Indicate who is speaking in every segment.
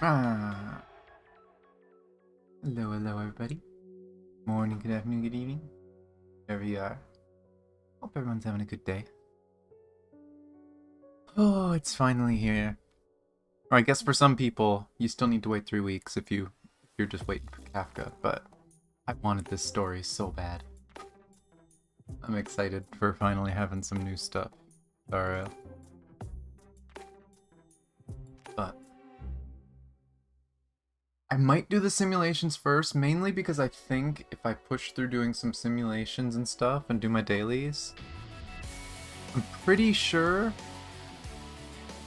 Speaker 1: Ah, hello, everybody. Morning, good afternoon, good evening. Wherever you are. Hope everyone's having a good day. Oh, it's finally here. Or I guess for some people, you still need to wait 3 weeks if you're just waiting for Kafka, but I wanted this story so bad. I'm excited for finally having some new stuff. But I might do the simulations first, mainly because I think if I push through doing some simulations and stuff and do my dailies, I'm pretty sure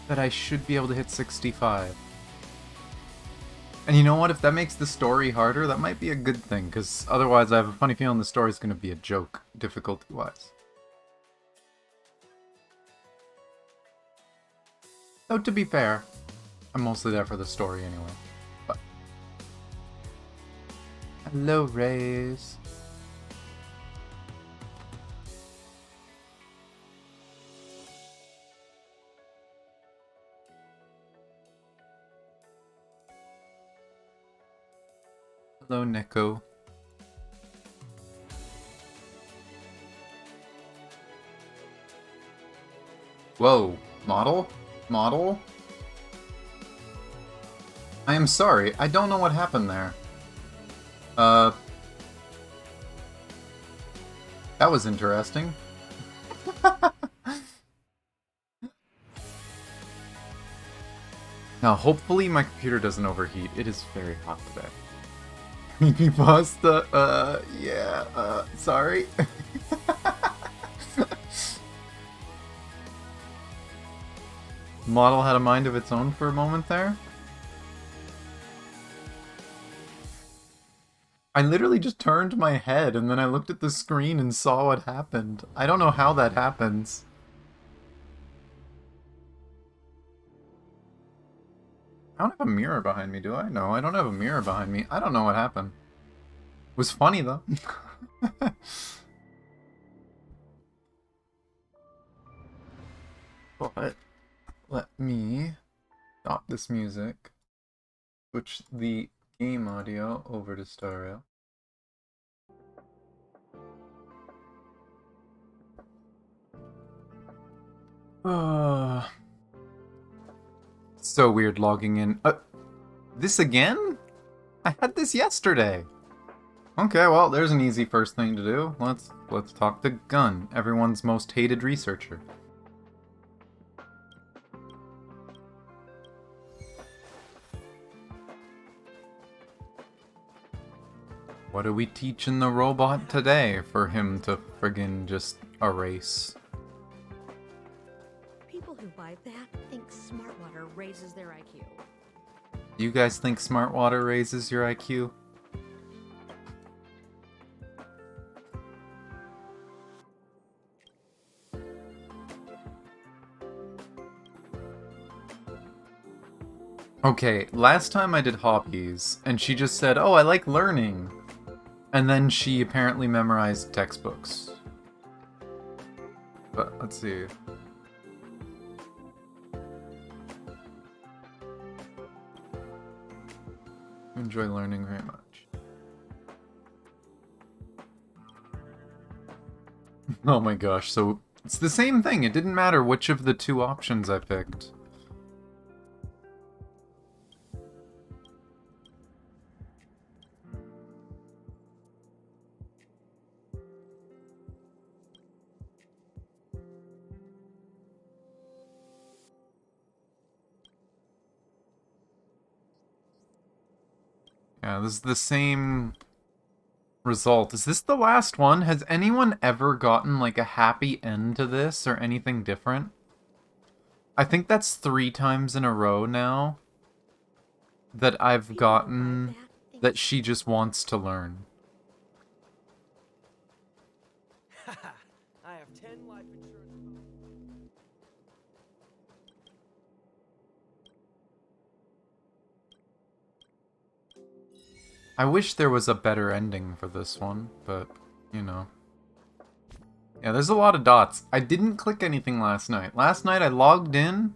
Speaker 1: that I should be able to hit 65. And you know what? If that makes the story harder, that might be a good thing, because otherwise I have a funny feeling the story's going to be a joke, difficulty-wise. Though, to be fair, I'm mostly there for the story anyway. But... Hello, Rays. Hello, Nico. Whoa. Model? Model? I am sorry. I don't know what happened there. That was interesting. Now, hopefully my computer doesn't overheat. It is very hot today. Creepy pasta, yeah, sorry. Model had a mind of its own for a moment there. I literally just turned my head and then I looked at the screen and saw what happened. I don't know how that happens. I don't have a mirror behind me, do I? No, I don't have a mirror behind me. I don't know what happened. It was funny, though. But let me stop this music. Switch the game audio over to stereo. So weird logging in. This again? I had this yesterday. Okay, well, there's an easy first thing to do. Let's talk to Gun, everyone's most hated researcher. What are we teaching the robot today for him to friggin' just erase?
Speaker 2: People who buy that think smart water raises their IQ.
Speaker 1: You guys think smart water raises your IQ? Okay, last time I did hobbies, and she just said, oh, I like learning. And then she apparently memorized textbooks. But, let's see. I enjoy learning very much. Oh my gosh, so it's the same thing. It didn't matter which of the two options I picked. Yeah, this is the same result. Is this the last one? Has anyone ever gotten, like, a happy end to this or anything different? I think that's 3 times in a row now that I've gotten that she just wants to learn.
Speaker 3: I have 10 life insurance.
Speaker 1: I wish there was a better ending for this one, but, you know. Yeah, there's a lot of dots. I didn't click anything last night. Last night I logged in,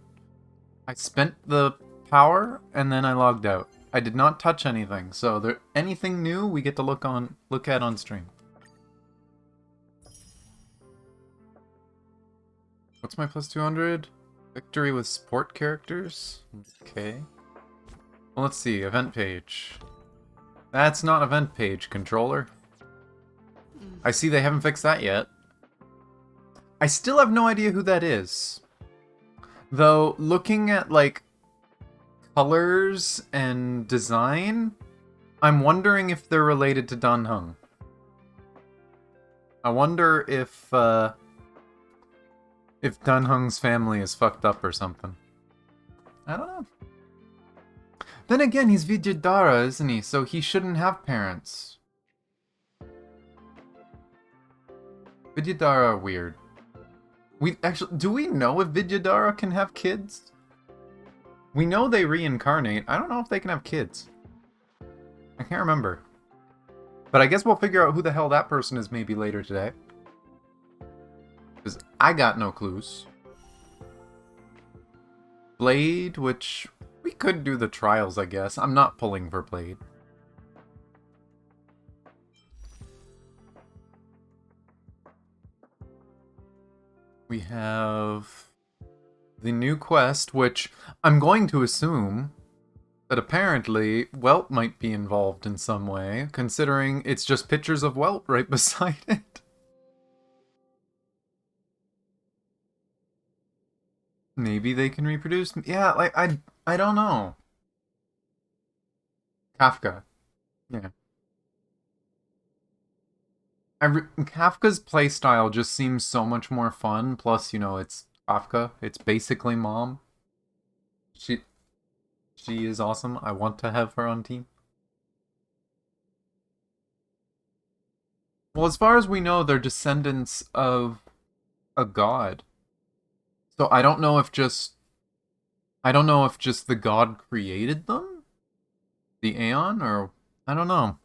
Speaker 1: I spent the power, and then I logged out. I did not touch anything, so anything new we get to look at on stream. What's my plus 200? Victory with support characters? Okay. Well, let's see, event page. That's not event page, controller. I see they haven't fixed that yet. I still have no idea who that is. Though, looking at, like, colors and design, I'm wondering if they're related to Dan Heng. I wonder if If Dunhung's family is fucked up or something. I don't know. Then again, he's Vidyadhara, isn't he? So he shouldn't have parents. Vidyadhara are weird. Do we know if Vidyadhara can have kids? We know they reincarnate. I don't know if they can have kids. I can't remember. But I guess we'll figure out who the hell that person is maybe later today. Because I got no clues. Blade, which we could do the trials, I guess. I'm not pulling for Blade. We have the new quest, which I'm going to assume that apparently Welt might be involved in some way, considering it's just pictures of Welt right beside it. Maybe they can reproduce. Yeah, like, I don't know. Kafka. Yeah. Kafka's playstyle just seems so much more fun. Plus, you know, it's Kafka. It's basically mom. She is awesome. I want to have her on team. Well, as far as we know, they're descendants of a god. So I don't know if just the god created them? The Aeon, or I don't know.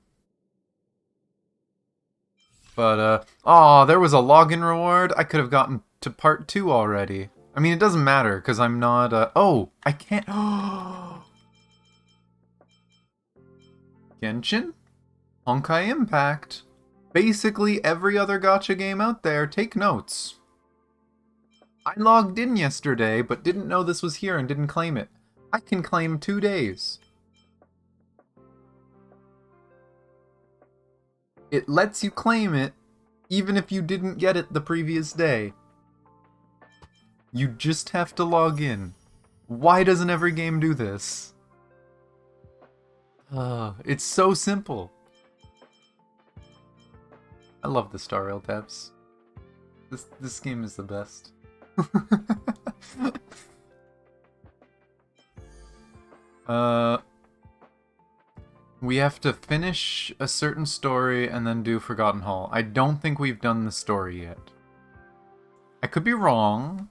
Speaker 1: But oh, there was a login reward. I could have gotten to part 2 already. I mean, it doesn't matter because I'm not oh, I can't. Genshin? Honkai Impact. Basically every other gacha game out there, take notes. I logged in yesterday, but didn't know this was here and didn't claim it. I can claim 2 days. It lets you claim it, even if you didn't get it the previous day. You just have to log in. Why doesn't every game do this? It's so simple. I love the Star Rail devs. This game is the best. We have to finish a certain story and then do Forgotten Hall. I don't think we've done the story yet. I could be wrong.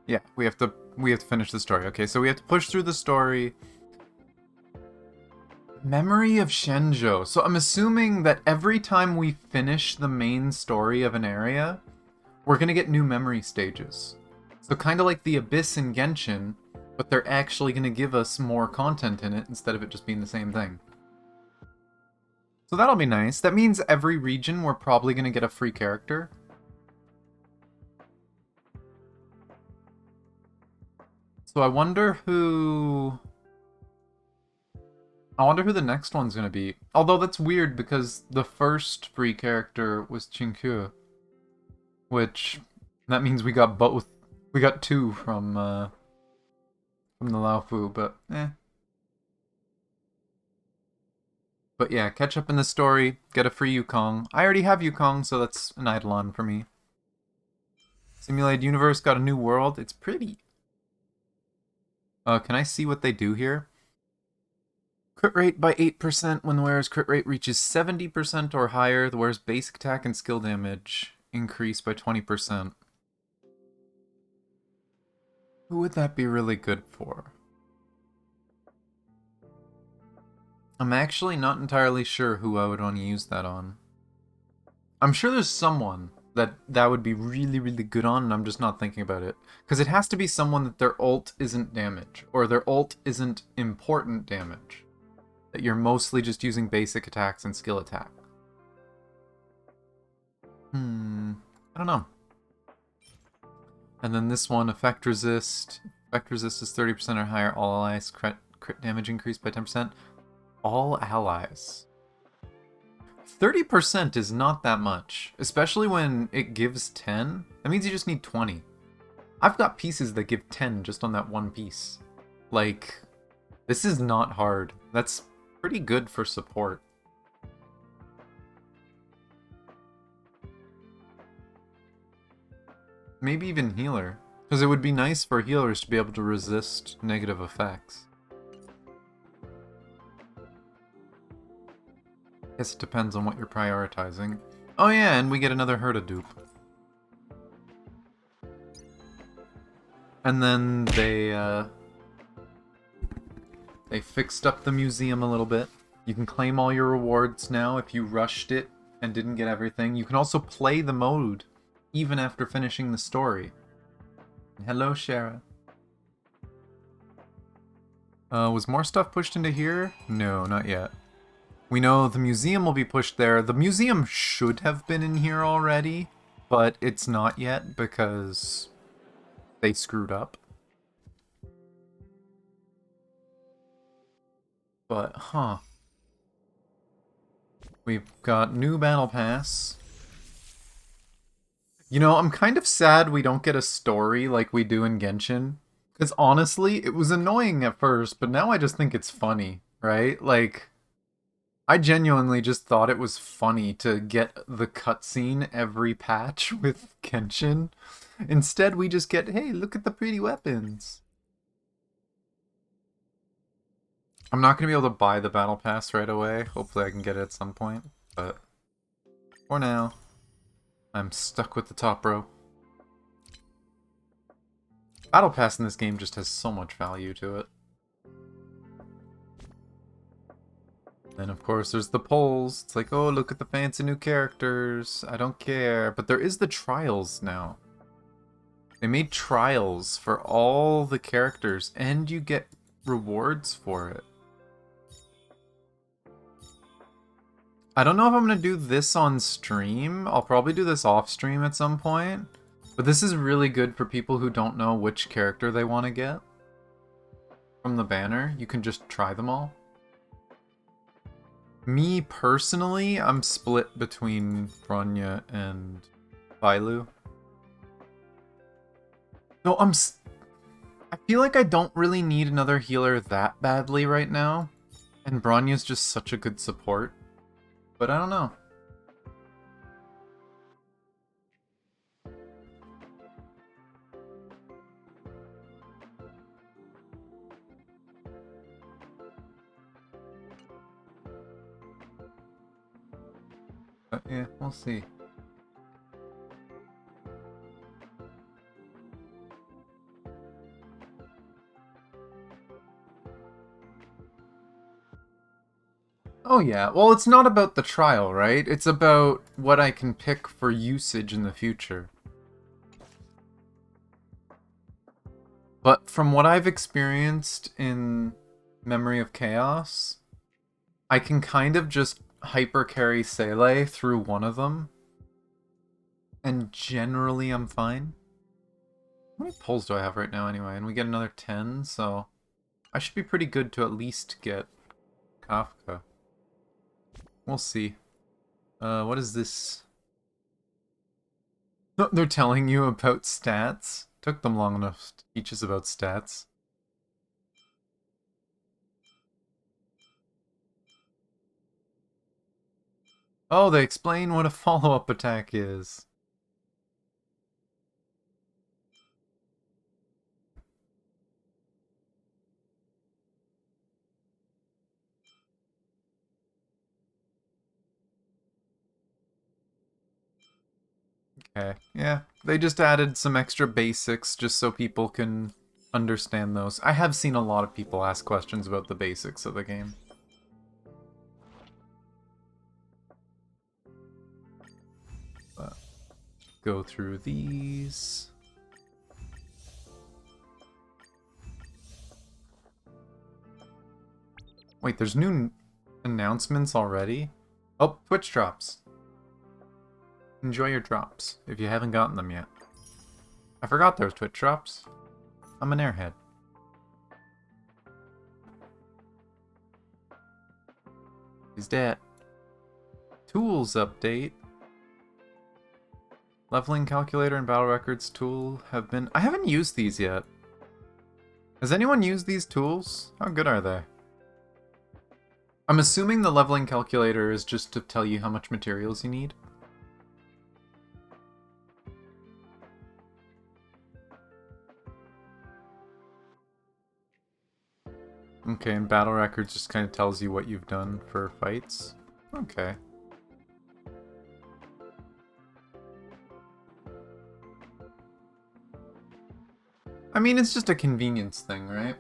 Speaker 1: Yeah, we have to finish the story. Okay, so we have to push through the story. Memory of Shenzhou. So I'm assuming that every time we finish the main story of an area, we're gonna get new memory stages. So kind of like the Abyss in Genshin, but they're actually gonna give us more content in it instead of it just being the same thing. So that'll be nice. That means every region we're probably gonna get a free character. So I wonder who the next one's gonna be. Although that's weird because the first free character was Chinkyu. Which, that means we got both. We got 2 from the Laofu, but eh. But yeah, catch up in the story, get a free Yukong. I already have Yukong, so that's an Eidolon for me. Simulated Universe got a new world. It's pretty. Can I see what they do here? Crit rate by 8% when the wearer's crit rate reaches 70% or higher. The wearer's basic attack and skill damage increase by 20%. Who would that be really good for? I'm actually not entirely sure who I would want to use that on. I'm sure there's someone that would be really, really good on, and I'm just not thinking about it. Because it has to be someone that their ult isn't damage, or their ult isn't important damage. That you're mostly just using basic attacks and skill attack. I don't know. And then this one, Effect Resist. Effect Resist is 30% or higher. All allies crit damage increased by 10%. All allies. 30% is not that much. Especially when it gives 10. That means you just need 20. I've got pieces that give 10 just on that one piece. Like, this is not hard. That's pretty good for support. Maybe even healer. Because it would be nice for healers to be able to resist negative effects. Guess it depends on what you're prioritizing. Oh yeah, and we get another Herda dupe. And then they fixed up the museum a little bit. You can claim all your rewards now if you rushed it and didn't get everything. You can also play the mode even after finishing the story. Hello, Shara. Was more stuff pushed into here? No, not yet. We know the museum will be pushed there. The museum should have been in here already, but it's not yet because they screwed up. But, huh. We've got new battle pass. You know, I'm kind of sad we don't get a story like we do in Genshin. Because honestly, it was annoying at first, but now I just think it's funny, right? Like, I genuinely just thought it was funny to get the cutscene every patch with Genshin. Instead, we just get, hey, look at the pretty weapons. I'm not going to be able to buy the battle pass right away. Hopefully I can get it at some point. But for now, I'm stuck with the top row. Battle pass in this game just has so much value to it. And of course there's the polls. It's like, oh, look at the fancy new characters. I don't care. But there is the trials now. They made trials for all the characters, and you get rewards for it. I don't know if I'm going to do this on stream. I'll probably do this off stream at some point. But this is really good for people who don't know which character they want to get. From the banner, you can just try them all. Me, personally, I'm split between Bronya and Bailu. No, I feel like I don't really need another healer that badly right now. And Bronya's just such a good support. But I don't know. But yeah, we'll see. Oh yeah, well it's not about the trial, right? It's about what I can pick for usage in the future. But from what I've experienced in Memory of Chaos, I can kind of just hyper carry Seele through one of them. And generally I'm fine. How many pulls do I have right now anyway? And we get another 10, so I should be pretty good to at least get Kafka. We'll see. What is this? They're telling you about stats? Took them long enough to teach us about stats. Oh, they explain what a follow-up attack is. Okay, yeah. They just added some extra basics just so people can understand those. I have seen a lot of people ask questions about the basics of the game. But go through these. Wait, there's new announcements already? Oh, Twitch drops. Enjoy your drops, if you haven't gotten them yet. I forgot there was Twitch drops. I'm an airhead. Is that tools update? Leveling calculator and battle records tool have been... I haven't used these yet. Has anyone used these tools? How good are they? I'm assuming the leveling calculator is just to tell you how much materials you need. Okay, and battle records just kind of tells you what you've done for fights. Okay. I mean, it's just a convenience thing, right?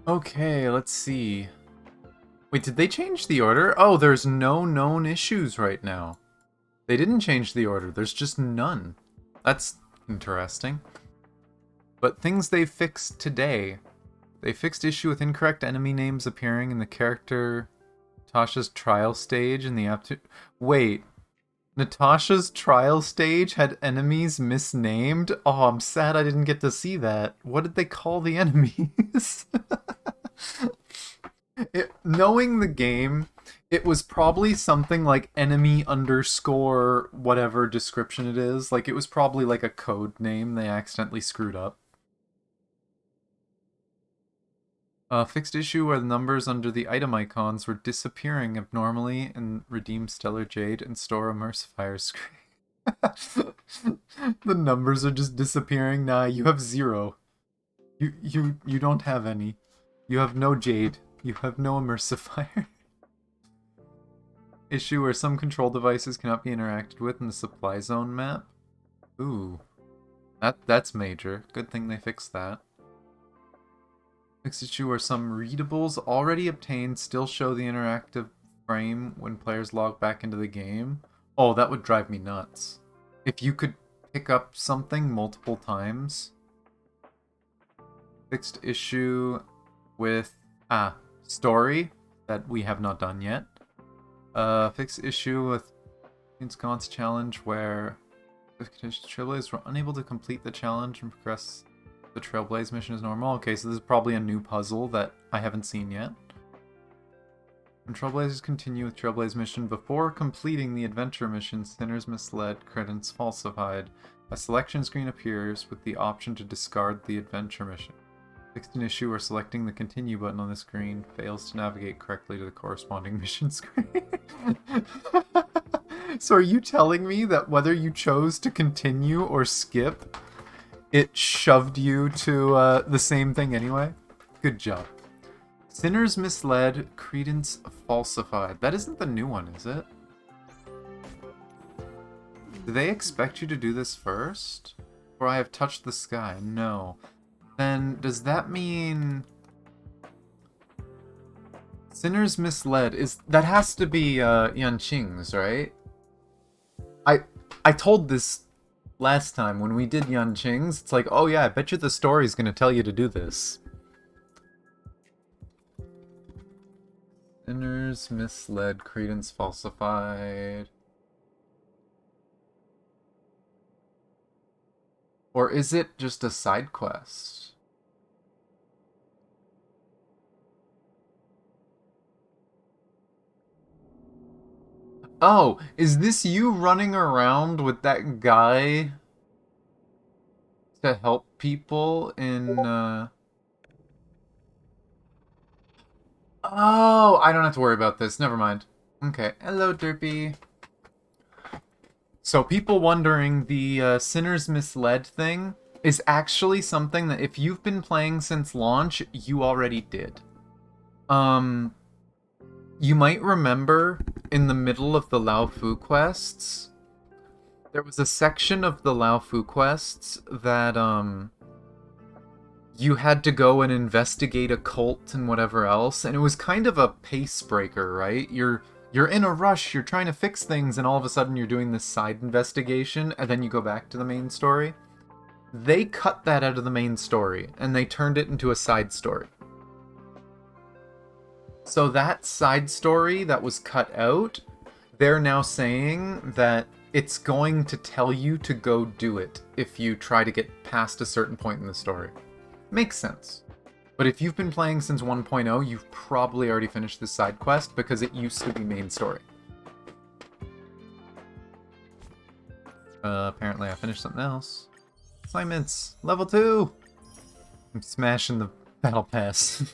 Speaker 1: Okay, let's see. Wait, did they change the order? Oh, there's no known issues right now. They didn't change the order, there's just none. That's interesting. But things they fixed today. They fixed issue with incorrect enemy names appearing in the character Natasha's trial stage in the Wait, Natasha's trial stage had enemies misnamed? Oh, I'm sad I didn't get to see that. What did they call the enemies? Knowing the game, it was probably something like enemy underscore whatever description it is. Like, it was probably like a code name they accidentally screwed up. Fixed issue where the numbers under the item icons were disappearing abnormally in Redeem Stellar Jade and Store Immersifier screen. The numbers are just disappearing. Nah, you have 0. You don't have any. You have no Jade. You have no Immersifier. Issue where some control devices cannot be interacted with in the supply zone map. Ooh. That's major. Good thing they fixed that. Fixed issue where some readables already obtained still show the interactive frame when players log back into the game. Oh, that would drive me nuts. If you could pick up something multiple times. Fixed issue with story that we have not done yet. Fixed issue with Scott's challenge where Trailblazers were unable to complete the challenge and progress the Trailblaze mission as normal. Okay, so this is probably a new puzzle that I haven't seen yet. When Trailblazers continue with Trailblaze mission before completing the adventure mission, Sinners Misled, credits falsified. A selection screen appears with the option to discard the adventure mission. Fixed an issue where selecting the continue button on the screen fails to navigate correctly to the corresponding mission screen. So are you telling me that whether you chose to continue or skip, it shoved you to the same thing anyway? Good job. Sinners Misled, credence falsified. That isn't the new one, is it? Do they expect you to do this first? Or I have touched the sky? No. Then does that mean Sinners Misled that has to be Yanqing's, right? I told this last time when we did Yanqing's. It's like, oh yeah, I bet you the story's gonna tell you to do this. Sinners Misled, credence falsified. Or is it just a side quest? Oh, is this you running around with that guy to help people in, Oh, I don't have to worry about this. Never mind. Okay. Hello, Derpy. So, people wondering, the Sinners Misled thing is actually something that if you've been playing since launch, you already did. You might remember in the middle of the Lao Fu quests, there was a section of the Lao Fu quests that, you had to go and investigate a cult and whatever else, and it was kind of a pace breaker, right? You're in a rush, you're trying to fix things, and all of a sudden you're doing this side investigation, and then you go back to the main story. They cut that out of the main story, and they turned it into a side story. So that side story that was cut out, they're now saying that it's going to tell you to go do it if you try to get past a certain point in the story. Makes sense. But if you've been playing since 1.0, you've probably already finished this side quest because it used to be main story. Apparently I finished something else. Assignments! Level 2! I'm smashing the battle pass.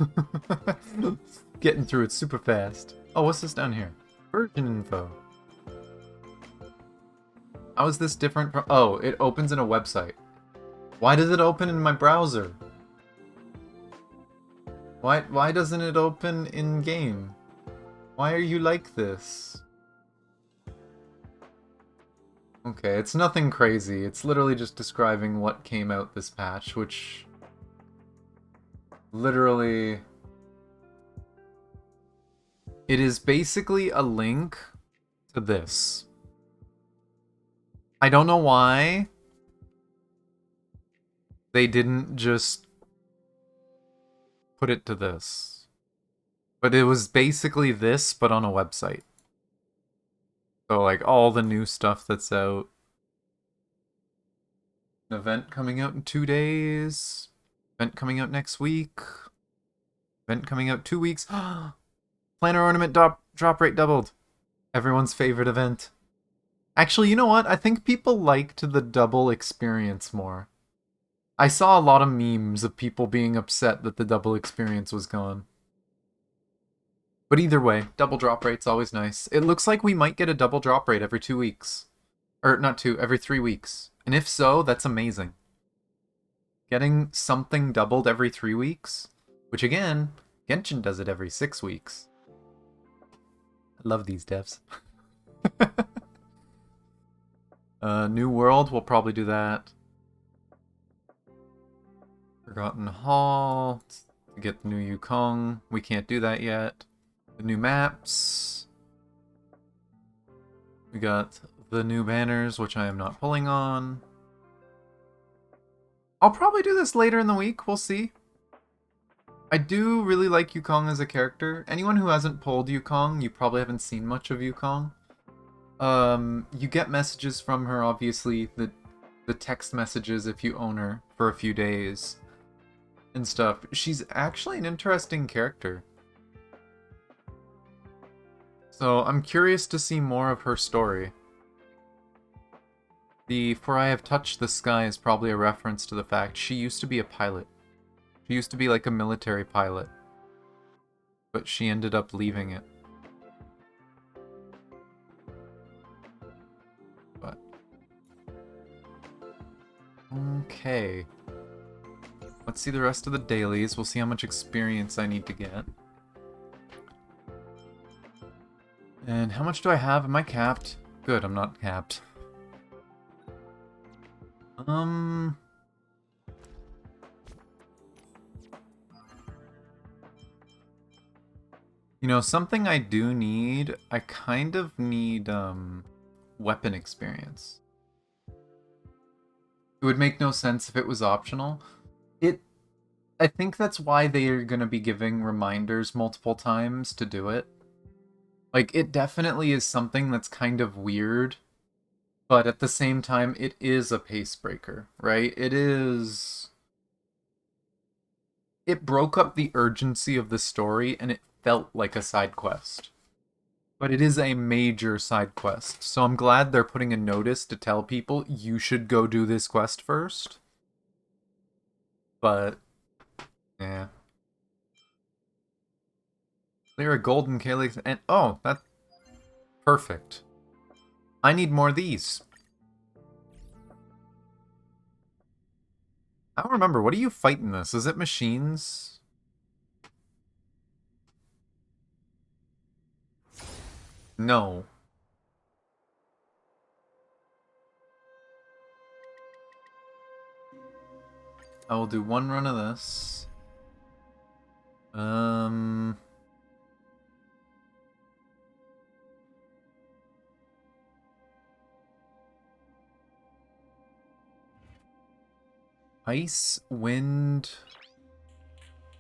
Speaker 1: Getting through it super fast. Oh, what's this down here? Version info. How is this different from... Oh, it opens in a website. Why does it open in my browser? Why doesn't it open in game? Why are you like this? Okay, it's nothing crazy. It's literally just describing what came out this patch, which literally it is basically a link to this. I don't know why they didn't just put it to this. But it was basically this, but on a website. So, like, all the new stuff that's out. An event coming out in 2 days. Event coming out next week. Event coming out 2 weeks. Planner ornament drop rate doubled. Everyone's favorite event. Actually, you know what? I think people liked the double experience more. I saw a lot of memes of people being upset that the double experience was gone. But either way, double drop rate's always nice. It looks like we might get a double drop rate every 2 weeks. Or, not 2, every 3 weeks. And if so, that's amazing. Getting something doubled every 3 weeks? Which again, Genshin does it every 6 weeks. I love these devs. New World, we'll probably do that. Forgotten Hall, to get the new Yukong. We can't do that yet. The new maps. We got the new banners, which I am not pulling on. I'll probably do this later in the week, we'll see. I do really like Yukong as a character. Anyone who hasn't pulled Yukong, you probably haven't seen much of Yukong. You get messages from her, obviously, the text messages if you own her for a few days and stuff. She's actually an interesting character. So I'm curious to see more of her story. The "For I have touched the sky" is probably a reference to the fact she used to be a pilot. She used to be like a military pilot. But she ended up leaving it. But okay. Let's see the rest of the dailies. We'll see how much experience I need to get. And how much do I have? Am I capped? Good, I'm not capped. You know, something I do need, I kind of need, weapon experience. It would make no sense if it was optional. I think that's why they are gonna be giving reminders multiple times to do it. Like, it definitely is something that's kind of weird, but at the same time, it is a pace breaker, right? It is... It broke up the urgency of the story, and it felt like a side quest. But it is a major side quest, so I'm glad they're putting a notice to tell people, you should go do this quest first. But... yeah. Clear a golden calyx, and... oh, that's... perfect. I need more of these. I don't remember. What are you fighting this? Is it machines? No. I will do one run of this. Ice, wind,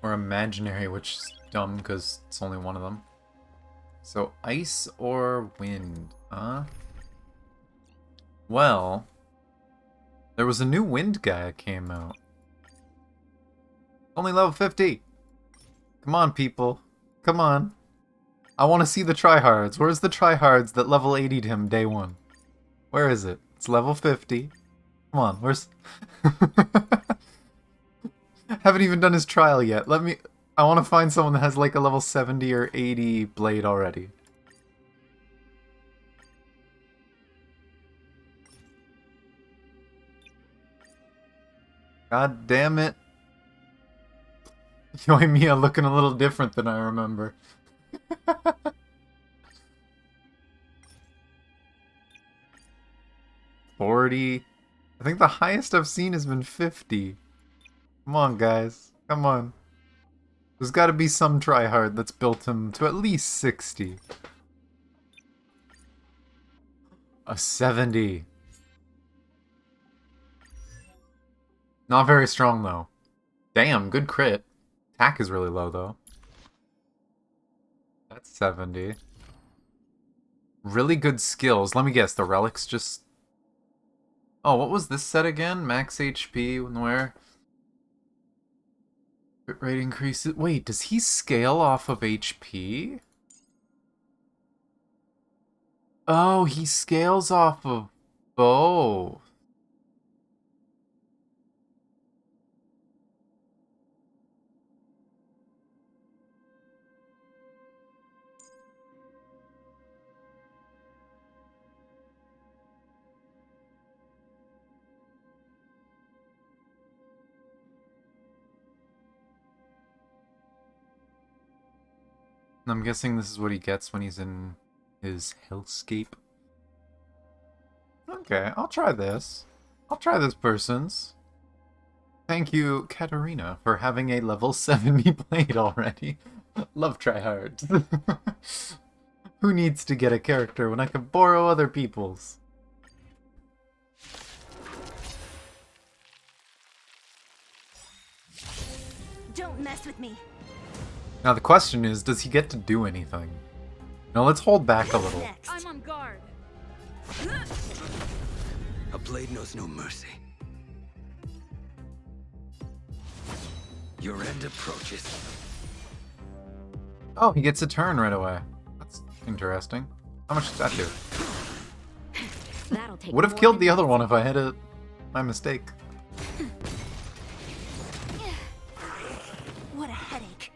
Speaker 1: or imaginary, which is dumb because it's only one of them. So ice or wind, huh? Well, there was a new wind guy that came out. Only level 50. Come on, people. Come on. I want to see the tryhards. Where's the tryhards that level 80'd him day one? Where is it? It's level 50. Come on, where's... Haven't even done his trial yet. I want to find someone that has like a level 70 or 80 blade already. God damn it. Yoimiya looking a little different than I remember. 40. I think the highest I've seen has been 50. Come on, guys. Come on. There's got to be some tryhard that's built him to at least 60. A 70. Not very strong, though. Damn, good crit. Attack is really low, though. That's 70. Really good skills. Let me guess, the relics just... Oh, what was this set again? Max HP, where? Crit rate increases... Wait, does he scale off of HP? Oh, he scales off of both. I'm guessing this is what he gets when he's in his hellscape. Okay, I'll try this. I'll try this person's. Thank you, Katarina, for having a level 70 blade already. Love tryhards. Who needs to get a character when I can borrow other people's?
Speaker 2: Don't mess with me.
Speaker 1: Now the question is, does he get to do anything? Now let's hold back a little.
Speaker 2: I'm on guard.
Speaker 4: A blade knows no mercy. Your end approaches.
Speaker 1: Oh, he gets a turn right away. That's interesting. How much does that do?
Speaker 2: That'll take
Speaker 1: Would have
Speaker 2: more
Speaker 1: killed
Speaker 2: than
Speaker 1: the other one if I had it. My mistake.
Speaker 2: What a headache.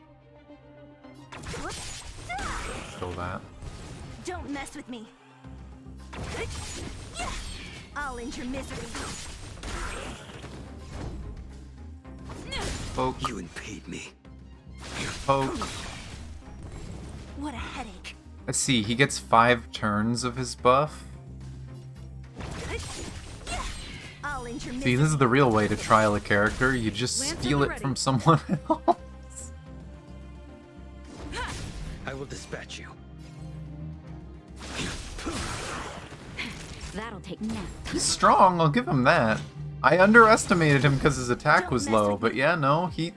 Speaker 1: Kill that.
Speaker 2: Don't mess with me. I'll end your misery.
Speaker 1: Poke,
Speaker 4: You impede me.
Speaker 1: poke.
Speaker 2: What a headache.
Speaker 1: Let's see, he gets 5 turns of his buff.
Speaker 2: I'll end your
Speaker 1: See,
Speaker 2: misery.
Speaker 1: this is the real way to trial a character. You just
Speaker 2: Lance
Speaker 1: steal
Speaker 2: at
Speaker 1: it
Speaker 2: the
Speaker 1: from
Speaker 2: ready.
Speaker 1: someone else.
Speaker 4: I will dispatch you.
Speaker 2: That'll take now.
Speaker 1: He's strong, I'll give him that. I underestimated him because his attack was low, but yeah, no, he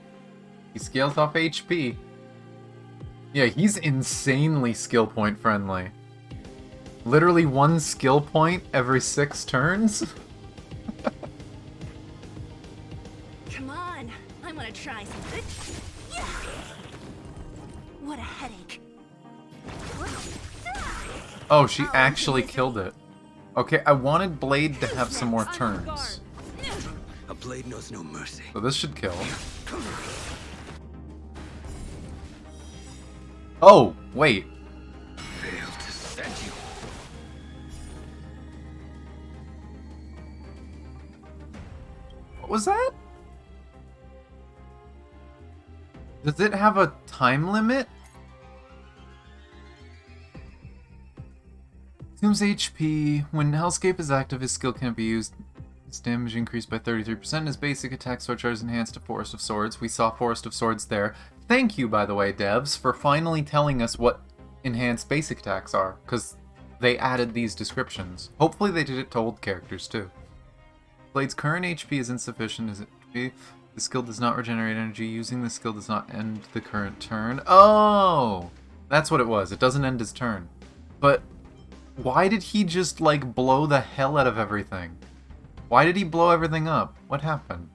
Speaker 1: scales off HP. Yeah, he's insanely skill point friendly. Literally 1 skill point every 6 turns.
Speaker 2: Come on. I want to try something. What a headache.
Speaker 1: Oh, she actually killed it. Okay, I wanted Blade to have some more turns.
Speaker 4: A blade knows no mercy.
Speaker 1: So this should kill. Oh, wait.
Speaker 4: Fail to set you.
Speaker 1: What was that? Does it have a time limit? Consumes HP. When Hellscape is active, his skill can't be used. Its damage increased by 33%. His basic attack sword is enhanced to Forest of Swords. We saw Forest of Swords there. Thank you, by the way, devs, for finally telling us what enhanced basic attacks are, because they added these descriptions. Hopefully they did it to old characters, too. Blade's current HP is insufficient as it be. The skill does not regenerate energy. Using the skill does not end the current turn. Oh! That's what it was. It doesn't end his turn. But why did he just, like, blow the hell out of everything? Why did he blow everything up? What happened?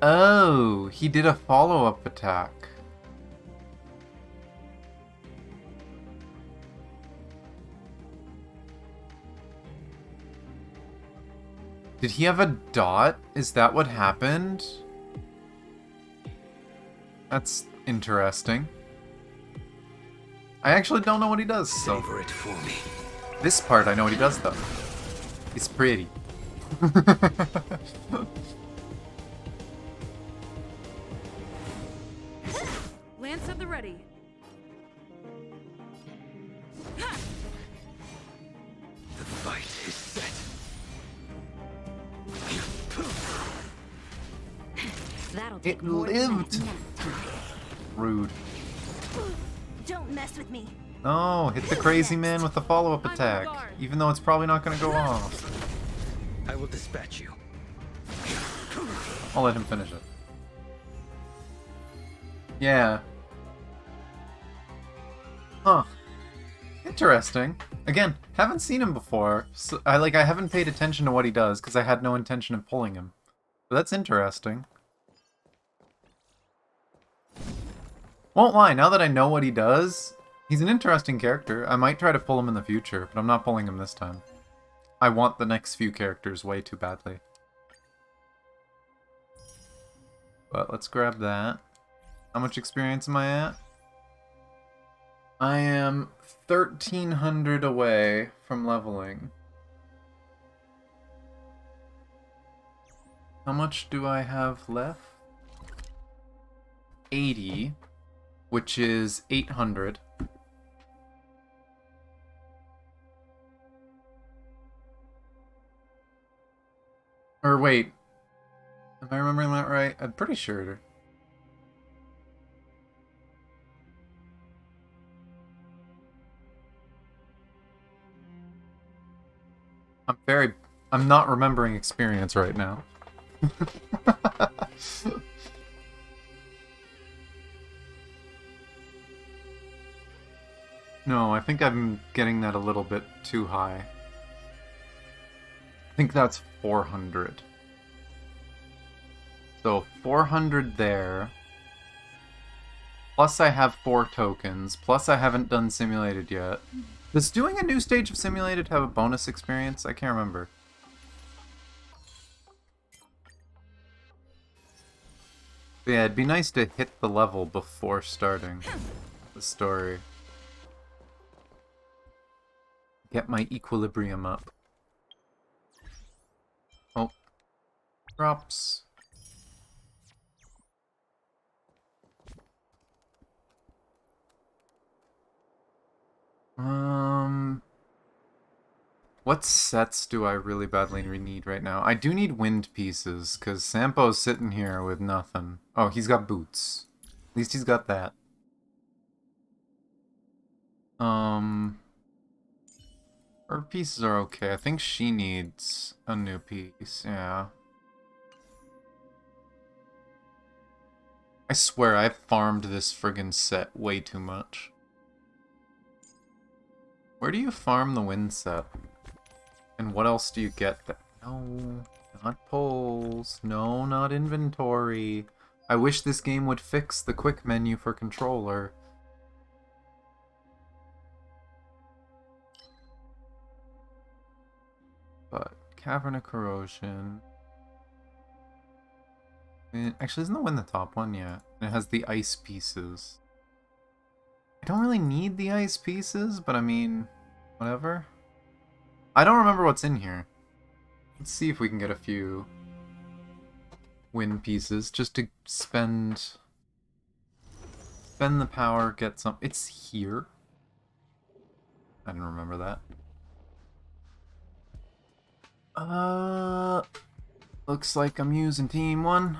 Speaker 1: Oh, he did a follow-up attack. Did he have a dot? Is that what happened? That's interesting. I actually don't know what he does, so...
Speaker 4: Savor it for me.
Speaker 1: This part, I know what he does, though. It's pretty.
Speaker 2: Lance at the ready.
Speaker 4: The fight is set.
Speaker 2: That'll take
Speaker 1: It
Speaker 2: more than a minute.
Speaker 1: lived. Rude.
Speaker 5: Don't mess with me.
Speaker 1: No, hit the crazy man with a follow-up
Speaker 2: I'm on
Speaker 1: attack,
Speaker 2: guard.
Speaker 1: even though it's probably not gonna go off.
Speaker 4: I will dispatch you.
Speaker 1: I'll let him finish it. Yeah. Huh. Interesting. Again, haven't seen him before. So I haven't paid attention to what he does because I had no intention of pulling him. But that's interesting. Won't lie, now that I know what he does, he's an interesting character. I might try to pull him in the future, but I'm not pulling him this time. I want the next few characters way too badly. But let's grab that. How much experience am I at? I am 1,300 away from leveling. How much do I have left? 80, which is 800. Or wait, am I remembering that right? I'm pretty sure. I'm not remembering experience right now. No, I think I'm getting that a little bit too high. I think that's 400. So 400 there. Plus I have 4 tokens. Plus I haven't done simulated yet. Does doing a new stage of simulated have a bonus experience? I can't remember. But yeah, it'd be nice to hit the level before starting the story. Get my equilibrium up. Oh. Drops. What sets do I really badly need right now? I do need wind pieces, because Sampo's sitting here with nothing. Oh, he's got boots. At least he's got that. Her pieces are okay. I think she needs a new piece, yeah. I swear, I've farmed this friggin' set way too much. Where do you farm the wind set? And what else do you get? No, not polls. No, not inventory. I wish this game would fix the quick menu for controller. But Cavern of Corrosion. Actually, isn't the wind the top one? Yeah. And it has the ice pieces. I don't really need the ice pieces, but I mean, whatever. I don't remember what's in here. Let's see if we can get a few wind pieces just to spend the power, get some. It's here. I didn't remember that. Looks like I'm using Team 1.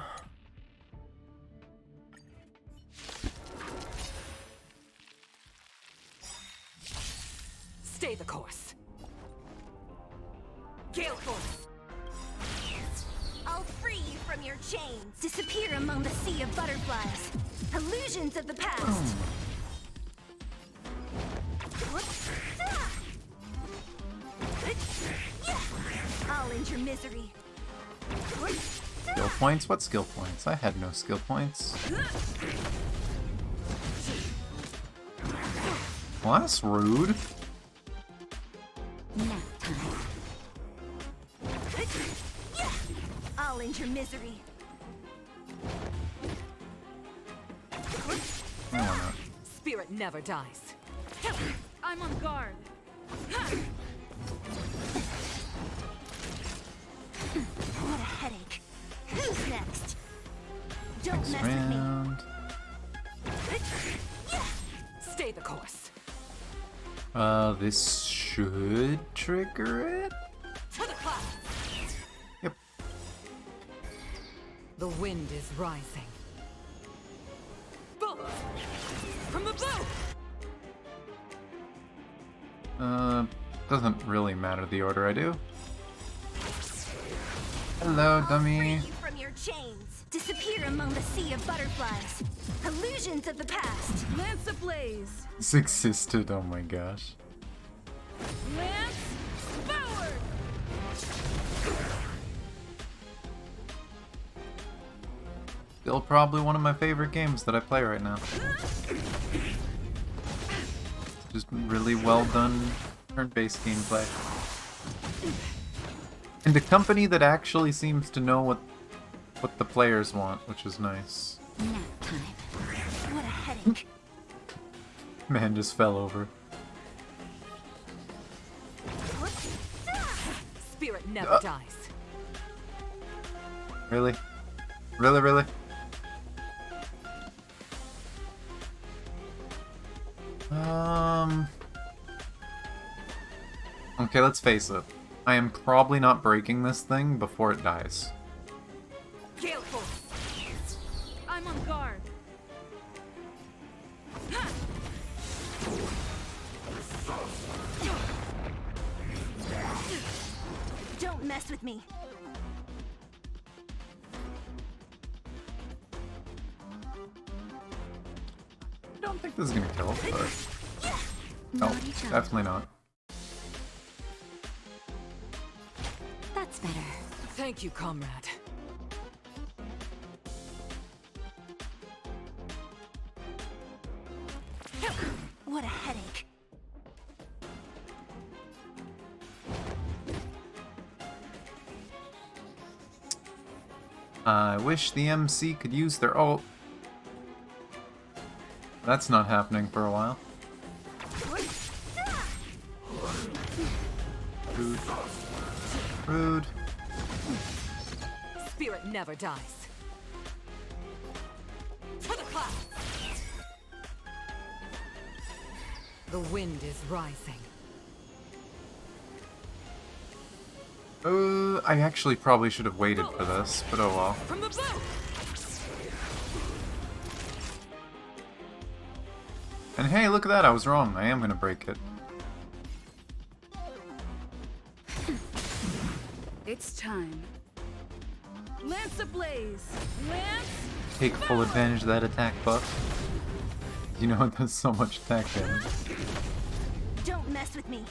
Speaker 6: Stay the course. Gale Force.
Speaker 5: I'll free you from your chains. Disappear among the sea of butterflies. Illusions of the past. I'll end your misery.
Speaker 1: Skill points? What skill points? I had no skill points. Well, that's rude.
Speaker 5: Nap time. I'll end your misery.
Speaker 1: I don't know.
Speaker 6: Spirit never dies.
Speaker 2: I'm on guard.
Speaker 5: What a headache. Who's next? Don't
Speaker 1: Next
Speaker 5: mess with me.
Speaker 1: round.
Speaker 2: Stay the course.
Speaker 1: This should trigger it?
Speaker 2: To the clouds.
Speaker 1: Yep.
Speaker 2: The wind is rising. Bolt! From the bow!
Speaker 1: Doesn't really matter the order I do. Hello, dummy.
Speaker 5: Free you from your chains. Disappear among the sea of butterflies. Illusions of the past.
Speaker 2: Lance ablaze!
Speaker 1: This existed, oh my gosh.
Speaker 2: Lance forward!
Speaker 1: Still probably one of my favorite games that I play right now. Just really well done turn-based gameplay. And a company that actually seems to know what the players want, which is nice.
Speaker 5: Nap time. What a headache.
Speaker 1: Man just fell over.
Speaker 2: Spirit never dies.
Speaker 1: Really? Really, really? Okay, let's face it. I am probably not breaking this thing before it dies.
Speaker 2: Gale force! I'm on guard.
Speaker 5: Don't mess with me.
Speaker 1: I don't think this is gonna kill, but... No,
Speaker 5: Naughty child.
Speaker 1: definitely not.
Speaker 5: That's better.
Speaker 2: Thank you, comrade.
Speaker 5: What a headache.
Speaker 1: I wish the MC could use their ult. That's not happening for a while. Rude. Rude.
Speaker 2: Spirit never dies. To the clouds! The wind is rising.
Speaker 1: I actually probably should have waited for this, but oh well.
Speaker 2: From the bow!
Speaker 1: And hey, look at that, I was wrong. I am gonna break it.
Speaker 2: It's time. Lance ablaze! Lance!
Speaker 1: Take full advantage of that attack buff. You know it does so much attack damage.
Speaker 5: Don't mess with me.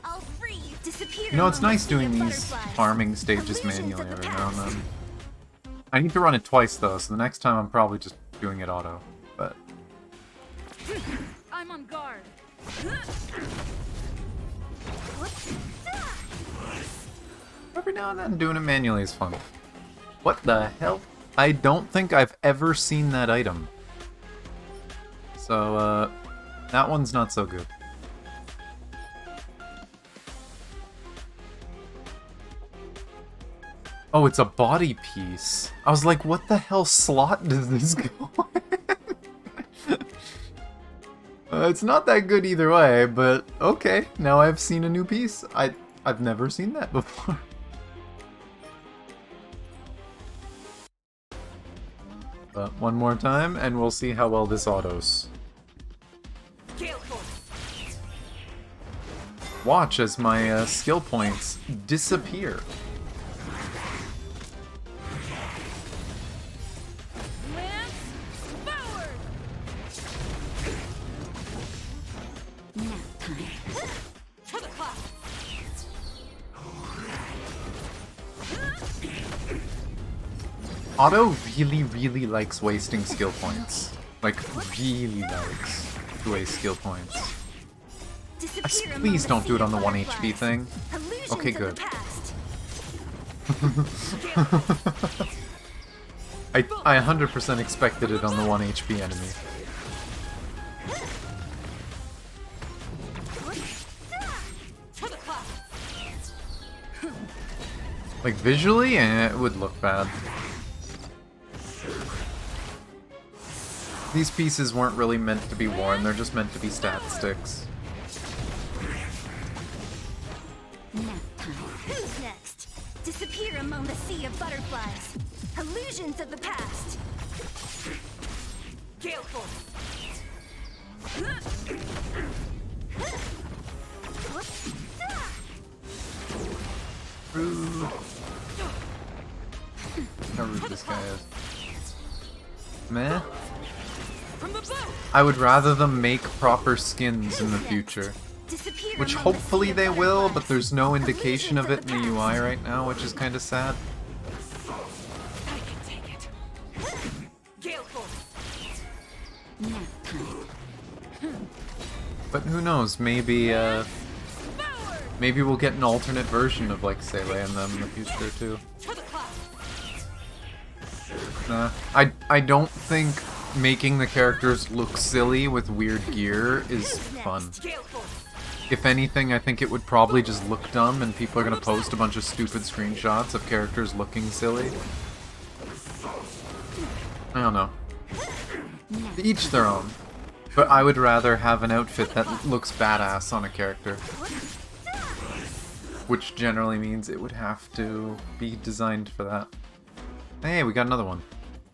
Speaker 5: I'll free you. Disappear.
Speaker 1: You know, it's
Speaker 5: among the
Speaker 1: nice
Speaker 5: sea
Speaker 1: doing
Speaker 5: of
Speaker 1: these
Speaker 5: butterflies.
Speaker 1: farming stages
Speaker 5: Illusions
Speaker 1: manually
Speaker 5: of the
Speaker 1: every now and
Speaker 5: past.
Speaker 1: then. I need to run it twice though, so the next time I'm probably just doing it auto. But
Speaker 2: I'm on guard.
Speaker 1: every now and then doing it manually is fun. What the hell? I don't think I've ever seen that item. So, that one's not so good. Oh, it's a body piece. I was like, what the hell slot does this go in? It's not that good either way, but okay. Now I've seen a new piece. I've never seen that before. But one more time, and we'll see how well this autos.
Speaker 2: Gale force!
Speaker 1: Watch as my skill points disappear.
Speaker 2: Lance forward!
Speaker 5: Nap time.
Speaker 2: To the clouds!
Speaker 1: Otto really, really likes wasting skill points. Like, really likes to waste skill points.
Speaker 5: Disappear among
Speaker 1: Please
Speaker 5: the
Speaker 1: don't do
Speaker 5: sea
Speaker 1: it on the
Speaker 5: of
Speaker 1: 1 HP
Speaker 5: butterflies.
Speaker 1: thing.
Speaker 5: Illusions
Speaker 1: Okay,
Speaker 5: of
Speaker 1: good.
Speaker 5: the past.
Speaker 1: I 100% expected it on the 1 HP enemy. Like, visually, it would look bad. These pieces weren't really meant to be worn, they're just meant to be stat sticks.
Speaker 5: Who's next? Disappear among the sea of butterflies. Illusions of the past.
Speaker 3: Gale Force.
Speaker 1: Rude. How rude this guy is. Meh. I would rather them make proper skins in the future.
Speaker 5: Disappear
Speaker 1: Which
Speaker 5: among the
Speaker 1: hopefully
Speaker 5: sea of
Speaker 1: they will, but
Speaker 5: butterflies.
Speaker 1: there's no indication of
Speaker 5: Illusions
Speaker 1: it in the UI
Speaker 5: past.
Speaker 1: right now, which is kind of sad.
Speaker 3: I can take it. Gale Force.
Speaker 1: But who knows, maybe maybe we'll get an alternate version of like Sele and them in the future too.
Speaker 3: To the cloud.
Speaker 1: Nah. I don't think making the characters look silly with weird gear is fun.
Speaker 3: Gale Force.
Speaker 1: If anything, I think it would probably just look dumb and people are gonna post a bunch of stupid screenshots of characters looking silly. I don't know. Each their own. But I would rather have an outfit that looks badass on a character. Which generally means it would have to be designed for that. Hey, we got another one.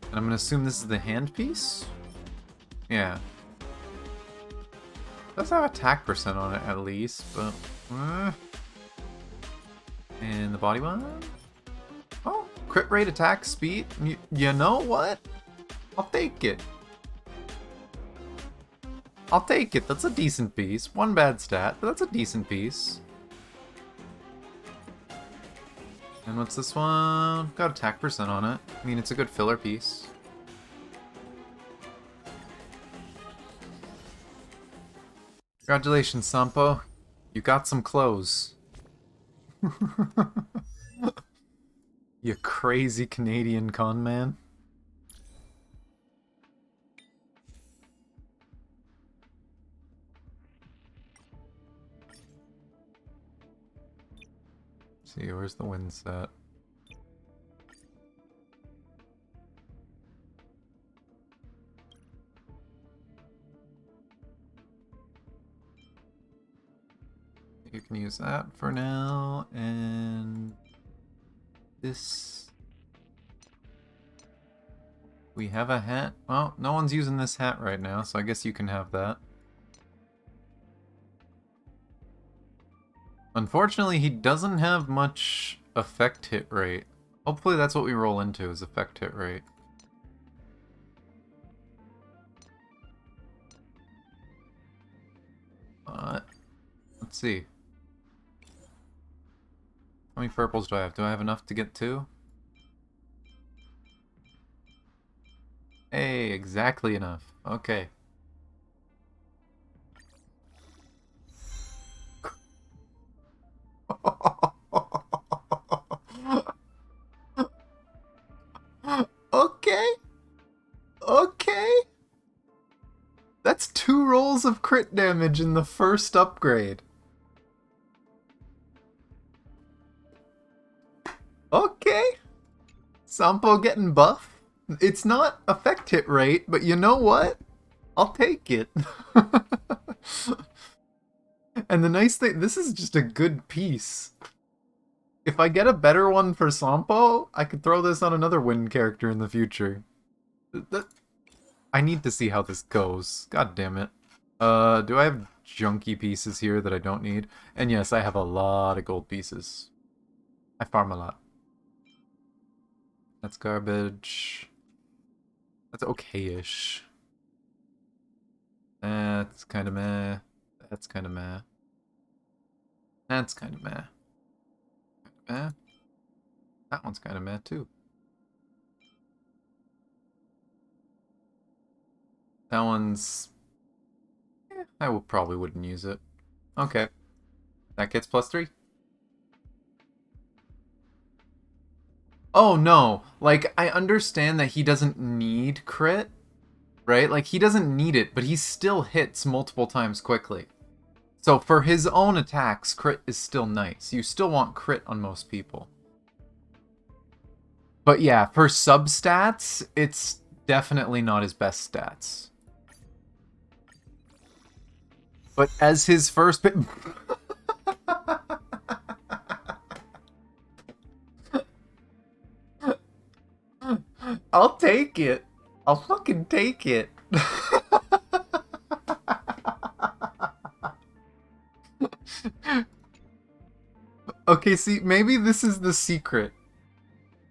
Speaker 1: And I'm gonna assume this is the handpiece? Yeah. Does have attack percent on it at least, but... And the body one? Oh, crit rate, attack, speed. You know what? I'll take it. I'll take it. That's a decent piece. One bad stat, but that's a decent piece. And what's this one? Got attack percent on it. I mean, it's a good filler piece. Congratulations, Sampo. You got some clothes. You crazy Canadian con man. See, where's the wind set? You can use that for now, and this. We have a hat. Well, no one's using this hat right now, so I guess you can have that. Unfortunately, he doesn't have much effect hit rate. Hopefully that's what we roll into, is effect hit rate. Let's see. How many purples do I have? Do I have enough to get two? Hey, exactly enough. Okay. Okay. Okay. That's 2 rolls of crit damage in the first upgrade. Okay. Sampo getting buff. It's not effect hit rate, but you know what? I'll take it. And the nice thing, this is just a good piece. If I get a better one for Sampo, I could throw this on another wind character in the future. I need to see how this goes. God damn it. Do I have junky pieces here that I don't need? And yes, I have a lot of gold pieces. I farm a lot. That's garbage. That's okay-ish. That's kind of meh. That's kind of meh. That's kind of meh. Meh. That one's kind of meh too. That one's... I probably wouldn't use it. Okay. That gets +3. Oh no, like, I understand that he doesn't need crit, right? Like, he doesn't need it, but he still hits multiple times quickly. So for his own attacks, crit is still nice. You still want crit on most people. But yeah, for substats, it's definitely not his best stats. But as his first pick... I'll take it. I'll fucking take it. Okay, see, maybe this is the secret.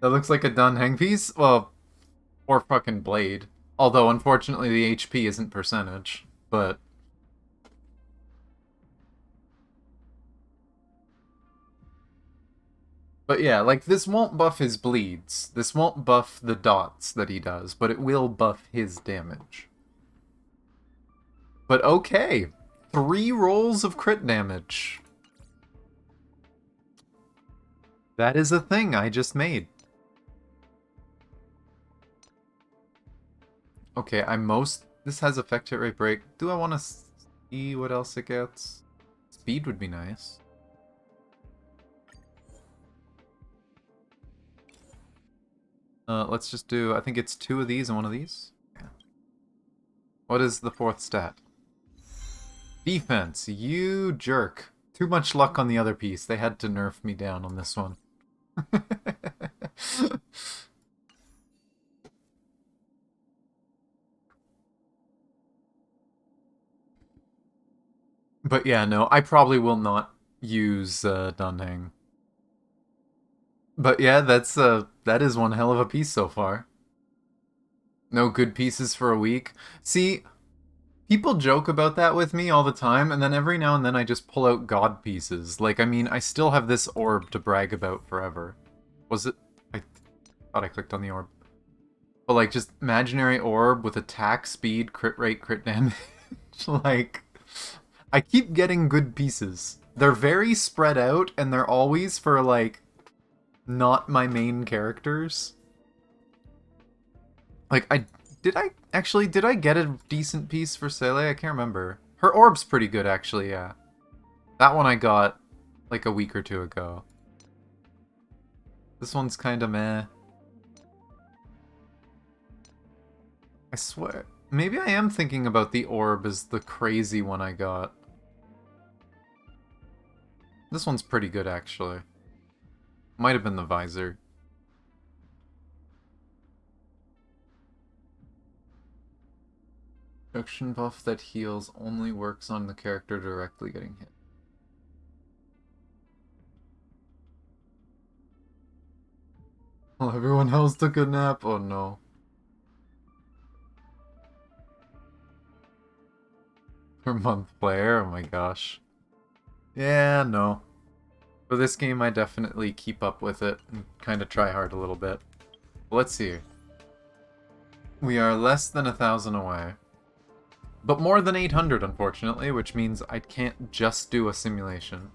Speaker 1: That looks like a done hang piece? Well, or fucking blade. Although, unfortunately, the HP isn't percentage. But... But yeah, like, this won't buff his bleeds. This won't buff the dots that he does, but it will buff his damage. But okay. 3 rolls of crit damage. That is a thing I just made. Okay, this has effect hit rate break. Do I want to see what else it gets? Speed would be nice. Let's just do, I think it's 2 of these and 1 of these. Yeah. What is the 4th stat? Defense, you jerk. Too much luck on the other piece. They had to nerf me down on this one. But yeah, no, I probably will not use Dunhang. But yeah, that is one hell of a piece so far. No good pieces for a week. See, people joke about that with me all the time, and then every now and then I just pull out god pieces. Like, I mean, I still have this orb to brag about forever. Was it? I thought I clicked on the orb. But like, just imaginary orb with attack, speed, crit rate, crit damage. Like, I keep getting good pieces. They're very spread out, and they're always for, like, not my main characters. Like, did I get a decent piece for Sele? I can't remember. Her orb's pretty good, actually, yeah. That one I got, like, a week or 2 ago. This one's kinda meh. I swear. Maybe I am thinking about the orb as the crazy one I got. This one's pretty good, actually. Might have been the visor. Protection buff that heals only works on the character directly getting hit. Well, everyone else took a nap. Oh no. Per month player? Oh my gosh. Yeah, no. For this game, I definitely keep up with it and kind of try hard a little bit. Let's see. We are less than 1,000 away. But more than 800, unfortunately, which means I can't just do a simulation.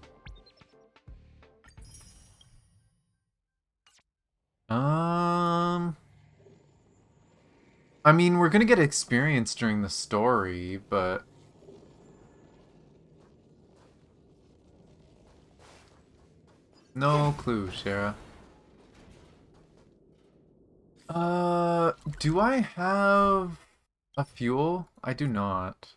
Speaker 1: I mean, we're gonna get experience during the story, but... No clue, Shara. Do I have a fuel? I do not.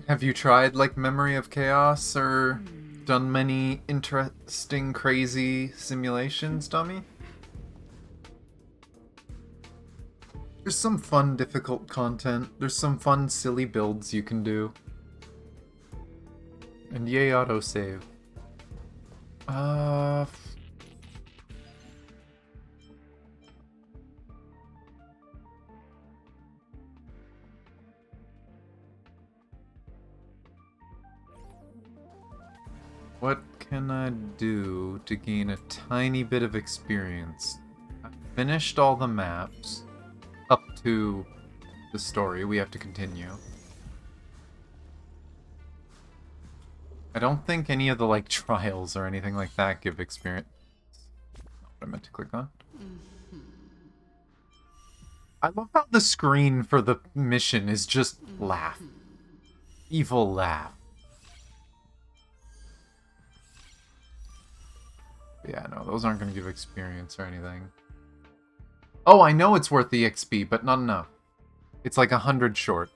Speaker 1: Have you tried, like, Memory of Chaos, or done many interesting, crazy simulations, dummy? There's some fun, difficult content. There's some fun, silly builds you can do. And yay, autosave. What can I do to gain a tiny bit of experience? I finished all the maps up to the story. We have to continue. I don't think any of the, like, trials or anything like that give experience. Not what I meant to click on. I love how the screen for the mission is just laugh. Evil laugh. Yeah, no, those aren't going to give experience or anything. Oh, I know it's worth the XP, but not enough. It's like 100 short.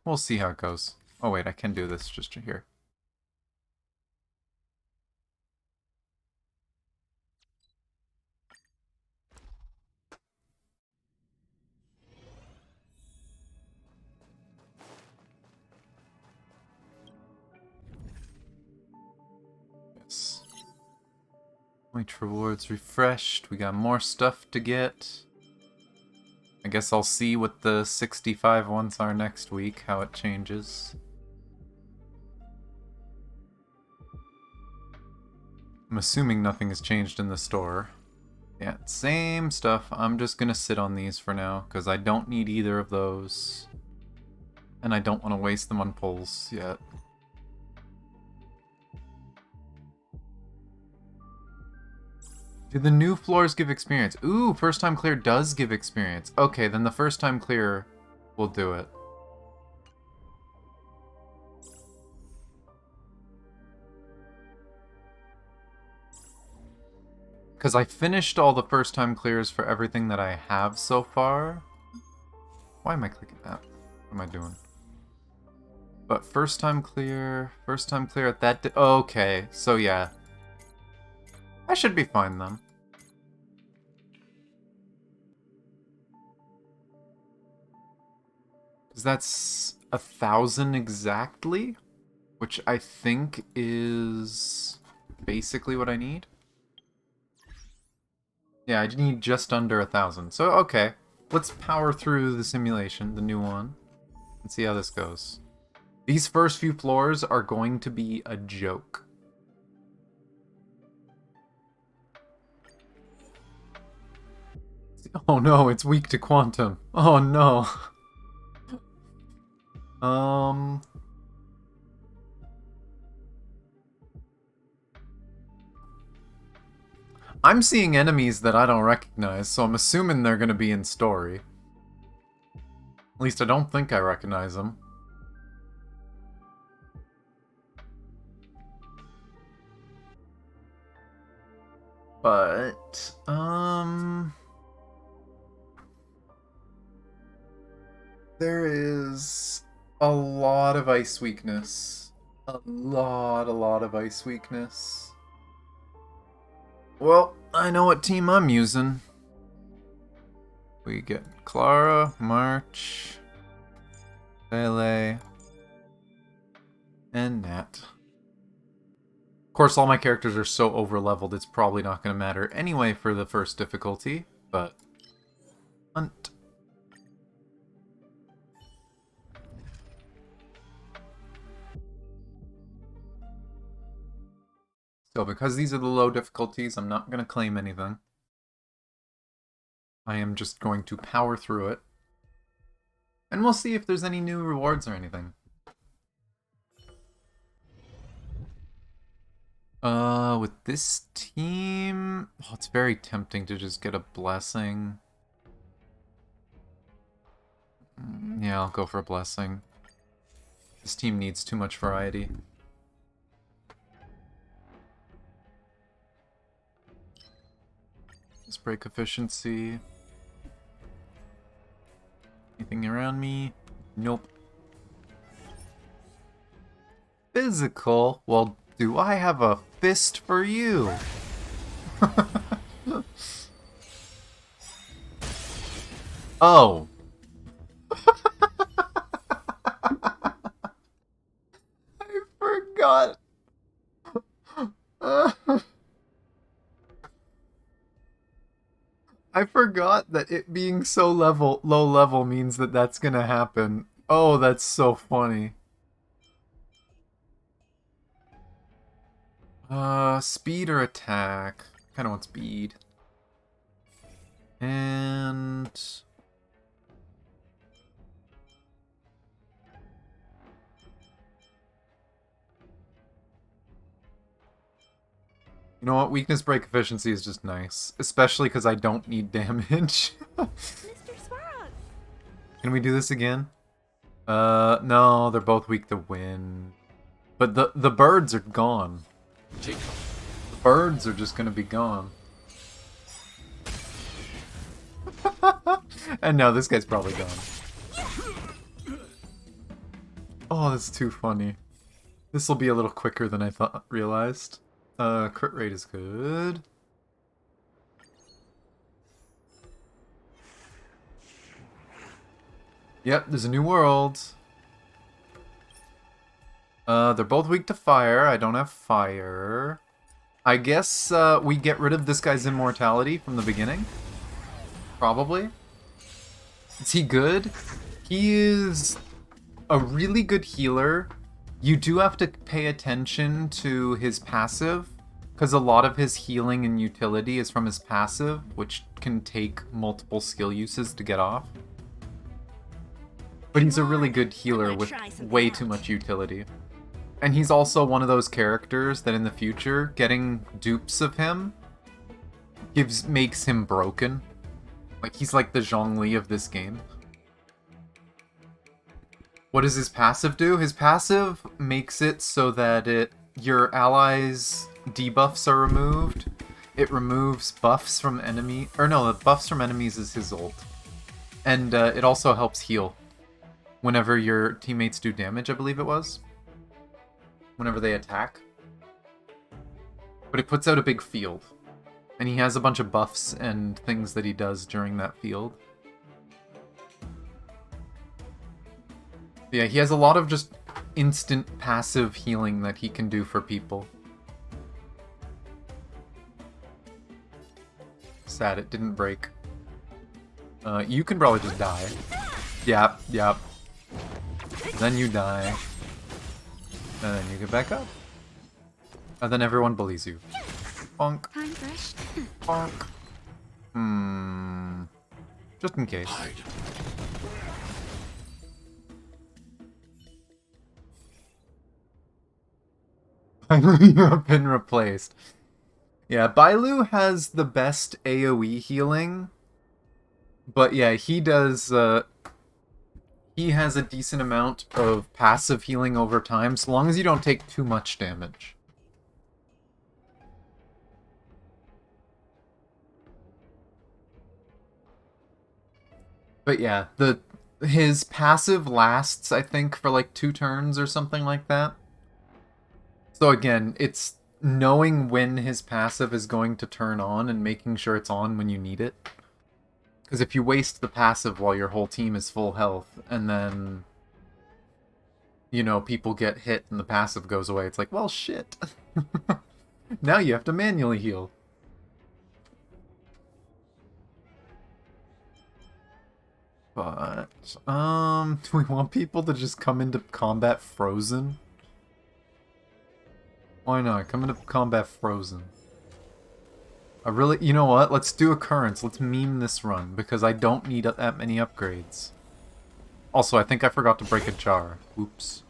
Speaker 1: We'll see how it goes. Oh wait, I can do this just here. Yes. Wait, rewards refreshed. We got more stuff to get. I guess I'll see what the 65 ones are next week, how it changes. I'm assuming nothing has changed in the store. Yeah, same stuff. I'm just gonna sit on these for now, because I don't need either of those. And I don't want to waste them on pulls yet. Do the new floors give experience? Ooh, first time clear does give experience. Okay, then the first time clear will do it. Because I finished all the first time clears for everything that I have so far. Why am I clicking that? What am I doing? But first time clear at that... okay, so yeah. I should be fine then. Because that's 1,000 exactly, which I think is basically what I need. Yeah, I need just under 1,000. So, okay. Let's power through the simulation, the new one, and see how this goes. These first few floors are going to be a joke. Oh no, it's weak to quantum. Oh no. I'm seeing enemies that I don't recognize, so I'm assuming they're gonna be in story. At least I don't think I recognize them. But, there is a lot of ice weakness. A lot of ice weakness. Well, I know what team I'm using. We get Clara, March, Pele, and Nat. Of course, all my characters are so over-leveled, it's probably not going to matter anyway for the first difficulty, but... Hunt. So because these are the low difficulties, I'm not going to claim anything. I am just going to power through it. And we'll see if there's any new rewards or anything. With this team... oh, it's very tempting to just get a blessing. Yeah, I'll go for a blessing. This team needs too much variety. Let's break efficiency. Anything around me? Nope. Physical? Well, do I have a fist for you? Oh. I forgot. I forgot that it being so low level means that that's gonna happen. Oh, that's so funny. Speed or attack? Kinda want speed. And... you know what? Weakness break efficiency is just nice. Especially because I don't need damage.
Speaker 5: Mr. Sparrow.
Speaker 1: Can we do this again? No, they're both weak to wind. But the birds are gone. The birds are just gonna be gone. And no, this guy's probably gone. Oh, that's too funny. This will be a little quicker than I realized. Crit rate is good. Yep, there's a new world. They're both weak to fire. I don't have fire. I guess we get rid of this guy's immortality from the beginning. Probably. Is he good? He is a really good healer. You do have to pay attention to his passive, because a lot of his healing and utility is from his passive, which can take multiple skill uses to get off. But he's a really good healer with way too much utility. And he's also one of those characters that in the future, getting dupes of him makes him broken. Like, he's like the Zhongli of this game. What does his passive do? His passive makes it so that your allies' debuffs are removed. It removes buffs from enemy... or no, the buffs from enemies is his ult. And it also helps heal. Whenever your teammates do damage, I believe it was. Whenever they attack. But it puts out a big field. And he has a bunch of buffs and things that he does during that field. Yeah, he has a lot of just instant passive healing that he can do for people. Sad it didn't break. You can probably just die. Yep, yep. Then you die. And then you get back up. And then everyone bullies you. Bonk.
Speaker 5: Time fresh.
Speaker 1: Bonk. Just in case. Finally, you have been replaced. Yeah, Bailu has the best AoE healing. But yeah, he does... he has a decent amount of passive healing over time, so long as you don't take too much damage. But yeah, his passive lasts, I think, for like 2 turns or something like that. So again, it's knowing when his passive is going to turn on and making sure it's on when you need it. Because if you waste the passive while your whole team is full health, and then, you know, people get hit and the passive goes away, it's like, well, shit. Now you have to manually heal. But, do we want people to just come into combat frozen? Why not? Come into combat frozen. You know what? Let's do occurrence. Let's meme this run, because I don't need that many upgrades. Also, I think I forgot to break a jar. Oops.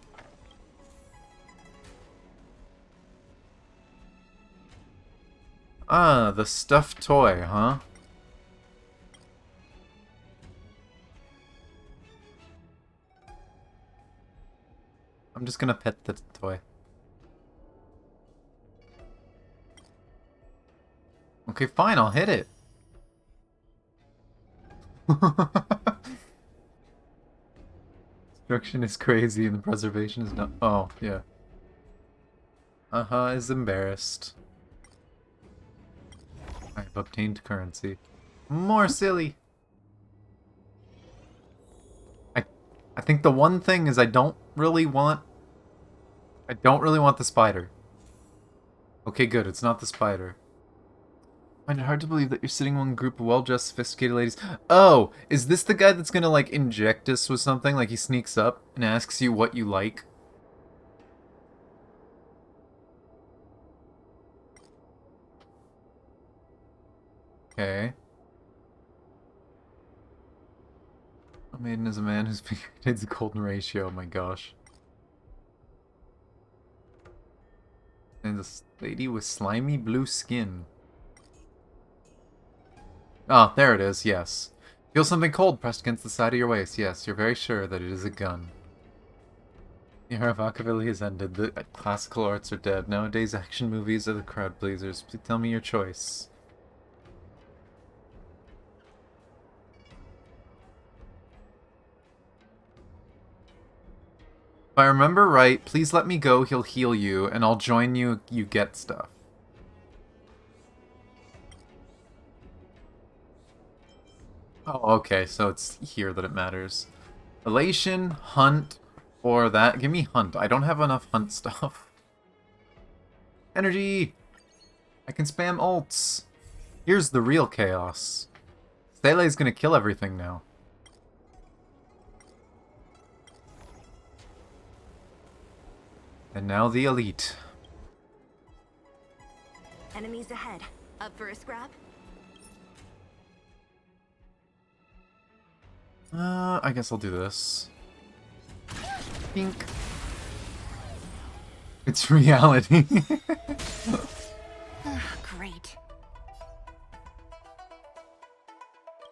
Speaker 1: Ah, the stuffed toy, huh? I'm just gonna pet the toy. Okay, fine, I'll hit it. Destruction is crazy and the preservation is not. Oh, yeah. Is embarrassed. I've obtained currency. More silly. I think the one thing is I don't really want the spider. Okay, good, it's not the spider. I find it hard to believe that you're sitting among a group of well-dressed, sophisticated ladies. Oh, is this the guy that's gonna, like, inject us with something? Like, he sneaks up and asks you what you like? Okay. A maiden is a man whose finger contains a golden ratio. Oh my gosh. And this lady with slimy blue skin. Ah, there it is, yes. Feel something cold pressed against the side of your waist. Yes, you're very sure that it is a gun. The era of Machiavelli has ended. The classical arts are dead. Nowadays, action movies are the crowd pleasers. Please tell me your choice. If I remember right, please let me go, he'll heal you, and I'll join you, you get stuff. Oh, okay, so it's here that it matters. Elation, Hunt, or that. Give me Hunt. I don't have enough Hunt stuff. Energy! I can spam ults. Here's the real chaos. Stele's gonna kill everything now. And now the elite.
Speaker 5: Enemies ahead. Up for a scrap?
Speaker 1: I guess I'll do this. Pink. It's reality.
Speaker 5: Great.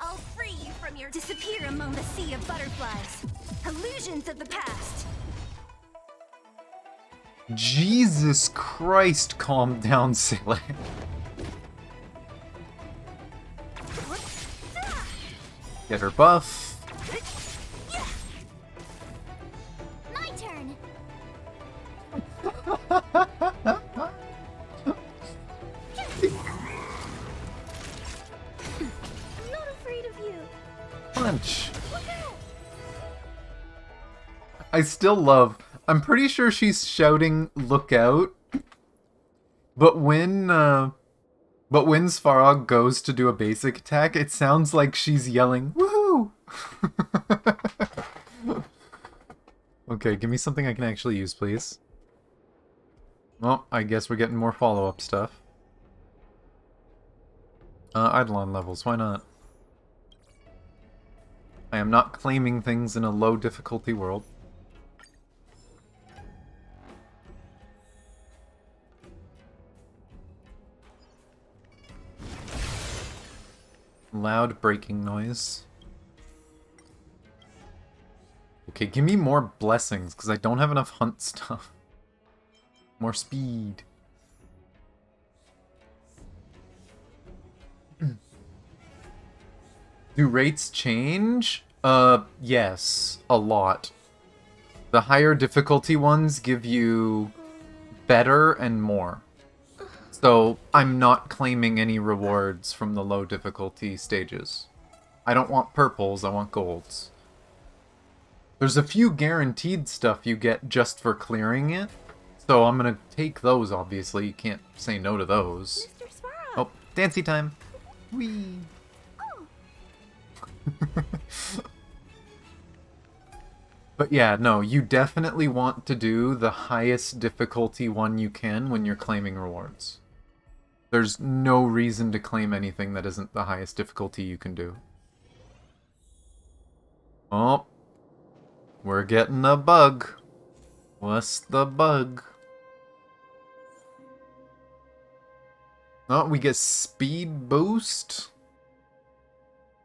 Speaker 5: I'll free you from your disappear among the sea of butterflies. Illusions of the past.
Speaker 1: Jesus Christ, calm down, Sele. Get her buff.
Speaker 5: My turn. I'm not afraid of you.
Speaker 1: Punch. I still love... I'm pretty sure she's shouting, "Look out!" But when Svarog goes to do a basic attack, it sounds like she's yelling, "Woohoo!" Okay, give me something I can actually use, please. Well, I guess we're getting more follow-up stuff. Eidolon levels, why not? I am not claiming things in a low difficulty world. Loud breaking noise. Okay, give me more blessings, because I don't have enough hunt stuff. More speed. Do rates change? Yes. A lot. The higher difficulty ones give you better and more. So, I'm not claiming any rewards from the low difficulty stages. I don't want purples, I want golds. There's a few guaranteed stuff you get just for clearing it. So I'm gonna take those, obviously. You can't say no to those.
Speaker 5: Mr. Svarog.
Speaker 1: Oh, dancy time. Whee! But yeah, no, you definitely want to do the highest difficulty one you can when you're claiming rewards. There's no reason to claim anything that isn't the highest difficulty you can do. Oh. We're getting a bug. What's the bug? Oh, we get speed boost?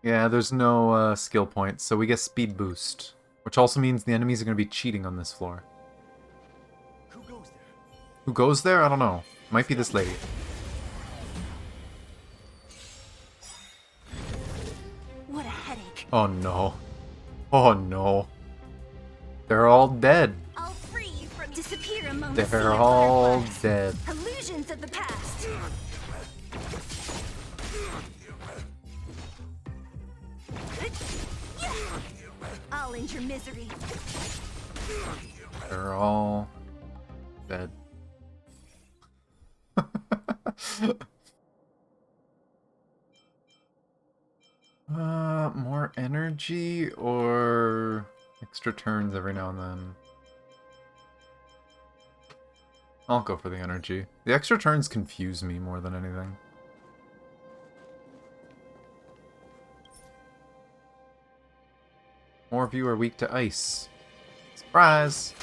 Speaker 1: Yeah, there's no skill points, so we get speed boost. Which also means the enemies are going to be cheating on this floor.
Speaker 4: Who goes there?
Speaker 1: Who goes there? I don't know. Might be this lady.
Speaker 5: What a headache.
Speaker 1: Oh no. Oh no. They're all dead.
Speaker 5: I'll free you from disappear among the sea
Speaker 1: They're
Speaker 5: of
Speaker 1: all
Speaker 5: butterflies.
Speaker 1: dead.
Speaker 5: Illusions of the past. I'll end your misery.
Speaker 1: They're all dead. More energy or extra turns every now and then? I'll go for the energy. The extra turns confuse me more than anything. More of you are weak to ice. Surprise!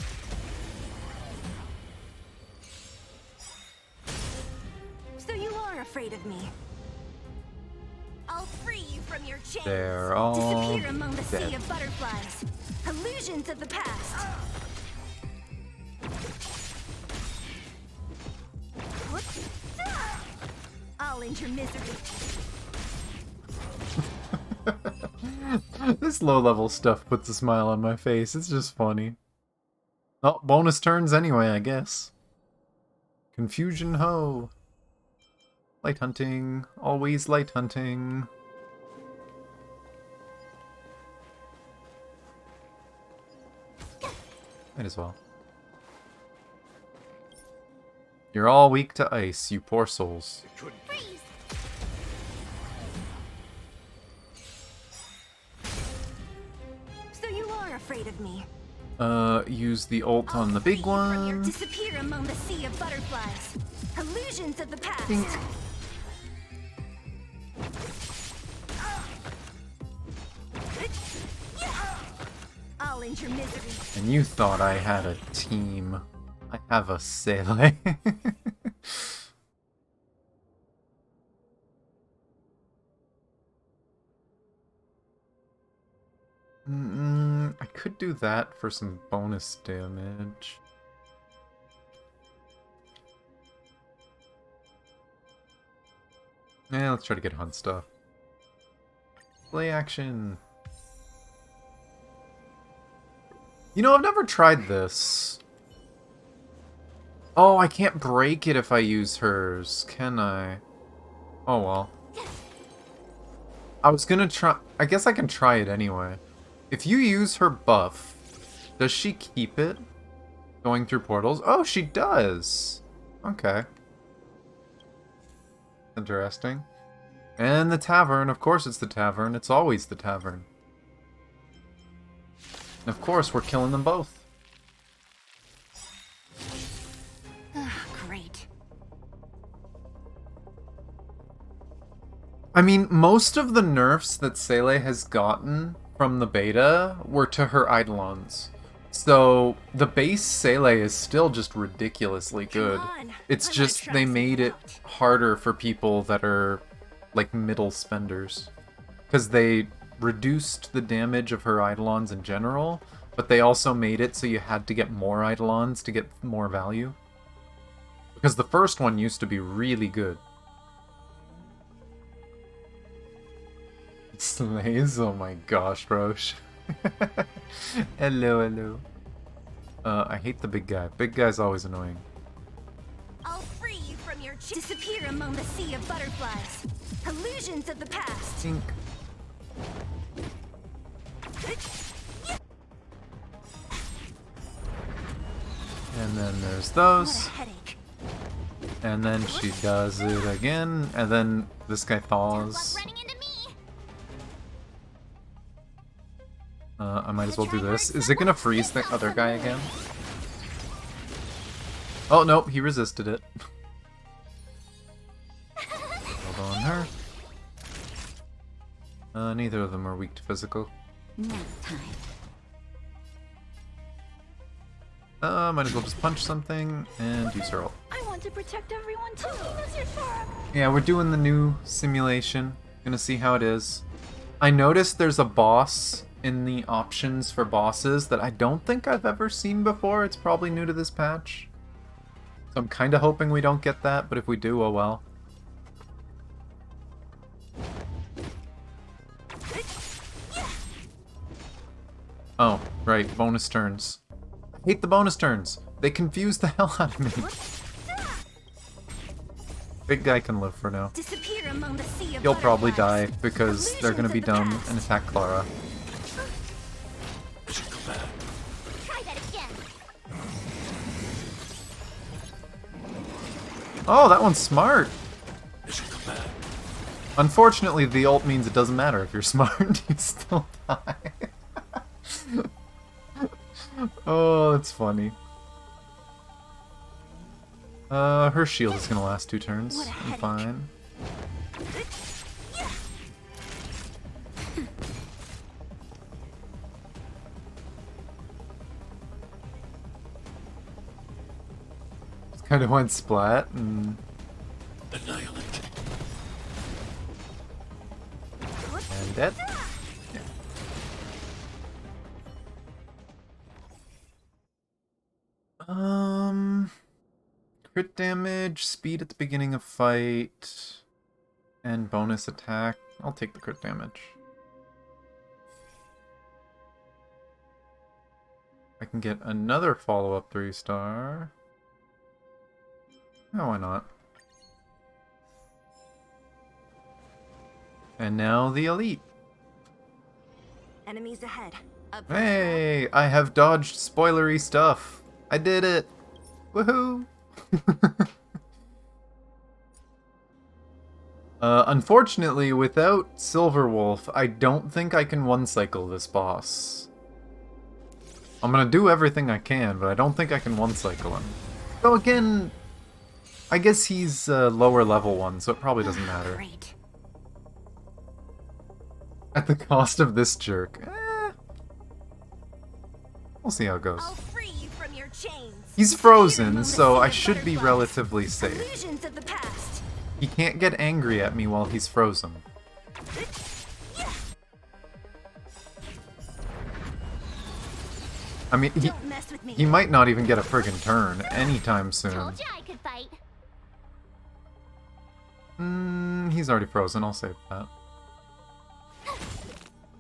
Speaker 5: So you are afraid of me. I'll free you from your chains.
Speaker 1: They're all
Speaker 5: Disappear among the
Speaker 1: dead.
Speaker 5: sea of butterflies. Illusions of the past. I'll end your misery.
Speaker 1: This low-level stuff puts a smile on my face. It's just funny. Oh, bonus turns anyway, I guess. Confusion ho. Light hunting. Always light hunting. Might as well. You're all weak to ice, you poor souls.
Speaker 4: It couldn't.
Speaker 5: Freeze! So you are afraid of me.
Speaker 1: Use the ult on the big one.
Speaker 5: Disappear among the sea of butterflies. Illusions of the past.
Speaker 1: Dink.
Speaker 5: I'll end your misery.
Speaker 1: And you thought I had a team. I have a Sele. I could do that for some bonus damage. Yeah, let's try to get hunt stuff. Play action. You know, I've never tried this. Oh, I can't break it if I use hers, can I? Oh well. I was gonna try... I guess I can try it anyway. If you use her buff, does she keep it? Going through portals? Oh, she does! Okay. Interesting. And the tavern, of course it's the tavern. It's always the tavern. And of course, we're killing them both.
Speaker 5: Great.
Speaker 1: I mean, most of the nerfs that Sele has gotten from the beta were to her Eidolons. So, the base Sele is still just ridiculously good.
Speaker 5: on,
Speaker 1: It's
Speaker 5: I might
Speaker 1: just
Speaker 5: try
Speaker 1: they
Speaker 5: something
Speaker 1: made it
Speaker 5: out.
Speaker 1: harder for people that are, like, middle spenders. Because they reduced the damage of her Eidolons in general, but they also made it so you had to get more Eidolons to get more value. Because the first one used to be really good. Slays? Oh my gosh, Roche. Hello, hello. I hate the big guy. Big guy's always annoying.
Speaker 5: I'll free you from your disappear among the sea of butterflies. Illusions of the past.
Speaker 1: Tink. And then there's
Speaker 5: What
Speaker 1: those.
Speaker 5: a headache.
Speaker 1: And then she does it again. And then this guy thaws.
Speaker 5: Running into me.
Speaker 1: I might as well do this. Is it gonna freeze the other guy again? Oh, no, he resisted it. Hold on her. Neither of them are weak to physical.
Speaker 5: Nap time.
Speaker 1: Might as well just punch something and use her ult.
Speaker 5: I want to protect everyone too.
Speaker 1: Yeah, we're doing the new simulation. Gonna see how it is. I noticed there's a boss in the options for bosses that I don't think I've ever seen before. It's probably new to this patch. So I'm kind of hoping we don't get that, but if we do, oh well. Oh, right, bonus turns. I hate the bonus turns. They confuse the hell out of me. Big guy can live for now.
Speaker 5: Disappear among the sea of
Speaker 1: He'll probably die
Speaker 5: butterflies.
Speaker 1: because they're gonna be dumb and attack Clara.
Speaker 5: Try that again.
Speaker 1: Oh, that one's smart! Unfortunately, the ult means it doesn't matter if you're smart, you still die. Oh, that's funny. Her shield is gonna last 2 turns.
Speaker 5: What a
Speaker 1: I'm
Speaker 5: headache.
Speaker 1: fine. kind of went splat and
Speaker 4: Annihilate.
Speaker 1: dead. Yeah. Crit damage, speed at the beginning of fight, and bonus attack. I'll take the crit damage. I can get another follow-up 3-star. Oh, why not? And now the elite.
Speaker 5: Enemies ahead. Up
Speaker 1: Hey, I have dodged spoilery stuff. I did it. Woohoo! Unfortunately, without Silverwolf, I don't think I can one-cycle this boss. I'm gonna do everything I can, but I don't think I can one-cycle him. Though again, I guess he's a lower level one, so it probably doesn't matter.
Speaker 5: Great.
Speaker 1: At the cost of this jerk. We'll see how it goes.
Speaker 5: I'll free you from your chains.
Speaker 1: He's frozen, so I should be relatively safe.
Speaker 5: Illusions of the past.
Speaker 1: He can't get angry at me while he's frozen. I mean,
Speaker 5: Don't mess with me.
Speaker 1: he might not even get a friggin' turn anytime soon.
Speaker 5: Told ya I could fight.
Speaker 1: He's already frozen, I'll save that.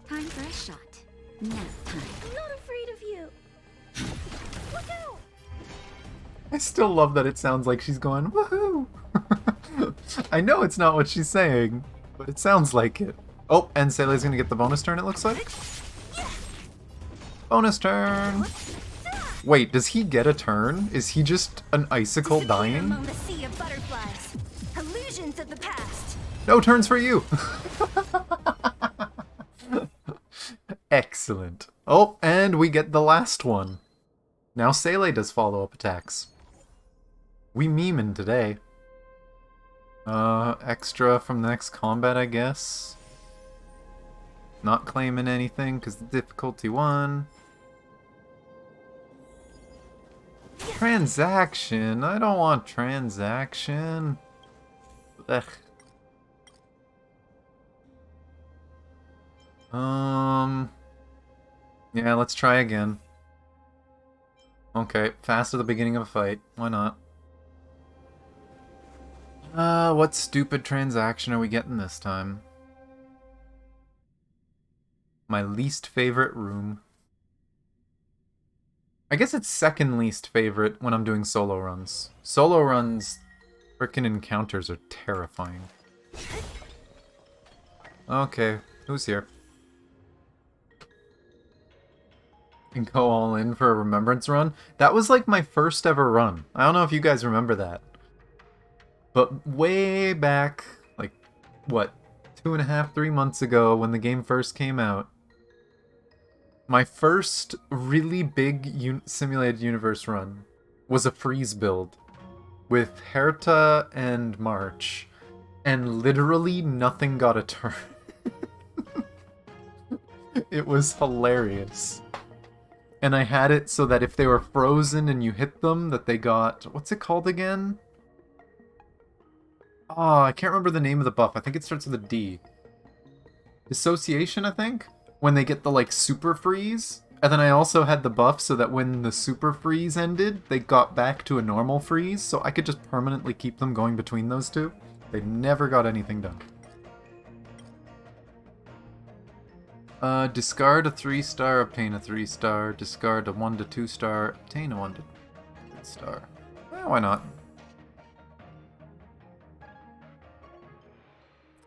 Speaker 5: Time for a shot. Nap time. I'm not afraid of you. Look out!
Speaker 1: I still love that it sounds like she's going, woohoo! I know it's not what she's saying, but it sounds like it. Oh, and Saylei's gonna get the bonus turn, it looks like. Bonus turn! Wait, does he get a turn? Is he just an icicle
Speaker 5: Disappear
Speaker 1: dying?
Speaker 5: among the sea of butterflies. Illusions of the past.
Speaker 1: No turns for you! Excellent. Oh, and we get the last one. Now Seilei does follow-up attacks. We memeing today. Extra from the next combat, I guess. Not claiming anything, because the difficulty 1. Transaction? I don't want transaction. Ugh. Yeah, let's try again. Okay, fast at the beginning of a fight. Why not? What stupid transaction are we getting this time? My least favorite room. I guess it's second least favorite when I'm doing solo runs. Solo runs, frickin' encounters are terrifying. Okay, who's here? And go all in for a remembrance run. That was like my first ever run. I don't know if you guys remember that. But way back, like, what, 2.5, 3 months ago when the game first came out, my first really big simulated universe run was a freeze build with Herta and March, and literally nothing got a turn. It was hilarious. And I had it so that if they were frozen and you hit them, that they got... What's it called again? Oh, I can't remember the name of the buff. I think it starts with a D. Dissociation, I think? When they get the, like, super freeze. And then I also had the buff so that when the super freeze ended, they got back to a normal freeze. So I could just permanently keep them going between those two. They never got anything done. Discard a 3-star, obtain a 3-star. Discard a 1 to 2-star, obtain a 1 to 3-star. Well, why not?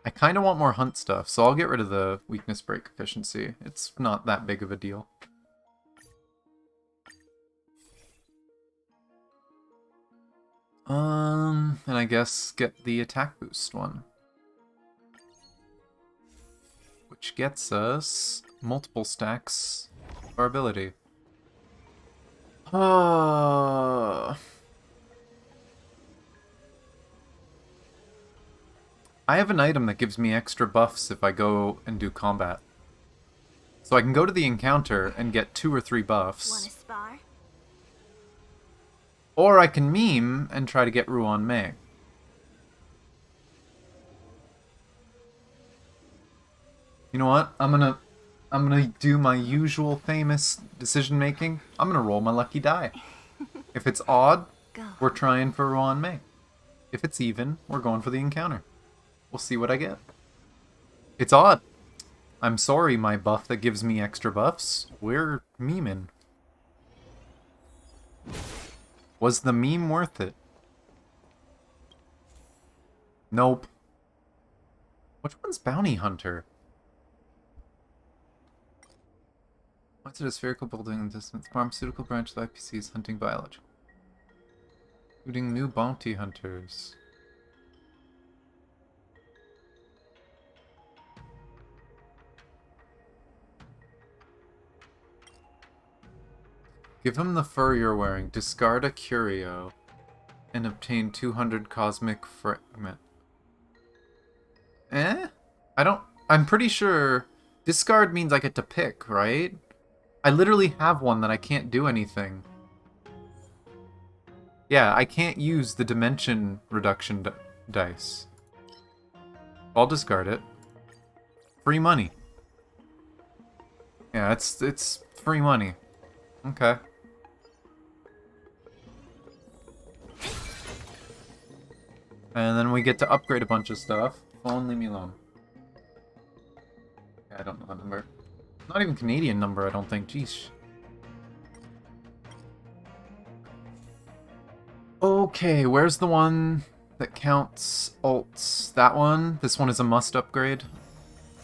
Speaker 1: I kind of want more hunt stuff, so I'll get rid of the weakness break efficiency. It's not that big of a deal. And I guess get the attack boost one. Which gets us multiple stacks of our ability. I have an item that gives me extra buffs if I go and do combat. So I can go to the encounter and get 2 or 3 buffs.
Speaker 5: Wanna spar?
Speaker 1: Or I can meme and try to get Ruan Mei. You know what? I'm gonna do my usual famous decision making. I'm gonna roll my lucky die. If it's odd, we're trying for Ruan Mei. If it's even, we're going for the encounter. We'll see what I get. It's odd. I'm sorry, my buff that gives me extra buffs. We're memeing. Was the meme worth it? Nope. Which one's Bounty Hunter? What's it? A spherical building in the distance. Pharmaceutical branch of IPCs hunting biological. Including new bounty hunters. Give him the fur you're wearing. Discard a curio. And obtain 200 cosmic fragment. I'm pretty sure discard means I get to pick, right? I literally have one that I can't do anything. Yeah, I can't use the dimension reduction dice. I'll discard it. Free money. Yeah, it's free money. Okay. And then we get to upgrade a bunch of stuff. Phone, leave me alone. Yeah, I don't know the number. Not even Canadian number, I don't think. Jeez. Okay, where's the one that counts ults? That one? This one is a must upgrade.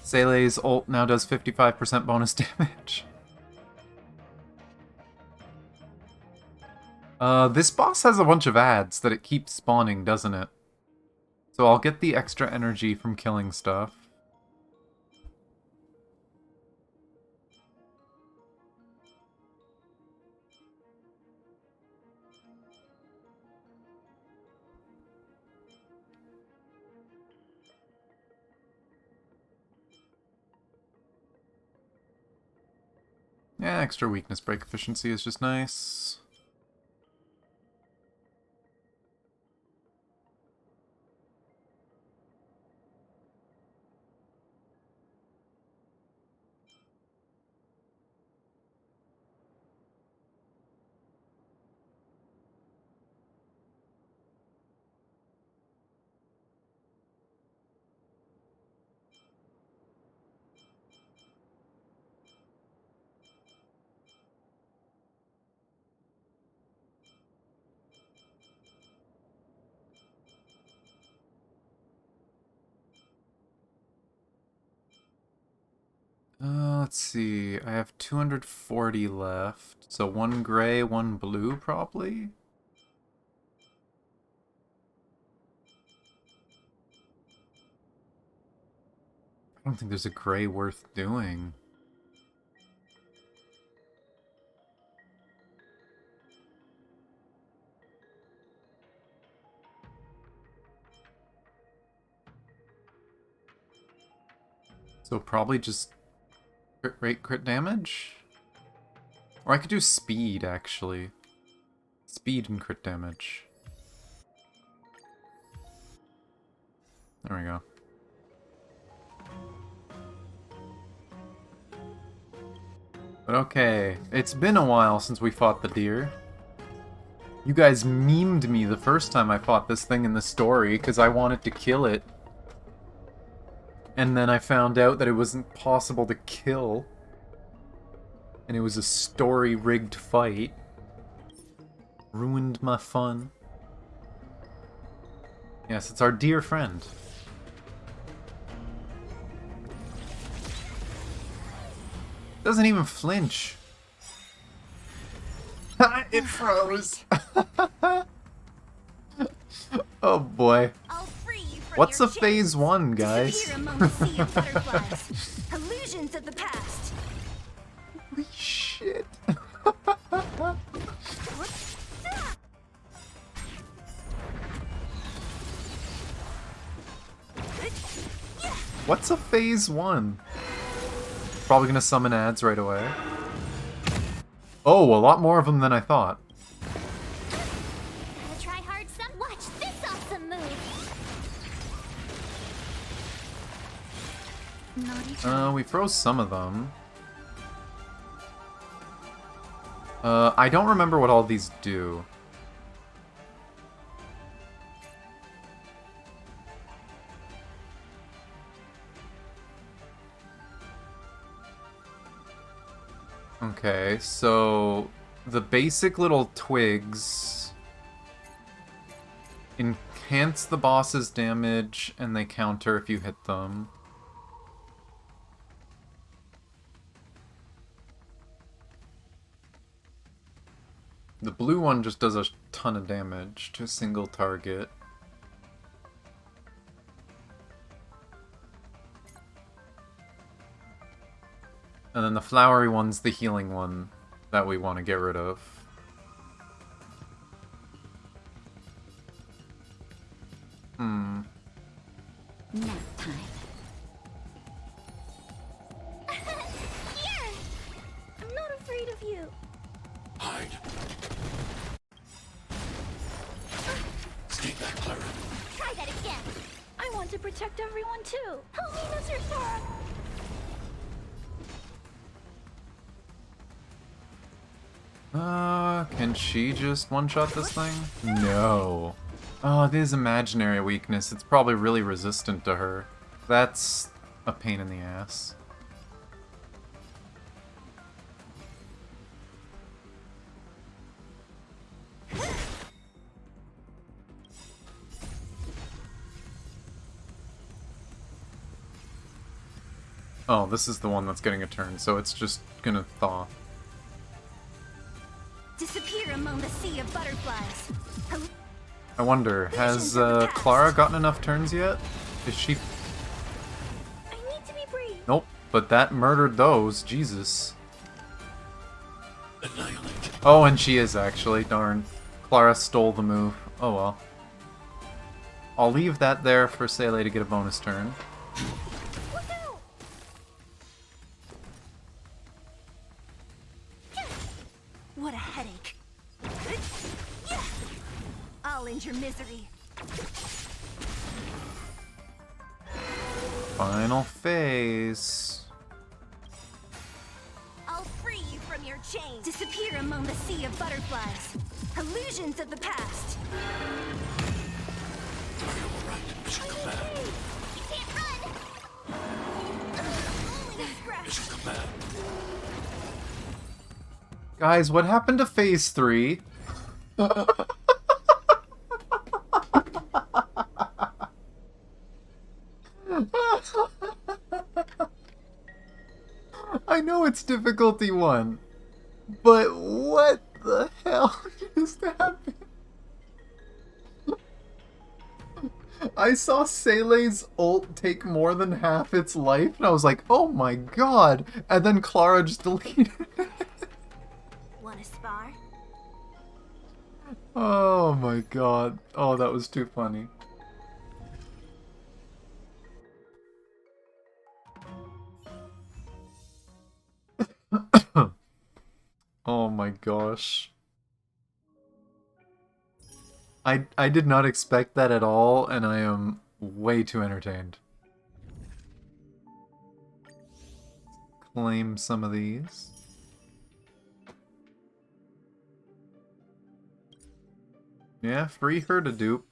Speaker 1: Sele's ult now does 55% bonus damage. This boss has a bunch of ads that it keeps spawning, doesn't it? So I'll get the extra energy from killing stuff. Yeah, extra weakness break efficiency is just nice. Let's see. I have 240 left. So one gray, one blue, probably? I don't think there's a gray worth doing. So probably just crit rate, crit damage? Or I could do speed, actually. Speed and crit damage. There we go. But okay, it's been a while since we fought the deer. You guys memed me the first time I fought this thing in the story because I wanted to kill it. And then I found out that it wasn't possible to kill. And it was a story-rigged fight. Ruined my fun. Yes, it's our dear friend. Doesn't even flinch. It froze. Oh boy. What's a phase 1, guys?
Speaker 5: Disappear among the sea of butterflies. Illusions of the past.
Speaker 1: Holy shit. What's a phase 1? Probably gonna summon ads right away. Oh, a lot more of them than I thought.
Speaker 2: Naughty
Speaker 1: We froze some of them. I don't remember what all these do. Okay, so the basic little twigs enhance the boss's damage, and they counter if you hit them. The blue one just does a ton of damage to a single target. And then the flowery one's the healing one that we want to get rid of.
Speaker 2: nap time.
Speaker 5: Here! I'm not afraid of you.
Speaker 4: Hide. Stay back, Clara.
Speaker 5: Try that again. I want to protect everyone too. Help me, Mr. Sora.
Speaker 1: Can she just one-shot this thing? No. Oh, it is imaginary weakness. It's probably really resistant to her. That's a pain in the ass. Oh, this is the one that's getting a turn, so it's just gonna thaw.
Speaker 5: Disappear among the sea of butterflies.
Speaker 1: I wonder, has Clara gotten enough turns yet? Is she...
Speaker 5: I need to be brave.
Speaker 1: Nope, but that murdered those. Jesus.
Speaker 4: Annihilate.
Speaker 1: Oh, and she is actually. Darn. Clara stole the move. Oh well. I'll leave that there for Seele to get a bonus turn.
Speaker 5: Look out! What a headache. I'll end your misery.
Speaker 1: Final phase.
Speaker 5: I'll free you from your chains. Disappear among the sea of butterflies. Illusions of the past.
Speaker 4: Are you alright? Mission command.
Speaker 5: You can't run. Only a scratch.
Speaker 4: Mission command.
Speaker 1: Guys, what happened to phase 3? I know it's difficulty 1, but what the hell just happened? I saw Sele's ult take more than half its life, and I was like, oh my god! And then Clara just deleted it.
Speaker 5: Want to spar?
Speaker 1: Oh my god. Oh, that was too funny. Oh my gosh. I did not expect that at all, and I am way too entertained. Claim some of these. Yeah, free her to dupe.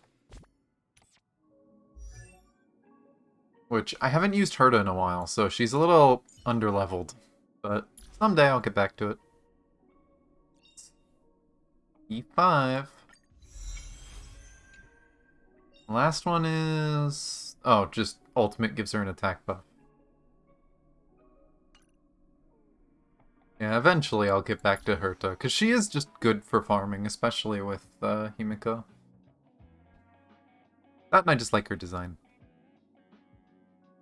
Speaker 1: Which, I haven't used Herta in a while, so she's a little underleveled. But someday I'll get back to it. E5. Last one is... Oh, just ultimate gives her an attack buff. Yeah, eventually I'll get back to Herta, because she is just good for farming, especially with Himiko. That and I just like her design.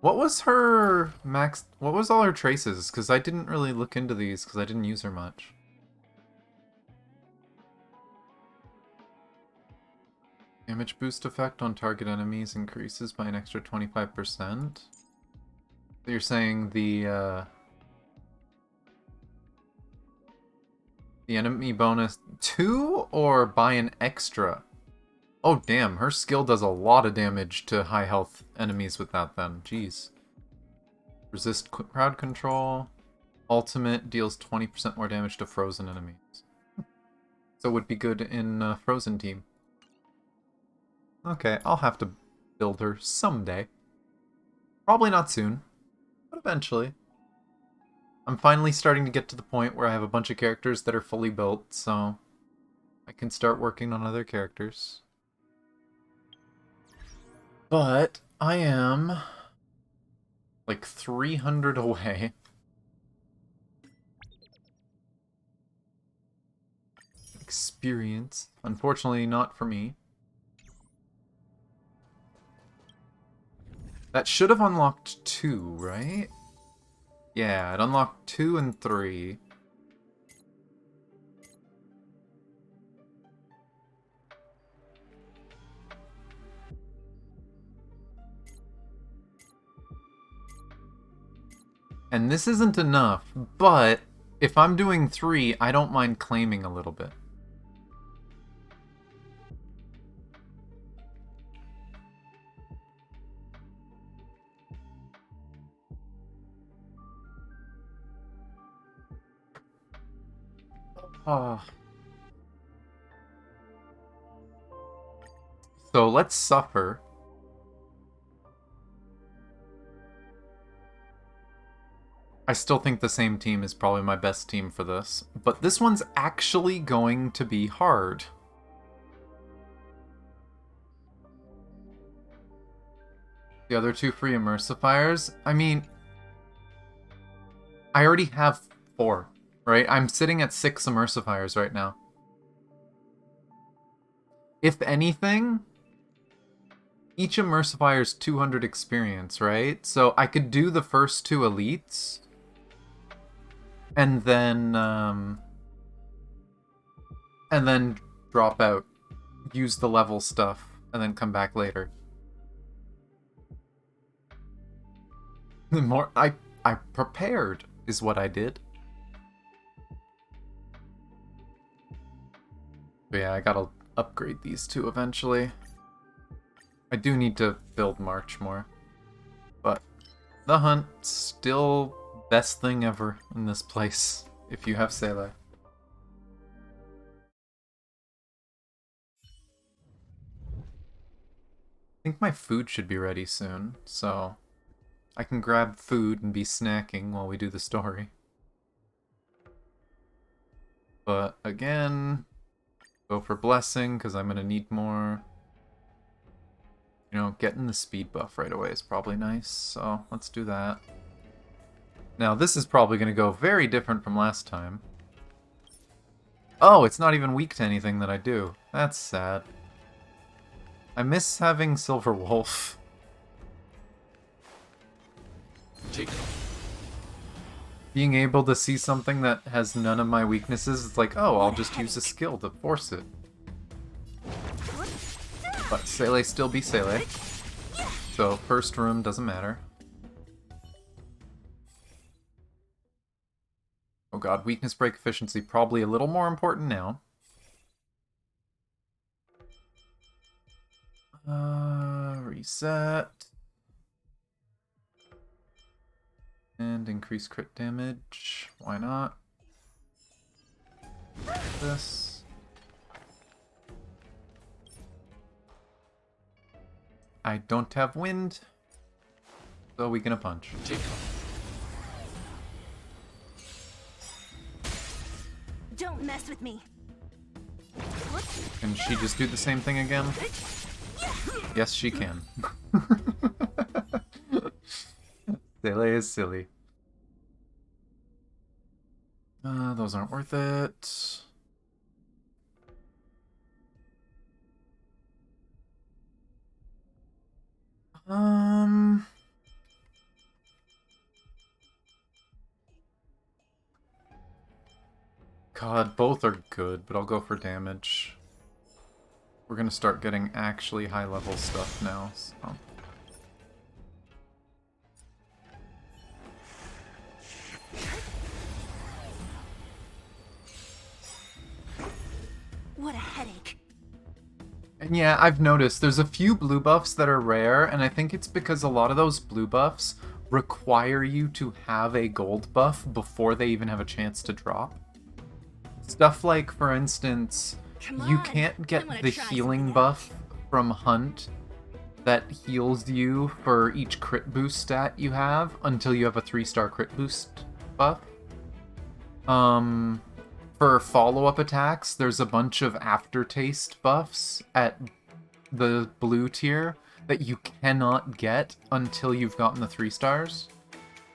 Speaker 1: What was her max... What was all her traces? Because I didn't really look into these, because I didn't use her much. Damage boost effect on target enemies increases by an extra 25%. So you're saying the enemy bonus 2 or by an extra? Oh damn, her skill does a lot of damage to high health enemies with that then. Jeez. Resist crowd control. Ultimate deals 20% more damage to frozen enemies. So it would be good in Frozen team. Okay, I'll have to build her someday. Probably not soon, but eventually. I'm finally starting to get to the point where I have a bunch of characters that are fully built, so I can start working on other characters. But I am like 300 away. Experience. Unfortunately, not for me. That should have unlocked 2, right? Yeah, it unlocked 2 and 3. And this isn't enough, but if I'm doing 3, I don't mind claiming a little bit. So let's suffer. I still think the same team is probably my best team for this, but this one's actually going to be hard. The other 2 free immersifiers, I mean, I already have 4, right? I'm sitting at 6 immersifiers right now. If anything, each immersifier is 200 experience, right? So I could do the first 2 elites, and then drop out, use the level stuff, and then come back later. The more I prepared is what I did. But yeah, I gotta upgrade these 2 eventually. I do need to build March more. But the hunt, still best thing ever in this place, if you have Seele. I think my food should be ready soon, so I can grab food and be snacking while we do the story. But again, go for blessing, because I'm going to need more. You know, getting the speed buff right away is probably nice, so let's do that. Now, this is probably going to go very different from last time. Oh, it's not even weak to anything that I do. That's sad. I miss having Silver Wolf. Being able to see something that has none of my weaknesses, it's like, oh, I'll just use a skill to force it. But Seele still be Seele. So first room doesn't matter. Oh god, weakness break efficiency probably a little more important now. Reset. And increase crit damage. Why not? This. I don't have wind, so we gonna punch.
Speaker 5: Don't mess with me.
Speaker 1: Can she just do the same thing again? Yes, she can. Seele is silly. Those aren't worth it. God, both are good, but I'll go for damage. We're gonna start getting actually high-level stuff now, so...
Speaker 5: What a headache.
Speaker 1: And yeah, I've noticed there's a few blue buffs that are rare, and I think it's because a lot of those blue buffs require you to have a gold buff before they even have a chance to drop. Stuff like, for instance, you can't get the healing buff from Hunt that heals you for each crit boost stat you have until you have a 3-star crit boost buff. For follow-up attacks, there's a bunch of aftertaste buffs at the blue tier that you cannot get until you've gotten the 3 stars.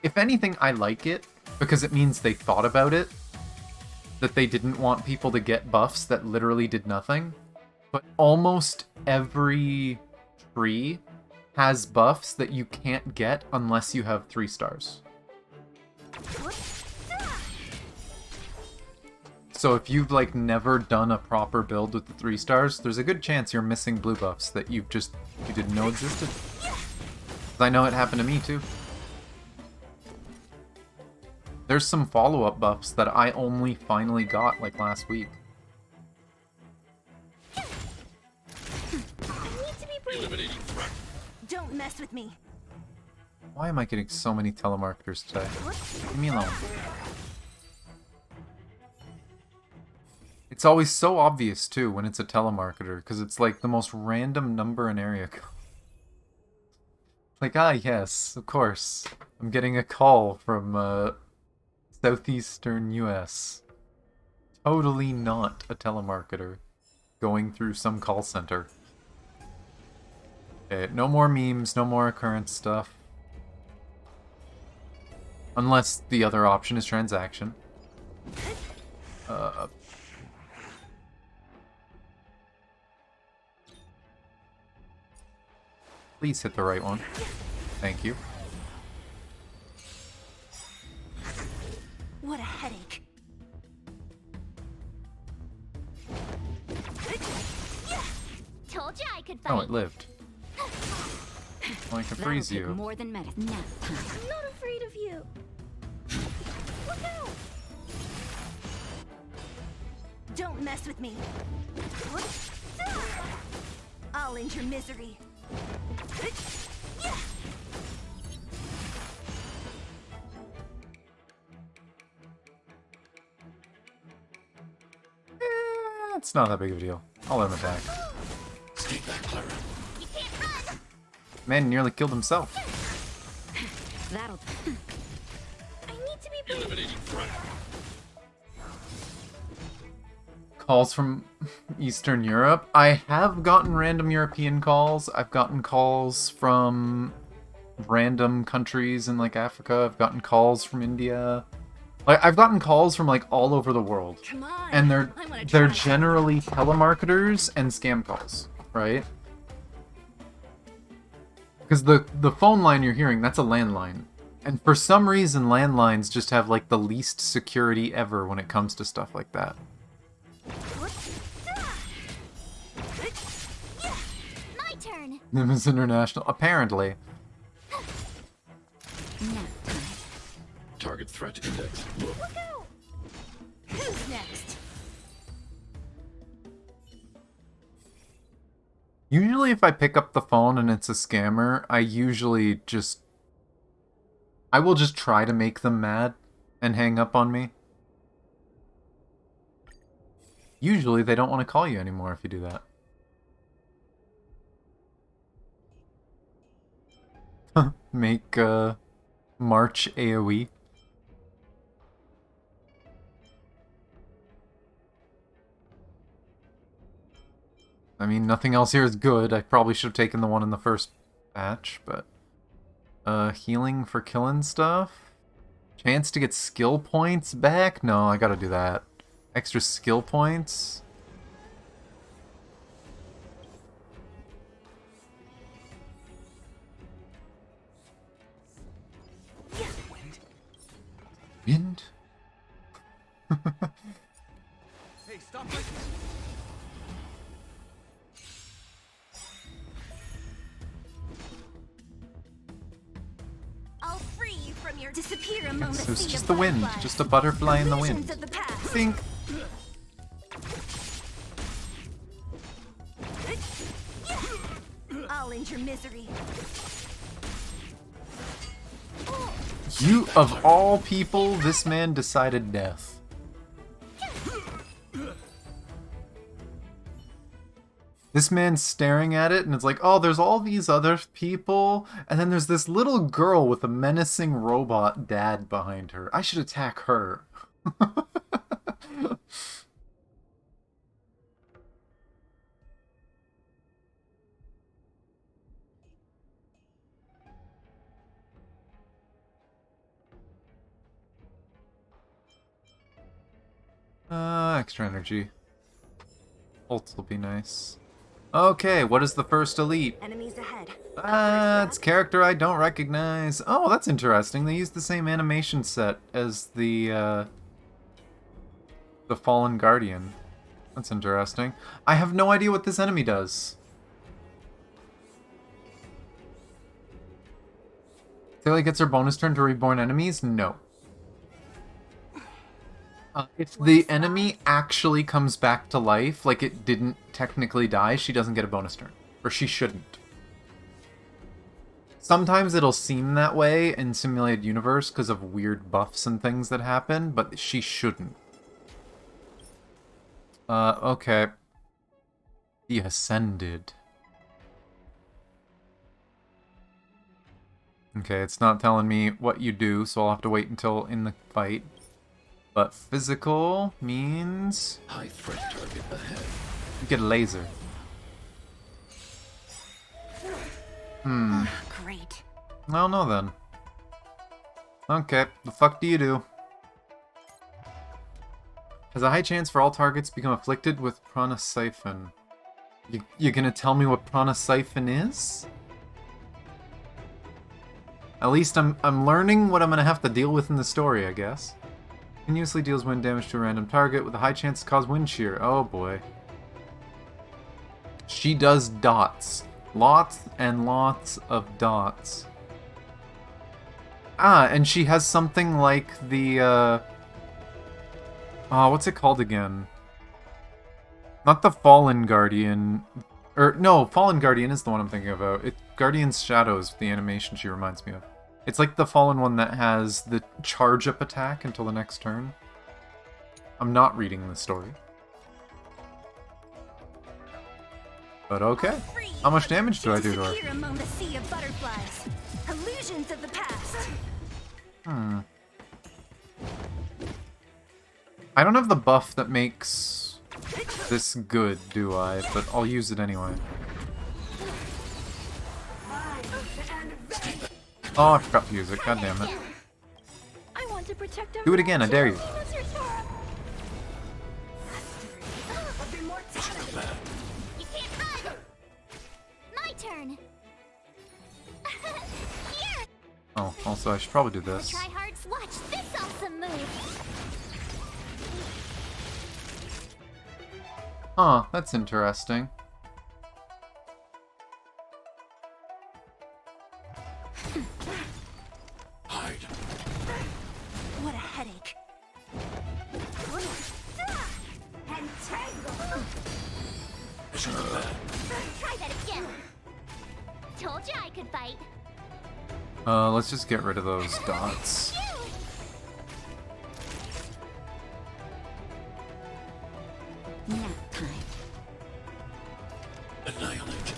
Speaker 1: If anything, I like it, because it means they thought about it, that they didn't want people to get buffs that literally did nothing. But almost every tree has buffs that you can't get unless you have 3 stars. So if you've like never done a proper build with the 3 stars, there's a good chance you're missing blue buffs that you didn't know existed. 'Cause I know it happened to me too. There's some follow-up buffs that I only finally got like last week.
Speaker 5: I need to be brave.
Speaker 4: Eliminating threat.
Speaker 5: Don't mess with me.
Speaker 1: Why am I getting so many telemarketers today? Leave me alone. It's always so obvious, too, when it's a telemarketer, because it's like the most random number and area code. Like, ah, yes, of course. I'm getting a call from, southeastern US. Totally not a telemarketer going through some call center. Okay, no more memes, no more current stuff. Unless the other option is transaction. Please hit the right one. Thank you.
Speaker 5: What a headache.
Speaker 6: Told you I could fight.
Speaker 1: Oh, it lived. Well, I can freeze you.
Speaker 6: More than medicine. Nap time.
Speaker 5: I'm not afraid of you. Look out! Don't mess with me. I'll end your misery.
Speaker 1: It's not that big of a deal. I'll let him attack.
Speaker 4: Stay back, Clara.
Speaker 6: You can't run.
Speaker 1: Man nearly killed himself.
Speaker 6: That'll.
Speaker 5: I need to be brave.
Speaker 4: Eliminating threat.
Speaker 1: Calls from Eastern Europe. I have gotten random European calls. I've gotten calls from random countries in like Africa. I've gotten calls from India. Like I've gotten calls from like all over the world.
Speaker 5: Come on.
Speaker 1: And
Speaker 5: I wanna
Speaker 1: they're
Speaker 5: try.
Speaker 1: generally telemarketers and scam calls, right? Because the phone line you're hearing, that's a landline. And for some reason, landlines just have like the least security ever when it comes to stuff like that.
Speaker 6: My turn.
Speaker 1: Nimbus International, apparently.
Speaker 6: Nap time.
Speaker 4: Target threat index. Look.
Speaker 5: Look out! Who's next?
Speaker 1: Usually if I pick up the phone and it's a scammer, I will just try to make them mad and hang up on me. Usually they don't want to call you anymore if you do that. Make, March AoE. I mean, nothing else here is good. I probably should have taken the one in the first batch, but... healing for killing stuff? Chance to get skill points back? No, I gotta do that. Extra skill points? Wind?
Speaker 7: Hey, stop it!
Speaker 5: I'll free you from your disappear among
Speaker 1: So
Speaker 5: the
Speaker 1: it's
Speaker 5: sea
Speaker 1: just
Speaker 5: of
Speaker 1: the wind,
Speaker 5: butterflies.
Speaker 1: just a butterfly in the
Speaker 5: Illusions
Speaker 1: wind.
Speaker 5: of the past.
Speaker 1: Think.
Speaker 5: I'll end your misery.
Speaker 1: You, of all people, this man decided death. This man's staring at it, and it's like, oh, there's all these other people, and then there's this little girl with a menacing robot dad behind her. I should attack her. Extra energy. Ults will be nice. Okay, what is the first elite?
Speaker 5: Enemies ahead.
Speaker 1: It's character I don't recognize. Oh, that's interesting. They used the same animation set as the Fallen Guardian. That's interesting. I have no idea what this enemy does. Sayla gets her bonus turn to reborn enemies? No. If the enemy actually comes back to life, like it didn't technically die, she doesn't get a bonus turn. Or she shouldn't. Sometimes it'll seem that way in Simulated Universe because of weird buffs and things that happen, but she shouldn't. Okay. The Ascended. Okay, it's not telling me what you do, so I'll have to wait until in the fight. But physical means...
Speaker 4: High threat target ahead.
Speaker 1: You get a laser.
Speaker 5: Great.
Speaker 1: I don't know then. Okay, the fuck do you do? Has a high chance for all targets become afflicted with Prana Siphon. You gonna tell me what Prana Siphon is? At least I'm learning what I'm gonna have to deal with in the story, I guess. Continuously deals wind damage to a random target with a high chance to cause wind shear. Oh boy. She does dots. Lots and lots of dots. And she has something like the, what's it called again? Not the Fallen Guardian. No, Fallen Guardian is the one I'm thinking about. Guardian's Shadows, the animation she reminds me of. It's like the Fallen one that has the charge-up attack until the next turn. I'm not reading the story. But okay. How much damage do I do to her?
Speaker 5: Disappear among the sea of butterflies. Illusions of the past.
Speaker 1: I don't have the buff that makes this good, do I? But I'll use it anyway. Oh, I forgot to use it. God damn it.
Speaker 6: I want to protect
Speaker 1: Do it again, I dare you.
Speaker 6: you. You can't run. My turn. Here.
Speaker 1: Oh, also I should probably do this.
Speaker 6: Tryhards, watch this awesome move.
Speaker 1: Huh, that's interesting.
Speaker 4: Hide.
Speaker 5: What a headache.
Speaker 4: Mission command.
Speaker 6: Try that again. Told you I could fight.
Speaker 1: Let's just get rid of those dots.
Speaker 6: Nap time.
Speaker 4: Annihilate.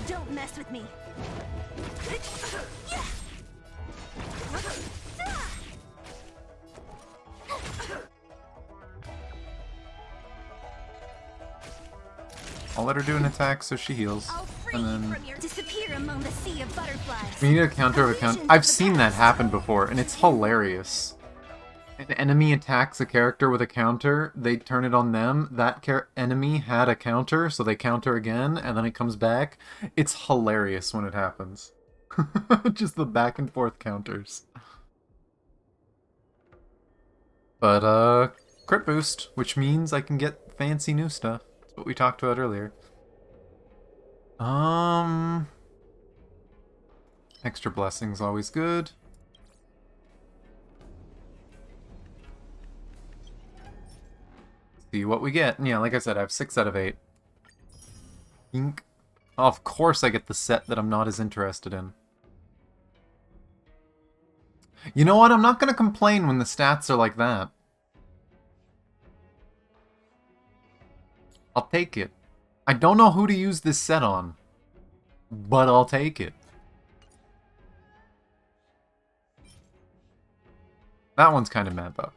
Speaker 5: Don't mess with me.
Speaker 1: I'll let her do an attack so she heals.
Speaker 5: I'll free
Speaker 1: And
Speaker 5: you
Speaker 1: then
Speaker 5: from your disappear among the sea of butterflies.
Speaker 1: we need a counter of a count. I've seen that happen before, and it's hilarious. An enemy attacks a character with a counter, they turn it on them, that enemy had a counter, so they counter again, and then it comes back. It's hilarious when it happens. Just the back and forth counters. But, crit boost, which means I can get fancy new stuff. That's what we talked about earlier. Extra blessings always good. See what we get. Yeah, like I said, I have 6 out of 8. Ink. Of course I get the set that I'm not as interested in. You know what? I'm not gonna complain when the stats are like that. I'll take it. I don't know who to use this set on, but I'll take it. That one's kind of mad, though.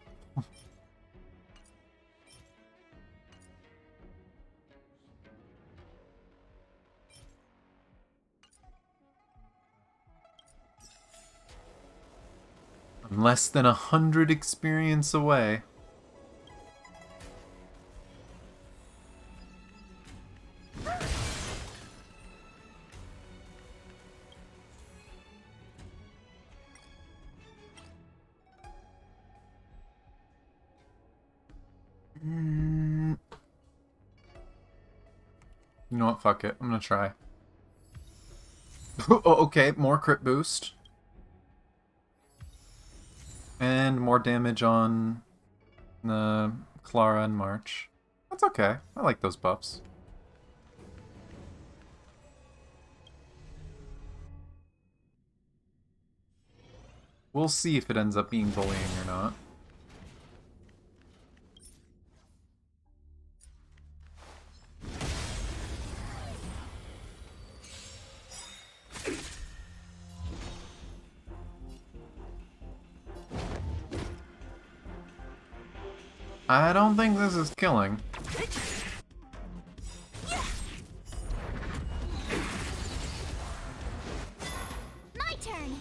Speaker 1: I'm less than 100 experience away. You know what? Fuck it. I'm gonna try. Oh, okay, more crit boost. And more damage on the Clara and March. That's okay. I like those buffs. We'll see if it ends up being bullying or not. I don't think this is killing.
Speaker 6: My turn.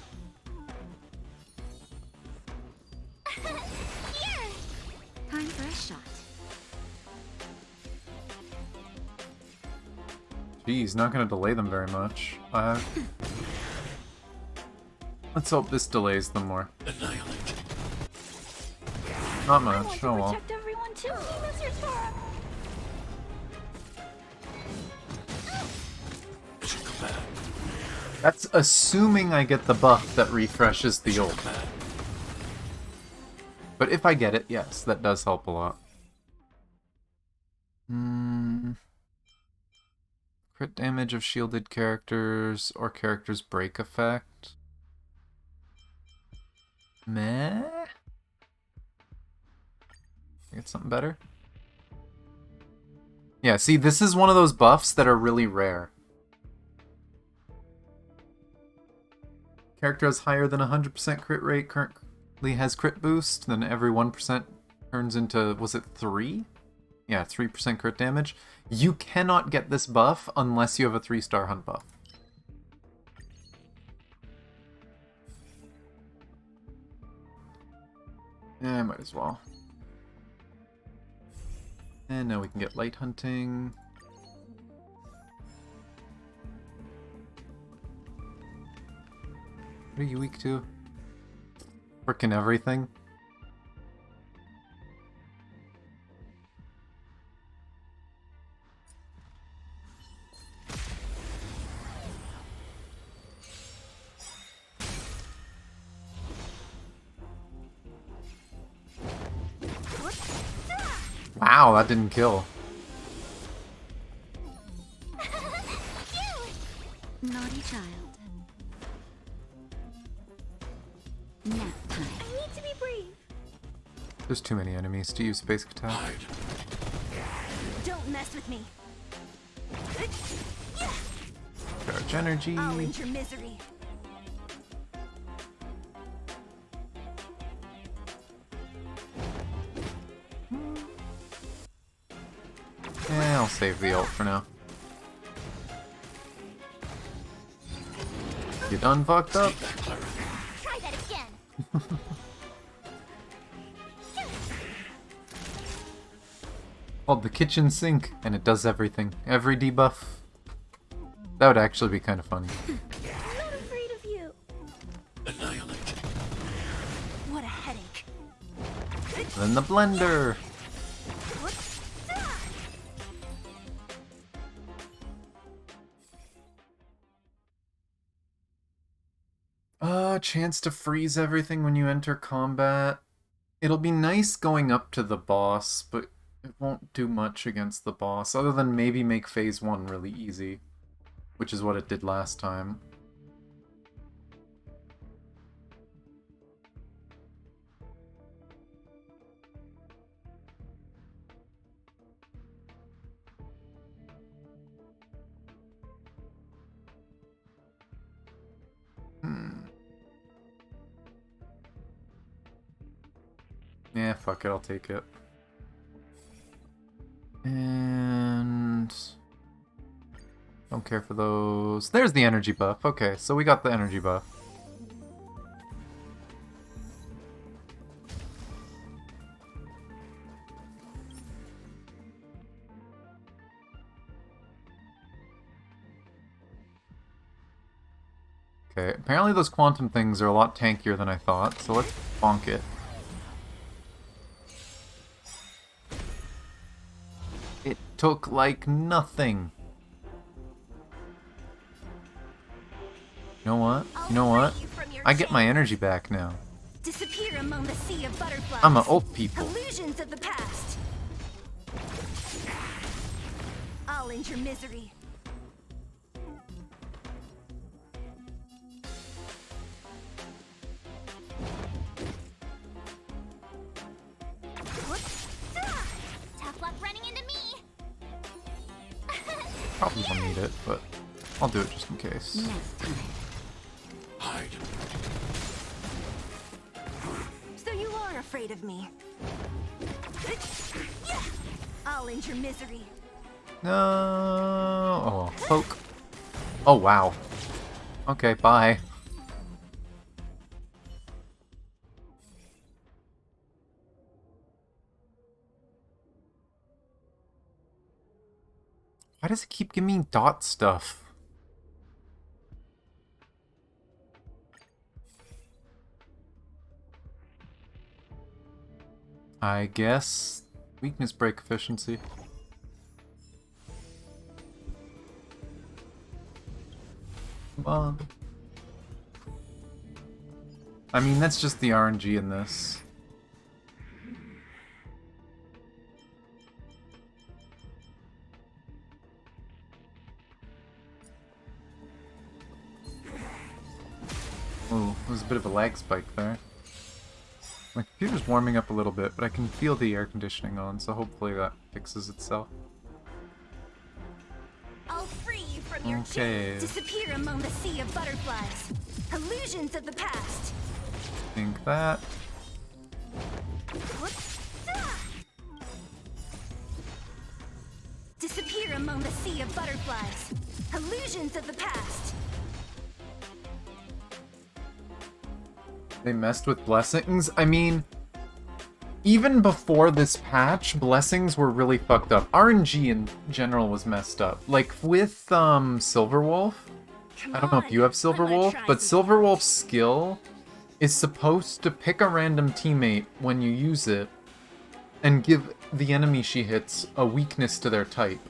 Speaker 6: Here.
Speaker 2: Time for a shot.
Speaker 1: Geez, not gonna delay them very much. Let's hope this delays them more.
Speaker 4: Annihilate.
Speaker 1: Not much, oh well.
Speaker 6: Protect everyone too. Mr. Tora.
Speaker 4: Mission command.
Speaker 1: That's assuming I get the buff that refreshes the ult.
Speaker 4: Command.
Speaker 1: But if I get it, yes, that does help a lot. Crit damage of shielded characters or characters break effect. Meh? Get something better? Yeah, see, this is one of those buffs that are really rare. Character has higher than 100% crit rate, currently has crit boost, then every 1% turns into, was it 3? Yeah, 3% crit damage. You cannot get this buff unless you have a 3-star hunt buff. Yeah, I might as well. And now we can get light hunting. What are you weak to? Frickin' everything. Wow, that didn't kill.
Speaker 2: Naughty child. Nap time.
Speaker 5: I need to be brave.
Speaker 1: There's too many enemies to use basic attack.
Speaker 4: Hide.
Speaker 5: Don't mess with me.
Speaker 1: Charge energy.
Speaker 5: I'll end your misery.
Speaker 1: Yeah, I'll save the ult for now. You done fucked up?
Speaker 4: That clarity.
Speaker 6: Try that again.
Speaker 1: Called the kitchen sink, and it does everything. Every debuff. That would actually be kind of funny.
Speaker 5: I'm not afraid of you.
Speaker 4: Annihilate.
Speaker 5: What a headache.
Speaker 1: Then the blender. Chance to freeze everything when you enter combat. It'll be nice going up to the boss, but it won't do much against the boss, other than maybe make phase 1 really easy, which is what it did last time. fuck it, I'll take it. And... don't care for those. There's the energy buff. Okay, so we got the energy buff. Okay, apparently those quantum things are a lot tankier than I thought, so let's bonk it. It took like nothing. You know what? You know what? I get my energy back now.
Speaker 5: Disappear among the sea of butterflies.
Speaker 1: I'm an old people.
Speaker 5: Illusions of the past. I'll end your misery.
Speaker 6: Tough luck running into me.
Speaker 1: Probably won't need it, but I'll do it just in case.
Speaker 6: Next time.
Speaker 4: Hide.
Speaker 5: So you are afraid of me. I'll end your misery.
Speaker 1: No. Oh, poke. Oh, wow. Okay, bye. Why does it keep giving me dot stuff? I guess weakness break efficiency. Come on. I mean, that's just the RNG in this. Ooh, there was a bit of a lag spike there. My computer's warming up a little bit, but I can feel the air conditioning on, so hopefully that fixes itself.
Speaker 5: I'll free you from your
Speaker 1: Okay.
Speaker 5: chains. Disappear among the sea of butterflies. Illusions of the past.
Speaker 1: Think that.
Speaker 5: Disappear among the sea of butterflies. Illusions of the past.
Speaker 1: They messed with blessings? I mean, even before this patch, blessings were really fucked up. RNG in general was messed up. Like with Silverwolf, I don't know if you have Silverwolf, but Silverwolf's skill is supposed to pick a random teammate when you use it and give the enemy she hits a weakness to their type.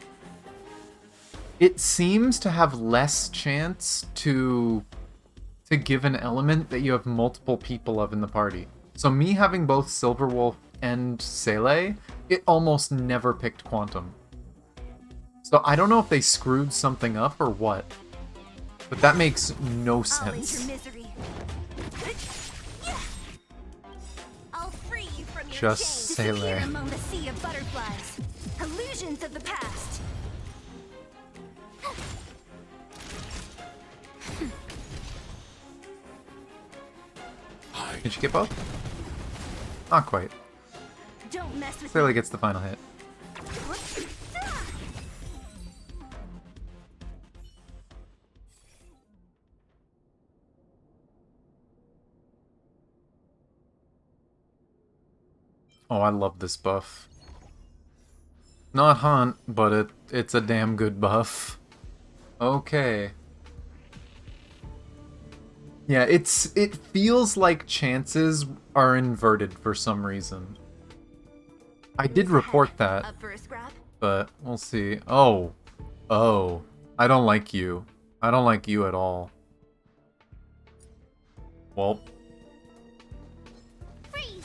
Speaker 1: It seems to have less chance to give an element that you have multiple people of in the party. So me having both Silverwolf and Seele, it almost never picked Quantum. So I don't know if they screwed something up or what, but that makes no
Speaker 5: I'll end your
Speaker 1: sense.
Speaker 5: misery. I'll free you from your
Speaker 1: Just
Speaker 5: chains.
Speaker 1: Seele.
Speaker 5: Disappear among the sea of butterflies. Illusions of the past.
Speaker 4: Hide.
Speaker 1: Did you get both? Not quite.
Speaker 5: Don't mess with
Speaker 1: Seele
Speaker 5: me.
Speaker 1: gets the final hit. Oh, I love this buff. Not Hunt, but it's a damn good buff. Okay. Yeah, it feels like chances are inverted for some reason. I did report that,
Speaker 5: Up for a scrap?
Speaker 1: but we'll see. Oh. Oh. I don't like you. I don't like you at all. Well,
Speaker 6: Freeze.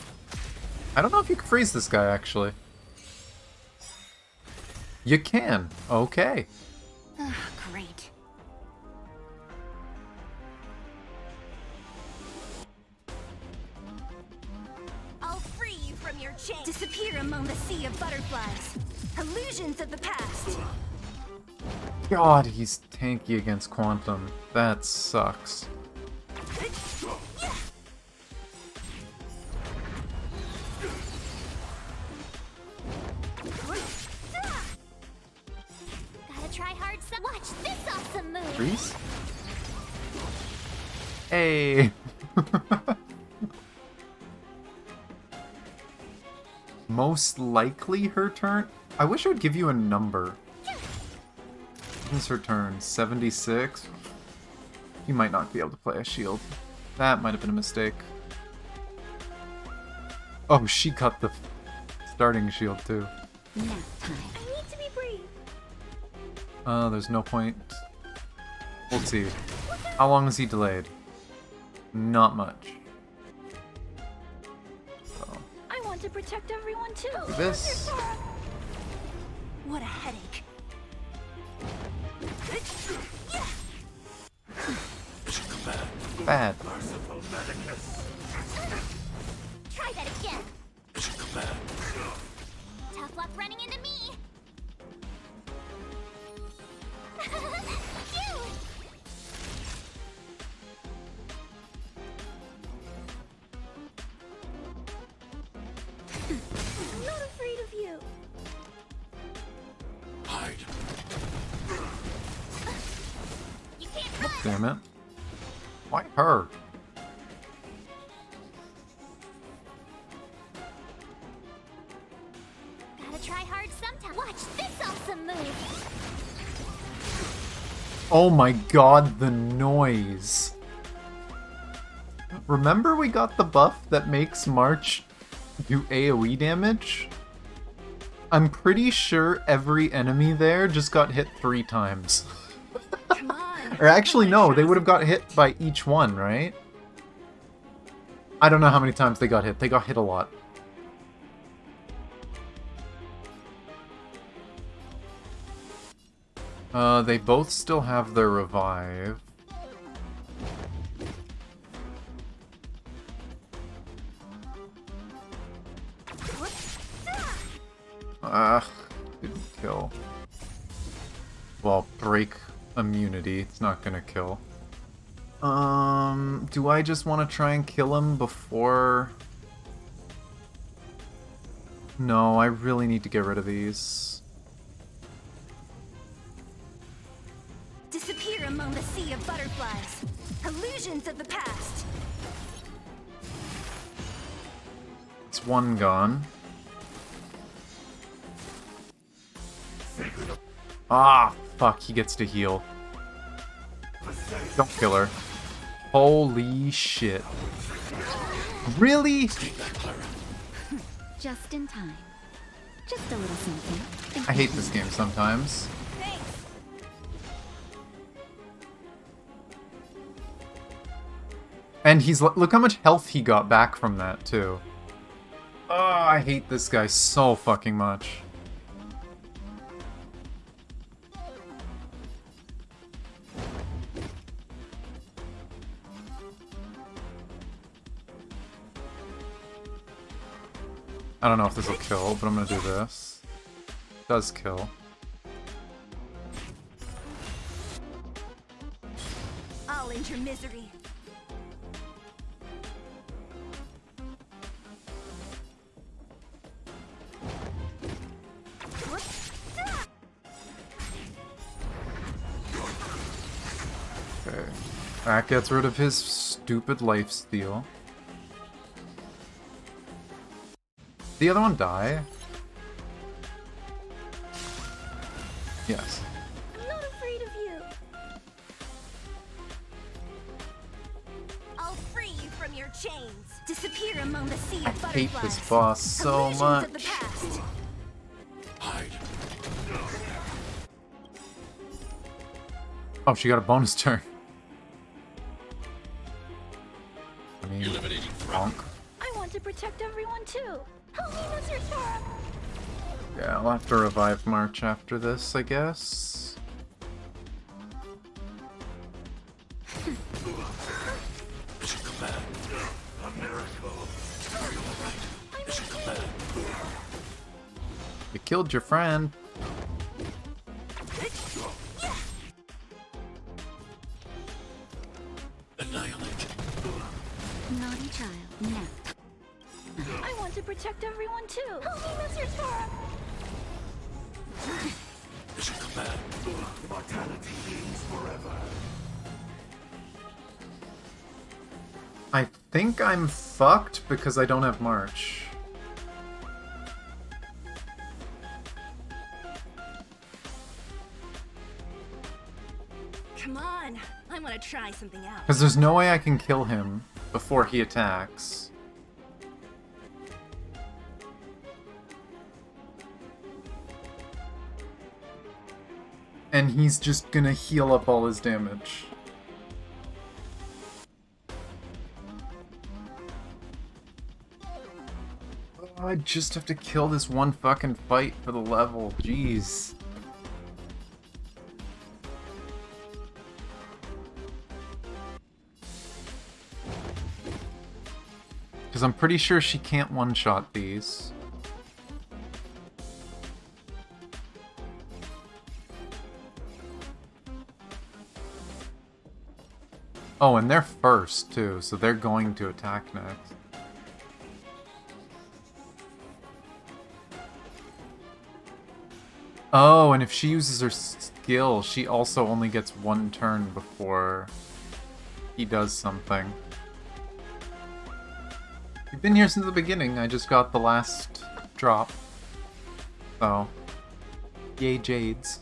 Speaker 1: I don't know if you can freeze this guy, actually. You can. Okay.
Speaker 6: Great.
Speaker 5: I'll free you from your chains. Disappear among the sea of butterflies. Illusions of the past.
Speaker 1: God, he's tanky against Quantum. That sucks.
Speaker 6: Watch this awesome move.
Speaker 1: Freeze? Hey! Most likely her turn? I wish it would give you a number. When's her turn? 76? You might not be able to play a shield. That might have been a mistake. Oh, she cut the starting shield too.
Speaker 6: Nap time.
Speaker 5: I need to be brave.
Speaker 1: There's no point. We'll see. How long is he delayed? Not much. So,
Speaker 5: I want to protect everyone too.
Speaker 1: do this.
Speaker 5: What a headache.
Speaker 1: Bad.
Speaker 6: Try that again. Tough luck running into me. Phew.
Speaker 5: I'm not afraid of you.
Speaker 4: Hide.
Speaker 6: You can't run.
Speaker 1: Damn it. Why her?
Speaker 6: Gotta try hard sometime. Watch this awesome move.
Speaker 1: Oh my god, the noise. Remember we got the buff that makes March do AoE damage? I'm pretty sure every enemy there just got hit 3 times.
Speaker 5: Come on.
Speaker 1: Or actually, no, they would have got hit by each one, right? I don't know how many times they got hit. They got hit a lot. They both still have their revive. Didn't kill. Well, break immunity. It's not gonna kill. Do I just want to try and kill him before... No, I really need to get rid of these.
Speaker 5: Disappear among the sea of butterflies. Illusions of the past.
Speaker 1: It's one gone. Ah, fuck, he gets to heal. Don't kill her. Holy shit. Really?
Speaker 6: Just in time. Just a little something.
Speaker 1: I hate this game sometimes.
Speaker 5: Thanks.
Speaker 1: And he's look how much health he got back from that too. Oh, I hate this guy so fucking much. I don't know if this will kill, but I'm gonna do this. Does kill.
Speaker 5: I'll end your misery.
Speaker 1: Okay. That gets rid of his stupid lifesteal. Did the other one die? Yes.
Speaker 5: I'm not afraid of you. I'll free you from your chains. Disappear among the sea of
Speaker 1: I
Speaker 5: butterflies.
Speaker 1: hate this boss so
Speaker 5: Illusions of the
Speaker 1: much.
Speaker 5: past.
Speaker 4: Hide.
Speaker 1: Oh, she got a bonus turn. I mean,
Speaker 4: Eliminating
Speaker 1: bonk.
Speaker 5: I want to protect everyone too. Help me, Mr. Sora.
Speaker 1: Yeah, I'll have to revive March after this, I guess.
Speaker 4: Mission command. A miracle. Are you alright? Mission command.
Speaker 1: You killed your friend.
Speaker 4: Annihilate.
Speaker 6: Naughty child. Nap.
Speaker 5: I want to protect everyone too. Help me, Mr. Sora.
Speaker 4: Mission command. Mortality means forever.
Speaker 1: I think I'm fucked because I don't have March.
Speaker 5: Come on, I want to try something out.
Speaker 1: Because there's no way I can kill him before he attacks. And he's just gonna heal up all his damage. Oh, I just have to kill this one fucking fight for the level. Jeez. Because I'm pretty sure she can't one-shot these. Oh, and they're first, too, so they're going to attack next. Oh, and if she uses her skill, she also only gets one turn before he does something. We've been here since the beginning, I just got the last drop. So, yay Jades.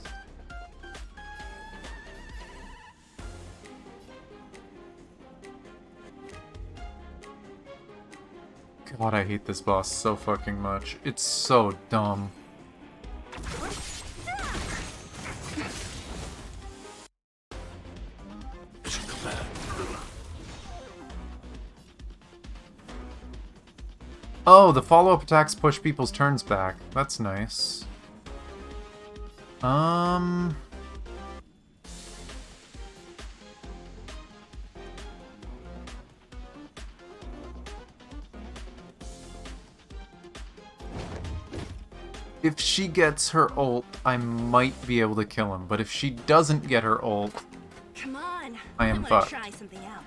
Speaker 1: God, I hate this boss so fucking much. It's so dumb. Oh, the follow-up attacks push people's turns back. That's nice. If she gets her ult, I might be able to kill him, but if she doesn't get her ult,
Speaker 5: Come on,
Speaker 1: I am
Speaker 5: want to
Speaker 1: fucked.
Speaker 5: try something out.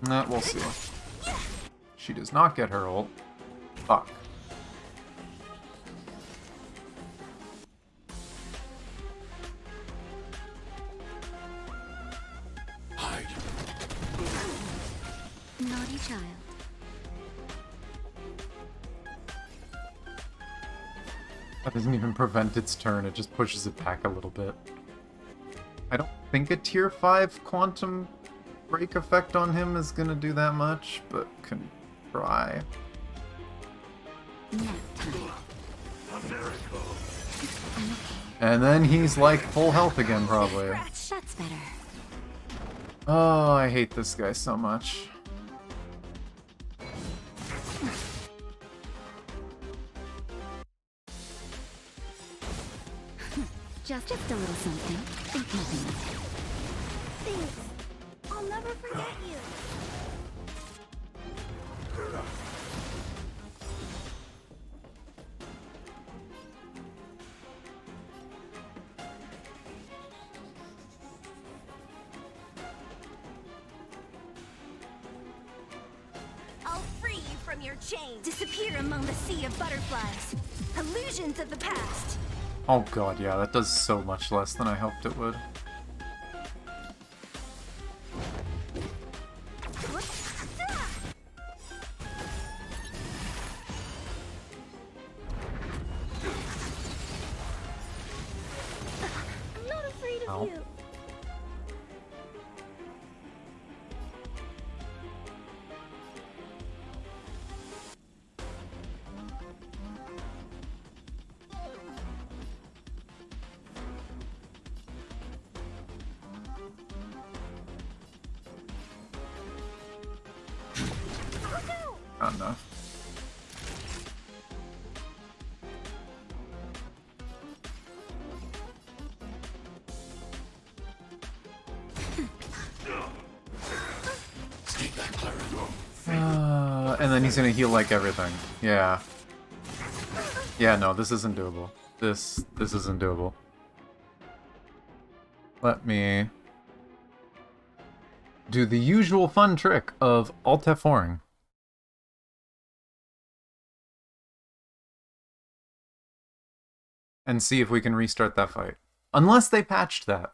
Speaker 1: Nah, we'll see. She does not get her ult. Fuck.
Speaker 4: Hide.
Speaker 6: Naughty child.
Speaker 1: That doesn't even prevent its turn, it just pushes it back a little bit. I don't think a tier 5 quantum break effect on him is gonna do that much, but can try.
Speaker 6: Nap time.
Speaker 1: And then he's like full health again, probably.
Speaker 6: That's better.
Speaker 1: Oh, I hate this guy so much.
Speaker 6: Just a little something. Think nothing of it.
Speaker 5: Thanks. I'll never forget you. I'll free you from your chains. Disappear among the sea of butterflies. Illusions of the past.
Speaker 1: Oh god, yeah, that does so much less than I hoped it would.
Speaker 5: I'm not afraid of
Speaker 1: Ow.
Speaker 5: you.
Speaker 1: Not enough.
Speaker 4: Stay back, Clara.
Speaker 1: And then he's gonna heal like everything. Yeah. Yeah, no, this isn't doable. This isn't doable. Let me do the usual fun trick of Alt F4ing. and see if we can restart that fight. Unless they patched that.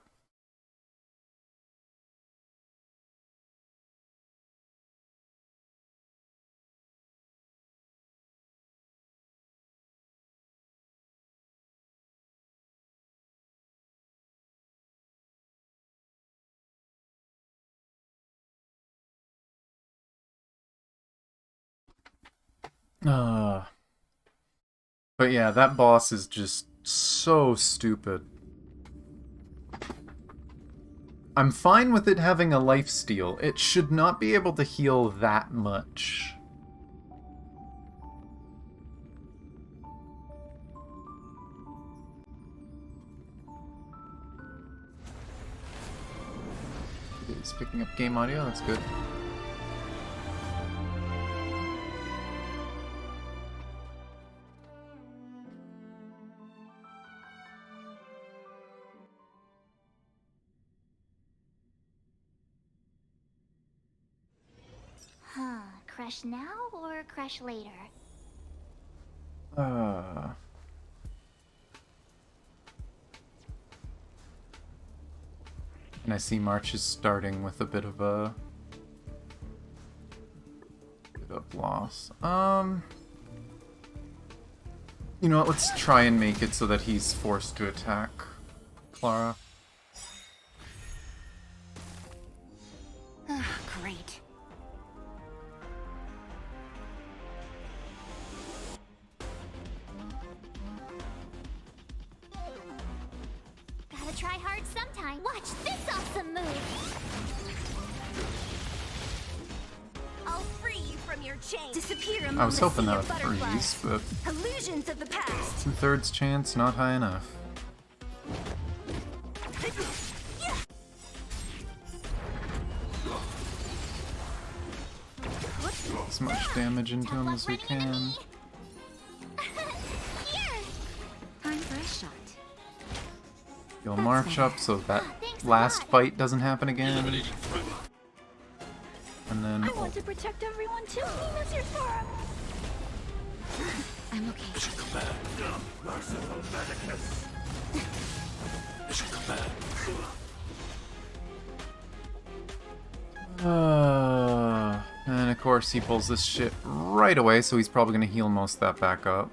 Speaker 1: But yeah, that boss is just so stupid. I'm fine with it having a lifesteal. It should not be able to heal that much. It's picking up game audio, that's good.
Speaker 6: Huh, crash now or crash later?
Speaker 1: And I see March is starting with a bit of loss. You know what, let's try and make it so that he's forced to attack Clara.
Speaker 5: Great.
Speaker 6: Gotta try hard sometime. Watch this awesome move!
Speaker 5: I'll free you from your chains. Disappear among
Speaker 1: I was
Speaker 5: the
Speaker 1: hoping
Speaker 5: sea
Speaker 1: that
Speaker 5: of
Speaker 1: would
Speaker 5: butterflies.
Speaker 1: freeze, but
Speaker 5: Illusions of the past.
Speaker 1: 2/3 chance, not high enough. As much damage into him as we can.
Speaker 2: Time for a shot.
Speaker 1: He'll march up so that last fight doesn't happen again.
Speaker 4: Eliminating threat.
Speaker 1: And then
Speaker 6: I want to protect everyone too. Miss your storm.
Speaker 2: I'm okay.
Speaker 4: Mission command. Merciful Medicus. Mission command.
Speaker 1: And of course he pulls this shit right away, so he's probably gonna heal most of that back up.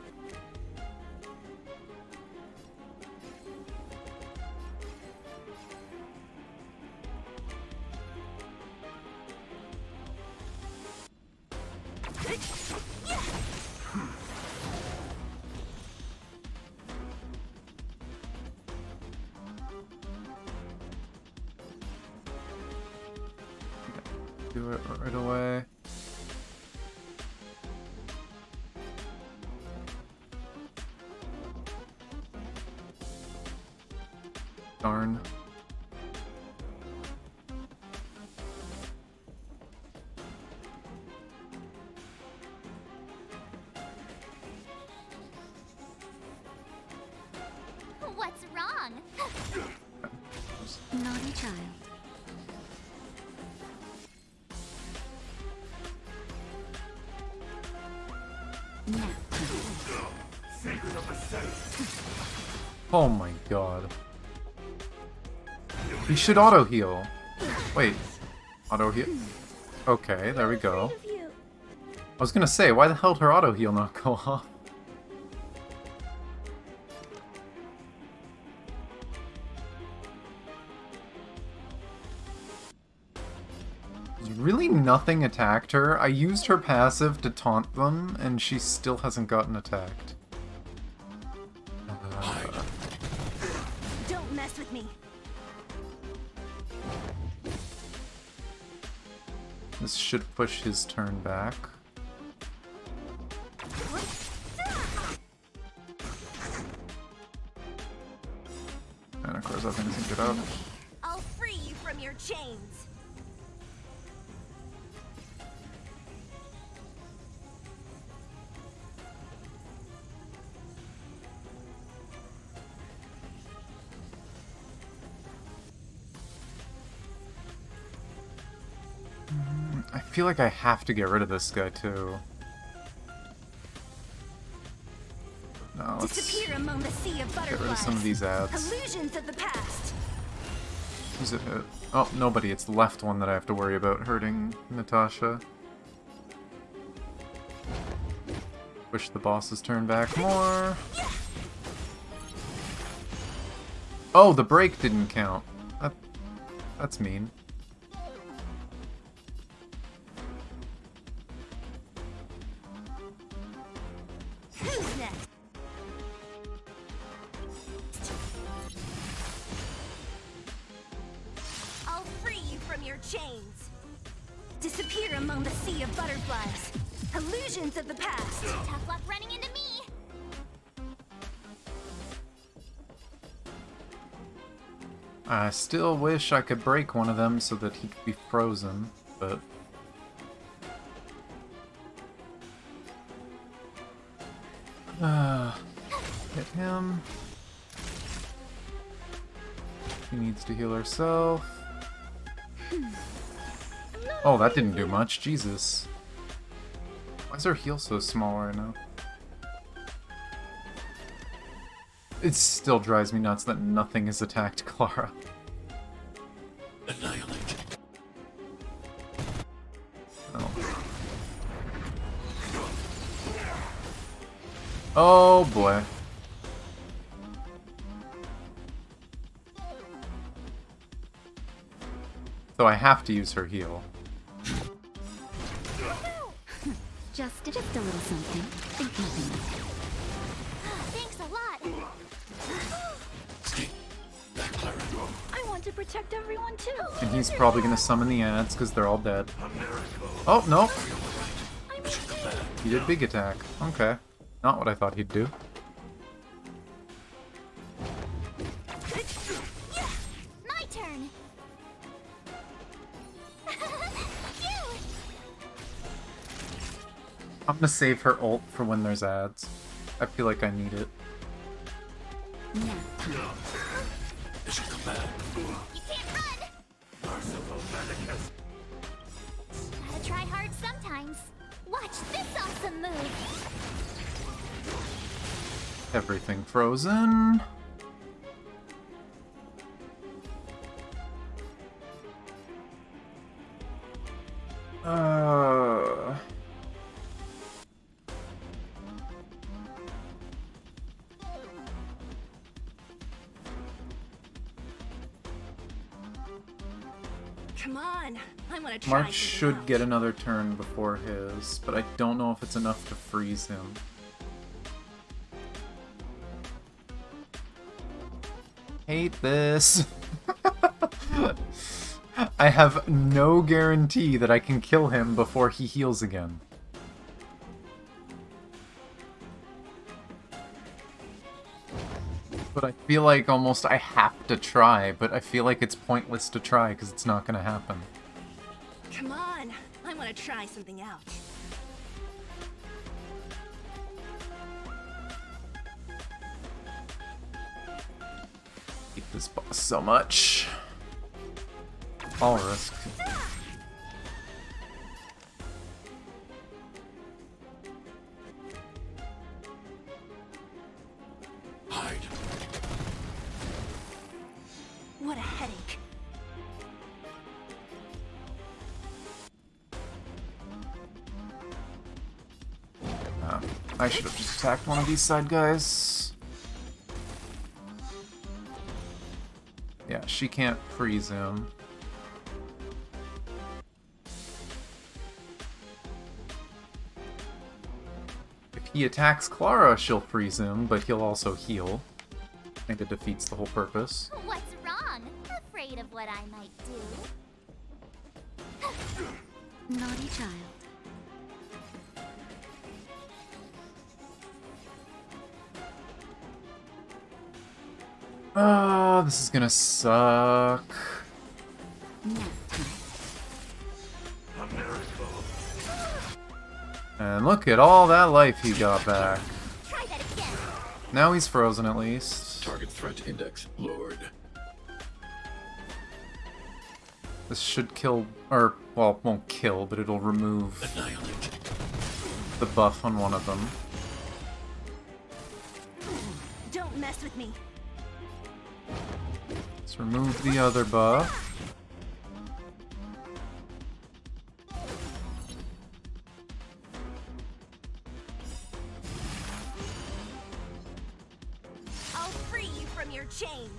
Speaker 1: Do it right away. Darn.
Speaker 6: What's wrong?
Speaker 2: Naughty child. Now.
Speaker 1: Oh my god. He should auto heal. Wait. Auto heal? Okay, there we go. I was gonna say, why the hell did her auto heal not go off? Really nothing attacked her? I used her passive to taunt them, and she still hasn't gotten attacked.
Speaker 5: Don't mess with me.
Speaker 1: This should push his turn back. And of course, nothing doesn't get up.
Speaker 5: I'll free you from your chains.
Speaker 1: I feel like I have to get rid of this guy too. No, let's
Speaker 5: Disappear among the sea of
Speaker 1: get rid of
Speaker 5: butterflies.
Speaker 1: some of these ads.
Speaker 5: Illusions of the past.
Speaker 1: Who's it hit? Oh, nobody. It's the left one that I have to worry about hurting Natasha. Wish the bosses turn back more. Oh, the break didn't count. That's mean.
Speaker 5: Who's next? I'll free you from your chains. Disappear among the sea of butterflies. Illusions of the past.
Speaker 6: Tough luck running into me.
Speaker 1: I still wish I could break one of them so that he'd be frozen, but... hit him. She needs to heal herself. Oh, that didn't do much. Jesus. Why is her heal so small right now? It still drives me nuts that nothing has attacked Clara.
Speaker 4: Annihilate.
Speaker 1: Oh. Oh boy. So I have to use her heal.
Speaker 6: Just a little something. Think nothing of it. Thanks a lot.
Speaker 4: Stay back, Clara.
Speaker 2: I want to protect everyone too.
Speaker 1: And he's probably gonna summon the ads because they're all dead. Oh, no! He did big attack. Okay. Not what I thought he'd do.
Speaker 6: My turn. Cute.
Speaker 1: I'm gonna save her ult for when there's ads. I feel like I need it.
Speaker 6: Now,
Speaker 4: It should come back.
Speaker 6: you can't run. Gotta try hard sometimes. Watch this awesome move.
Speaker 1: Everything frozen.
Speaker 2: Come on. I want to try.
Speaker 1: Mark
Speaker 2: something
Speaker 1: should
Speaker 2: else.
Speaker 1: get another turn before his, but I don't know if it's enough to freeze him. Hate this. I have no guarantee that I can kill him before he heals again. But I feel like almost I have to try, but I feel like it's pointless to try because it's not going to happen.
Speaker 2: Come on. I want to try something out.
Speaker 1: Hate this boss so much. All risk.
Speaker 4: Hide.
Speaker 2: What a headache.
Speaker 1: I should have just attacked one of these side guys. Yeah, she can't freeze him. If he attacks Clara, she'll freeze him, but he'll also heal. I think it defeats the whole purpose.
Speaker 6: What's wrong? Afraid of what I might do? Naughty child.
Speaker 1: Oh, this is gonna suck.
Speaker 6: Nap time.
Speaker 1: And look at all that life he got back.
Speaker 6: Try that again.
Speaker 1: Now he's frozen at least.
Speaker 4: Target threat index lowered.
Speaker 1: This should kill, or, well, won't kill, but it'll remove
Speaker 4: Annihilate.
Speaker 1: the buff on one of them.
Speaker 5: Don't mess with me.
Speaker 1: Let's remove the other buff.
Speaker 5: I'll free you from your chains.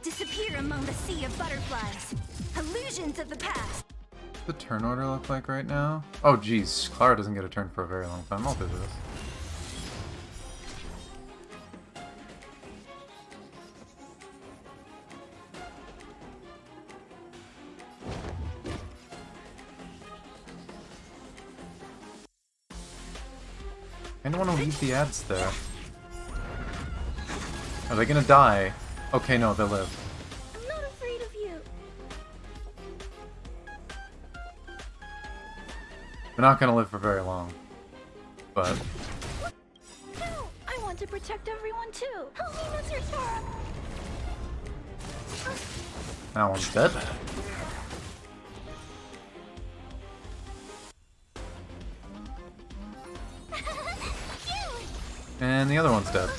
Speaker 5: Disappear among the sea of butterflies. Illusions of the past.
Speaker 1: The turn order look like right now? Oh geez, Clara doesn't get a turn for a very long time. I'll do this. I don't want to leave the ads there. Are they gonna die? Okay, no, they'll live.
Speaker 6: I'm not afraid of you.
Speaker 1: They're not gonna live for very long. But
Speaker 6: No, I want to protect everyone too. Help me, Mr. Sora.
Speaker 1: that one's dead. And the other one's dead.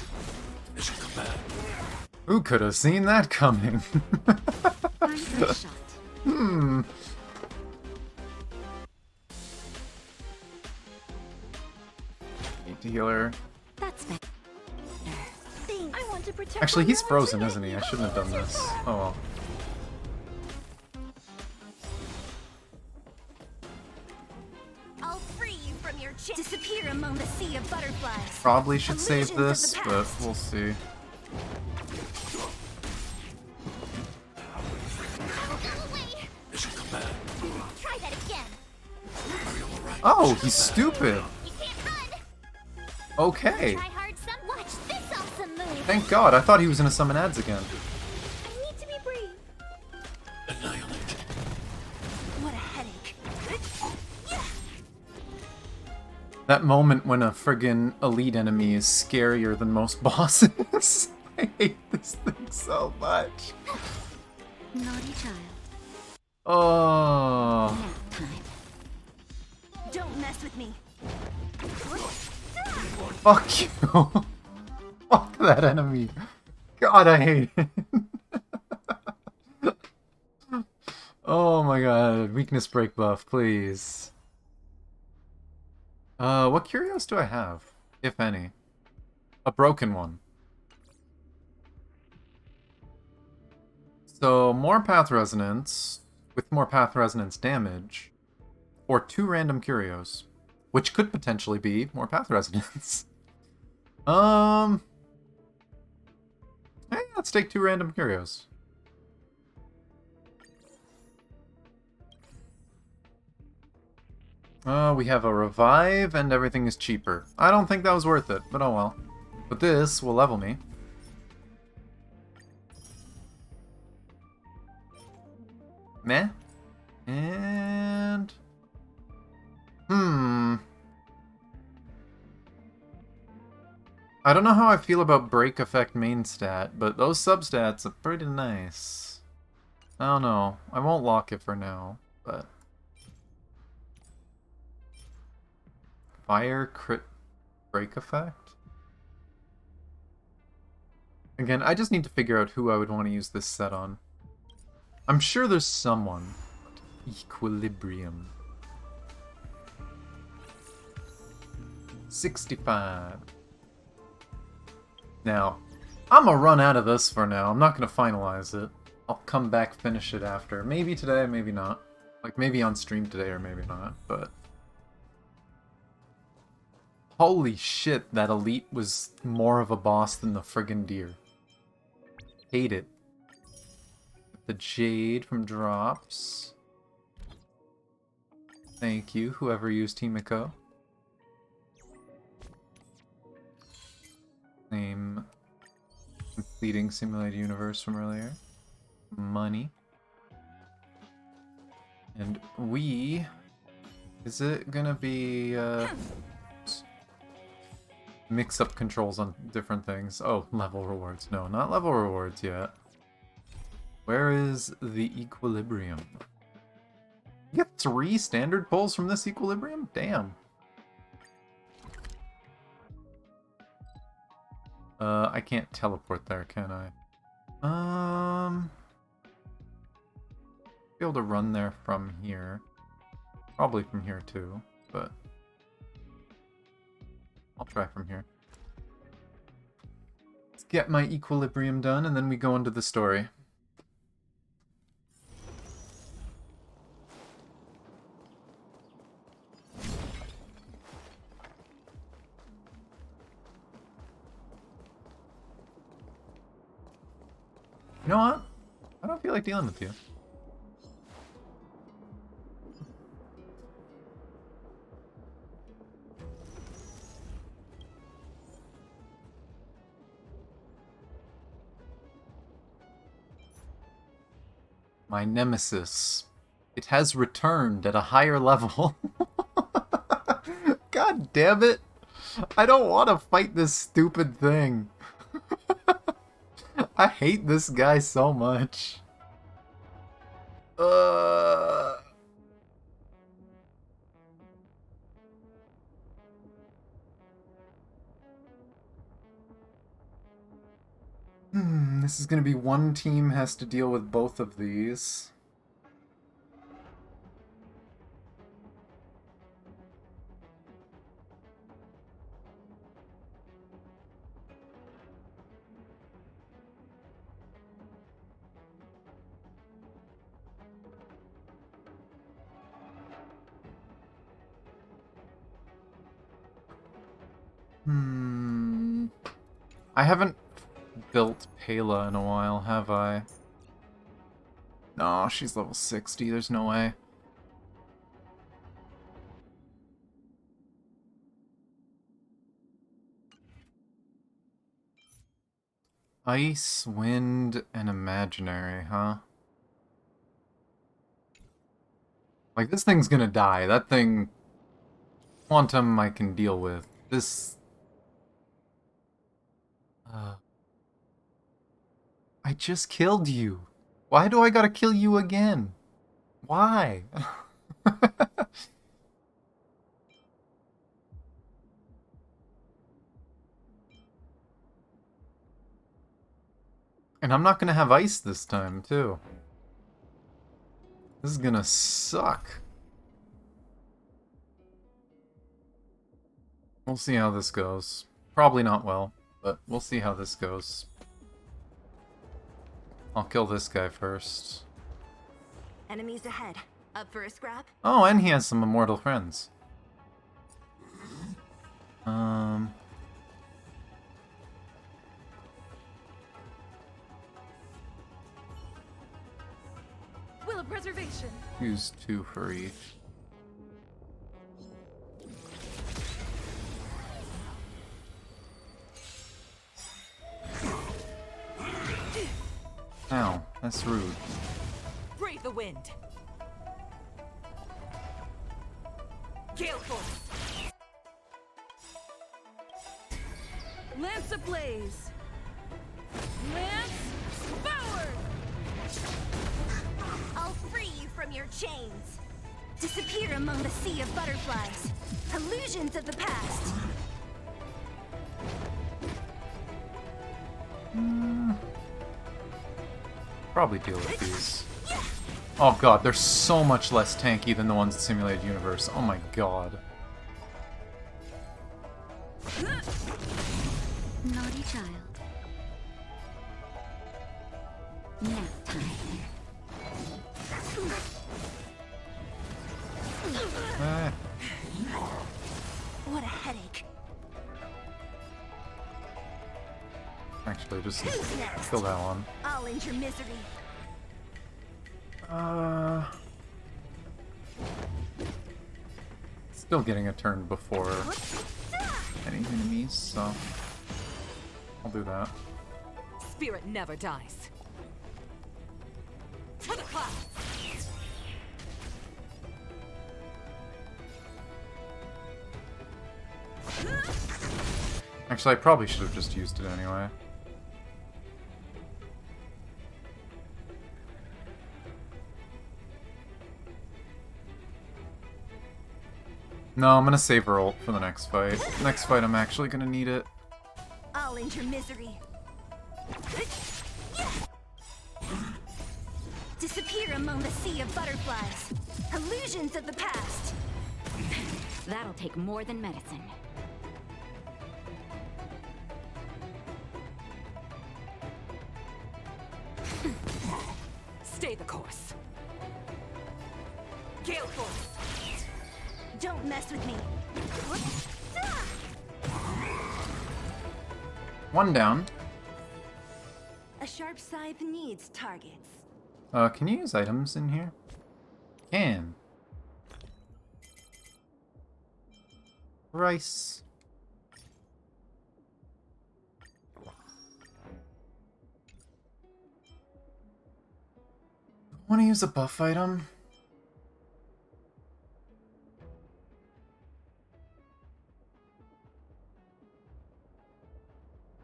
Speaker 4: Mission command.
Speaker 1: Who could have seen that coming?
Speaker 6: I'm shot.
Speaker 1: Hmm. Healer.
Speaker 6: That's better. I want to protect
Speaker 1: Actually, he's
Speaker 6: everyone
Speaker 1: frozen,
Speaker 6: too.
Speaker 1: isn't he? I shouldn't have done this. Oh well.
Speaker 5: I'll free you from your chains. Disappear among the sea of butterflies.
Speaker 1: Probably should save
Speaker 5: Illusions of
Speaker 1: this,
Speaker 5: the
Speaker 1: but
Speaker 5: past.
Speaker 1: we'll see.
Speaker 6: Go away.
Speaker 4: Mission command.
Speaker 6: Try that again.
Speaker 4: Are you alright?
Speaker 1: Oh, he's stupid!
Speaker 6: You can't run.
Speaker 1: Okay.
Speaker 6: Try hard some. Watch this awesome move.
Speaker 1: Thank God, I thought he was gonna summon ads again.
Speaker 6: I need to be brave.
Speaker 4: Annihilate.
Speaker 5: What a headache.
Speaker 1: That moment when a friggin' elite enemy is scarier than most bosses. I hate this thing so much.
Speaker 6: Naughty child.
Speaker 1: Oh.
Speaker 6: Nap time.
Speaker 5: Don't mess with me.
Speaker 1: Fuck you. Fuck that enemy. God, I hate it. Oh my god. Weakness break buff, please. What curios do I have? If any. A broken one. So, more path resonance, with more path resonance damage, or 2 random curios, which could potentially be more path resonance. Hey, let's take 2 random curios. We have a revive and everything is cheaper. I don't think that was worth it, but oh well. But this will level me. Meh. And... I don't know how I feel about break effect main stat, but those substats are pretty nice. I don't know. I won't lock it for now, but... Fire crit break effect? Again, I just need to figure out who I would want to use this set on. I'm sure there's someone. Equilibrium. 65. Now, I'm gonna run out of this for now. I'm not gonna finalize it. I'll come back, finish it after. Maybe today, maybe not. Like, maybe on stream today or maybe not, but... Holy shit, that elite was more of a boss than the friggin' deer. Hate it. The jade from drops. Thank you, whoever used Himiko. Same completing simulated universe from earlier. Money. And we... Is it gonna be, mix up controls on different things? Oh, level rewards. No, not level rewards yet. Where is the equilibrium? You get 3 standard pulls from this equilibrium? Damn. I can't teleport there, can I? Be able to run there from here. Probably from here too, but I'll try from here. Let's get my equilibrium done, and then we go into the story. You know what? I don't feel like dealing with you. My nemesis. It has returned at a higher level. God damn it! I don't want to fight this stupid thing. I hate this guy so much. This is gonna be one team has to deal with both of these. I haven't built Pela in a while, have I? No, she's level 60, there's no way. Ice, wind, and imaginary, huh? Like, this thing's gonna die. That thing... Quantum I can deal with. This... I just killed you. Why do I gotta kill you again? Why? And I'm not gonna have ice this time, too. This is gonna suck. We'll see how this goes. Probably not well, but we'll see how this goes. I'll kill this guy first.
Speaker 5: Enemies ahead. Up for a scrap?
Speaker 1: Oh, and he has some immortal friends.
Speaker 3: Will of preservation.
Speaker 1: Use 2 for each. Ow, that's rude.
Speaker 3: Brave the wind. Gale force. Lance ablaze. Lance forward.
Speaker 5: I'll free you from your chains. Disappear among the sea of butterflies. Illusions of the past.
Speaker 1: Probably deal with these. Oh god, they're so much less tanky than the ones in Simulated Universe. Oh my god.
Speaker 6: Naughty child. Nap time.
Speaker 1: Eh.
Speaker 5: What a headache.
Speaker 1: Actually, just
Speaker 5: Who's next?
Speaker 1: kill that one.
Speaker 5: I'll end your misery.
Speaker 1: Still getting a turn before any enemies, so I'll do that.
Speaker 3: Spirit never dies. To the clouds.
Speaker 1: Actually, I probably should have just used it anyway. No, I'm gonna save her ult for the next fight. Next fight, I'm actually gonna need it.
Speaker 5: I'll end your misery. Disappear among the sea of butterflies. Illusions of the past.
Speaker 6: That'll take more than medicine.
Speaker 3: Stay the course. Gale Force.
Speaker 5: Don't mess with me.
Speaker 1: One down.
Speaker 5: A sharp scythe needs targets.
Speaker 1: Can you use items in here? Can. Rice. Want to use a buff item?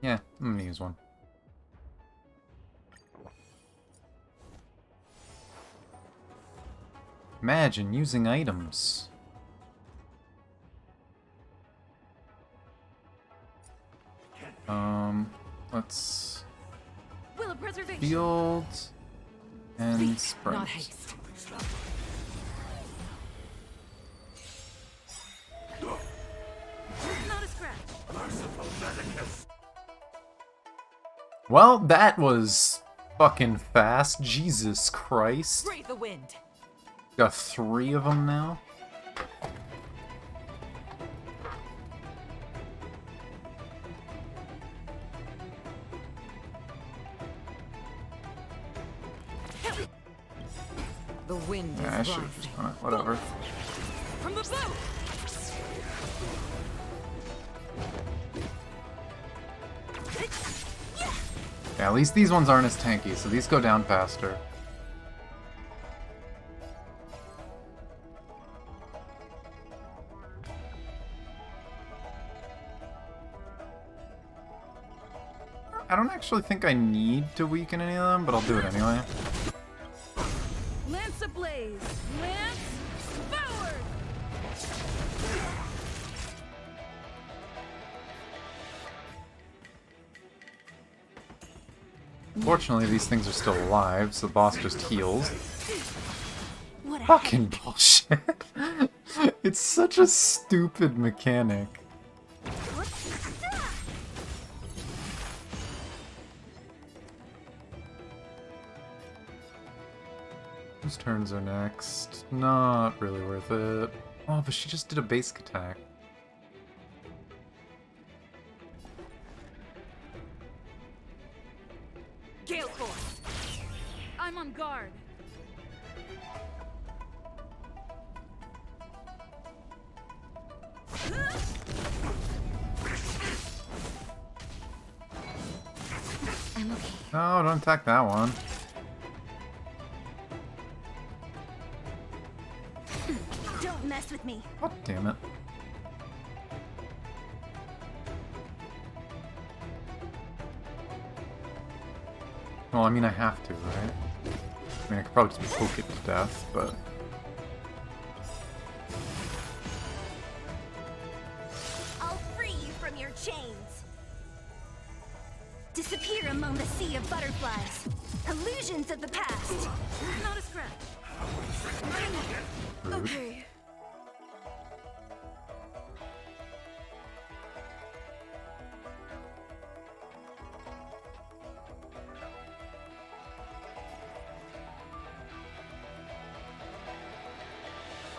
Speaker 1: Yeah, I'm gonna use one. Imagine using items. Let's
Speaker 3: Will of preservation.
Speaker 1: field and
Speaker 3: Speed,
Speaker 1: sprint.
Speaker 3: not haste. Not a scratch.
Speaker 1: Well, that was fucking fast. Jesus Christ.
Speaker 3: Brave the wind.
Speaker 1: Got 3 of them now.
Speaker 3: The wind
Speaker 1: Yeah, I
Speaker 3: is
Speaker 1: should
Speaker 3: rising.
Speaker 1: have just done it. Whatever.
Speaker 3: From the boat.
Speaker 1: Yeah, at least these ones aren't as tanky, so these go down faster. I don't actually think I need to weaken any of them, but I'll do it anyway.
Speaker 3: Lance ablaze. Lance forward.
Speaker 1: Fortunately, these things are still alive, so the boss just heals.
Speaker 5: What a
Speaker 1: Fucking bullshit. It's such a stupid mechanic. Whose turns are next? Not really worth it. Oh, but she just did a basic attack.
Speaker 3: Gale Force. I'm on guard.
Speaker 6: I'm okay.
Speaker 1: No, don't attack that one.
Speaker 5: Don't mess with me.
Speaker 1: God damn it. Well, I mean, I have to, right? I mean, I could probably just poke it to death, but...
Speaker 5: I'll free you from your chains. Disappear among the sea of butterflies. Illusions of the past.
Speaker 3: Not a scratch.
Speaker 1: Rude.
Speaker 3: Okay.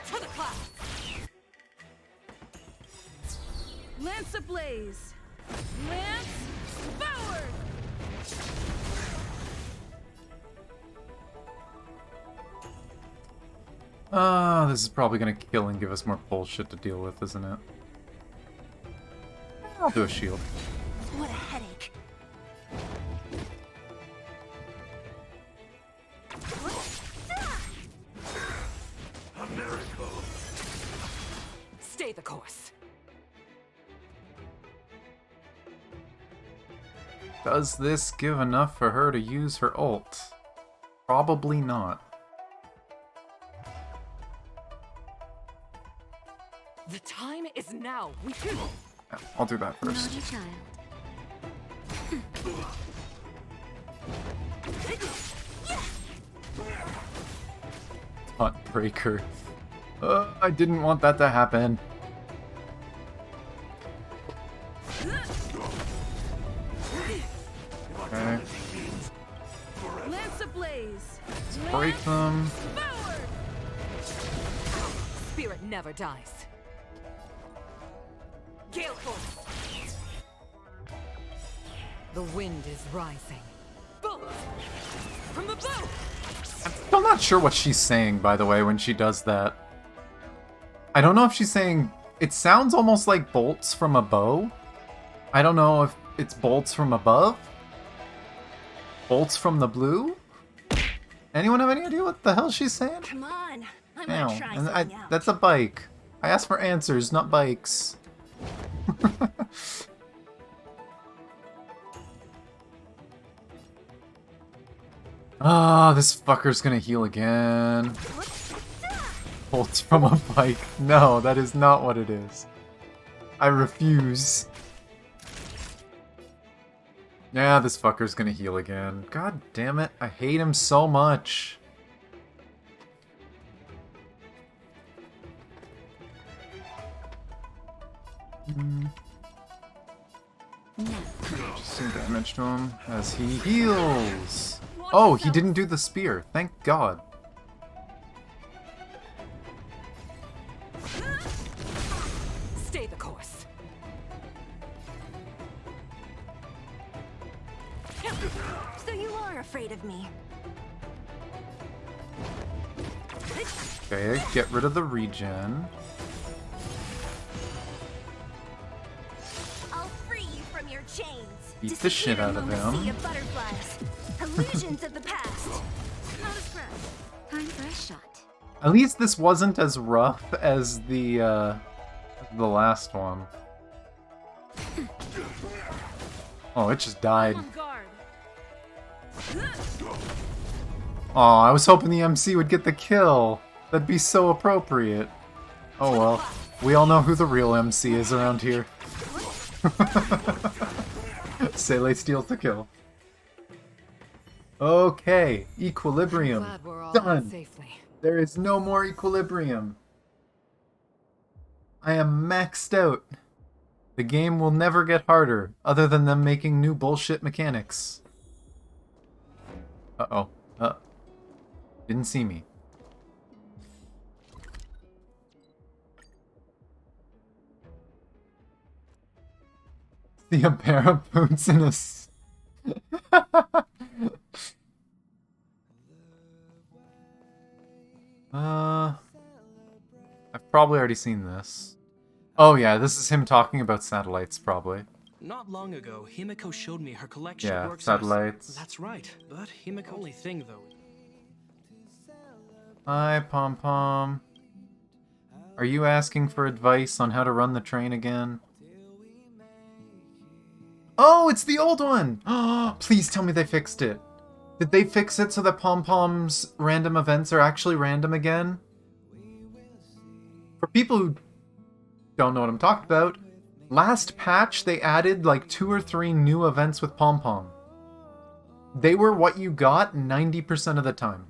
Speaker 3: To the clouds. Lance ablaze. Lance forward.
Speaker 1: Ah, this is probably gonna kill and give us more bullshit to deal with, isn't it? I'll do a shield.
Speaker 5: What a headache.
Speaker 4: A miracle.
Speaker 3: Stay the course.
Speaker 1: Does this give enough for her to use her ult? Probably not.
Speaker 3: The time is now.
Speaker 1: I'll do that first.
Speaker 6: Naughty child.
Speaker 1: Hot breaker. I didn't want that to happen. Okay.
Speaker 3: Lance ablaze.
Speaker 1: Break them.
Speaker 3: Forward. Spirit never dies. Gale force. The wind is rising. Bolt from the bow.
Speaker 1: I'm still not sure what she's saying, by the way, when she does that. I don't know if she's saying... It sounds almost like bolts from a bow. I don't know if it's bolts from above. Bolts from the blue? Anyone have any idea what the hell she's saying?
Speaker 5: Come on. I'm
Speaker 1: Ow.
Speaker 5: gonna try
Speaker 1: And
Speaker 5: something out.
Speaker 1: that's a bike. I asked for answers, not bikes. Ah, this fucker's gonna heal again. Bolts from a bike. No, that is not what it is. I refuse. Yeah, this fucker's gonna heal again. God damn it, I hate him so much. Just some damage to him as he heals. Oh, he didn't do the spear. Thank God.
Speaker 3: Stay the course.
Speaker 5: So you are afraid of me.
Speaker 1: Okay, get rid of the regen.
Speaker 5: I'll free you from your chains.
Speaker 1: Beat the shit out of
Speaker 5: Disappear among the sea
Speaker 1: him.
Speaker 5: of butterflies. Illusions of the past.
Speaker 3: Not a scratch.
Speaker 6: Time for a shot.
Speaker 1: At least this wasn't as rough as the last one. Oh, it just died.
Speaker 3: On guard.
Speaker 1: Oh, I was hoping the MC would get the kill. That'd be so appropriate. Oh well. We all know who the real MC is around here. Sele steals the kill. Okay, equilibrium.
Speaker 3: Glad we're all
Speaker 1: Done.
Speaker 3: safely.
Speaker 1: There is no more equilibrium. I am maxed out. The game will never get harder, other than them making new bullshit mechanics. Uh-oh. Didn't see me. See a pair of boots in a... I've probably already seen this. Oh yeah, this is him talking about satellites, probably.
Speaker 8: Not long ago, Himiko showed me her collection
Speaker 1: Yeah,
Speaker 8: of works.
Speaker 1: satellites.
Speaker 8: That's right, but Himiko only thing though.
Speaker 1: Hi, Pom Pom. Are you asking for advice on how to run the train again? Oh, it's the old one! Oh, please tell me they fixed it. Did they fix it so that Pom Pom's random events are actually random again? For people who don't know what I'm talking about, last patch they added like 2 or 3 new events with Pom Pom. They were what you got 90% of the time.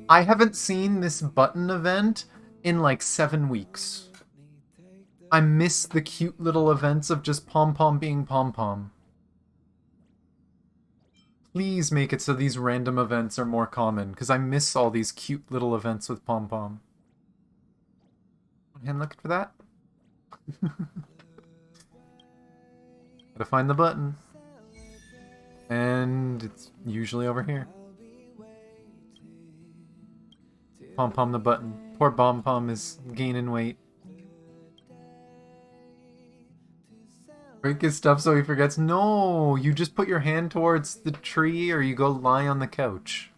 Speaker 1: I haven't seen this button event in like 7 weeks. I miss the cute little events of just Pom Pom being Pom Pom. Please make it so these random events are more common, because I miss all these cute little events with Pom Pom. And looking for that? Gotta find the button. And it's usually over here. Pom Pom the button. Poor Pom Pom is gaining weight. Break his stuff so he forgets. No, you just put your hand towards the tree or you go lie on the couch.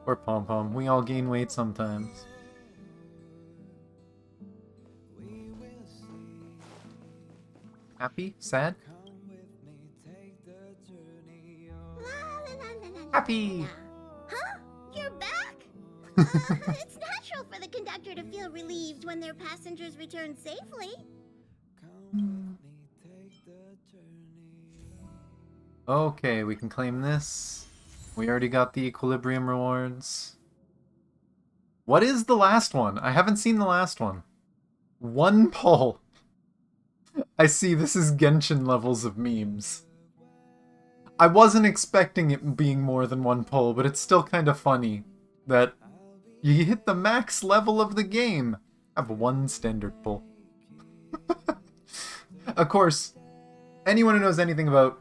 Speaker 1: Poor Pom Pom. We all gain weight sometimes. Happy? Sad? Happy!
Speaker 5: Huh? You're back?
Speaker 6: It's natural for the conductor to feel relieved when their passengers return safely.
Speaker 1: Okay, we can claim this. We already got the equilibrium rewards. What is the last one? I haven't seen the last one. 1 pull. I see, this is Genshin levels of memes. I wasn't expecting it being more than 1 pull, but it's still kind of funny that you hit the max level of the game. I have 1 standard pull. Of course, anyone who knows anything about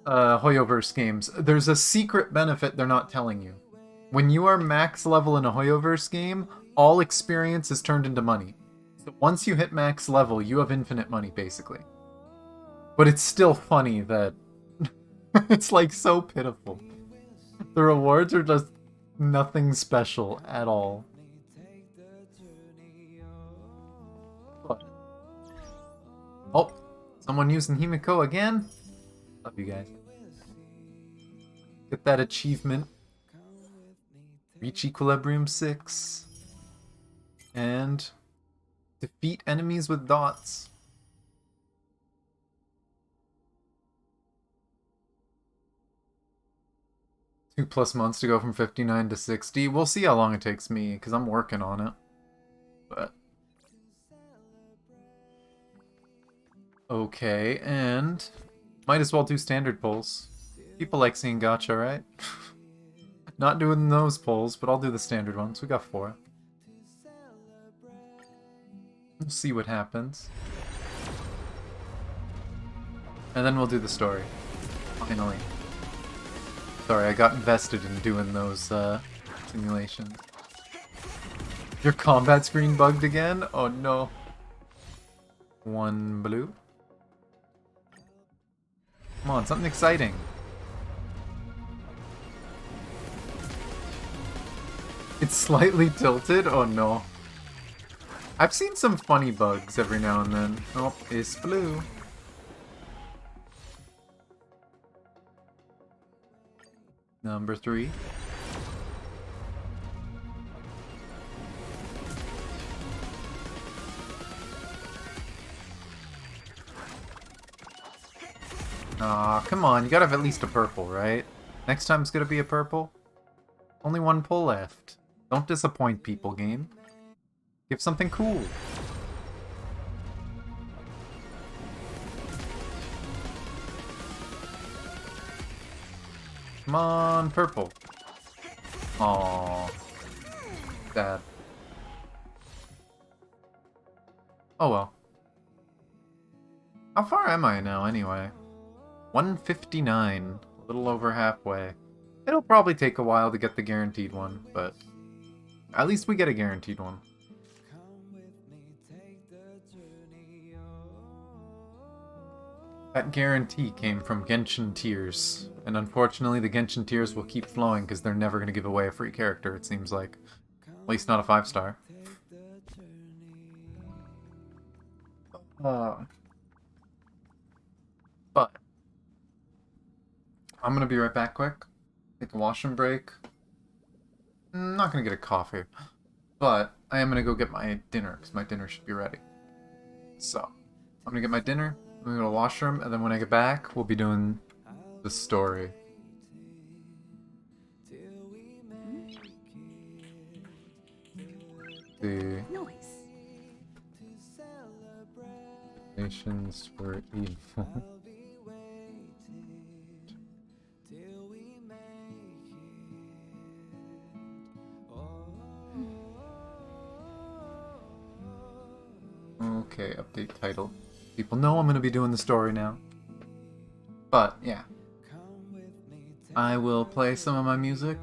Speaker 1: Hoyoverse games, there's a secret benefit they're not telling you. When you are max level in a Hoyoverse game, all experience is turned into money. So once you hit max level, you have infinite money, basically. But it's still funny that it's like so pitiful. The rewards are just nothing special at all. But... oh, someone using Himiko again? Love you guys. Get that achievement. Reach Equilibrium 6. And defeat enemies with dots. +2 months to go from 59 to 60. We'll see how long it takes me, because I'm working on it. But... okay, and... might as well do standard pulls. People like seeing gacha, right? Not doing those pulls, but I'll do the standard ones. We got 4. We'll see what happens. And then we'll do the story. Finally. Sorry, I got invested in doing those simulations. Your combat screen bugged again? Oh no. 1 blue. Come on, something exciting. It's slightly tilted? Oh no. I've seen some funny bugs every now and then. Oh, it's blue. Number 3. Aw, come on, you gotta have at least a purple, right? Next time it's gonna be a purple? Only 1 pull left. Don't disappoint people, game. Give something cool. Come on, purple. Aww. Sad. Oh well. How far am I now, anyway? 159. A little over halfway. It'll probably take a while to get the guaranteed one, but... at least we get a guaranteed one. That guarantee came from Genshin Tears, and unfortunately the Genshin Tears will keep flowing because they're never going to give away a free character, it seems like. At least not a 5-star. But I'm going to be right back quick. Take a washroom break. I'm not going to get a coffee, but I am going to go get my dinner because my dinner should be ready. So, I'm going to get my dinner. I'm gonna go to the washroom, and then when I get back, we'll be doing the story. The nations were evil. Okay, update title. People know I'm going to be doing the story now. But, yeah. I will play some of my music.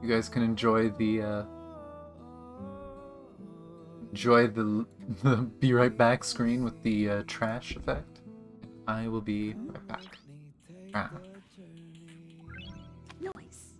Speaker 1: You guys can enjoy the, be right back screen with the, trash effect. I will be right back.
Speaker 2: Noise.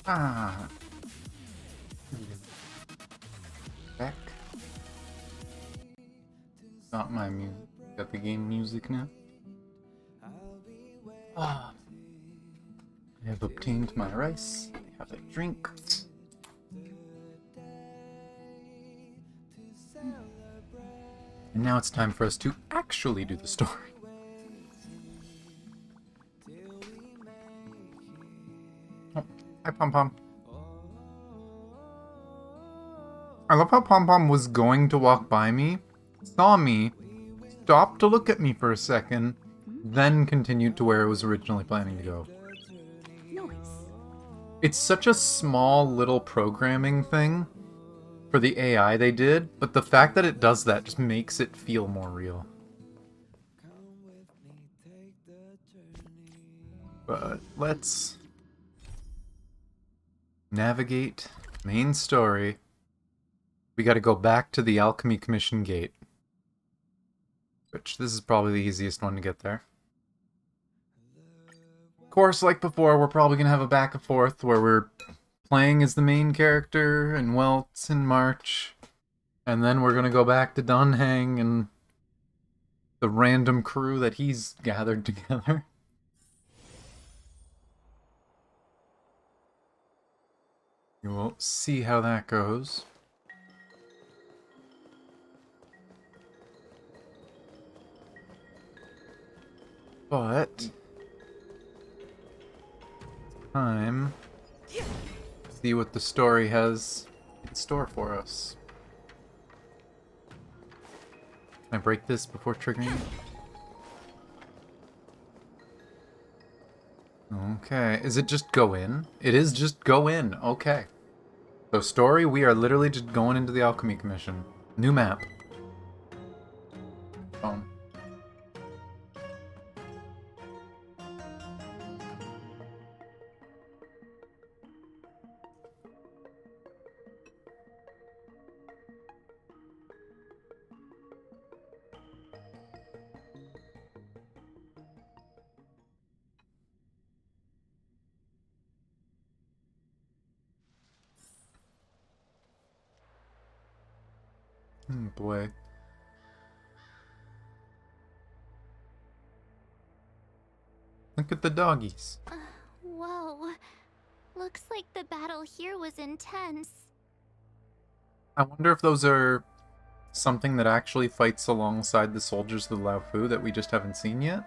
Speaker 1: Ah. Back. Not my music. Got the game music now. Ah. I have obtained my rice. I have a drink. And now it's time for us to actually do the story. Oh, hi Pom Pom. I love how Pom Pom was going to walk by me, saw me, stopped to look at me for a second, then continued to where it was originally planning to go.
Speaker 2: Nice.
Speaker 1: It's such a small little programming thing for the AI they did, but the fact that it does that just makes it feel more real. But let's navigate main story. We gotta go back to the Alchemy Commission gate. Which, this is probably the easiest one to get there. Of course, like before, we're probably gonna have a back and forth where we're playing as the main character and Welts and March. And then we're gonna go back to Dunhang and the random crew that he's gathered together. You will see how that goes. But time to see what the story has in store for us. Can I break this before triggering? Okay, is it just go in? It is just go in, okay. So story, we are literally just going into the Alchemy Commission. New map. Phone. Oh boy. Look at the doggies.
Speaker 6: Whoa. Looks like the battle here was intense.
Speaker 1: I wonder if those are something that actually fights alongside the soldiers of the Lao Fu that we just haven't seen yet?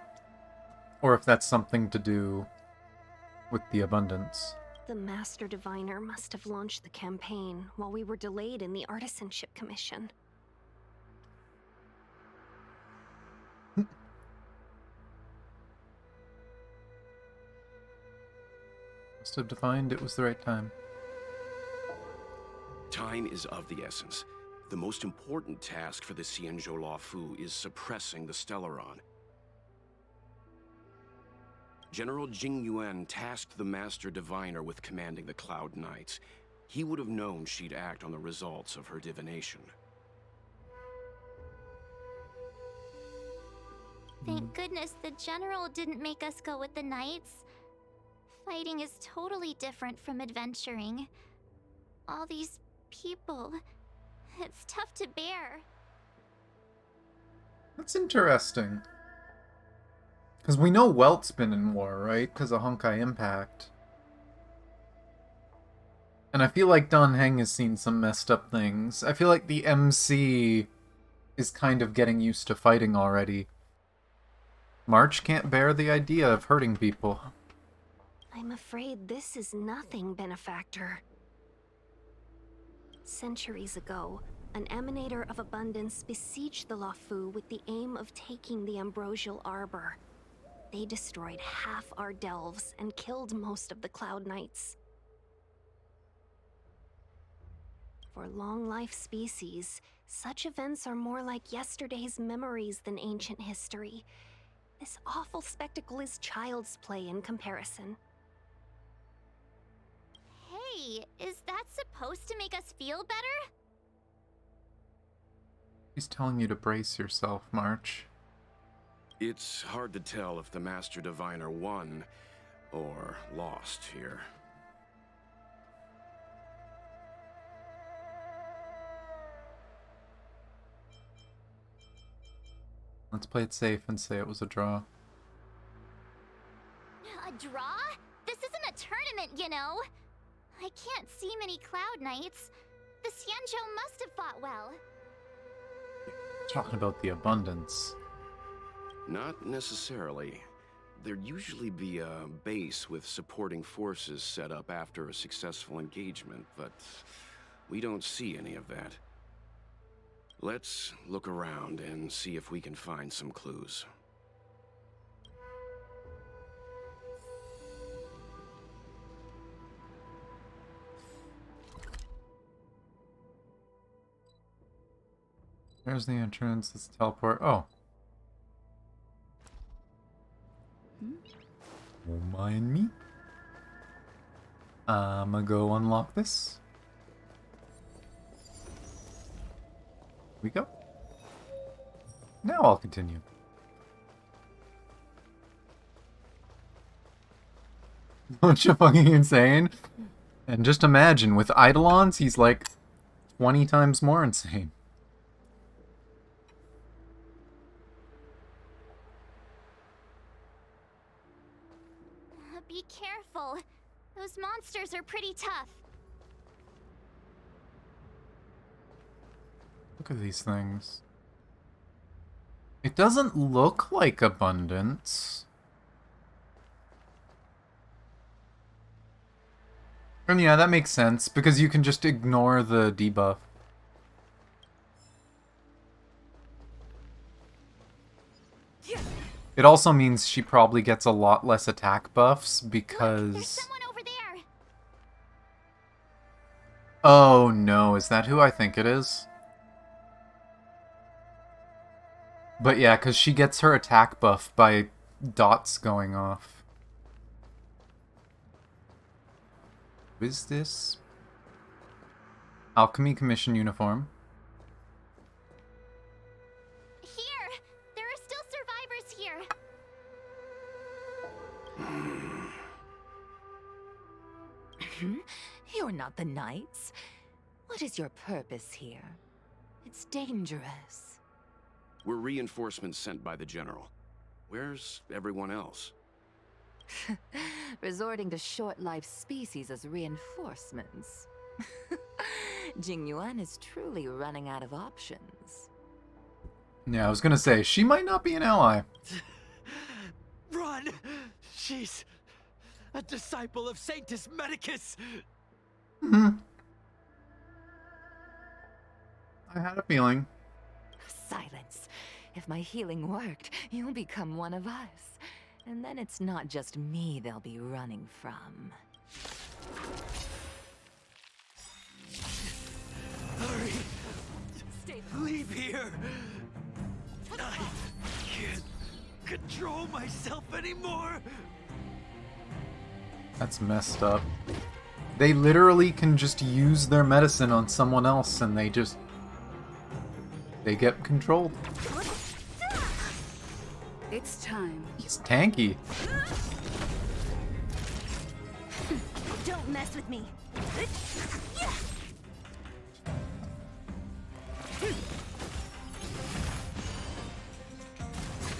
Speaker 1: Or if that's something to do with the abundance.
Speaker 5: The Master Diviner must have launched the campaign while we were delayed in the Artisanship Commission.
Speaker 1: Must have defined it was the right time.
Speaker 4: Time is of the essence. The most important task for the Xianzhou Law Fu is suppressing the Stellaron. General Jing Yuan tasked the Master Diviner with commanding the Cloud Knights. He would have known she'd act on the results of her divination.
Speaker 6: Thank goodness the general didn't make us go with the knights. Fighting is totally different from adventuring. All these people, it's tough to bear.
Speaker 1: That's interesting. Because we know Welt's been in war, right? Because of Honkai Impact. And I feel like Dan Heng has seen some messed up things. I feel like the MC is kind of getting used to fighting already. March can't bear the idea of hurting people.
Speaker 5: I'm afraid this is nothing, Benefactor. Centuries ago, an emanator of abundance besieged the Luofu with the aim of taking the Ambrosial Arbor. They destroyed half our delves and killed most of the Cloud Knights. For long-life species, such events are more like yesterday's memories than ancient history. This awful spectacle is child's play in comparison.
Speaker 6: Hey, is that supposed to make us feel better?
Speaker 1: He's telling you to brace yourself, March.
Speaker 4: It's hard to tell if the Master Diviner won or lost here.
Speaker 1: Let's play it safe and say it was a draw.
Speaker 6: A draw? This isn't a tournament, you know. I can't see many Cloud Knights. The Xianzhou must have fought well.
Speaker 1: Talking about the abundance.
Speaker 4: Not necessarily. There'd usually be a base with supporting forces set up after a successful engagement, but we don't see any of that. Let's look around and see if we can find some clues.
Speaker 1: There's the entrance. Let's teleport. Oh. Don't mind me. I'ma go unlock this. Here we go. Now I'll continue. Bunch of fucking insane. And just imagine, with Eidolons, he's like 20 times more insane.
Speaker 6: Be careful. Those monsters are pretty tough.
Speaker 1: Look at these things. It doesn't look like abundance. And yeah, that makes sense, because you can just ignore the debuff. It also means she probably gets a lot less attack buffs because...
Speaker 6: There's someone over there.
Speaker 1: Oh no, is that who I think it is? But yeah, because she gets her attack buff by dots going off. Who is this? Alchemy Commission uniform.
Speaker 6: Here! There are still survivors here.
Speaker 9: You're not the Knights. What is your purpose here? It's dangerous.
Speaker 4: We're reinforcements sent by the General. Where's everyone else?
Speaker 9: Resorting to short-life species as reinforcements. Jingyuan is truly running out of options.
Speaker 1: Yeah, I was gonna say, she might not be an ally.
Speaker 7: Run! She's a disciple of Sanctus Medicus!
Speaker 1: I had a feeling.
Speaker 9: Silence. If my healing worked, you'll become one of us. And then it's not just me they'll be running from.
Speaker 7: Hurry! Leave here! I can't control myself anymore!
Speaker 1: That's messed up. They literally can just use their medicine on someone else and they get controlled.
Speaker 3: It's time.
Speaker 1: He's tanky.
Speaker 2: Don't mess with me.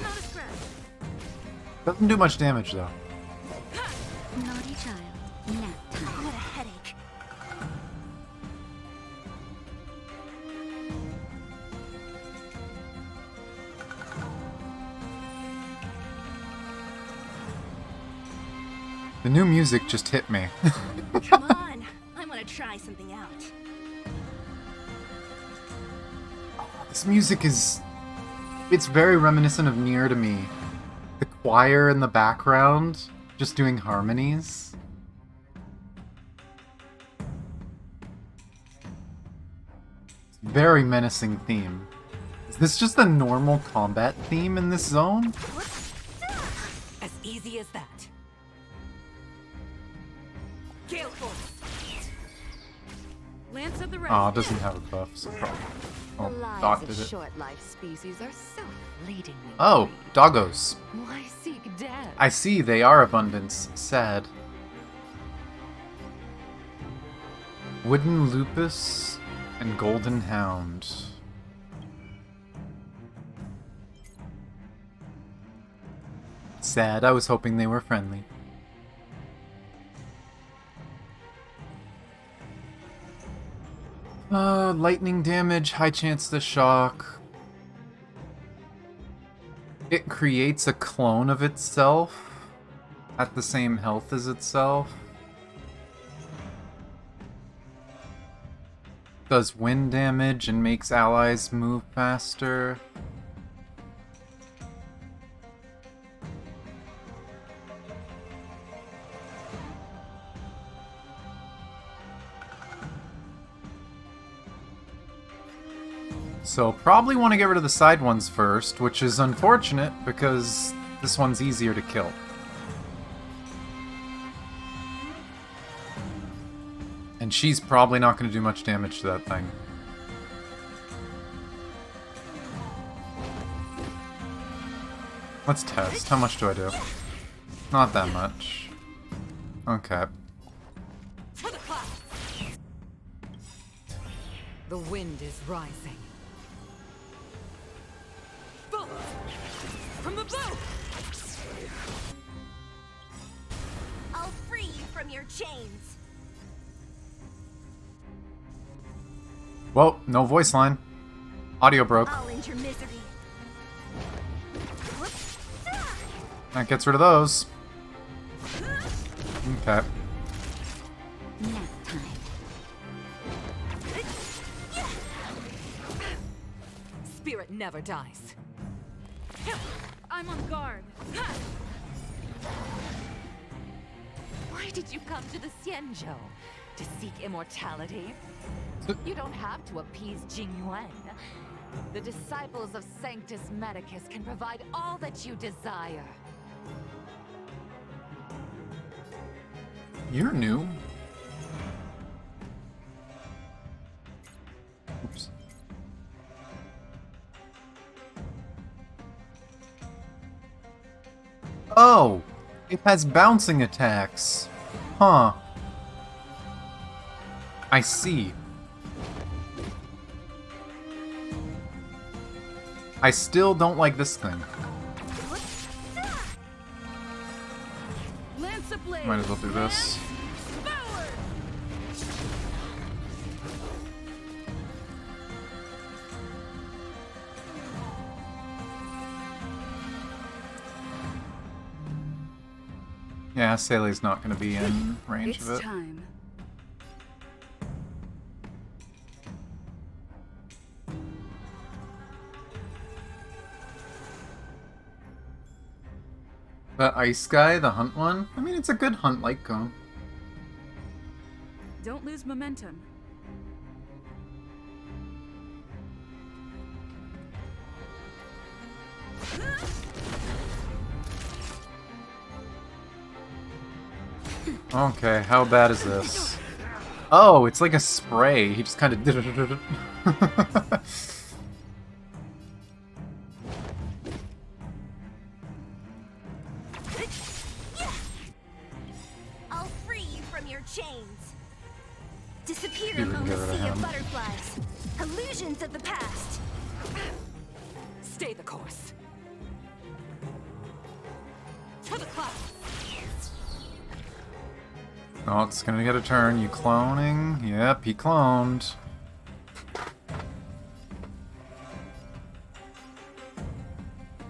Speaker 3: Not a scratch.
Speaker 1: Doesn't do much damage though.
Speaker 2: Naughty child. Nap time. What a headache.
Speaker 1: The new music just hit me.
Speaker 2: Come on. I want to try something out.
Speaker 1: This music is... It's very reminiscent of Nier to me. The choir in the background, just doing harmonies. Very menacing theme. Is this just a normal combat theme in this zone?
Speaker 9: As easy as that.
Speaker 3: Gale Force. Lance of the Red.
Speaker 1: Oh, it doesn't have a buff, so probably.
Speaker 9: The
Speaker 1: Oh,
Speaker 9: lives
Speaker 1: Doc
Speaker 9: of
Speaker 1: did it.
Speaker 9: short-life species are so fleetingly
Speaker 1: Oh,
Speaker 9: brief.
Speaker 1: doggos.
Speaker 9: Why seek death?
Speaker 1: I see, they are abundance. Sad. Wooden Lupus and Golden Hound. Sad, I was hoping they were friendly. Lightning damage, high chance to shock. It creates a clone of itself at the same health as itself. Does wind damage and makes allies move faster. So probably want to get rid of the side ones first, which is unfortunate because this one's easier to kill. And she's probably not going to do much damage to that thing. Let's test. How much do I do? Not that much. Okay.
Speaker 9: The wind is rising.
Speaker 3: From the boat!
Speaker 5: I'll free you from your chains.
Speaker 1: Whoa, no voice line. Audio broke.
Speaker 5: I'll end your misery.
Speaker 1: That gets rid of those. Okay.
Speaker 2: Nap time.
Speaker 9: Spirit never dies.
Speaker 3: I'm on guard.
Speaker 9: Why did you come to the Xianzhou? To seek immortality? You don't have to appease Jingyuan. The disciples of Sanctus Medicus can provide all that you desire.
Speaker 1: You're new. Oops. Oh! It has bouncing attacks. Huh. I see. I still don't like this thing.
Speaker 3: Lance ablaze.
Speaker 1: Might as well do this.
Speaker 3: Forward.
Speaker 1: Yeah, Sally's not going to be in range
Speaker 3: It's
Speaker 1: of it.
Speaker 3: time.
Speaker 1: The ice guy, the hunt one? I mean, it's a good hunt light cone.
Speaker 3: Don't lose momentum.
Speaker 1: Okay, how bad is this? Oh, it's like a spray. He just kind of did it.
Speaker 5: I'll free you from your chains. Disappear
Speaker 1: See if we can
Speaker 5: among
Speaker 1: get
Speaker 5: the
Speaker 1: rid of
Speaker 5: sea of
Speaker 1: him.
Speaker 5: butterflies. Illusions of the past.
Speaker 9: Stay the course. To the clouds.
Speaker 1: Oh, it's gonna get a turn. You cloning? Yep, he cloned.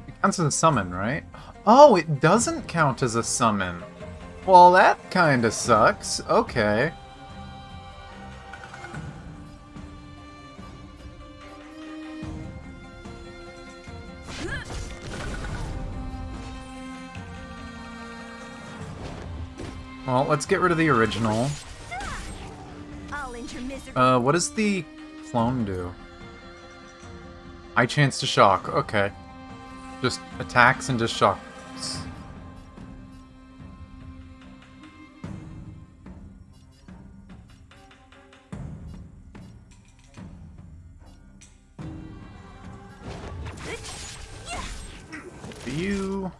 Speaker 1: It counts as a summon, right? Oh, it doesn't count as a summon. Well, that kinda sucks. Okay. Well, let's get rid of the original.
Speaker 5: I'll end your misery.
Speaker 1: What does the clone do? High chance to shock. Okay. Just attacks and just shocks. You.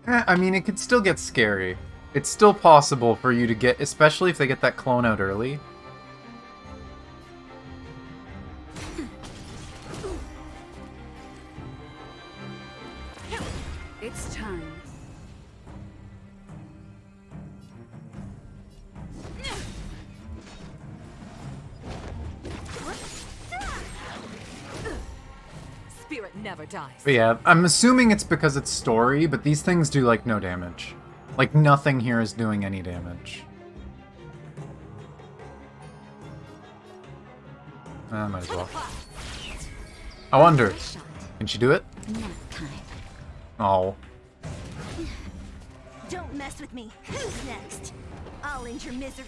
Speaker 1: I mean, it could still get scary. It's still possible for you to get, especially if they get that clone out early.
Speaker 3: It's time. Spirit never dies.
Speaker 1: But yeah, I'm assuming it's because it's story, but these things do, like, no damage. Like, nothing here is doing any damage. Might as well. I wonder, can she do it?
Speaker 2: Nap time.
Speaker 1: Oh.
Speaker 5: Don't mess with me. Who's next? I'll end your misery.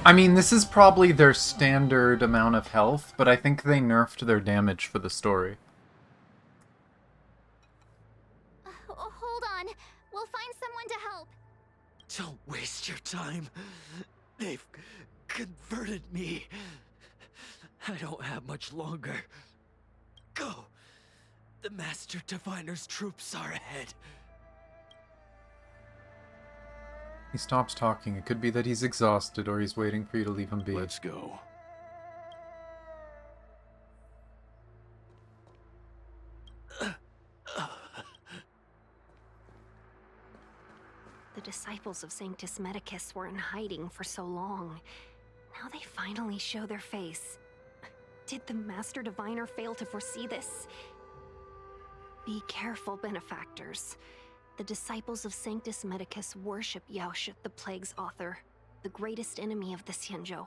Speaker 1: I mean, this is probably their standard amount of health, but I think they nerfed their damage for the story.
Speaker 6: Hold on. We'll find someone to help.
Speaker 7: Don't waste your time. They've converted me. I don't have much longer. Go. The Master Diviner's troops are ahead.
Speaker 1: He stops talking. It could be that he's exhausted or he's waiting for you to leave him be.
Speaker 4: Let's go.
Speaker 5: The disciples of Sanctus Medicus were in hiding for so long. Now they finally show their face. Did the Master Diviner fail to foresee this? Be careful, benefactors. The disciples of Sanctus Medicus worship Yaoshut, the Plague's author, the greatest enemy of the Xianzhou.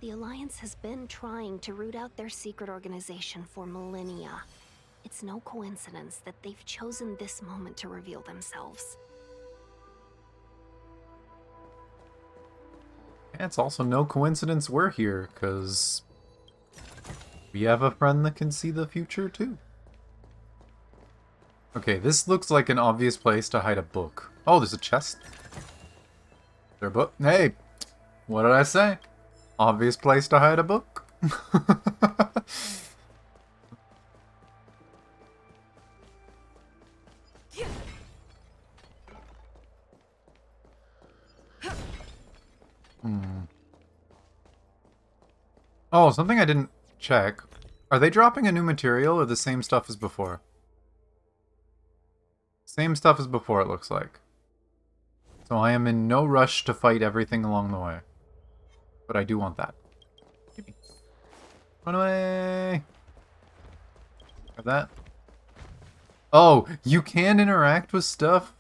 Speaker 5: The Alliance has been trying to root out their secret organization for millennia. It's no coincidence that they've chosen this moment to reveal themselves.
Speaker 1: It's also no coincidence we're here, because we have a friend that can see the future too. Okay, this looks like an obvious place to hide a book. Oh, there's a chest. Is there a book? Hey, what did I say? Obvious place to hide a book. Oh, something I didn't check. Are they dropping a new material or the same stuff as before? Same stuff as before, it looks like. So I am in no rush to fight everything along the way. But I do want that. Give me. Run away! Grab that. Oh, you can interact with stuff?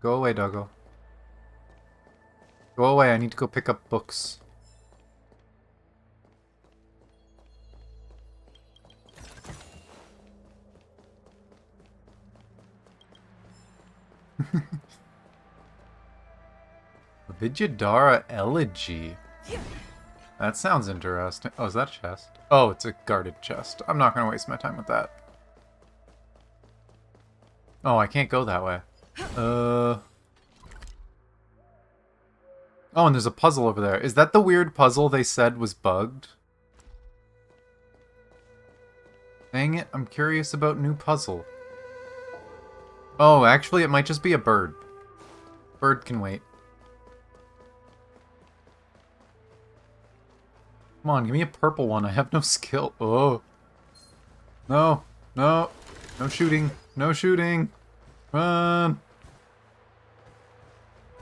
Speaker 1: Go away, doggo. Go away, I need to go pick up books. Vidyadhara Elegy. That sounds interesting. Oh, is that a chest? Oh, it's a guarded chest. I'm not gonna waste my time with that. Oh, I can't go that way. Oh, and there's a puzzle over there. Is that the weird puzzle they said was bugged? Dang it, I'm curious about new puzzle. Oh, actually, it might just be a bird. Bird can wait. Come on, give me a purple one. I have no skill. Oh. No. No. No shooting. No shooting. Run.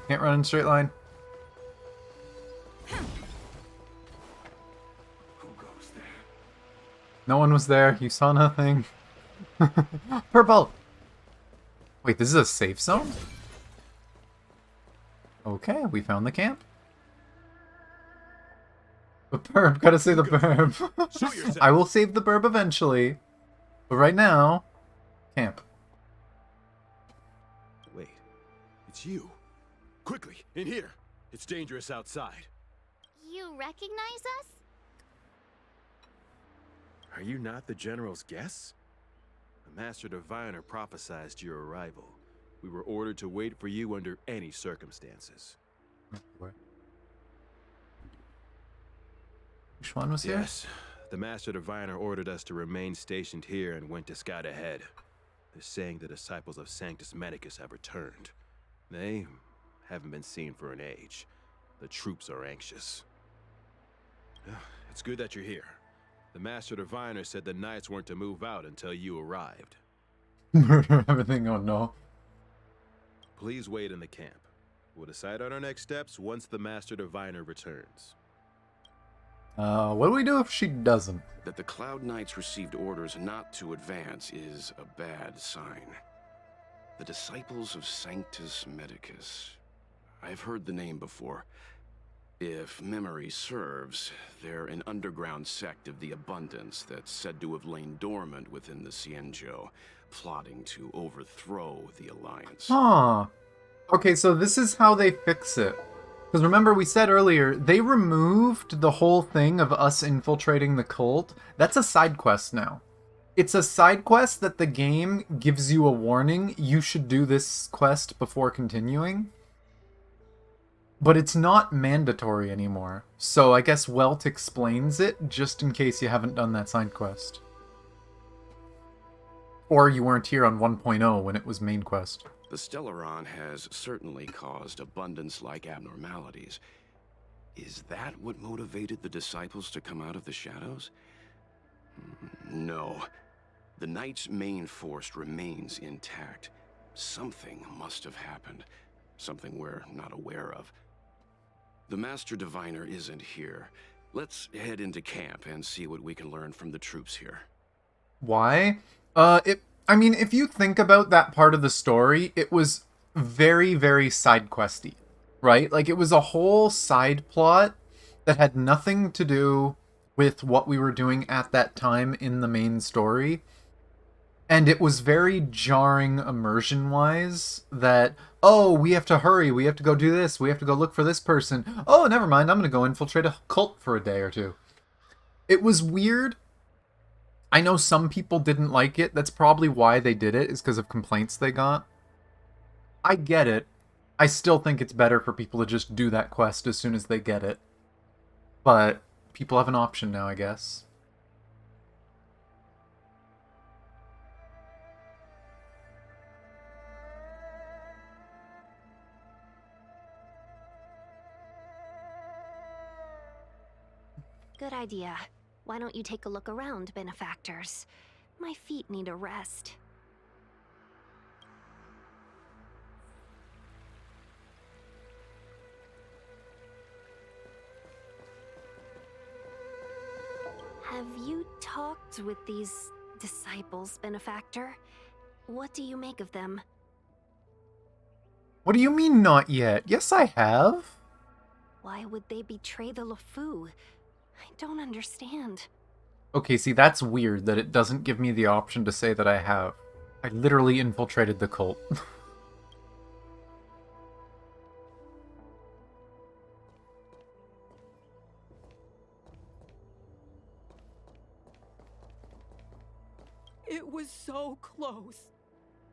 Speaker 1: Can't run in a straight line.
Speaker 4: Who goes there?
Speaker 1: No one was there. You saw nothing. Purple! Wait, this is a safe zone? Okay, we found the camp. The burb, gotta save the burb. I will save the burb eventually. But right now, camp.
Speaker 10: Wait, it's you. Quickly, in here. It's dangerous outside.
Speaker 6: You recognize us?
Speaker 10: Are you not the General's guests? The Master Diviner prophesized your arrival. We were ordered to wait for you under any circumstances.
Speaker 1: Which one was here?
Speaker 10: Yes, the Master Diviner ordered us to remain stationed here and went to scout ahead. They're saying the disciples of Sanctus Medicus have returned. They haven't been seen for an age. The troops are anxious. It's good that you're here. The Master Diviner said the Knights weren't to move out until you arrived.
Speaker 1: Murder everything, oh no.
Speaker 10: Please wait in the camp. We'll decide on our next steps once the Master Diviner returns.
Speaker 1: What do we do if she doesn't?
Speaker 4: That the Cloud Knights received orders not to advance is a bad sign. The Disciples of Sanctus Medicus. I've heard the name before. If memory serves, they're an underground sect of the Abundance that's said to have lain dormant within the Xianzhou, plotting to overthrow the Alliance.
Speaker 1: Huh. Okay, so this is how they fix it. Because remember, we said earlier, they removed the whole thing of us infiltrating the cult. That's a side quest now. It's a side quest that the game gives you a warning. You should do this quest before continuing. But it's not mandatory anymore. So I guess Welt explains it, just in case you haven't done that side quest. Or you weren't here on 1.0 when it was main quest.
Speaker 4: The Stellaron has certainly caused Abundance-like abnormalities. Is that what motivated the Disciples to come out of the shadows? No. The Knight's main force remains intact. Something must have happened. Something we're not aware of. The Master Diviner isn't here. Let's head into camp and see what we can learn from the troops here.
Speaker 1: Why? I mean, if you think about that part of the story, it was very, very side questy, right? Like, it was a whole side plot that had nothing to do with what we were doing at that time in the main story. And it was very jarring immersion-wise that, oh, we have to hurry, we have to go do this, we have to go look for this person. Oh, never mind, I'm going to go infiltrate a cult for a day or two. It was weird. I know some people didn't like it. That's probably why they did it, is because of complaints they got. I get it. I still think it's better for people to just do that quest as soon as they get it. But people have an option now, I guess.
Speaker 5: Good idea. Why don't you take a look around, benefactors? My feet need a rest. Have you talked with these disciples, benefactor? What do you make of them?
Speaker 1: What do you mean not yet? Yes, I have.
Speaker 5: Why would they betray the LeFou? I don't understand.
Speaker 1: Okay, see, that's weird that it doesn't give me the option to say that I have. I literally infiltrated the cult.
Speaker 11: It was so close.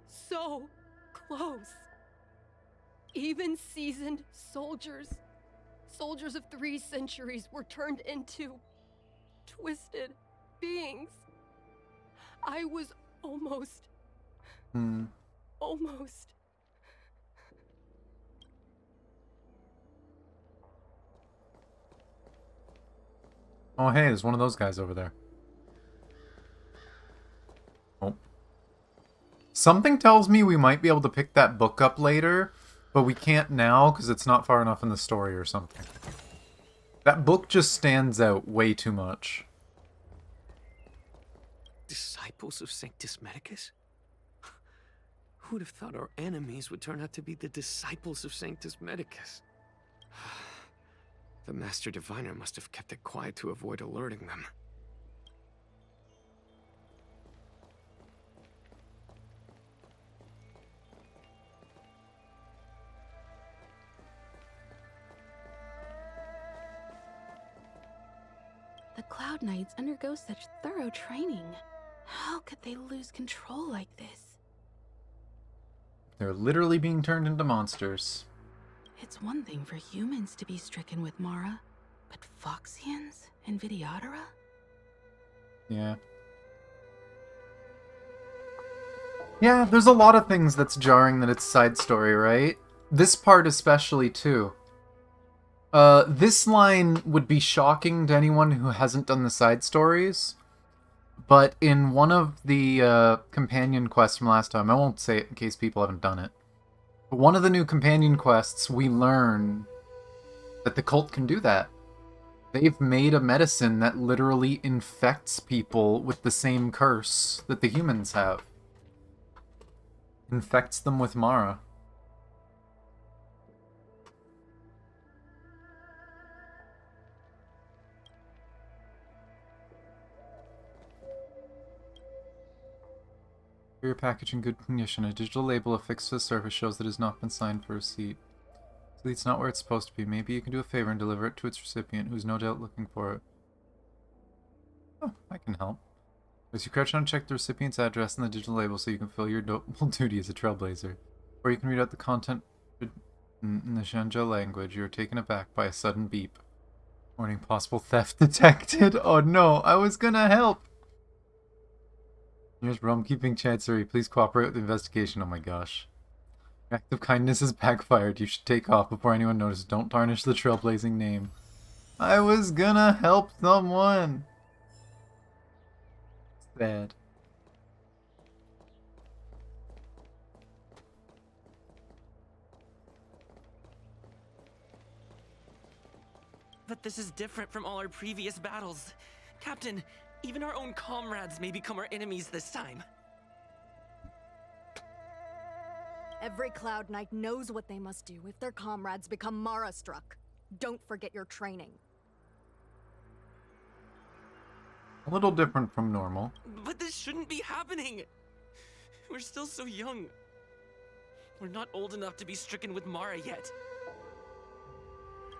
Speaker 11: So close. Even seasoned soldiers of 3 centuries were turned into twisted beings. I was almost... almost...
Speaker 1: Oh, hey, there's one of those guys over there. Oh. Something tells me we might be able to pick that book up later, but we can't now because it's not far enough in the story or something. That book just stands out way too much.
Speaker 7: Disciples of Sanctus Medicus? Who'd have thought our enemies would turn out to be the disciples of Sanctus Medicus? The Master Diviner must have kept it quiet to avoid alerting them.
Speaker 12: The Cloud Knights undergo such thorough training. How could they lose control like this?
Speaker 1: They're literally being turned into monsters.
Speaker 12: It's one thing for humans to be stricken with Mara, but Foxians and Vidyadhara?
Speaker 1: Yeah. Yeah, there's a lot of things that's jarring that it's side story, right? This part especially, too. This line would be shocking to anyone who hasn't done the side stories, but in one of the companion quests from last time, I won't say it in case people haven't done it, but one of the new companion quests, we learn that the cult can do that. They've made a medicine that literally infects people with the same curse that the humans have. Infects them with Mara. For your package in good condition, a digital label affixed to the surface shows that it has not been signed for receipt. So it's not where it's supposed to be. Maybe you can do a favor and deliver it to its recipient, who's no doubt looking for it. Oh, I can help. As you crouch down and check the recipient's address in the digital label so you can fill your double duty as a trailblazer. Or you can read out the content in the Zhengzhou language. You are taken aback by a sudden beep. Warning, possible theft detected. Oh no, I was gonna help! Here's Rome Keeping Chancery. Please cooperate with the investigation. Oh my gosh. Your act of kindness has backfired. You should take off before anyone notices. Don't tarnish the trailblazing name. I was gonna help someone! Sad.
Speaker 7: But this is different from all our previous battles. Captain, even our own comrades may become our enemies this time.
Speaker 13: Every Cloud Knight knows what they must do if their comrades become Mara-struck. Don't forget your training.
Speaker 1: A little different from normal.
Speaker 7: But this shouldn't be happening! We're still so young. We're not old enough to be stricken with Mara yet.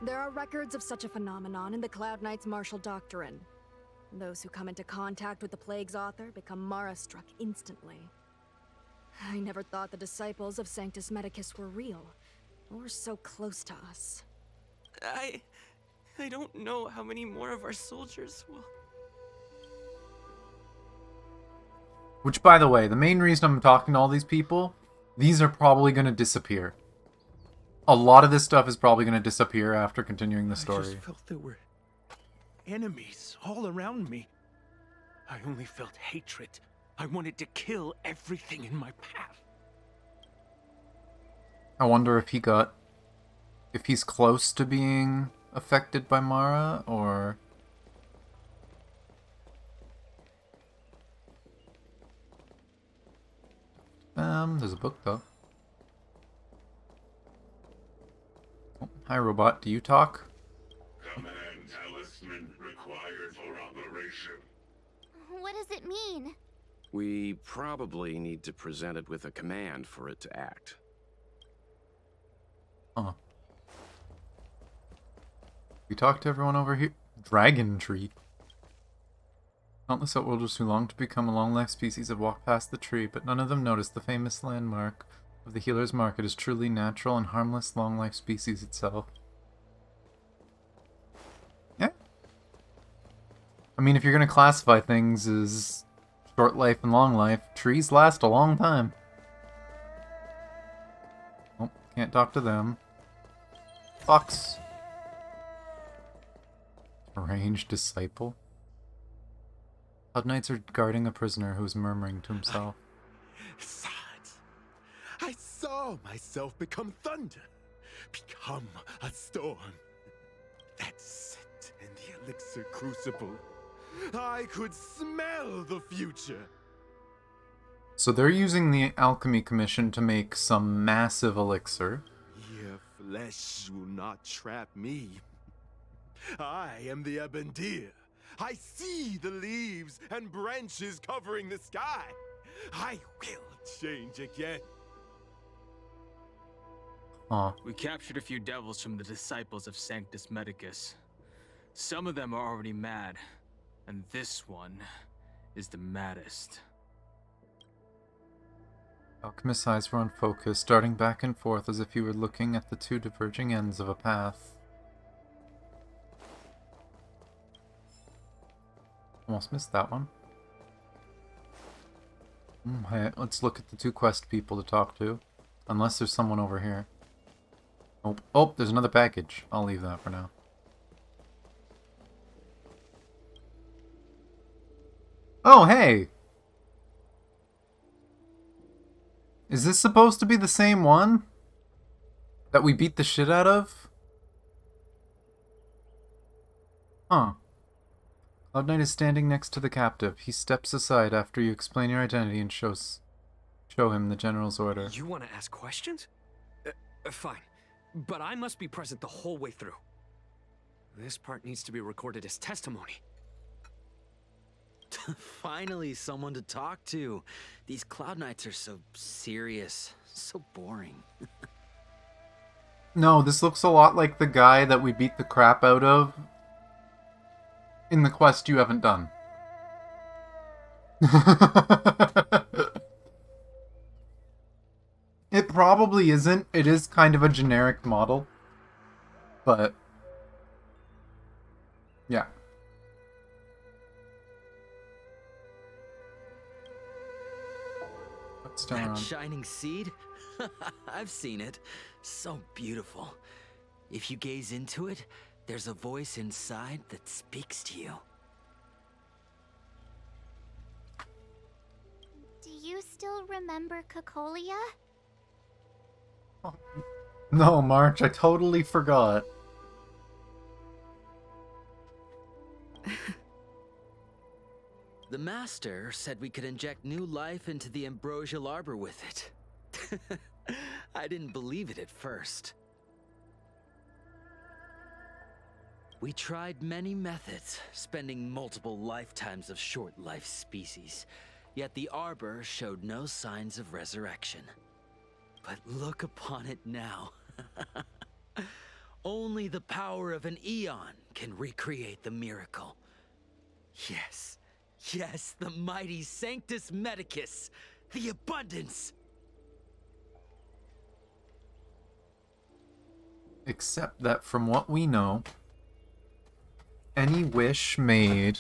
Speaker 13: There are records of such a phenomenon in the Cloud Knight's martial doctrine. Those who come into contact with the Plague's author become Mara-struck instantly. I never thought the disciples of Sanctus Medicus were real, or so close to us.
Speaker 7: I don't know how many more of our soldiers will...
Speaker 1: Which, by the way, the main reason I'm talking to all these people, these are probably going to disappear. A lot of this stuff is probably going to disappear after continuing the story.
Speaker 10: I just felt there were enemies all around me. I only felt hatred. I wanted to kill everything in my path.
Speaker 1: I wonder if if he's close to being affected by Mara, or... there's a book, though. Oh, hi, robot. Do you talk?
Speaker 14: Command talisman required for operation.
Speaker 6: What does it mean?
Speaker 4: We probably need to present it with a command for it to act.
Speaker 1: Huh. We talked to everyone over here. Dragon tree. Countless outworlders who long to become a long-life species have walked past the tree, but none of them noticed the famous landmark of the Healer's Market is truly natural and harmless long-life species itself. Yeah. I mean, if you're going to classify things as short life and long life, trees last a long time. Oh, can't talk to them. Fox. Arranged disciple. Cloud Knights are guarding a prisoner who is murmuring to himself.
Speaker 10: I saw myself become thunder, become a storm. That set in the elixir crucible. I could smell the future.
Speaker 1: So they're using the Alchemy Commission to make some massive elixir.
Speaker 10: Your flesh will not trap me. I am the Abendir. I see the leaves and branches covering the sky. I will change again.
Speaker 8: We captured a few devils from the disciples of Sanctus Medicus. Some of them are already mad, and this one is the maddest.
Speaker 1: Alchemist's eyes were unfocused, darting back and forth as if he were looking at the two diverging ends of a path. Almost missed that one. Hey, let's look at the two quest people to talk to. Unless there's someone over here. Oh, oh, there's another package. I'll leave that for now. Oh, hey! Is this supposed to be the same one that we beat the shit out of? Huh. Cloud Knight is standing next to the captive. He steps aside after you explain your identity and show him the general's order.
Speaker 15: You want to ask questions? Fine. But I must be present the whole way through. This part needs to be recorded as testimony.
Speaker 7: Finally, someone to talk to. These Cloud Knights are so serious, so boring.
Speaker 1: No, this looks a lot like the guy that we beat the crap out of in the quest you haven't done. It probably isn't. It is kind of a generic model. But yeah. What's still
Speaker 7: That
Speaker 1: around?
Speaker 7: shining seed? I've seen it. So beautiful. If you gaze into it, there's a voice inside that speaks to you.
Speaker 6: Do you still remember Cocolia?
Speaker 1: No, March, I totally forgot.
Speaker 7: The Master said we could inject new life into the ambrosial arbor with it. I didn't believe it at first. We tried many methods, spending multiple lifetimes of short-life species, yet the arbor showed no signs of resurrection. But look upon it now. Only the power of an eon can recreate the miracle. Yes, yes, the mighty Sanctus Medicus, the abundance.
Speaker 1: Except that from what we know, any wish made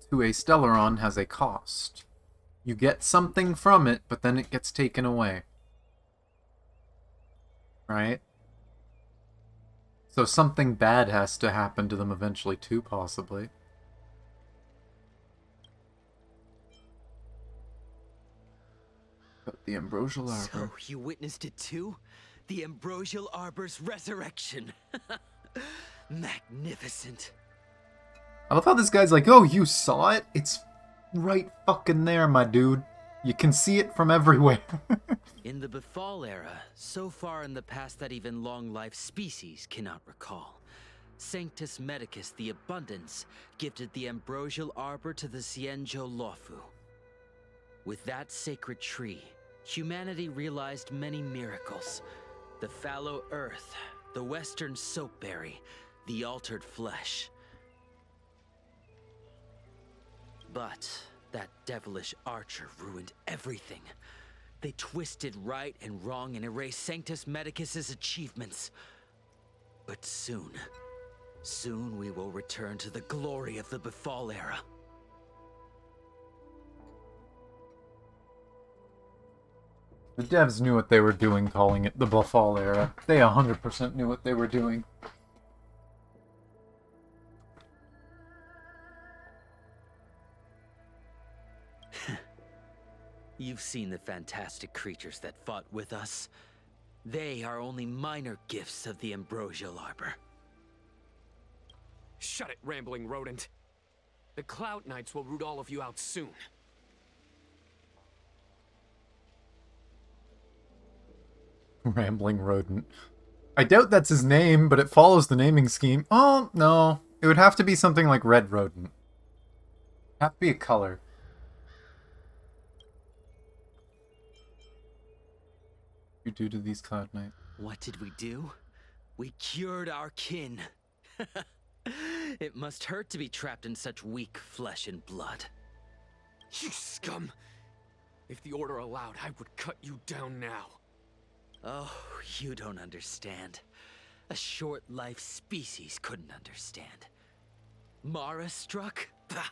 Speaker 1: to a Stellaron has a cost. You get something from it, but then it gets taken away. Right? So something bad has to happen to them eventually too, possibly. But the ambrosial arbor...
Speaker 7: So, you witnessed it too? The ambrosial arbor's resurrection. Magnificent.
Speaker 1: I love how this guy's like, oh, you saw it? It's right fucking there, my dude. You can see it from everywhere.
Speaker 7: In the Befall era, so far in the past that even long-life species cannot recall, Sanctus Medicus the Abundance gifted the ambrosial arbor to the Xianzhou Luofu. With that sacred tree, humanity realized many miracles. The fallow earth, the western soapberry, the altered flesh. But that devilish archer ruined everything. They twisted right and wrong and erased Sanctus Medicus's achievements. But soon we will return to the glory of the Befall era.
Speaker 1: The devs knew what they were doing calling it the Befall era. They 100% knew what they were doing.
Speaker 7: You've seen the fantastic creatures that fought with us. They are only minor gifts of the ambrosial arbor.
Speaker 15: Shut it, rambling rodent. The Cloud Knights will root all of you out soon.
Speaker 1: Rambling rodent. I doubt that's his name, but it follows the naming scheme. Oh, no. It would have to be something like red rodent. It'd have to be a color. You do to these Cloud Knights.
Speaker 7: What did we do? We cured our kin. It must hurt to be trapped in such weak flesh and blood.
Speaker 15: You scum! If the Order allowed, I would cut you down now.
Speaker 7: Oh, you don't understand. A short-life species couldn't understand. Mara struck? Bah!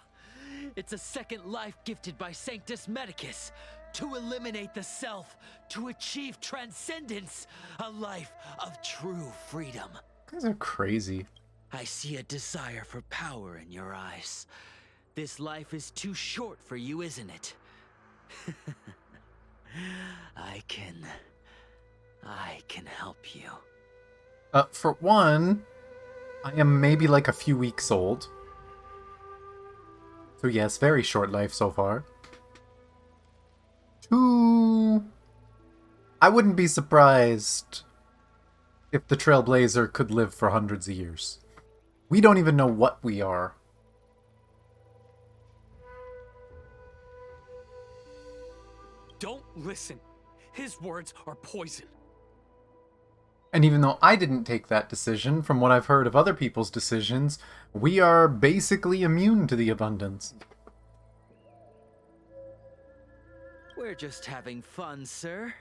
Speaker 7: It's a second life gifted by Sanctus Medicus. To eliminate the self, to achieve transcendence, a life of true freedom.
Speaker 1: You guys are crazy.
Speaker 7: I see a desire for power in your eyes. This life is too short for you, isn't it? I can help you.
Speaker 1: For one, I am maybe like a few weeks old. So yes, very short life so far. Two, I wouldn't be surprised if the Trailblazer could live for hundreds of years. We don't even know what we are.
Speaker 15: Don't listen. His words are poison.
Speaker 1: And even though I didn't take that decision, from what I've heard of other people's decisions, we are basically immune to the abundance.
Speaker 7: We're just having fun, sir.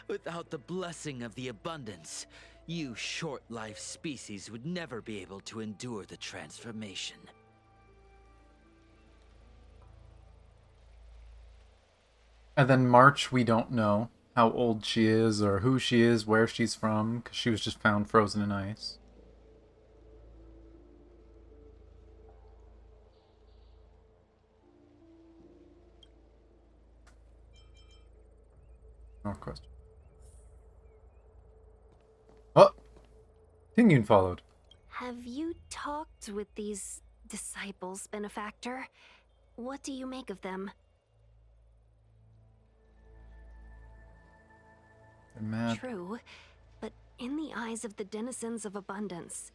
Speaker 7: Without the blessing of the abundance, you short-life species would never be able to endure the transformation.
Speaker 1: And then March, we don't know how old she is, or who she is, where she's from, because she was just found frozen in ice. More question. Oh! Tingyun followed.
Speaker 5: Have you talked with these disciples, Benefactor? What do you make of them?
Speaker 1: They're mad.
Speaker 5: True, but in the eyes of the denizens of abundance,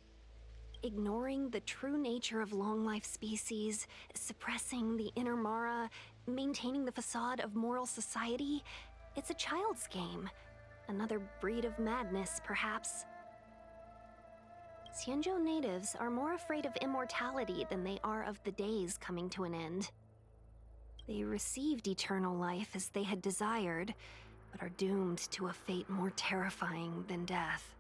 Speaker 5: ignoring the true nature of long-life species, suppressing the inner Mara, maintaining the facade of moral society, it's a child's game. Another breed of madness, perhaps. Xianzhou natives are more afraid of immortality than they are of the days coming to an end. They received eternal life as they had desired, but are doomed to a fate more terrifying than death.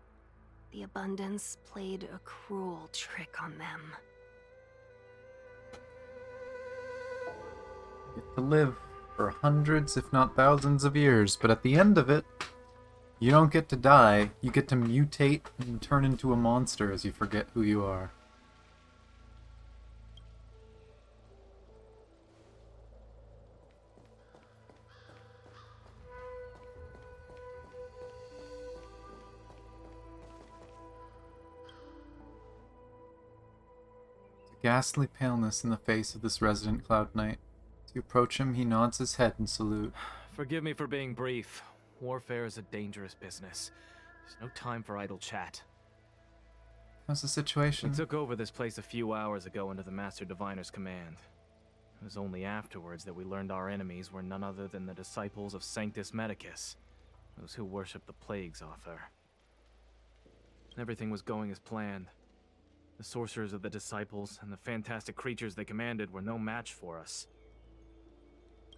Speaker 5: The abundance played a cruel trick on them.
Speaker 1: Get to live for hundreds, if not thousands of years, but at the end of it, you don't get to die. You get to mutate and turn into a monster as you forget who you are. Ghastly paleness in the face of this resident Cloud Knight. As you approach him, he nods his head in salute.
Speaker 15: Forgive me for being brief. Warfare is a dangerous business. There's no time for idle chat.
Speaker 1: How's the situation?
Speaker 15: We took over this place a few hours ago under the Master Diviner's command. It was only afterwards that we learned our enemies were none other than the disciples of Sanctus Medicus, those who worship the Plague's author. Everything was going as planned. The sorcerers of the disciples and the fantastic creatures they commanded were no match for us.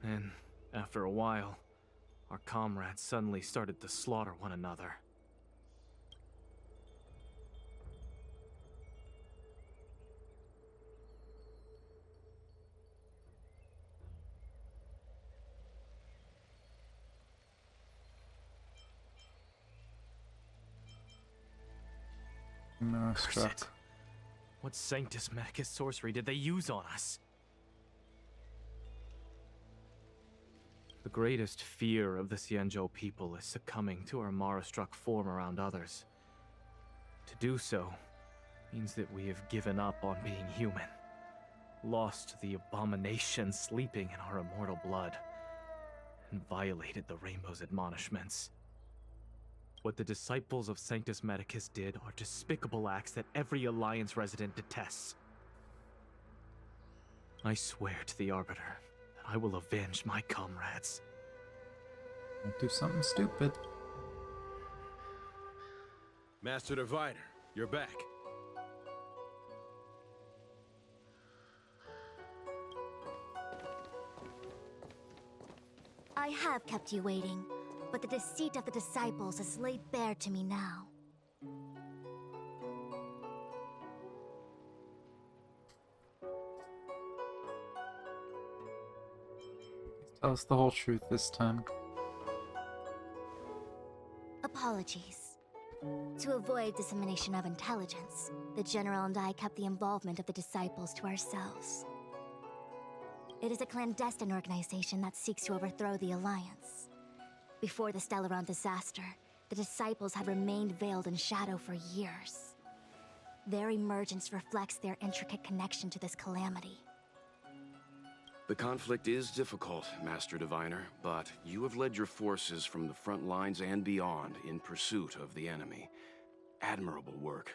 Speaker 15: And, after a while, our comrades suddenly started to slaughter one another.
Speaker 1: Struck.
Speaker 15: What Sanctus Medicus sorcery did they use on us? The greatest fear of the Xianzhou people is succumbing to our Mara-struck form around others. To do so means that we have given up on being human, lost the abomination sleeping in our immortal blood, and violated the Rainbow's admonishments. What the disciples of Sanctus Medicus did are despicable acts that every Alliance resident detests. I swear to the Arbiter that I will avenge my comrades.
Speaker 1: Don't do something stupid.
Speaker 10: Master Diviner, you're back.
Speaker 6: I have kept you waiting, but the deceit of the disciples is laid bare to me now.
Speaker 1: Tell us the whole truth this time.
Speaker 6: Apologies. To avoid dissemination of intelligence, the General and I kept the involvement of the Disciples to ourselves. It is a clandestine organization that seeks to overthrow the Alliance. Before the Stellaron disaster, the Disciples had remained veiled in shadow for years. Their emergence reflects their intricate connection to this calamity.
Speaker 4: The conflict is difficult, Master Diviner, but you have led your forces from the front lines and beyond in pursuit of the enemy. Admirable work.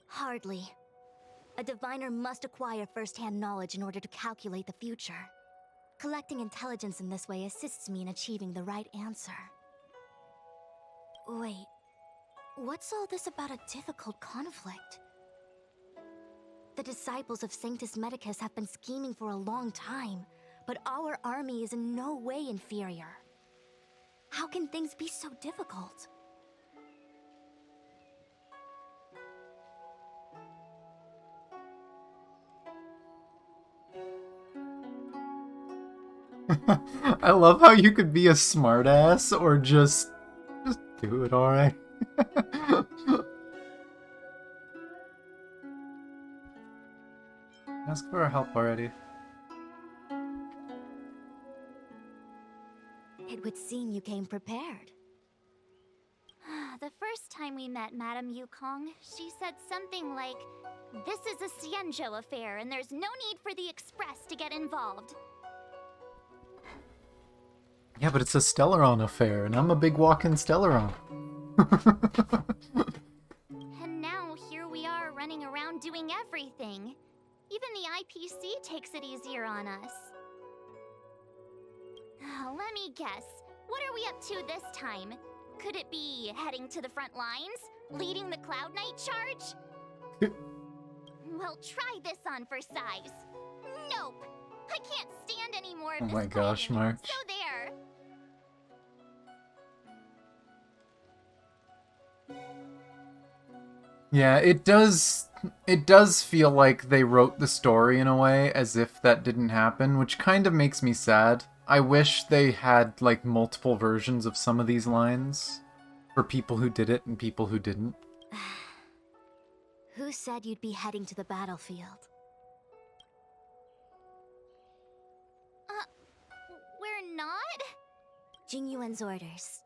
Speaker 6: Hardly. A diviner must acquire first-hand knowledge in order to calculate the future. Collecting intelligence in this way assists me in achieving the right answer. Wait, what's all this about a difficult conflict? The Disciples of Sanctus Medicus have been scheming for a long time, but our army is in no way inferior. How can things be so difficult?
Speaker 1: I love how you could be a smartass or just do it alright. Ask for help already.
Speaker 6: It would seem you came prepared. The first time we met Madame Yukong, she said something like, "This is a Xianzhou affair and there's no need for the Express to get involved."
Speaker 1: Yeah, but it's a Stellaron affair, and I'm a big walk-in Stellaron.
Speaker 6: And now here we are running around doing everything. Even the IPC takes it easier on us. Let me guess. What are we up to this time? Could it be heading to the front lines? Leading the Cloud Knight charge? Well, try this on for size. Nope. I can't stand any more of
Speaker 1: Oh
Speaker 6: this
Speaker 1: my gosh,
Speaker 6: fighting.
Speaker 1: March.
Speaker 6: So there.
Speaker 1: Yeah, it does feel like they wrote the story in a way as if that didn't happen, which kind of makes me sad. I wish they had like multiple versions of some of these lines for people who did it and people who didn't.
Speaker 6: Who said you'd be heading to the battlefield? We're not? Jingyuan's orders.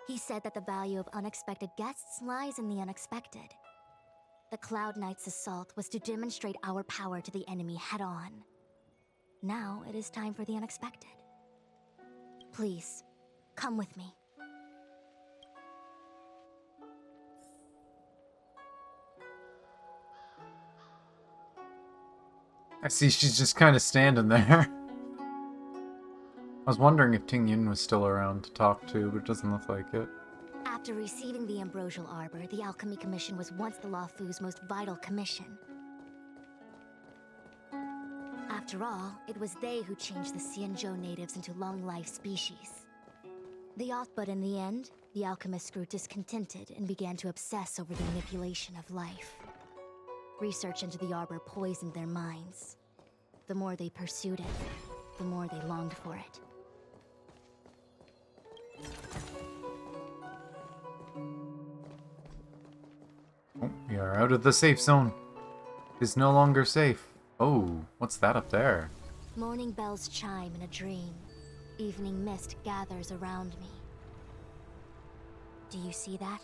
Speaker 6: He said that the value of unexpected guests lies in the unexpected. The Cloud Knight's assault was to demonstrate our power to the enemy head-on. Now it is time for the unexpected. Please, come with me.
Speaker 1: I see she's just kind of standing there. I was wondering if Ting Yun was still around to talk to, but it doesn't look like it.
Speaker 6: After receiving the Ambrosial Arbor, the Alchemy Commission was once the Luofu's most vital commission. After all, it was they who changed the Xianzhou natives into long-life species. But in the end, the alchemists grew discontented and began to obsess over the manipulation of life. Research into the Arbor poisoned their minds. The more they pursued it, the more they longed for it.
Speaker 1: Oh, we are out of the safe zone. It's no longer safe. Oh, what's that up there?
Speaker 6: Morning bells chime in a dream. Evening mist gathers around me. Do you see that?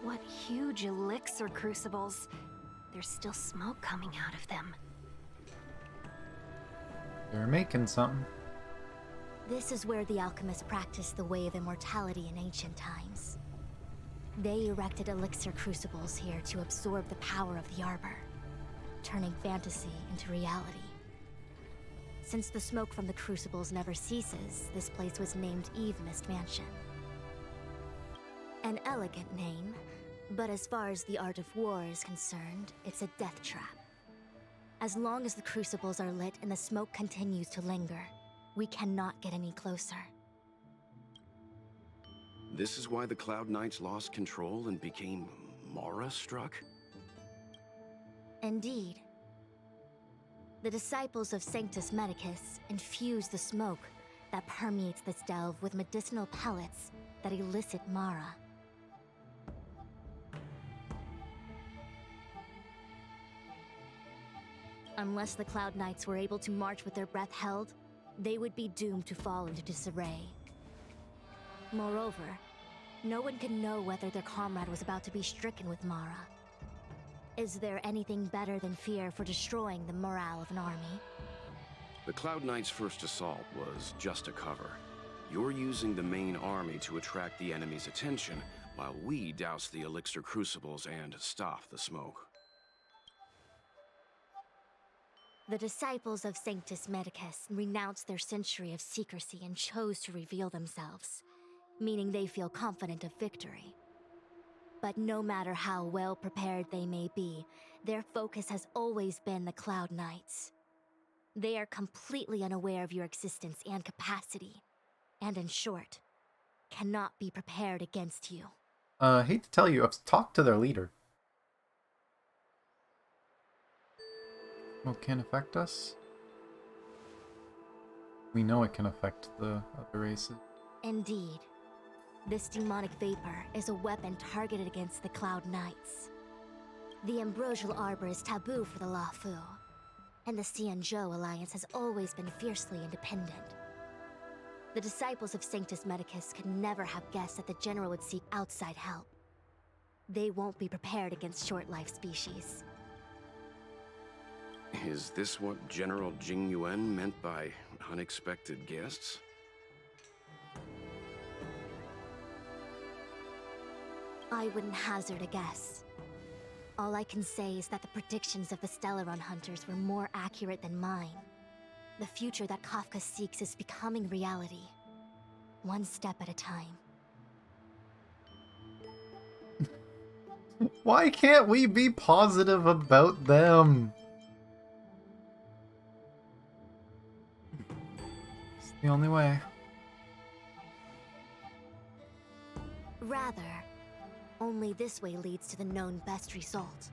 Speaker 5: What huge elixir crucibles. There's still smoke coming out of them.
Speaker 1: They're making something.
Speaker 6: This is where the alchemists practiced the way of immortality in ancient times. They erected elixir crucibles here to absorb the power of the Arbor, turning fantasy into reality. Since the smoke from the crucibles never ceases, this place was named Eve Mist Mansion. An elegant name, but as far as the art of war is concerned, it's a death trap. As long as the crucibles are lit and the smoke continues to linger, we cannot get any closer.
Speaker 4: This is why the Cloud Knights lost control and became Mara struck?
Speaker 16: Indeed. The disciples of Sanctus Medicus infuse the smoke that permeates this delve with medicinal pellets that elicit Mara. Unless the Cloud Knights were able to march with their breath held, they would be doomed to fall into disarray. Moreover, no one can know whether their comrade was about to be stricken with Mara. Is there anything better than fear for destroying the morale of an army?
Speaker 4: The Cloud Knight's first assault was just a cover. You're using the main army to attract the enemy's attention, while we douse the elixir crucibles and stop the smoke.
Speaker 16: The disciples of Sanctus Medicus renounced their century of secrecy and chose to reveal themselves, meaning they feel confident of victory. But no matter how well prepared they may be, their focus has always been the Cloud Knights. They are completely unaware of your existence and capacity, and in short, cannot be prepared against you.
Speaker 1: Hate to tell you, I've talked to their leader. Smoke can't affect us? We know it can affect the other races.
Speaker 16: Indeed. This demonic vapor is a weapon targeted against the Cloud Knights. The ambrosial arbor is taboo for the Luofu, and the Xianzhou alliance has always been fiercely independent. The disciples of Sanctus Medicus could never have guessed that the general would seek outside help. They won't be prepared against short-life species.
Speaker 4: Is this what General Jing Yuan meant by unexpected guests?
Speaker 16: I wouldn't hazard a guess. All I can say is that the predictions of the Stellaron hunters were more accurate than mine. The future that Kafka seeks is becoming reality. One step at a time.
Speaker 1: Why can't we be positive about them? It's the only way.
Speaker 16: Rather, only this way leads to the known best result.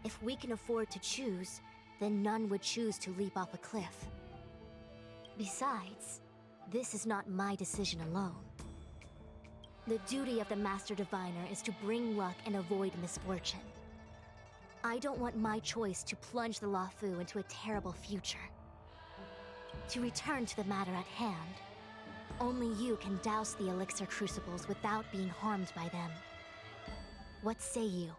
Speaker 16: If we can afford to choose, then none would choose to leap off a cliff. Besides, this is not my decision alone. The duty of the Master Diviner is to bring luck and avoid misfortune. I don't want my choice to plunge the Luofu into a terrible future. To return to the matter at hand, only you can douse the elixir crucibles without being harmed by them. What say you?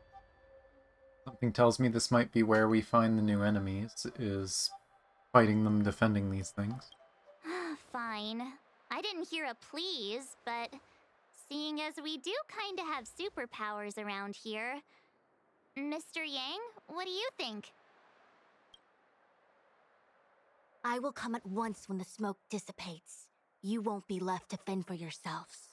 Speaker 1: Something tells me this might be where we find the new enemies, is fighting them, defending these things.
Speaker 6: Fine. I didn't hear a please, but seeing as we do kinda have superpowers around here, Mr. Yang, what do you think?
Speaker 16: I will come at once when the smoke dissipates. You won't be left to fend for yourselves.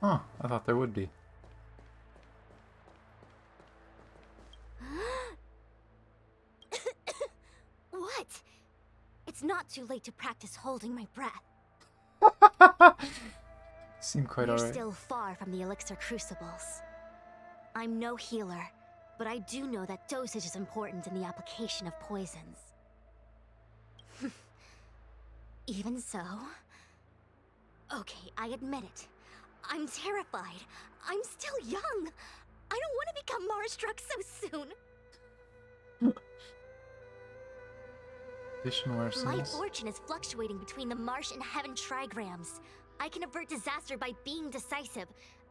Speaker 1: Huh, I thought there would be.
Speaker 16: What? It's not too late to practice holding my breath.
Speaker 1: Seem quite
Speaker 16: We're
Speaker 1: alright.
Speaker 16: still far from the elixir crucibles. I'm no healer, but I do know that dosage is important in the application of poisons. Even so... Okay, I admit it. I'm terrified. I'm still young. I don't want to become Mara-struck so soon.
Speaker 1: Additional
Speaker 16: My
Speaker 1: arsenals.
Speaker 16: fortune is fluctuating between the marsh and heaven trigrams. I can avert disaster by being decisive,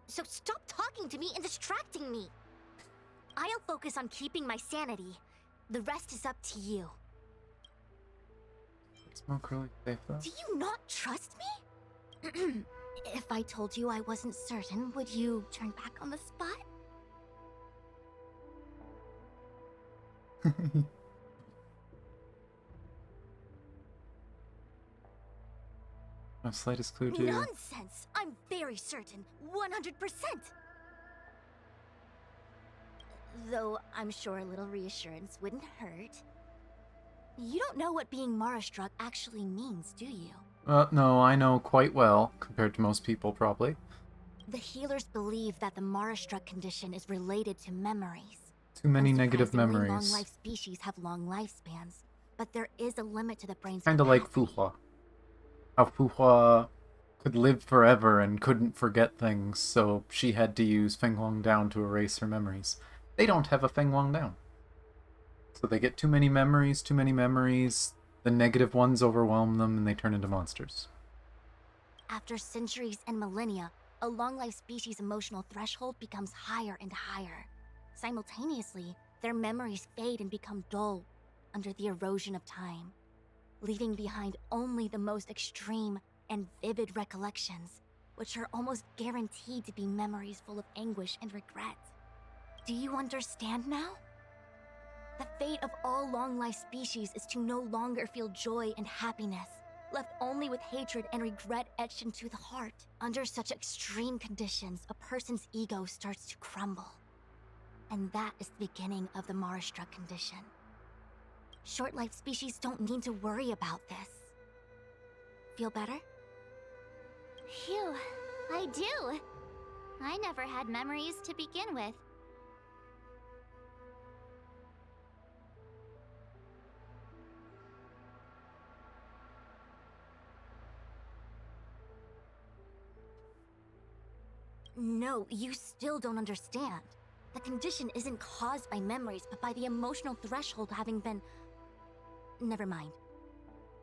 Speaker 16: so stop talking to me and distracting me. I'll focus on keeping my sanity. The rest is up to you.
Speaker 1: Smoke really safe though.
Speaker 16: Do you not trust me? If I told you I wasn't certain, would you turn back on the spot?
Speaker 1: No slightest clue to...
Speaker 16: Nonsense! I'm very certain. 100%! Though I'm sure a little reassurance wouldn't hurt. You don't know what being Mara-struck actually means, do you?
Speaker 1: No, I know quite well, compared to most people, probably.
Speaker 16: The healers believe that the Mara-struck condition is related to memories.
Speaker 1: Too many negative
Speaker 16: Unsurprisingly,
Speaker 1: memories.
Speaker 16: long-life species have long lifespans, but there is a limit to the brain's
Speaker 1: Kinda like
Speaker 16: capacity.
Speaker 1: Fuhua. How Fuhua could live forever and couldn't forget things, so she had to use Feng Huang Down to erase her memories. They don't have a Feng Huang Down. So they get too many memories, the negative ones overwhelm them, and they turn into monsters.
Speaker 16: After centuries and millennia, a long-life species' emotional threshold becomes higher and higher. Simultaneously, their memories fade and become dull under the erosion of time, leaving behind only the most extreme and vivid recollections, which are almost guaranteed to be memories full of anguish and regret. Do you understand now? The fate of all long-life species is to no longer feel joy and happiness, left only with hatred and regret etched into the heart. Under such extreme conditions, a person's ego starts to crumble. And that is the beginning of the Mara-struck condition. Short-life species don't need to worry about this. Feel better?
Speaker 6: Phew, I do. I never had memories to begin with.
Speaker 16: No, you still don't understand. The condition isn't caused by memories, but by the emotional threshold having been... Never mind.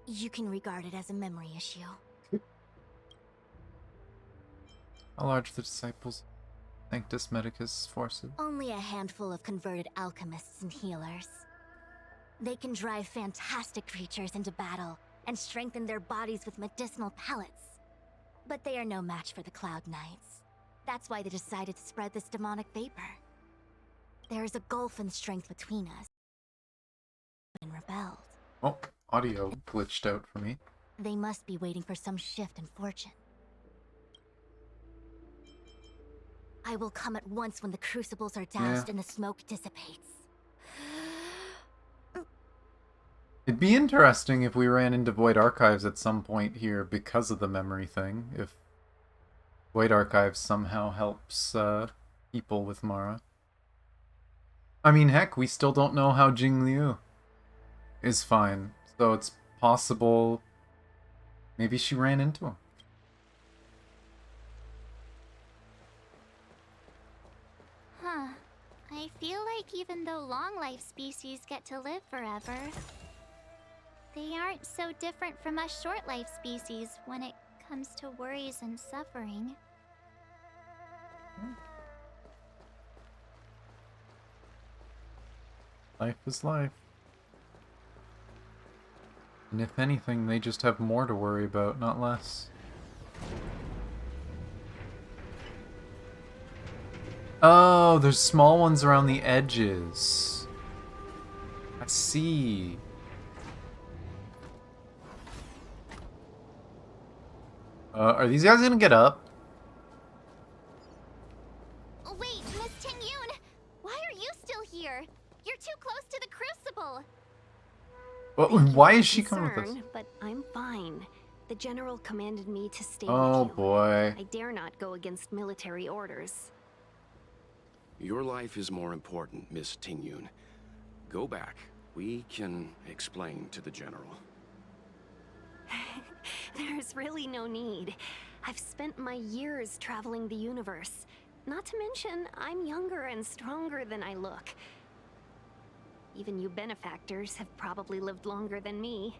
Speaker 16: You can regard it as a memory issue.
Speaker 1: How large are the disciples? Sanctus Medicus forces?
Speaker 16: Only a handful of converted alchemists and healers. They can drive fantastic creatures into battle and strengthen their bodies with medicinal pellets. But they are no match for the Cloud Knights. That's why they decided to spread this demonic vapor. There is a gulf in strength between us. And rebelled.
Speaker 1: Oh, audio glitched out for me.
Speaker 16: They must be waiting for some shift in fortune. I will come at once when the crucibles are doused and the smoke dissipates.
Speaker 1: It'd be interesting if we ran into Void Archives at some point here because of the memory thing. If Void Archives somehow helps people with Mara. I mean, heck, we still don't know how Jing Liu is fine. So it's possible maybe she ran into him.
Speaker 6: Huh. I feel like even though long-life species get to live forever, they aren't so different from us short-life species when it comes to worries and suffering.
Speaker 1: Life is life. And if anything, they just have more to worry about, not less. Oh, there's small ones around the edges. I see. Are these guys gonna get up?
Speaker 6: Wait, Miss Ting-Yun! Why are you still here? You're too close to the crucible!
Speaker 1: Why is she coming with us?
Speaker 5: But I'm fine. The general commanded me to stay
Speaker 1: Oh
Speaker 5: with you.
Speaker 1: boy.
Speaker 5: I dare not go against military orders.
Speaker 4: Your life is more important, Miss Ting-Yun. Go back. We can explain to the general.
Speaker 5: There's really no need. I've spent my years traveling the universe. Not to mention, I'm younger and stronger than I look. Even you benefactors have probably lived longer than me.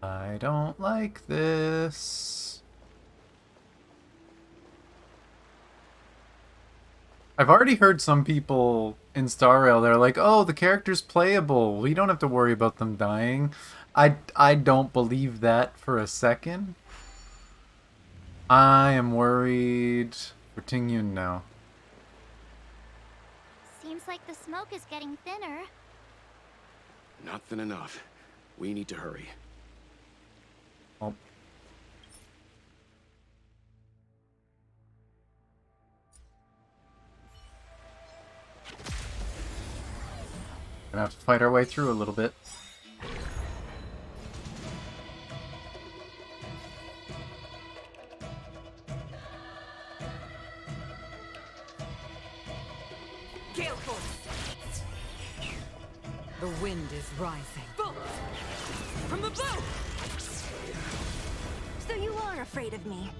Speaker 1: I don't like this. I've already heard some people in Star Rail, they're like, oh, the character's playable. We don't have to worry about them dying. I don't believe that for a second. I am worried for Ting-Yun now.
Speaker 6: Seems like the smoke is getting thinner.
Speaker 4: Not thin enough. We need to hurry.
Speaker 1: Oh. Gonna have to fight our way through a little bit.
Speaker 9: Gale force. The wind is rising. Bolt! From the bow!
Speaker 5: So you are afraid of me.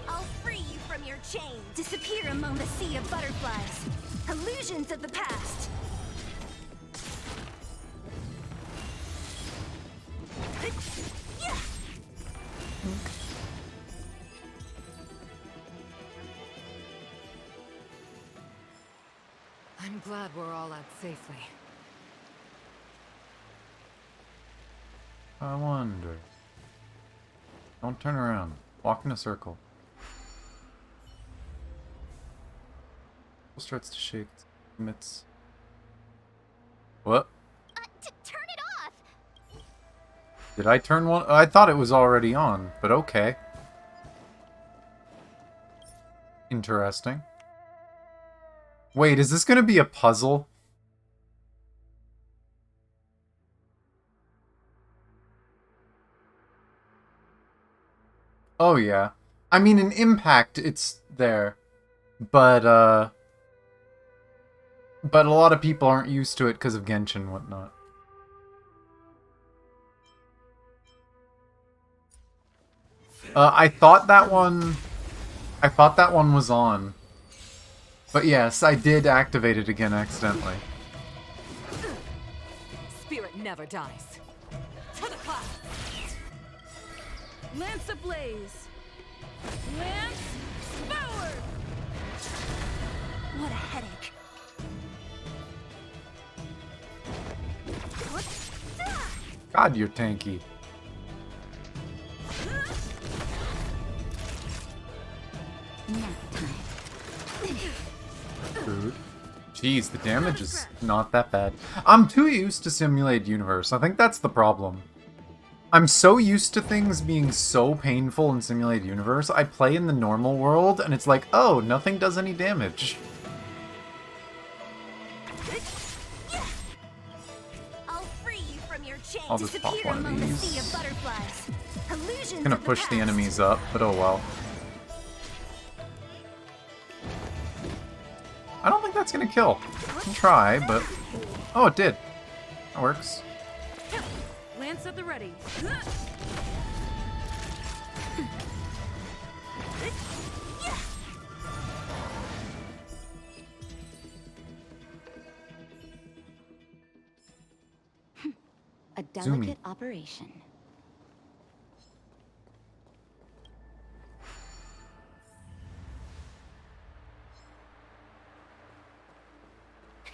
Speaker 5: I'll free you from your chains. Disappear among the sea of butterflies. Illusions of the past.
Speaker 9: I'm glad we're all out safely.
Speaker 1: I wonder. Don't turn around. Walk in a circle. Starts to shake. Commits. What?
Speaker 6: Turn it off!
Speaker 1: Did I turn one? I thought it was already on, but okay. Interesting. Wait, is this gonna be a puzzle? Oh yeah. I mean, in Impact, it's there. But a lot of people aren't used to it because of Genshin and whatnot. I thought that one was on. But yes, I did activate it again accidentally.
Speaker 9: Spirit never dies. To the clouds!
Speaker 3: Lance ablaze! Lance forward!
Speaker 5: What a headache.
Speaker 1: God, you're tanky. Rude. Jeez, the damage is not that bad. I'm too used to Simulated Universe. I think that's the problem. I'm so used to things being so painful in Simulated Universe, I play in the normal world, and it's like, oh, nothing does any damage.
Speaker 5: I'll free you from your chains.
Speaker 1: I'll just pop one of these.
Speaker 5: Sea of butterflies. Illusions
Speaker 1: Gonna
Speaker 5: of the
Speaker 1: push the
Speaker 5: past.
Speaker 1: enemies up, but oh well. I don't think that's gonna kill. I'll try, but... Oh, it did. That works.
Speaker 3: Lance at the ready.
Speaker 16: A delicate operation.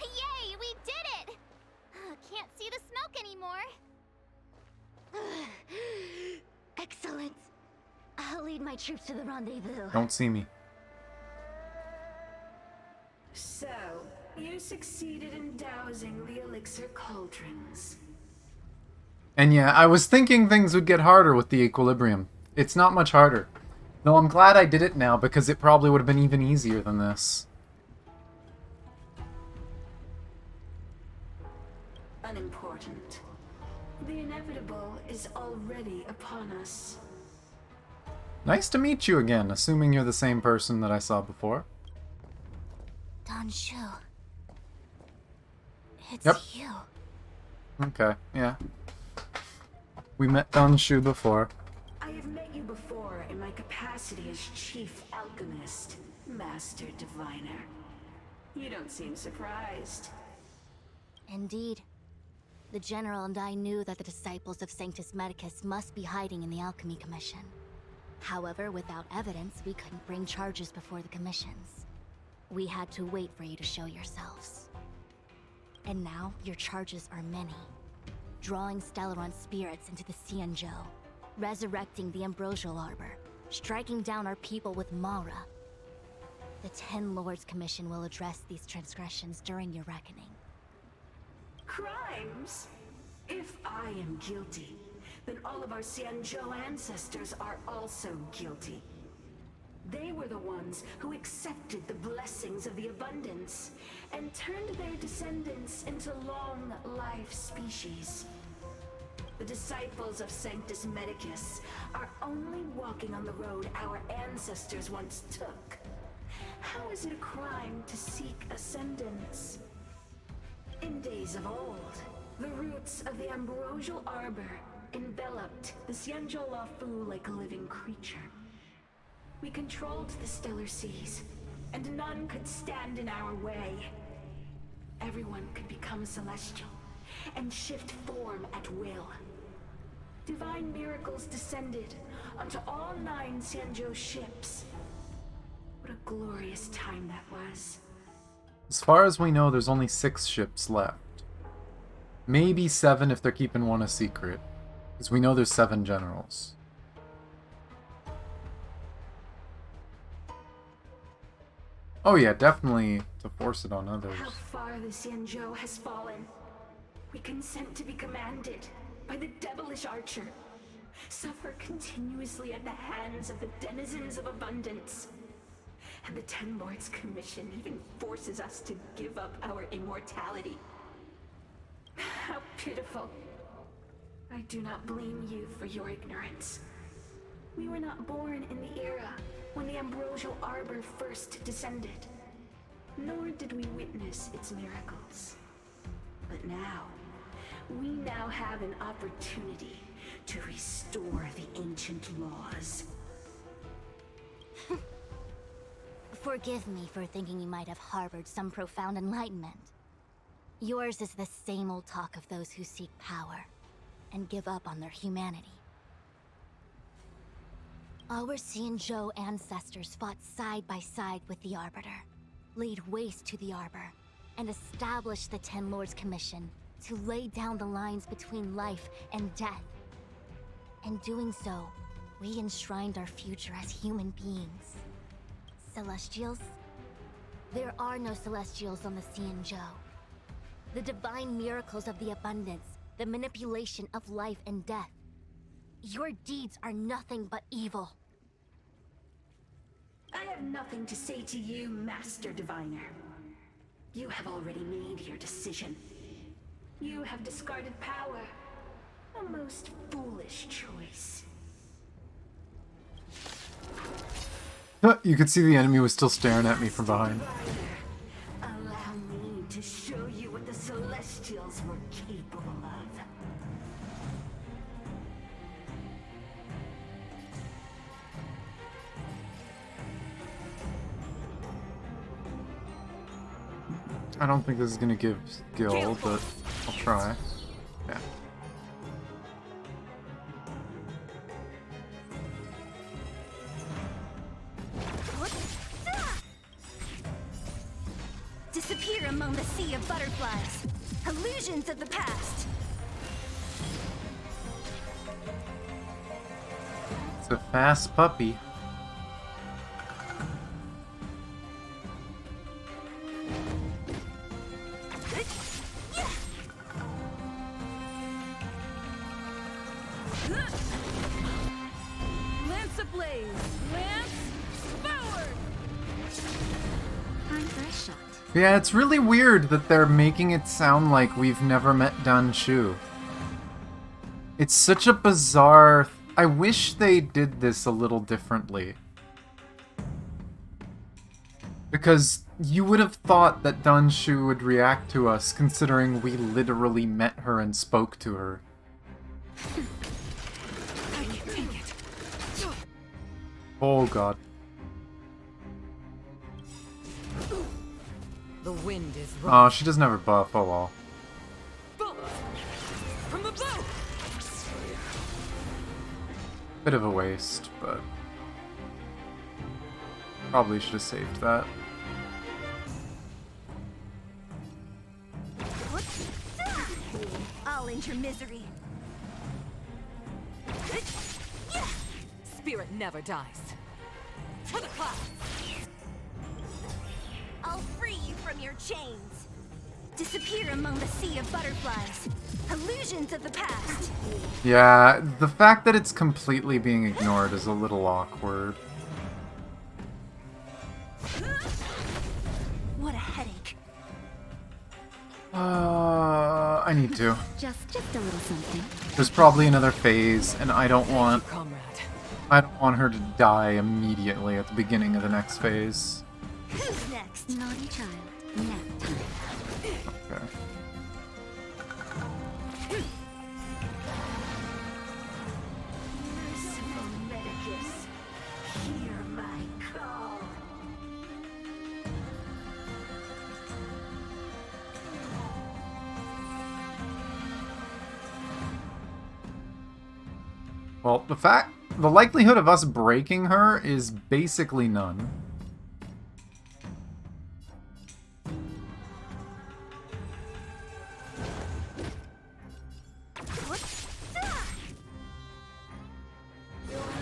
Speaker 6: Yay, we did it! Can't see the smoke anymore.
Speaker 16: Excellent. I'll lead my troops to the rendezvous.
Speaker 1: Don't see me.
Speaker 17: So, you succeeded in dousing the elixir cauldrons.
Speaker 1: And yeah, I was thinking things would get harder with the equilibrium. It's not much harder. Though I'm glad I did it now, because it probably would have been even easier than this.
Speaker 17: Unimportant. The inevitable is already upon us.
Speaker 1: Nice to meet you again, assuming you're the same person that I saw before.
Speaker 16: Shu. It's
Speaker 1: Yep.
Speaker 16: you.
Speaker 1: Okay, yeah. We met Shu before.
Speaker 17: I have met you before in my capacity as Chief Alchemist, Master Diviner. You don't seem surprised.
Speaker 16: Indeed. The General and I knew that the disciples of Sanctus Medicus must be hiding in the Alchemy Commission. However, without evidence, we couldn't bring charges before the commissions. We had to wait for you to show yourselves. And now, your charges are many. Drawing Stellaron spirits into the Xianzhou, resurrecting the Ambrosial Arbor, striking down our people with Mara. The Ten Lords Commission will address these transgressions during your reckoning.
Speaker 17: Crimes? If I am guilty, then all of our Xianzhou ancestors are also guilty. They were the ones who accepted the blessings of the abundance and turned their descendants into long-life species. The disciples of Sanctus Medicus are only walking on the road our ancestors once took. How is it a crime to seek ascendance? In days of old, the roots of the ambrosial arbor enveloped the Xianzhou Lafu like a living creature. We controlled the stellar seas, and none could stand in our way. Everyone could become celestial and shift form at will. Divine miracles descended onto all 9 Xianzhou ships. What a glorious time that was.
Speaker 1: As far as we know, there's only 6 ships left. Maybe 7 if they're keeping one a secret. Because we know there's 7 generals. Oh yeah, definitely to force it on others.
Speaker 17: How far the Xianzhou has fallen. We consent to be commanded by the devilish archer. Suffer continuously at the hands of the denizens of abundance. And the Ten Lords Commission even forces us to give up our immortality. How pitiful. I do not blame you for your ignorance. We were not born in the era when the ambrosial arbor first descended, nor did we witness its miracles. But now, we now have an opportunity to restore the ancient laws.
Speaker 16: Forgive me for thinking you might have harbored some profound enlightenment. Yours is the same old talk of those who seek power and give up on their humanity. Our Xianzhou ancestors fought side by side with the Arbiter, laid waste to the Arbor, and established the Ten Lords Commission to lay down the lines between life and death. In doing so, we enshrined our future as human beings. Celestials? There are no Celestials on the Xianzhou. The divine miracles of the abundance, the manipulation of life and death. Your deeds are nothing but evil.
Speaker 17: I have nothing to say to you, Master Diviner. You have already made your decision. You have discarded power. A most foolish choice.
Speaker 1: You could see the enemy was still staring at me from behind.
Speaker 17: Allow me to show you what the Celestials were capable of.
Speaker 1: I don't think this is gonna give skill, but I'll try. Yeah.
Speaker 2: Disappear among the sea of butterflies. Illusions of the past.
Speaker 1: It's a fast puppy.
Speaker 3: Lance ablaze! Lance forward!
Speaker 2: Time for a shot.
Speaker 1: Yeah, it's really weird that they're making it sound like we've never met Dan Shu. It's such a bizarre... I wish they did this a little differently. Because you would have thought that Dan Shu would react to us, considering we literally met her and spoke to her.
Speaker 3: I can take it.
Speaker 1: Oh god.
Speaker 9: The wind is
Speaker 1: Oh, she doesn't have her buff, oh well.
Speaker 3: From the boat!
Speaker 1: Bit of a waste, but... probably should have saved that.
Speaker 2: I'll end your misery.
Speaker 9: Spirit never dies. To the clouds!
Speaker 2: I'll free you from your chains. Disappear among the sea of butterflies. Illusions of the past.
Speaker 1: Yeah, the fact that it's completely being ignored is a little awkward. I need to.
Speaker 16: Just a little something.
Speaker 1: There's probably another phase, and I don't want her to die immediately at the beginning of the next phase.
Speaker 2: Who's next?
Speaker 16: Naughty child. Nap time.
Speaker 1: Okay.
Speaker 17: Merciful Medicus, hear my call.
Speaker 1: Well, the likelihood of us breaking her is basically none.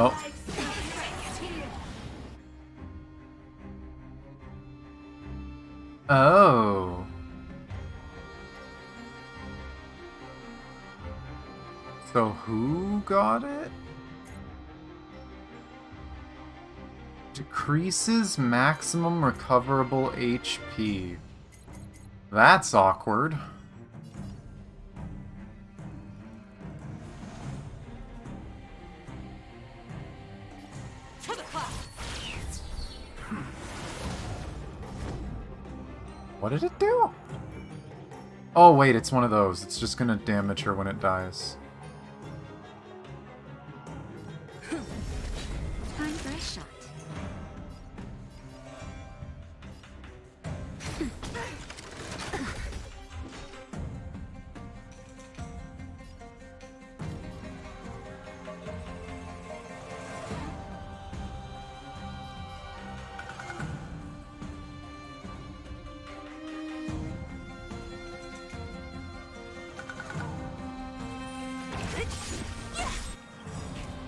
Speaker 1: Oh. Oh. So who got it? Decreases maximum recoverable HP. That's awkward. What did it do? Oh wait, it's one of those. It's just gonna damage her when it dies.
Speaker 16: Time for a shot.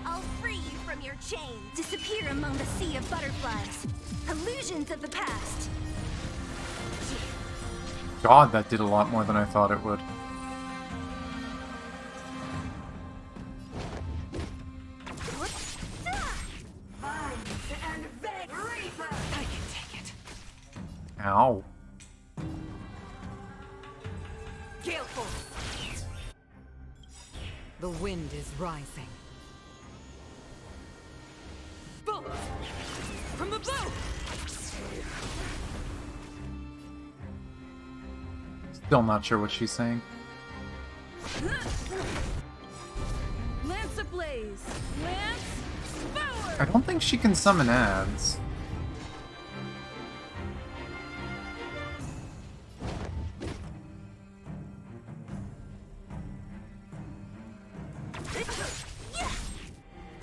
Speaker 2: I'll free you from your chains. Disappear among the sea of butterflies. Illusions of the past.
Speaker 1: God, that did a lot more than I thought it would.
Speaker 9: I can take it.
Speaker 1: Ow.
Speaker 9: Gale force. The wind is rising. Bolt from the bow.
Speaker 1: Still not sure what she's saying.
Speaker 3: Lance ablaze. Lance forward.
Speaker 1: I don't think she can summon ads.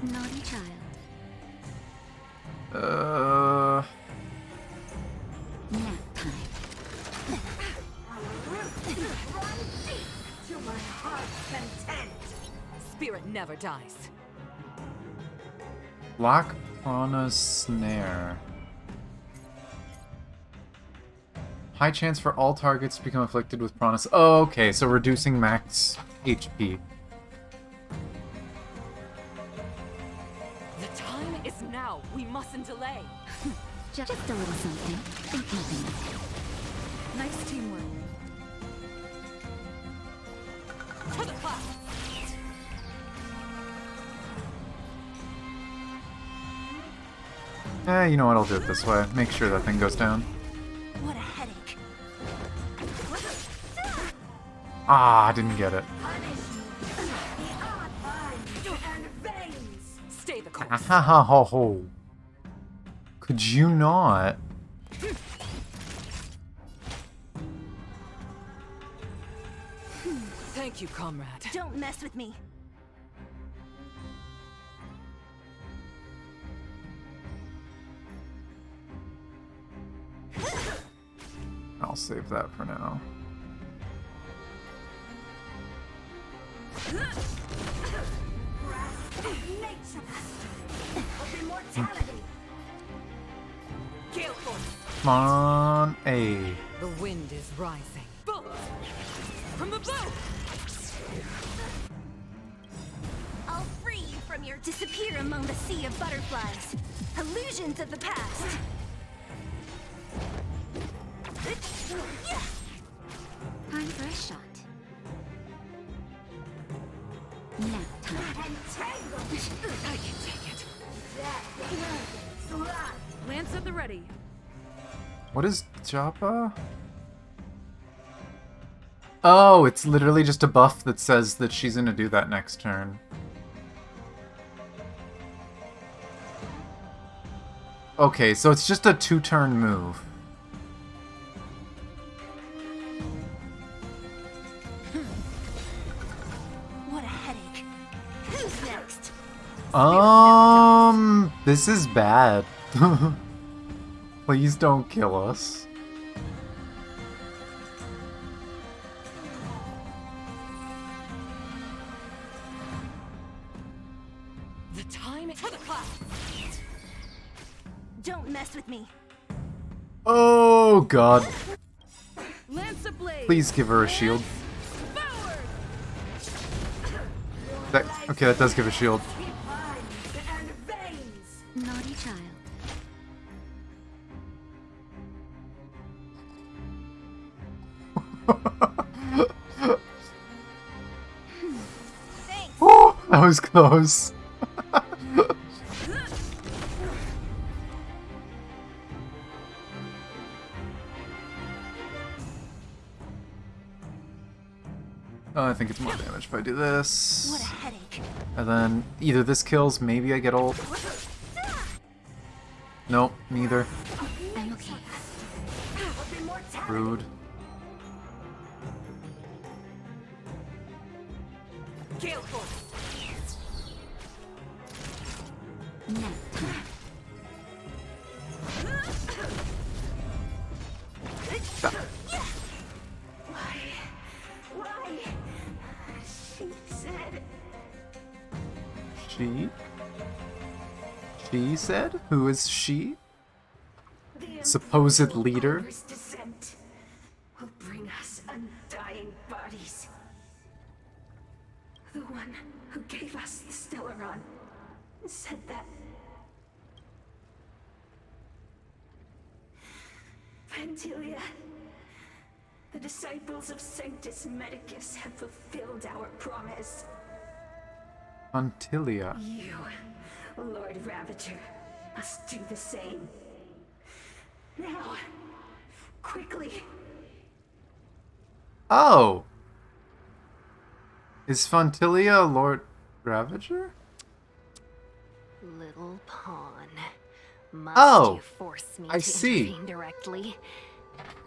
Speaker 16: Naughty child. Nap time.
Speaker 17: To my heart's content.
Speaker 9: Spirit never dies.
Speaker 1: Black Prana's Snare. High chance for all targets to become afflicted with Prana's. Oh, okay, so reducing max HP.
Speaker 9: The time is now. We mustn't delay.
Speaker 16: Just a little something. Think nothing of it.
Speaker 3: Nice teamwork.
Speaker 9: To the clouds.
Speaker 1: You know what, I'll do it this way. Make sure that thing goes down.
Speaker 2: What a headache.
Speaker 1: Ah, I didn't get it.
Speaker 9: Stay the course.
Speaker 1: Ha ha ho ho. Could you not?
Speaker 9: Thank you, comrade.
Speaker 2: Don't mess with me.
Speaker 1: I'll save that for now.
Speaker 9: Gale force.
Speaker 1: Come on, A.
Speaker 9: The wind is rising. Bolt from the bow.
Speaker 2: I'll free you from your disappear among the sea of butterflies. Illusions of the past.
Speaker 16: Time
Speaker 3: I can take it. Lance at the ready.
Speaker 1: What is Joppa? Oh, it's literally just a buff that says that she's gonna do that next turn. Okay, so it's just a 2-turn move.
Speaker 2: What a headache. Who's next?
Speaker 1: This is bad. Please don't kill us.
Speaker 2: The time to the class. Don't mess with me.
Speaker 1: Oh god.
Speaker 3: Lance ablaze.
Speaker 1: Please give her a shield. Okay, that does give a shield.
Speaker 16: Naughty child.
Speaker 1: Oh, that was close. Oh, I think it's more damage if I do this.
Speaker 2: What a headache.
Speaker 1: And then either this kills, maybe I get ult. Nope, neither.
Speaker 16: I'm okay.
Speaker 1: Rude.
Speaker 2: Gale force.
Speaker 17: Why? She said.
Speaker 1: She? She said? Who is she? Supposed leader?
Speaker 17: Emperor's descent will bring us undying bodies. The one who gave us the Stellaron said that. Pantilia, the disciples of Sanctus Medicus have fulfilled our promise.
Speaker 1: Antilia.
Speaker 17: You, Lord Ravager, must do the same. Now, quickly.
Speaker 1: Oh! Is Fantilia a Lord Ravager?
Speaker 5: Little pawn. Must
Speaker 1: Oh,
Speaker 5: you force me
Speaker 1: I
Speaker 5: to
Speaker 1: see.
Speaker 5: intervene directly?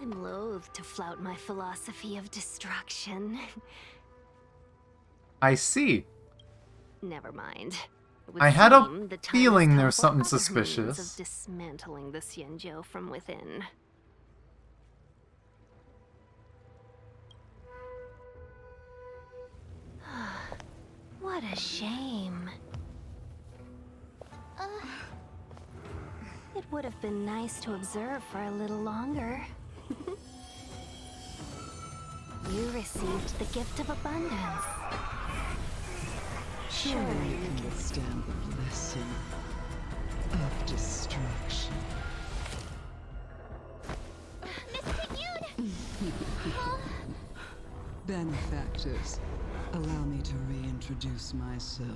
Speaker 5: I'm loath to flout my philosophy of destruction.
Speaker 1: I see.
Speaker 5: Never mind. It would
Speaker 1: I had a
Speaker 5: seem the time
Speaker 1: feeling
Speaker 5: has
Speaker 1: there
Speaker 5: come
Speaker 1: was
Speaker 5: for
Speaker 1: something
Speaker 5: other means
Speaker 1: suspicious.
Speaker 5: of dismantling the Xianzhou from within. What a shame. It would have been nice to observe for a little longer. You received the gift of abundance.
Speaker 18: Surely you can withstand the blessing of destruction. Benefactors, allow me to reintroduce myself.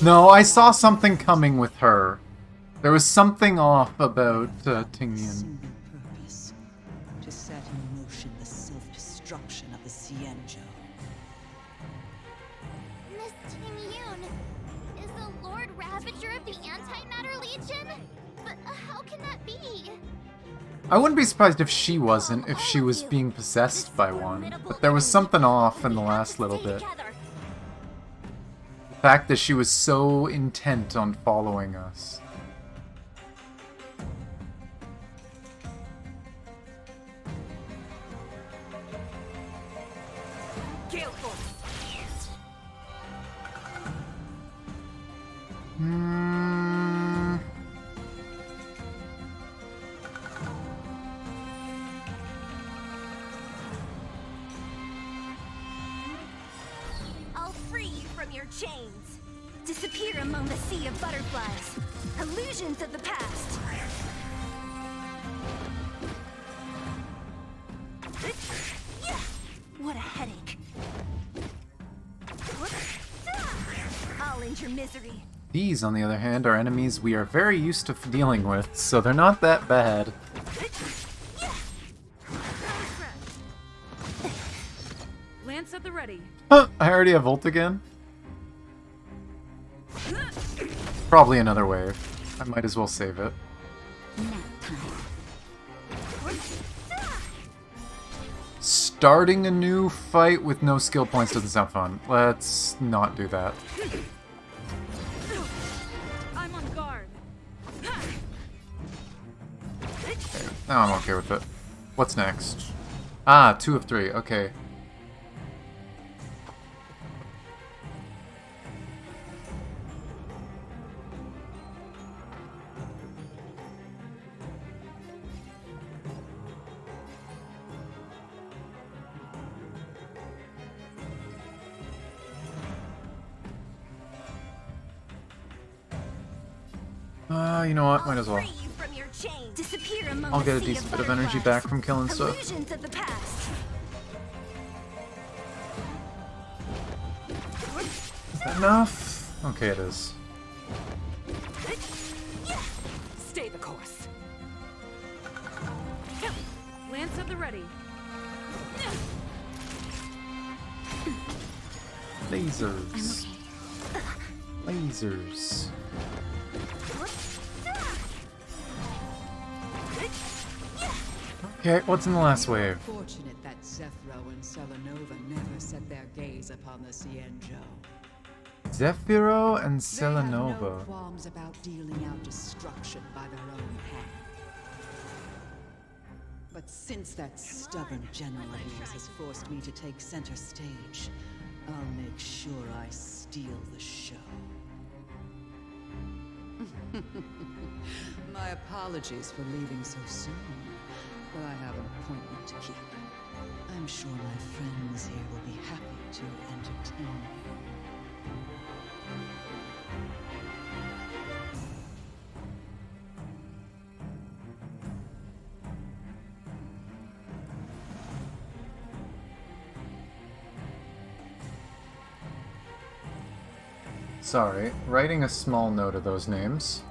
Speaker 1: No, I saw something coming with her. There was something off about Tingyan.
Speaker 18: Purpose, to set in motion the self-destruction of the Xianzhou.
Speaker 6: Miss Ting-Yun is the Lord Ravager of the Antimatter Legion? But how can that be?
Speaker 1: I wouldn't be surprised if she wasn't, if she was being possessed by one. But there was something off in the last little bit. The fact that she was so intent on following us.
Speaker 2: Gale force. I'll free you from your chains. Disappear among the sea of butterflies. Illusions of the past. What a headache. your misery.
Speaker 1: These, on the other hand, are enemies we are very used to dealing with, so they're not that bad.
Speaker 3: Lance at the ready.
Speaker 1: Huh, I already have ult again? Probably another wave. I might as well save it. Starting a new fight with no skill points doesn't sound fun. Let's not do that.
Speaker 3: I'm on guard.
Speaker 1: Now I'm okay with it. What's next? Ah, 2 of 3. Okay. You know what? Might as well. I'll get a decent bit of energy back from killing stuff. Is that enough? Okay, it is.
Speaker 9: Stay the course.
Speaker 3: Lance at the ready.
Speaker 1: Lasers. Lasers. Okay, what's in the last wave?
Speaker 18: Fortunate that Zephyro and Selenova never set their gaze upon the Cienjo.
Speaker 1: Zephyro and
Speaker 18: They have no
Speaker 1: Selenova.
Speaker 18: qualms about dealing out destruction by their own hand. But since that stubborn general of yours has forced me to take center stage, I'll make sure I steal the show. My apologies for leaving so soon, but I have an appointment to keep. I'm sure my friends here will be happy to entertain me.
Speaker 1: Sorry, writing a small note of those names.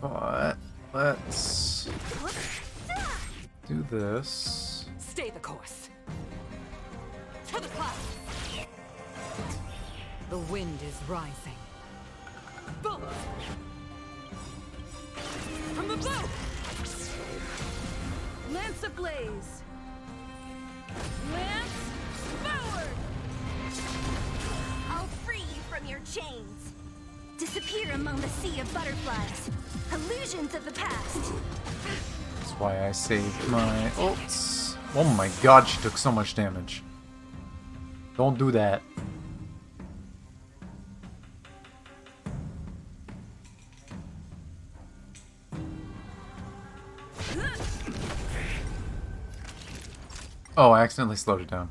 Speaker 1: But let's do this.
Speaker 9: Stay the course. To the clouds. The wind is rising. Bolt! From the boat!
Speaker 3: Lance ablaze. Lance forward!
Speaker 2: I'll free you from your chains. Disappear among the sea of butterflies. Illusions of the past.
Speaker 1: That's why I saved my ults. Oh my god, she took so much damage. Don't do that. Oh, I accidentally slowed it down.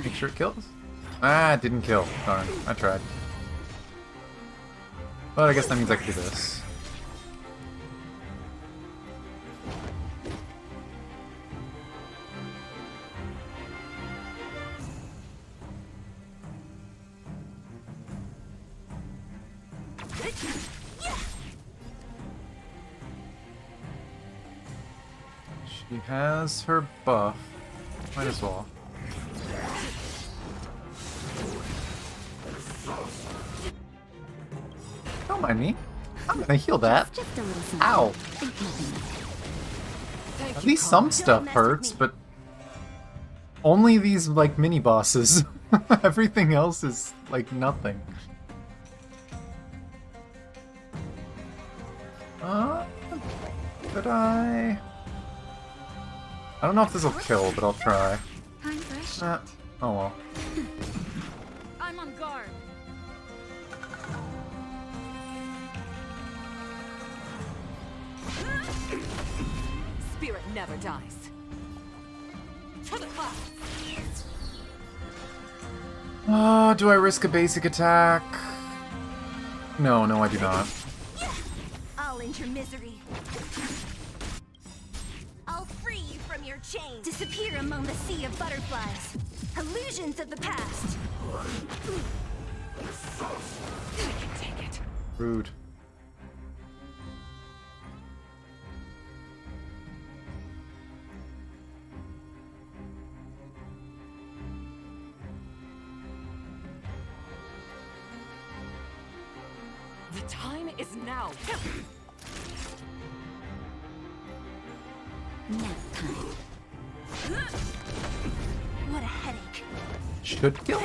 Speaker 1: Make sure it kills. Ah, it didn't kill. Darn, I tried. But I guess that means I can do this. She has her buff. Might as well. Don't mind me. I'm gonna heal that. Ow. At least some stuff hurts, but only these like mini bosses. Everything else is like nothing. Could I don't know if this will kill, but I'll try. Oh well.
Speaker 3: I'm on guard.
Speaker 9: Spirit never dies.
Speaker 1: Do I risk a basic attack? No, I do not.
Speaker 2: I'll end your misery. I'll free you from your chains. Disappear among the sea of butterflies. Illusions of the past.
Speaker 9: I can take it.
Speaker 1: Rude.
Speaker 9: The time is now.
Speaker 16: Nap time.
Speaker 2: What a headache.
Speaker 1: Should kill.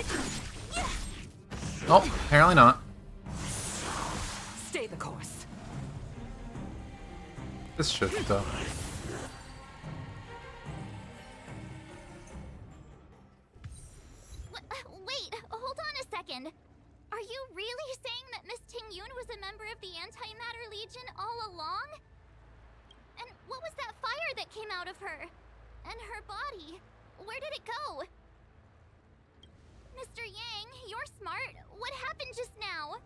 Speaker 1: Oh, apparently not.
Speaker 9: Stay the course.
Speaker 1: This should, though.
Speaker 6: Wait, hold on a second. Are you really saying that Miss Ting-Yun was a member of the Antimatter Legion all along? And what was that fire that came out of her? And her body? Where did it go? Mr. Yang, you're smart. What happened just now?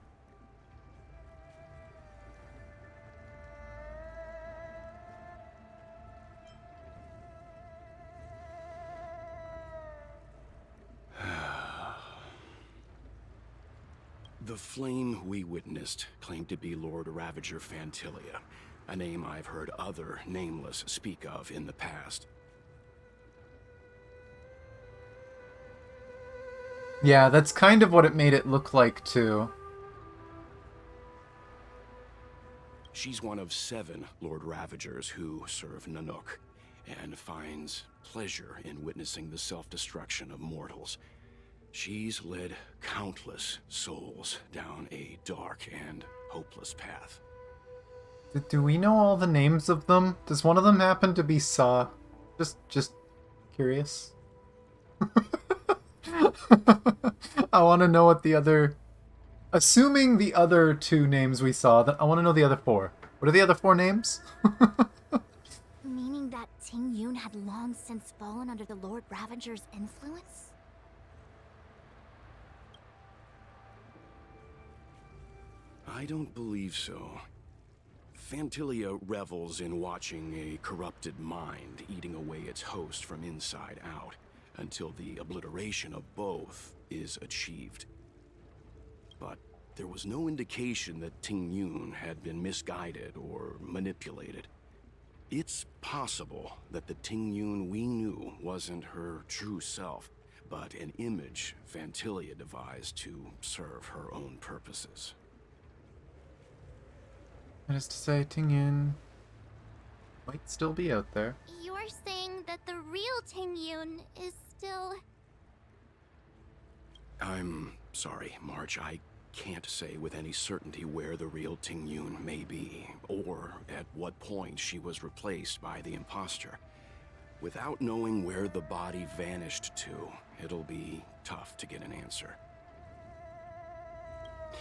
Speaker 4: The flame we witnessed claimed to be Lord Ravager Fantilia, a name I've heard other Nameless speak of in the past.
Speaker 1: Yeah, that's kind of what it made it look like, too.
Speaker 4: She's one of 7 Lord Ravagers who serve Nanook, and finds pleasure in witnessing the self-destruction of mortals. She's led countless souls down a dark and hopeless path.
Speaker 1: Do we know all the names of them? Does one of them happen to be Saw? Just curious. I want to know what the other... Assuming the other 2 names we saw, I want to know the other 4. What are the other 4 names?
Speaker 6: Meaning that Ting-Yun had long since fallen under the Lord Ravager's influence?
Speaker 4: I don't believe so. Fantilia revels in watching a corrupted mind eating away its host from inside out, until the obliteration of both is achieved. But there was no indication that Ting-Yun had been misguided or manipulated. It's possible that the Ting-Yun we knew wasn't her true self, but an image Fantilia devised to serve her own purposes.
Speaker 1: That is to say, Ting-Yun might still be out there.
Speaker 6: You're saying that the real Ting-Yun is still...
Speaker 4: I'm sorry, March. I can't say with any certainty where the real Ting-Yun may be, or at what point she was replaced by the imposter. Without knowing where the body vanished to, it'll be tough to get an answer.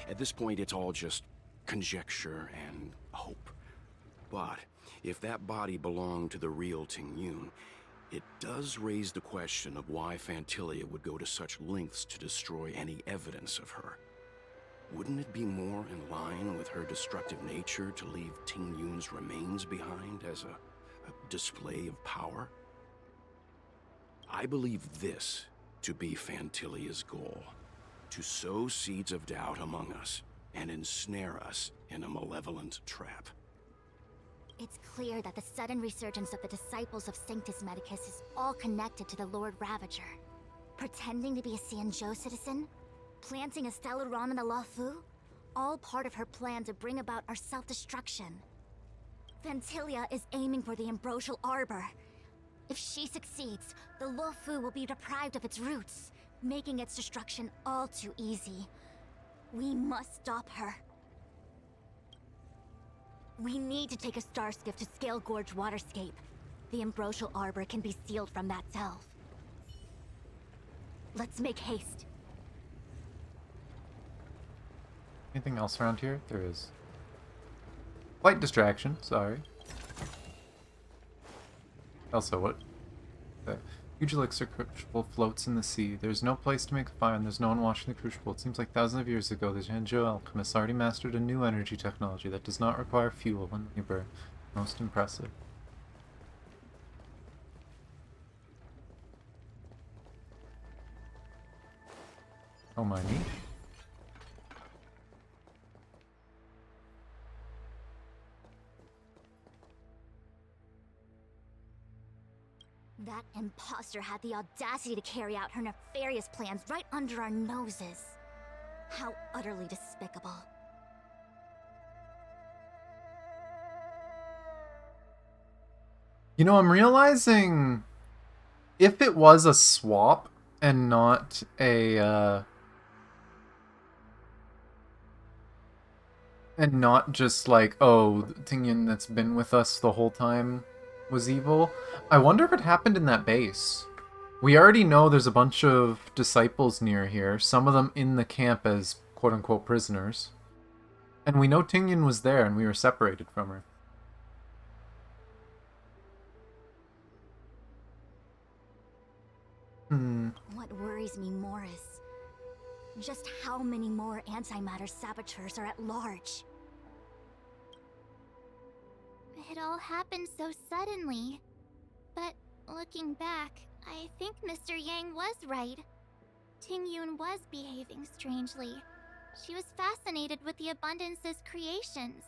Speaker 4: At this point, it's all just conjecture and hope. But if that body belonged to the real Ting-Yun, it does raise the question of why Fantilia would go to such lengths to destroy any evidence of her. Wouldn't it be more in line with her destructive nature to leave Ting-Yun's remains behind as a display of power? I believe this to be Fantilia's goal: to sow seeds of doubt among us and ensnare us in a malevolent trap.
Speaker 6: It's clear that the sudden resurgence of the disciples of Sanctus Medicus is all connected to the Lord Ravager. Pretending to be a Xianzhou citizen? Planting a Stellaron in the Luofu? All part of her plan to bring about our self-destruction. Fantilia is aiming for the Ambrosial Arbor. If she succeeds, the Luofu will be deprived of its roots, making its destruction all too easy. We must stop her. We need to take a star skiff to Scale Gorge Waterscape. The Ambrosial Arbor can be sealed from that delve. Let's make haste.
Speaker 1: Anything else around here? There is. Light distraction, sorry. Also, what? Huge elixir crucible floats in the sea. There's no place to make a fire, and there's no one watching the crucible. It seems like thousands of years ago, the Zhanzhou alchemists already mastered a new energy technology that does not require fuel and labor. Most impressive. Oh my me.
Speaker 16: That imposter had the audacity to carry out her nefarious plans right under our noses. How utterly despicable.
Speaker 1: You know, I'm realizing if it was a swap and not a and not just like, oh, Tingyan that's been with us the whole time was evil. I wonder if it happened in that base. We already know there's a bunch of disciples near here, some of them in the camp as quote-unquote prisoners. And we know Tingyan was there and we were separated from her.
Speaker 16: What worries me more is just how many more antimatter saboteurs are at large.
Speaker 6: It all happened so suddenly. But looking back, I think Mr. Yang was right. Tingyun was behaving strangely. She was fascinated with the Abundance's creations.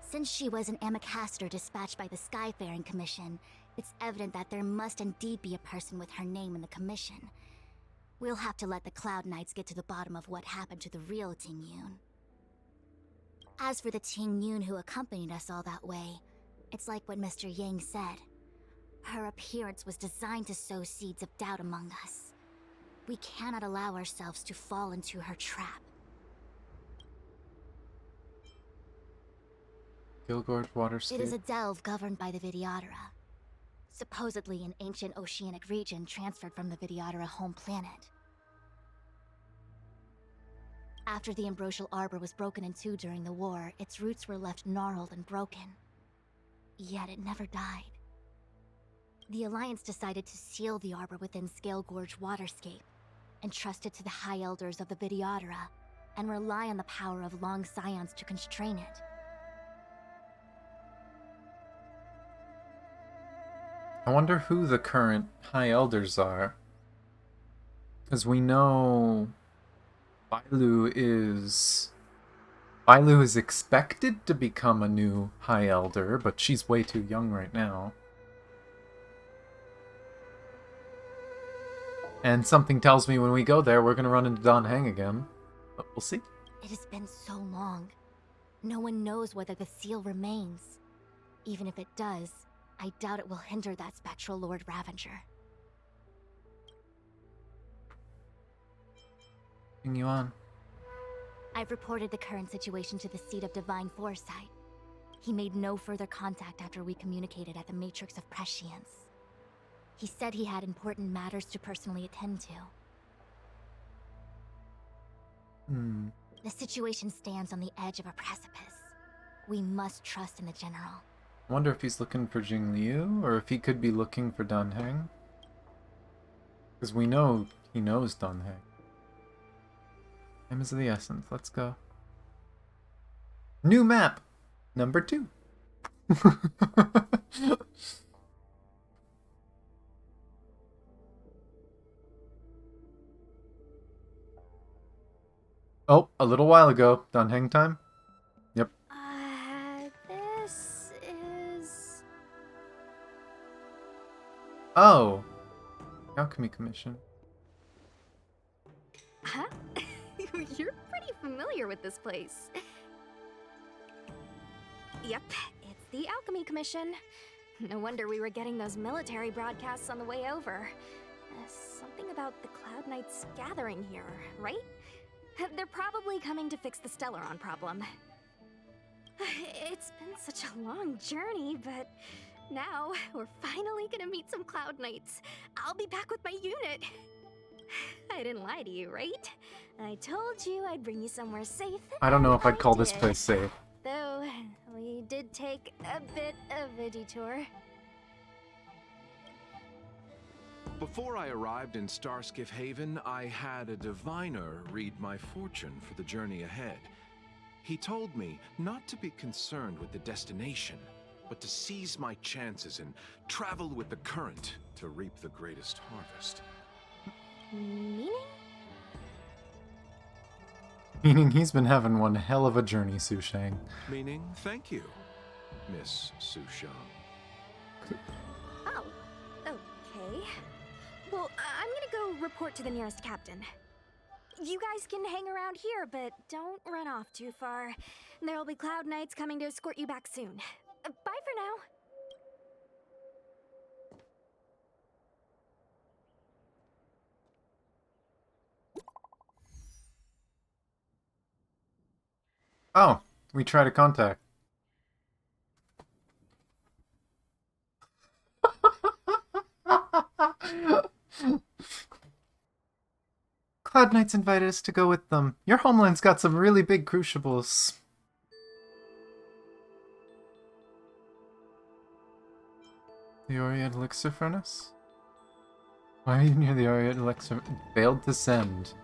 Speaker 16: Since she was an Amicastor dispatched by the Skyfaring Commission, it's evident that there must indeed be a person with her name in the commission. We'll have to let the Cloud Knights get to the bottom of what happened to the real Tingyun. As for the Tingyun who accompanied us all that way, it's like what Mr. Yang said. Her appearance was designed to sow seeds of doubt among us. We cannot allow ourselves to fall into her trap.
Speaker 1: Gilgorge Waterscape.
Speaker 16: It is a delve governed by the Vidyadhara. Supposedly an ancient oceanic region transferred from the Vidyadhara home planet. After the Ambrosial Arbor was broken in two during the war, its roots were left gnarled and broken. Yet it never died. The Alliance decided to seal the arbor within Scale Gorge Waterscape, entrust it to the High Elders of the Vidyadhara, and rely on the power of Long Scions to constrain it.
Speaker 1: I wonder who the current High Elders are. Because we know Bailu is expected to become a new High Elder, but she's way too young right now. And something tells me when we go there, we're going to run into Dan Heng again. But we'll see.
Speaker 16: It has been so long. No one knows whether the seal remains. Even if it does, I doubt it will hinder that spectral Lord Ravager.
Speaker 1: Bring you on.
Speaker 16: I've reported the current situation to the Seat of Divine Foresight. He made no further contact after we communicated at the Matrix of Prescience. He said he had important matters to personally attend to. The situation stands on the edge of a precipice. We must trust in the General.
Speaker 1: I wonder if he's looking for Jing Liu, or if he could be looking for Dan Heng. Because we know he knows Dan Heng. Time is of the essence. Let's go. New map! Number 2. Oh, a little while ago. Dan Heng time? Yep.
Speaker 5: This is...
Speaker 1: Oh. Alchemy Commission.
Speaker 5: Huh? You're pretty familiar with this place. Yep, it's the Alchemy Commission. No wonder we were getting those military broadcasts on the way over. Something about the Cloud Knights gathering here, right? They're probably coming to fix the Stellaron problem. It's been such a long journey, but now we're finally gonna meet some Cloud Knights. I'll be back with my unit. I didn't lie to you, right? I told you I'd bring you somewhere safe.
Speaker 1: I don't know if I'd call this place safe.
Speaker 5: Though, we did take a bit of a detour.
Speaker 4: Before I arrived in Starskiff Haven, I had a diviner read my fortune for the journey ahead. He told me not to be concerned with the destination, but to seize my chances and travel with the current to reap the greatest harvest.
Speaker 5: Meaning?
Speaker 1: Meaning he's been having one hell of a journey, Sushang.
Speaker 4: Meaning, thank you, Miss Sushang.
Speaker 5: Oh, okay. Well, I'm gonna go report to the nearest captain. You guys can hang around here, but don't run off too far. There'll be Cloud Knights coming to escort you back soon. Bye for now.
Speaker 1: Oh, we try to contact. Cloud Knights invited us to go with them. Your homeland's got some really big crucibles. The Orient Elixir Furnace? Why are you near the Orient Elixir? Failed to send.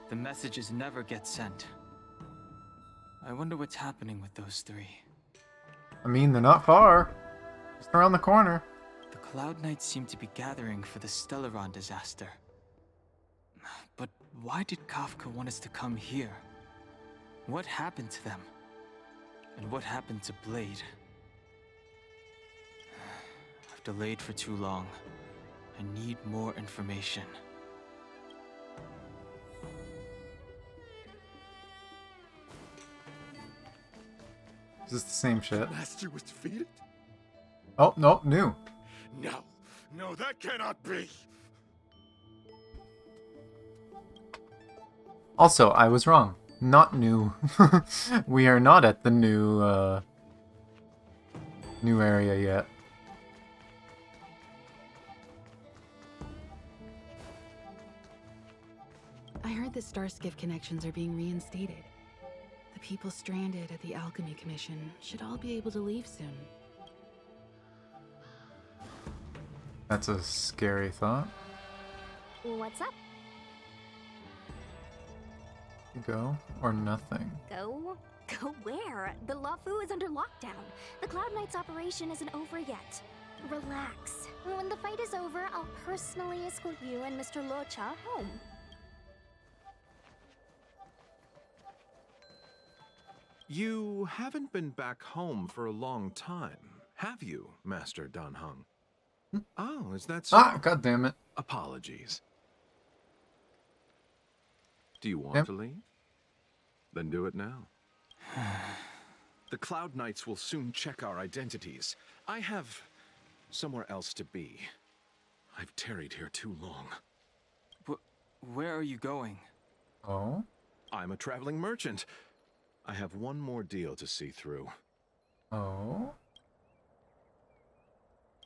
Speaker 8: The messages never get sent. I wonder what's happening with those three.
Speaker 1: I mean, they're not far. Just around the corner.
Speaker 8: The Cloud Knights seem to be gathering for the Stellaron disaster. But why did Kafka want us to come here? What happened to them? And what happened to Blade? I've delayed for too long. I need more information.
Speaker 1: Is this the same shit?
Speaker 10: Master was defeated?
Speaker 1: Oh, no, new.
Speaker 10: No. No, that cannot be.
Speaker 1: Also, I was wrong. Not new. We are not at the new area yet.
Speaker 12: I heard the Starskiff connections are being reinstated. The people stranded at the Alchemy Commission should all be able to leave soon.
Speaker 1: That's a scary thought.
Speaker 5: What's up?
Speaker 1: Go or nothing.
Speaker 5: Go? Go where? The Lafu is under lockdown. The Cloud Knights operation isn't over yet. Relax. When the fight is over, I'll personally escort you and Mr. Locha home.
Speaker 4: You haven't been back home for a long time, have you, Master Danheng? Oh, is that so?
Speaker 1: Ah, goddammit.
Speaker 4: Apologies. Do you want to leave? Then do it now. The Cloud Knights will soon check our identities. I have somewhere else to be. I've tarried here too long.
Speaker 8: Where are you going?
Speaker 1: Oh?
Speaker 4: I'm a traveling merchant. I have one more deal to see through.
Speaker 1: Oh?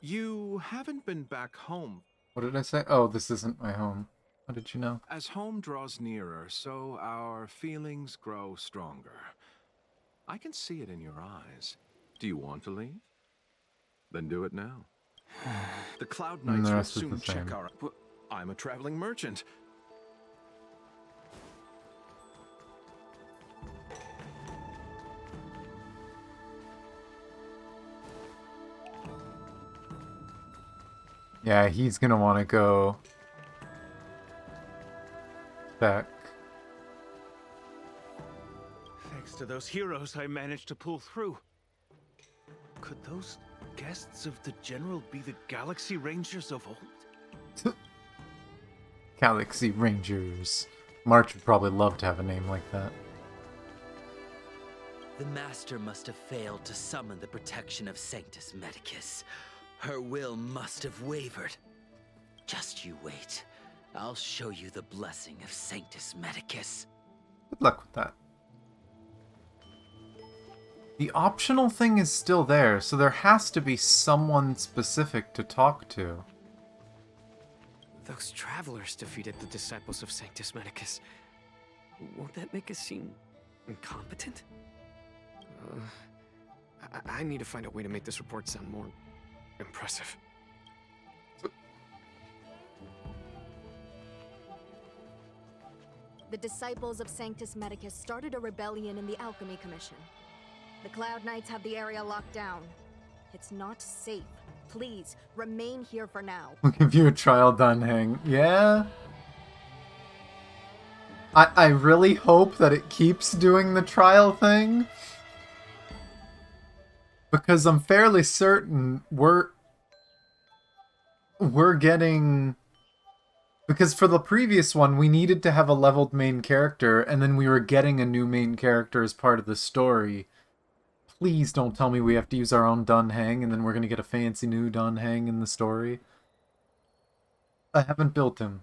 Speaker 4: You haven't been back home.
Speaker 1: What did I say? Oh, this isn't my home. How did you know?
Speaker 4: As home draws nearer, so our feelings grow stronger. I can see it in your eyes. Do you want to leave? Then do it now. The Cloud Knights will soon check our... I'm a traveling merchant.
Speaker 1: Yeah, he's gonna want to go back.
Speaker 19: Thanks to those heroes, I managed to pull through. Could those guests of the General be the Galaxy Rangers of old?
Speaker 1: Galaxy Rangers. March would probably love to have a name like that.
Speaker 7: The Master must have failed to summon the protection of Sanctus Medicus. Her will must have wavered. Just you wait. I'll show you the blessing of Sanctus Medicus.
Speaker 1: Good luck with that. The optional thing is still there, so there has to be someone specific to talk to.
Speaker 20: Those travelers defeated the disciples of Sanctus Medicus. Won't that make us seem incompetent? I need to find a way to make this report sound more impressive.
Speaker 13: the disciples of Sanctus Medicus started a rebellion in the Alchemy Commission. The Cloud Knights have the area locked down. It's not safe. Please, remain here for now.
Speaker 1: We'll give you a trial done, Hang. Yeah? I really hope that it keeps doing the trial thing. Because I'm fairly certain we're getting... Because for the previous one, we needed to have a leveled main character, and then we were getting a new main character as part of the story. Please don't tell me we have to use our own Dun Hang, and then we're gonna get a fancy new Dun Hang in the story. I haven't built him.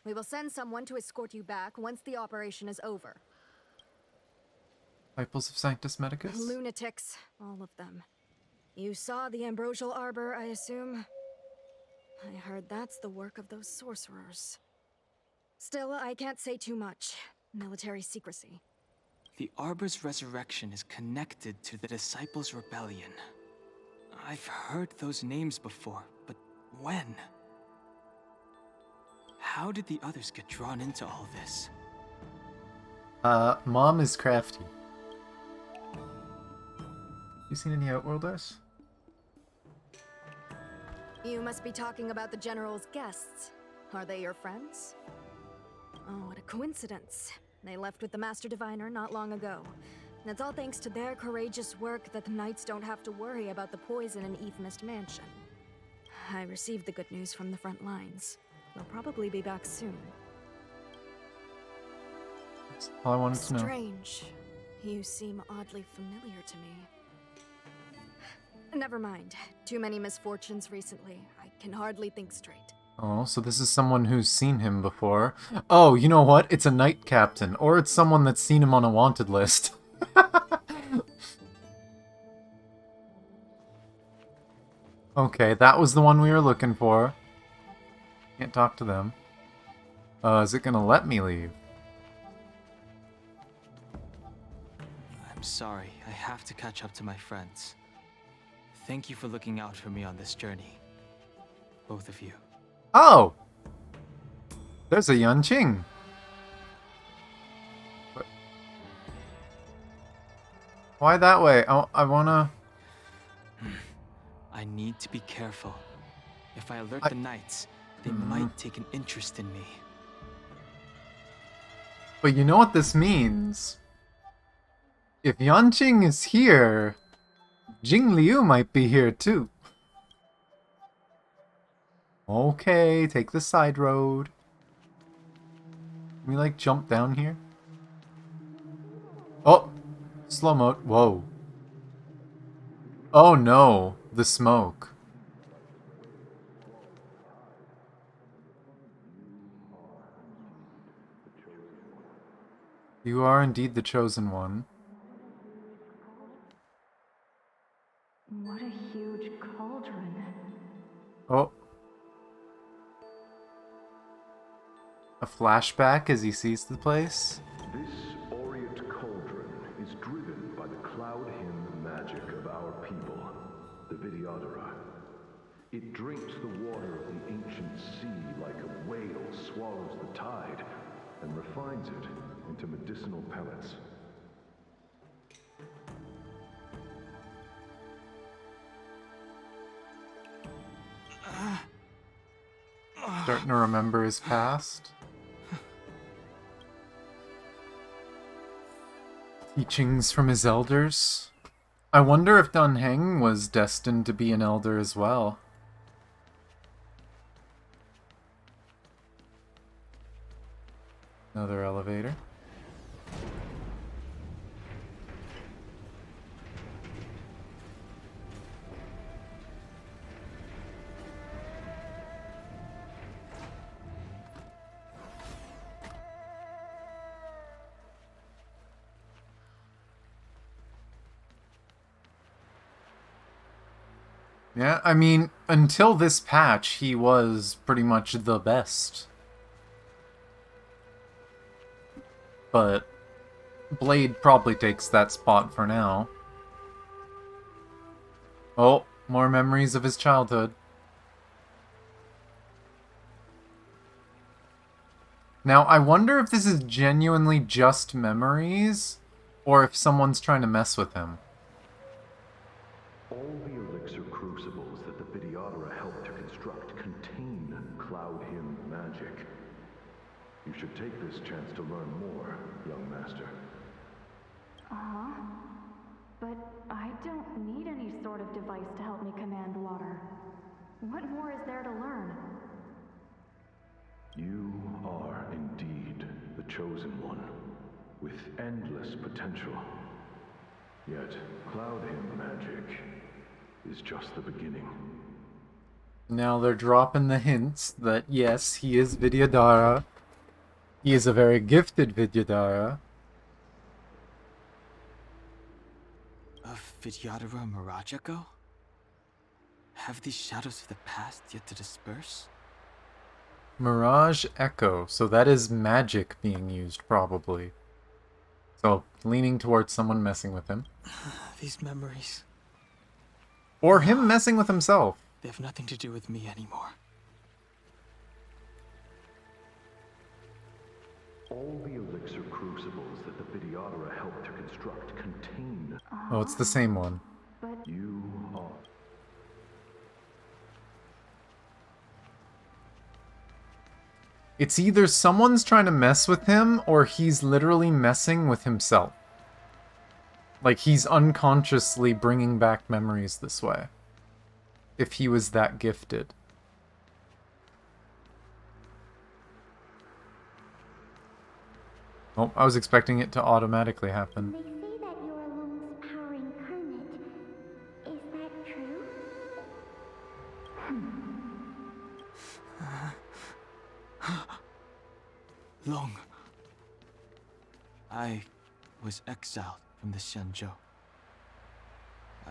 Speaker 13: We will send someone to escort you back once the operation is over.
Speaker 1: Disciples of Sanctus Medicus?
Speaker 13: Lunatics, all of them. You saw the Ambrosial Arbor, I assume? I heard that's the work of those sorcerers. Still, I can't say too much. Military secrecy.
Speaker 8: The Arbor's resurrection is connected to the Disciples' Rebellion. I've heard those names before, but when? How did the others get drawn into all this?
Speaker 1: Mom is crafty. You seen any Outworlders?
Speaker 13: You must be talking about the General's guests. Are they your friends? Oh, what a coincidence. They left with the Master Diviner not long ago. And it's all thanks to their courageous work that the Knights don't have to worry about the poison in Ephemist Mansion. I received the good news from the front lines. They'll probably be back soon.
Speaker 1: That's all I wanted to know.
Speaker 13: Strange. You seem oddly familiar to me. Never mind. Too many misfortunes recently. I can hardly think straight.
Speaker 1: Oh, so this is someone who's seen him before. Oh, you know what? It's a Knight Captain. Or it's someone that's seen him on a wanted list. Okay, that was the one we were looking for. Can't talk to them. Is it gonna let me leave?
Speaker 8: I'm sorry, I have to catch up to my friends. Thank you for looking out for me on this journey. Both of you.
Speaker 1: Oh! There's a Yunqing. Why that way? I wanna...
Speaker 8: I need to be careful. If I alert the Knights, they might take an interest in me.
Speaker 1: But you know what this means? If Yunqing is here, Jing Liu might be here too. Okay, take the side road. Can we like jump down here? Oh! Slow-mo. Whoa. Oh no, the smoke. You are indeed the chosen one.
Speaker 17: What a huge cauldron.
Speaker 1: Oh. A flashback as he sees the place?
Speaker 21: This aureate cauldron is driven by the cloud hymn magic of our people, the Vidyadhara. It drinks the water of the ancient sea like a whale swallows the tide, and refines it into medicinal pellets.
Speaker 1: Starting to remember his past. Teachings from his elders. I wonder if Dun Heng was destined to be an elder as well. Another elevator. Yeah, I mean, until this patch, he was pretty much the best. But Blade probably takes that spot for now. Oh, more memories of his childhood. Now, I wonder if this is genuinely just memories, or if someone's trying to mess with him.
Speaker 21: All the elixir crucibles that the Videodora helped to construct contain Cloud Hymn magic. You should take this chance to learn more, young master.
Speaker 11: Uh-huh. But I don't need any sort of device to help me command water. What more is there to learn?
Speaker 21: You are indeed the chosen one, with endless potential. Yet, Cloud Hymn magic is just the beginning.
Speaker 1: Now they're dropping the hints that yes, he is Videodara. He is a very gifted Videodara.
Speaker 8: A Videodara Mirage Echo? Have these shadows of the past yet to disperse?
Speaker 1: Mirage Echo, so that is magic being used, probably. So, leaning towards someone messing with him.
Speaker 8: These memories.
Speaker 1: Or him messing with himself.
Speaker 8: They have nothing to do with me anymore.
Speaker 21: All the elixir crucibles that the Videodora helped to construct contain...
Speaker 1: Oh, it's the same one.
Speaker 11: But
Speaker 21: you are...
Speaker 1: It's either someone's trying to mess with him, or he's literally messing with himself. Like, he's unconsciously bringing back memories this way. If he was that gifted. Oh, I was expecting it to automatically happen.
Speaker 6: They say that you're Lung's power incarnate. Is that true?
Speaker 8: Long. I was exiled from the Xianzhou.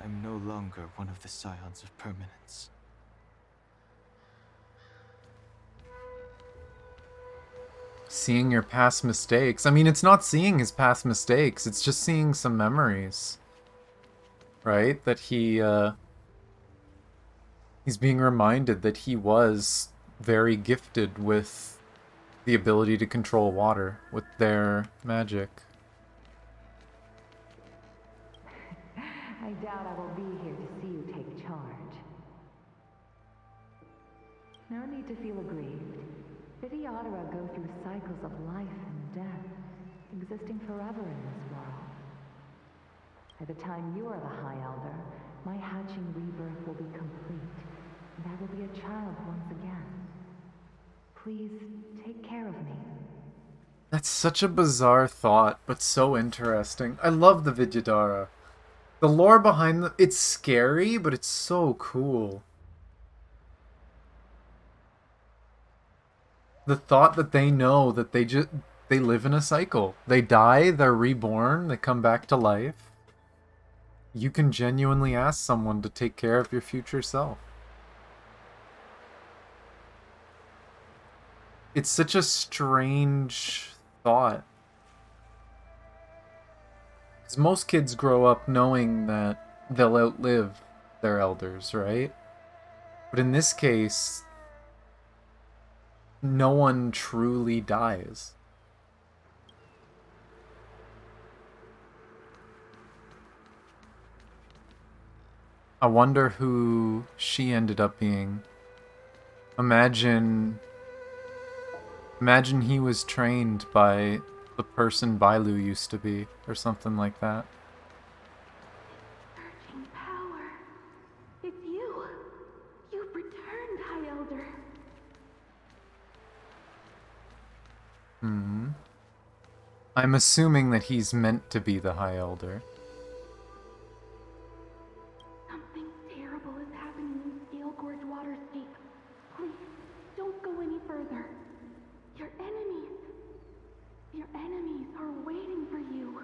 Speaker 8: I'm no longer one of the Scions of Permanence.
Speaker 1: Seeing your past mistakes. I mean, it's not seeing his past mistakes. It's just seeing some memories. Right? That he's being reminded that he was very gifted with the ability to control water with their magic.
Speaker 9: I doubt I will be here to see you take charge. No need to feel aggrieved. Videodara go through cycles of life and death, existing forever in this world. By the time you are the High Elder, my hatching rebirth will be complete, and I will be a child once again. Please take care of me.
Speaker 1: That's such a bizarre thought, but so interesting. I love the Videodara. The lore behind them, it's scary, but it's so cool. The thought that they know that they live in a cycle. They die, they're reborn, they come back to life. You can genuinely ask someone to take care of your future self. It's such a strange thought. Because most kids grow up knowing that they'll outlive their elders, right? But in this case, no one truly dies. I wonder who she ended up being. Imagine he was trained by the person Bailu used to be, or something like that.
Speaker 11: Surging power. It's you. You've returned, High Elder.
Speaker 1: I'm assuming that he's meant to be the High Elder.
Speaker 11: Something terrible is happening in Scale Gorge Waterscape. Please, don't go any further. Your enemies are waiting for you.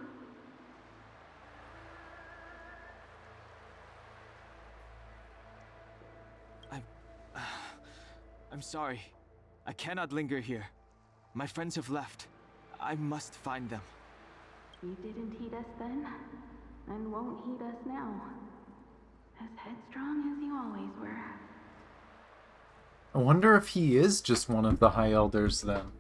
Speaker 8: I'm sorry. I cannot linger here. My friends have left. I must find them.
Speaker 11: You didn't heed us then, and won't heed us now. As headstrong as you always were.
Speaker 1: I wonder if he is just one of the High Elders then.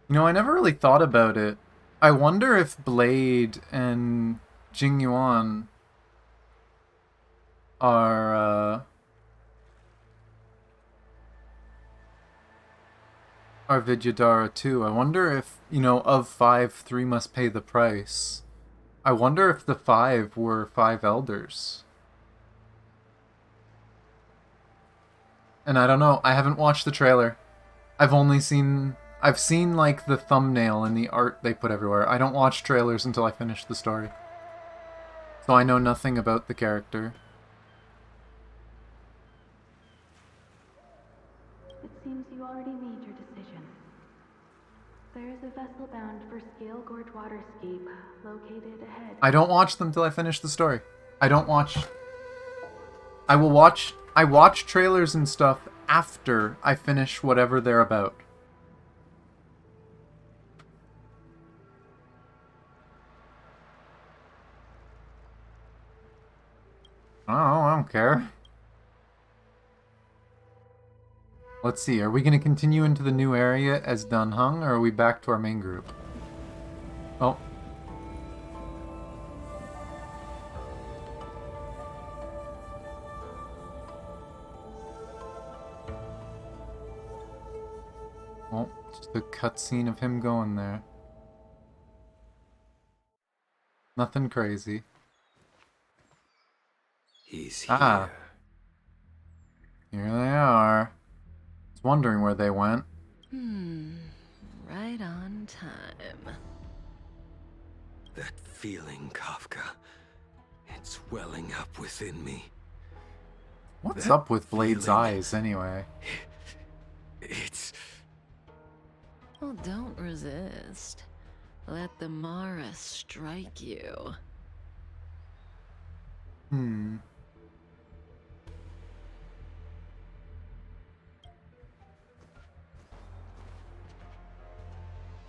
Speaker 1: You know, I never really thought about it. I wonder if Blade and Jingyuan are Vidyadhara too. I wonder if, you know, of 5, 3 must pay the price. I wonder if the 5 were 5 elders. And I don't know, I haven't watched the trailer. I've seen like the thumbnail and the art they put everywhere. I don't watch trailers until I finish the story. So I know nothing about the character.
Speaker 11: It seems you already made your decision. There is a vessel bound for Scale Gorge Waterscape, located ahead.
Speaker 1: I don't watch them till I finish the story. I watch trailers and stuff after I finish whatever they're about. Oh, I don't care. Let's see, are we going to continue into the new area as Dan Heng, or are we back to our main group? Oh. Oh, just a cutscene of him going there. Nothing crazy.
Speaker 20: He's here.
Speaker 1: Ah. Here they are. I was wondering where they went.
Speaker 17: Right on time.
Speaker 20: That feeling, Kafka. It's welling up within me.
Speaker 1: What's up with Blade's eyes, anyway?
Speaker 20: It's...
Speaker 17: Well, don't resist. Let the Mara strike you.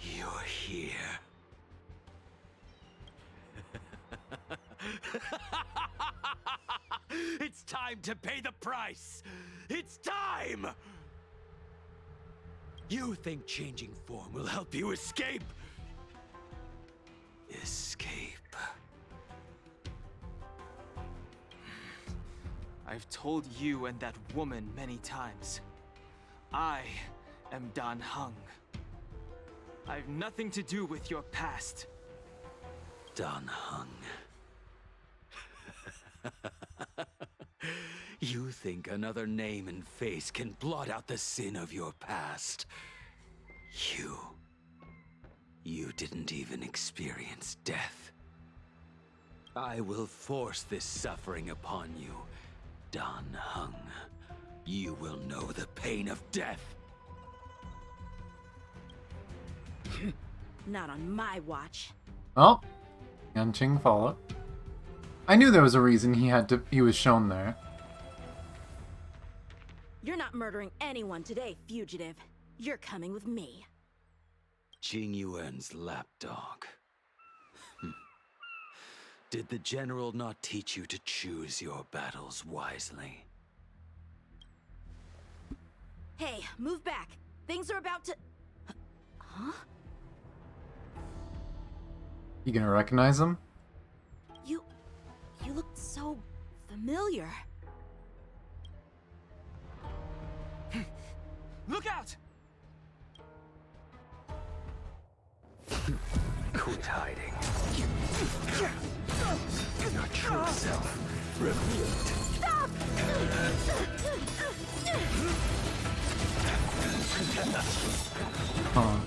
Speaker 20: You're here. It's time to pay the price! It's time! You think changing form will help you escape? Escape.
Speaker 8: I've told you and that woman many times. I am Dan Heng. I've nothing to do with your past.
Speaker 20: Dan Heng. You think another name and face can blot out the sin of your past? You didn't even experience death. I will force this suffering upon you, Dan Heng. You will know the pain of death.
Speaker 3: Not on my watch.
Speaker 1: Oh, Yanqing followed. I knew there was a reason he was shown there.
Speaker 3: You're not murdering anyone today, fugitive. You're coming with me.
Speaker 20: Jingyuan's lapdog. Did the general not teach you to choose your battles wisely?
Speaker 3: Hey, move back. Things are about to... Huh?
Speaker 1: You gonna recognize him?
Speaker 3: You look so familiar.
Speaker 8: Look out!
Speaker 20: Quit hiding. Your true self revealed.
Speaker 3: Stop!
Speaker 1: Huh.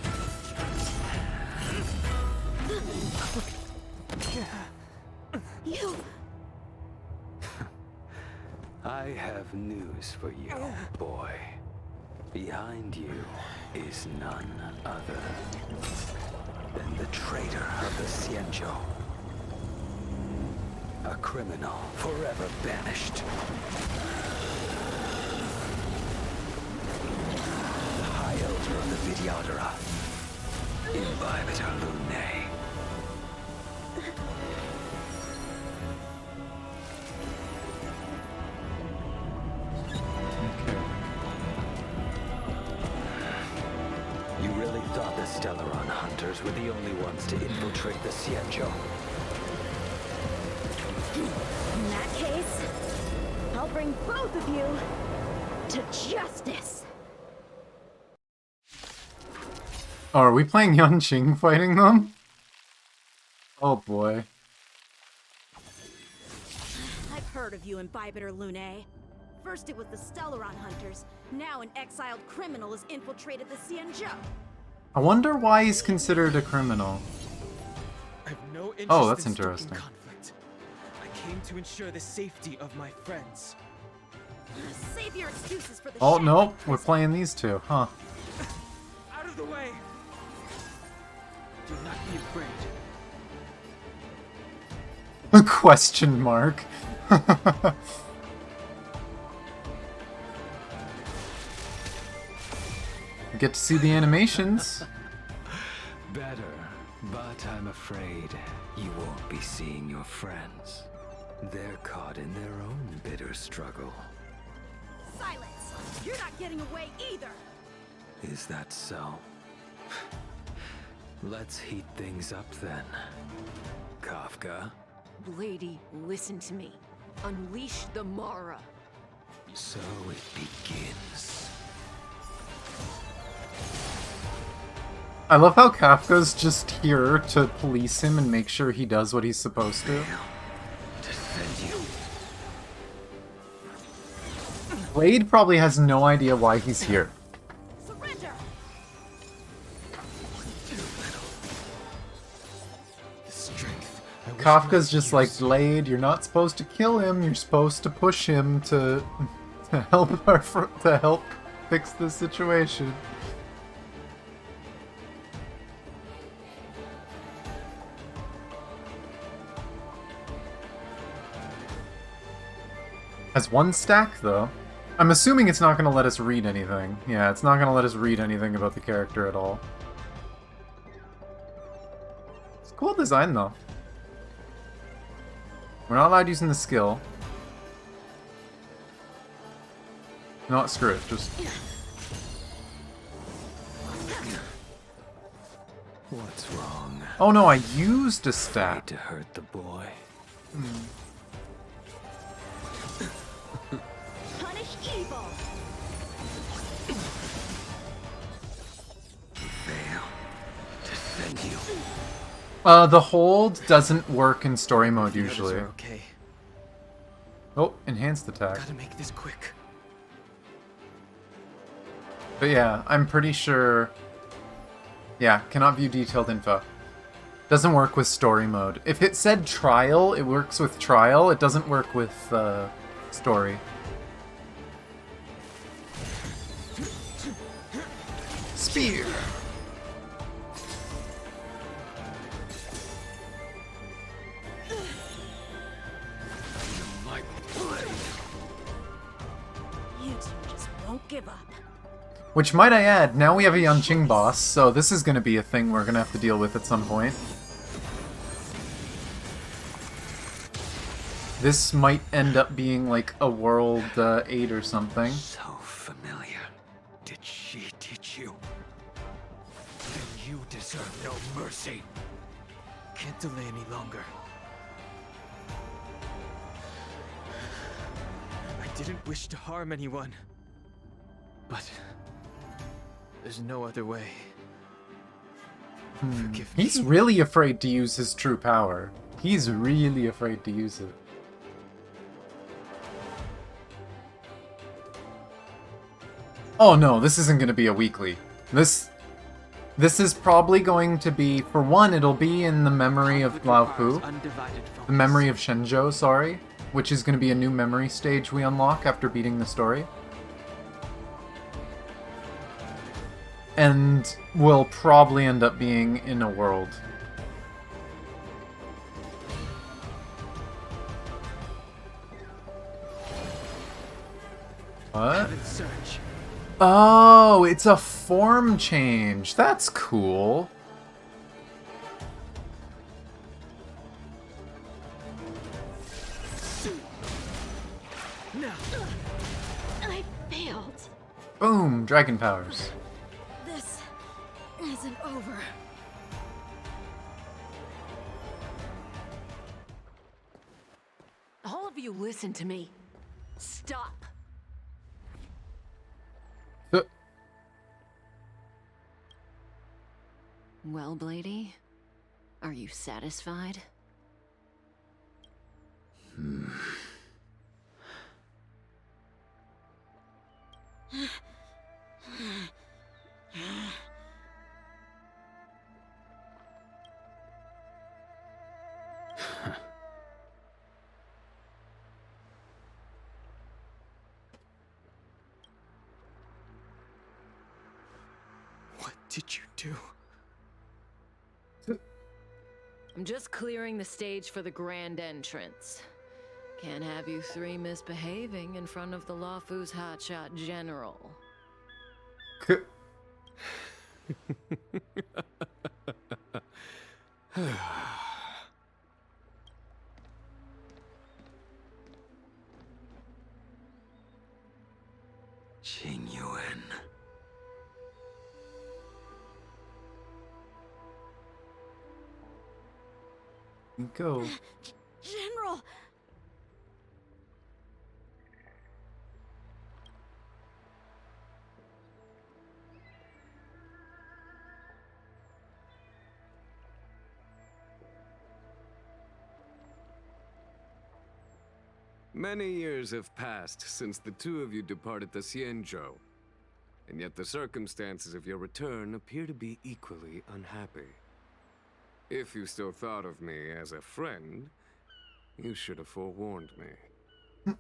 Speaker 3: You...
Speaker 20: I have news for you, boy. Behind you is none other than the traitor of the Xianzhou. A criminal forever banished. The High Elder of the Vidyadhara. Imbibitor Lunae. You really thought the Stellar Those were the only ones to infiltrate the Xianzhou.
Speaker 3: In that case, I'll bring both of you to justice.
Speaker 1: Oh, are we playing Yunqing fighting them? Oh boy.
Speaker 3: I've heard of you and Bibiter Lune. First it was the Stellaron hunters, now an exiled criminal has infiltrated the Xianzhou.
Speaker 1: I wonder why he's considered a criminal.
Speaker 8: I've no interest
Speaker 1: Oh, that's
Speaker 8: in stoking
Speaker 1: interesting.
Speaker 8: conflict. I came to ensure the safety of my friends.
Speaker 3: Save your excuses for the
Speaker 1: Oh
Speaker 3: shit.
Speaker 1: no, we're playing these two, huh?
Speaker 8: Out of the way! Do not be afraid.
Speaker 1: Question mark. We get to see the animations.
Speaker 20: Better, but I'm afraid you won't be seeing your friends. They're caught in their own bitter struggle.
Speaker 3: Silence! You're not getting away either!
Speaker 20: Is that so? Let's heat things up then. Kafka?
Speaker 9: Lady, listen to me. Unleash the Mara.
Speaker 20: So it begins.
Speaker 1: I love how Kafka's just here to police him and make sure he does what he's supposed to. Blade probably has no idea why he's here.
Speaker 3: Surrender!
Speaker 1: Kafka's just like, Blade, you're not supposed to kill him, you're supposed to push him to help to help fix the situation. Has one stack, though. I'm assuming it's not going to let us read anything. Yeah, it's not going to let us read anything about the character at all. It's a cool design, though. We're not allowed using the skill. No, screw it, just...
Speaker 20: What's wrong?
Speaker 1: Oh no, I used a stat.
Speaker 20: To hurt the boy.
Speaker 3: Punish evil!
Speaker 20: Fail. Defend you.
Speaker 1: The hold doesn't work in story mode usually.
Speaker 8: Okay.
Speaker 1: Oh, enhanced attack.
Speaker 8: Gotta make this quick.
Speaker 1: But yeah, I'm pretty sure... Yeah, cannot view detailed info. Doesn't work with story mode. If it said trial, it works with trial. It doesn't work with story. Spear!
Speaker 3: You two just won't give up.
Speaker 1: Which, might I add, now we have a Yunqing boss, so this is going to be a thing we're going to have to deal with at some point. This might end up being like a World 8 or something.
Speaker 20: So familiar. Did she teach you? Then you deserve no mercy.
Speaker 8: Can't delay any longer. I didn't wish to harm anyone. But... there's no other way. Forgive me.
Speaker 1: He's really afraid to use his true power. He's really afraid to use it. Oh no, this isn't going to be a weekly. This is probably going to be, for one, it'll be in the memory of Lao Fu. The memory of Shenzhou, sorry. Which is going to be a new memory stage we unlock after beating the story. And will probably end up being in a world. What? Oh, it's a form change. That's cool.
Speaker 3: I failed.
Speaker 1: Boom, dragon powers.
Speaker 3: This isn't over.
Speaker 9: you listen to me? Stop. Well, Blady, are you satisfied?
Speaker 15: What did you do?
Speaker 9: I'm just clearing the stage for the grand entrance. Can't have you three misbehaving in front of the Lawfu's hotshot general.
Speaker 20: Qing Yuan.
Speaker 1: Go.
Speaker 3: General!
Speaker 14: Many years have passed since the two of you departed the Xianzhou, and yet the circumstances of your return appear to be equally unhappy. If you still thought of me as a friend, you should have forewarned me.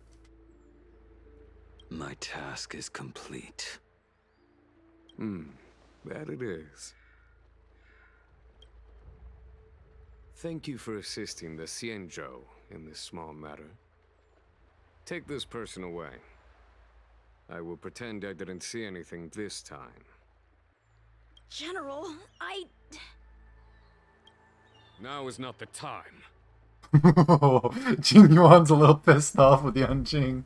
Speaker 20: My task is complete.
Speaker 14: That it is. Thank you for assisting the Xianzhou in this small matter. Take this person away. I will pretend I didn't see anything this time.
Speaker 3: General,
Speaker 14: Now is not the time.
Speaker 1: Jing Yuan's a little pissed off with Yan Jing.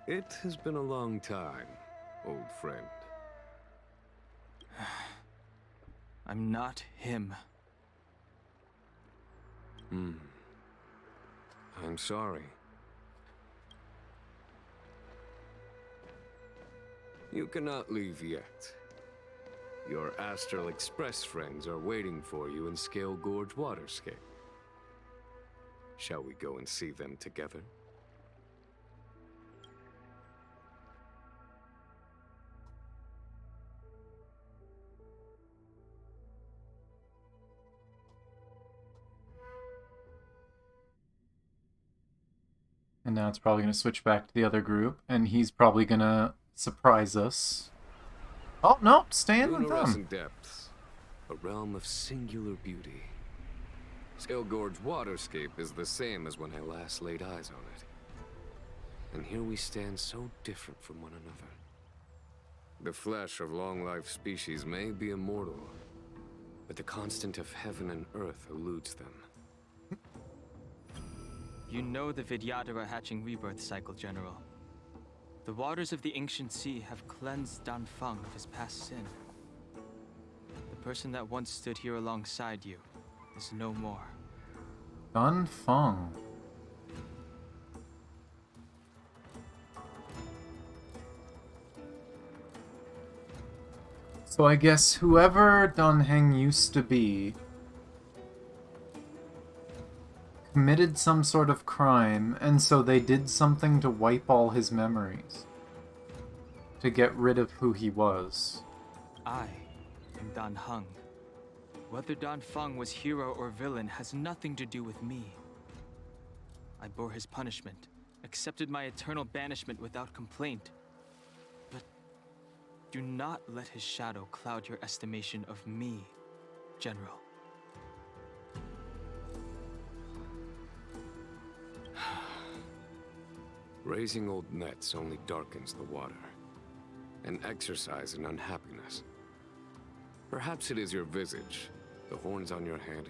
Speaker 14: It has been a long time, old friend.
Speaker 8: I'm not him.
Speaker 14: I'm sorry. You cannot leave yet. Your Astral Express friends are waiting for you in Scale Gorge Waterscape. Shall we go and see them together?
Speaker 1: And now it's probably going to switch back to the other group, and he's probably going to surprise us. Oh, no, stay in with them.
Speaker 14: Luminescent depths, a realm of singular beauty. Scale Gorge Waterscape is the same as when I last laid eyes on it. And here we stand so different from one another. The flesh of long-life species may be immortal, but the constant of heaven and earth eludes them.
Speaker 8: You know the Vidyadhara hatching rebirth cycle, General. The waters of the ancient sea have cleansed Danfeng of his past sin. The person that once stood here alongside you is no more.
Speaker 1: Danfeng. So I guess whoever Danheng used to be committed some sort of crime, and so they did something to wipe all his memories. To get rid of who he was.
Speaker 8: I am Dan Heng. Whether Danfeng was hero or villain has nothing to do with me. I bore his punishment, accepted my eternal banishment without complaint. But do not let his shadow cloud your estimation of me, General.
Speaker 14: Raising old nets only darkens the water, an exercise in unhappiness. Perhaps it is your visage, the horns on your head,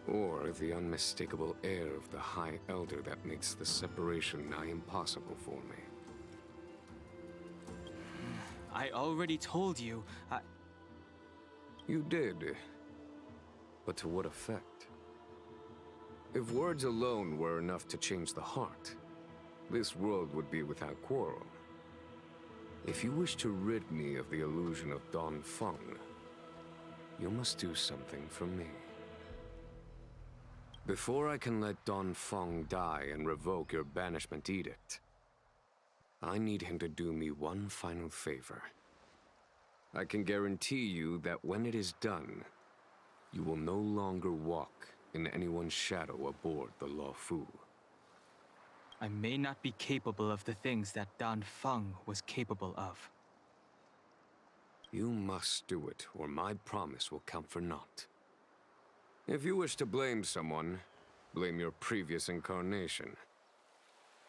Speaker 14: or the unmistakable air of the High Elder that makes the separation nigh impossible for me.
Speaker 8: I already told you,
Speaker 14: You did. But to what effect? If words alone were enough to change the heart, this world would be without quarrel. If you wish to rid me of the illusion of Don Feng, you must do something for me. Before I can let Don Feng die and revoke your banishment edict, I need him to do me one final favor. I can guarantee you that when it is done, you will no longer walk in anyone's shadow aboard the Luofu.
Speaker 8: I may not be capable of the things that Dan Feng was capable of.
Speaker 14: You must do it, or my promise will count for naught. If you wish to blame someone, blame your previous incarnation.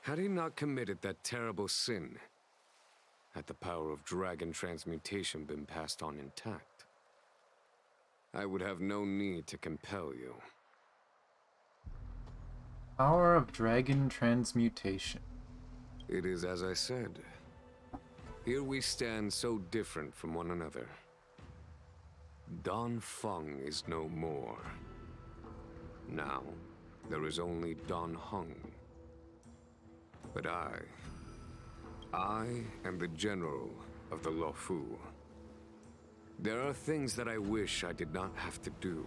Speaker 14: Had he not committed that terrible sin, had the power of dragon transmutation been passed on intact, I would have no need to compel you.
Speaker 1: Power of dragon transmutation.
Speaker 14: It is as I said. Here we stand so different from one another. Don Feng is no more. Now, there is only Don Hung. But I am the general of the Luofu. There are things that I wish I did not have to do,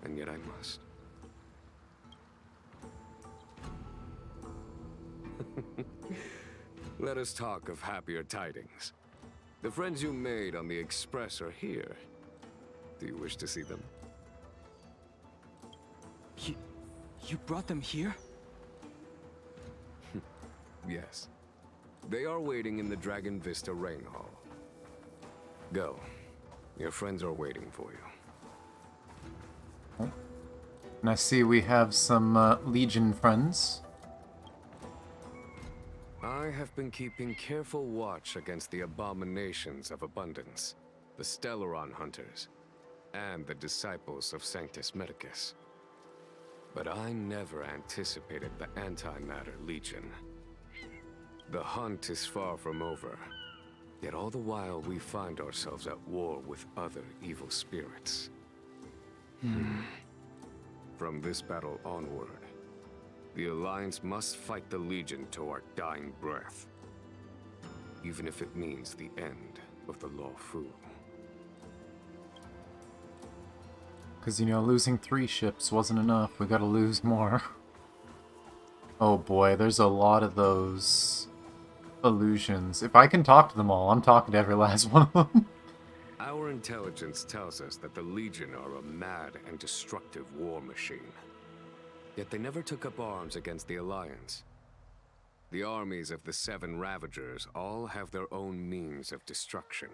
Speaker 14: and yet I must. Let us talk of happier tidings. The friends you made on the Express are here. Do you wish to see them?
Speaker 8: You brought them here?
Speaker 14: Yes. They are waiting in the Dragon Vista Rain Hall. Go. Your friends are waiting for you.
Speaker 1: And I see we have some Legion friends.
Speaker 14: I have been keeping careful watch against the abominations of abundance, the Stellaron Hunters, and the disciples of Sanctus Medicus. But I never anticipated the Antimatter Legion. The hunt is far from over, yet all the while we find ourselves at war with other evil spirits. From this battle onward, the Alliance must fight the Legion to our dying breath, even if it means the end of the Luofu.
Speaker 1: Because, you know, losing 3 ships wasn't enough. We gotta lose more. Oh boy, there's a lot of those illusions. If I can talk to them all, I'm talking to every last one of them.
Speaker 14: Our intelligence tells us that the Legion are a mad and destructive war machine. Yet they never took up arms against the Alliance. The armies of the 7 Ravagers all have their own means of destruction.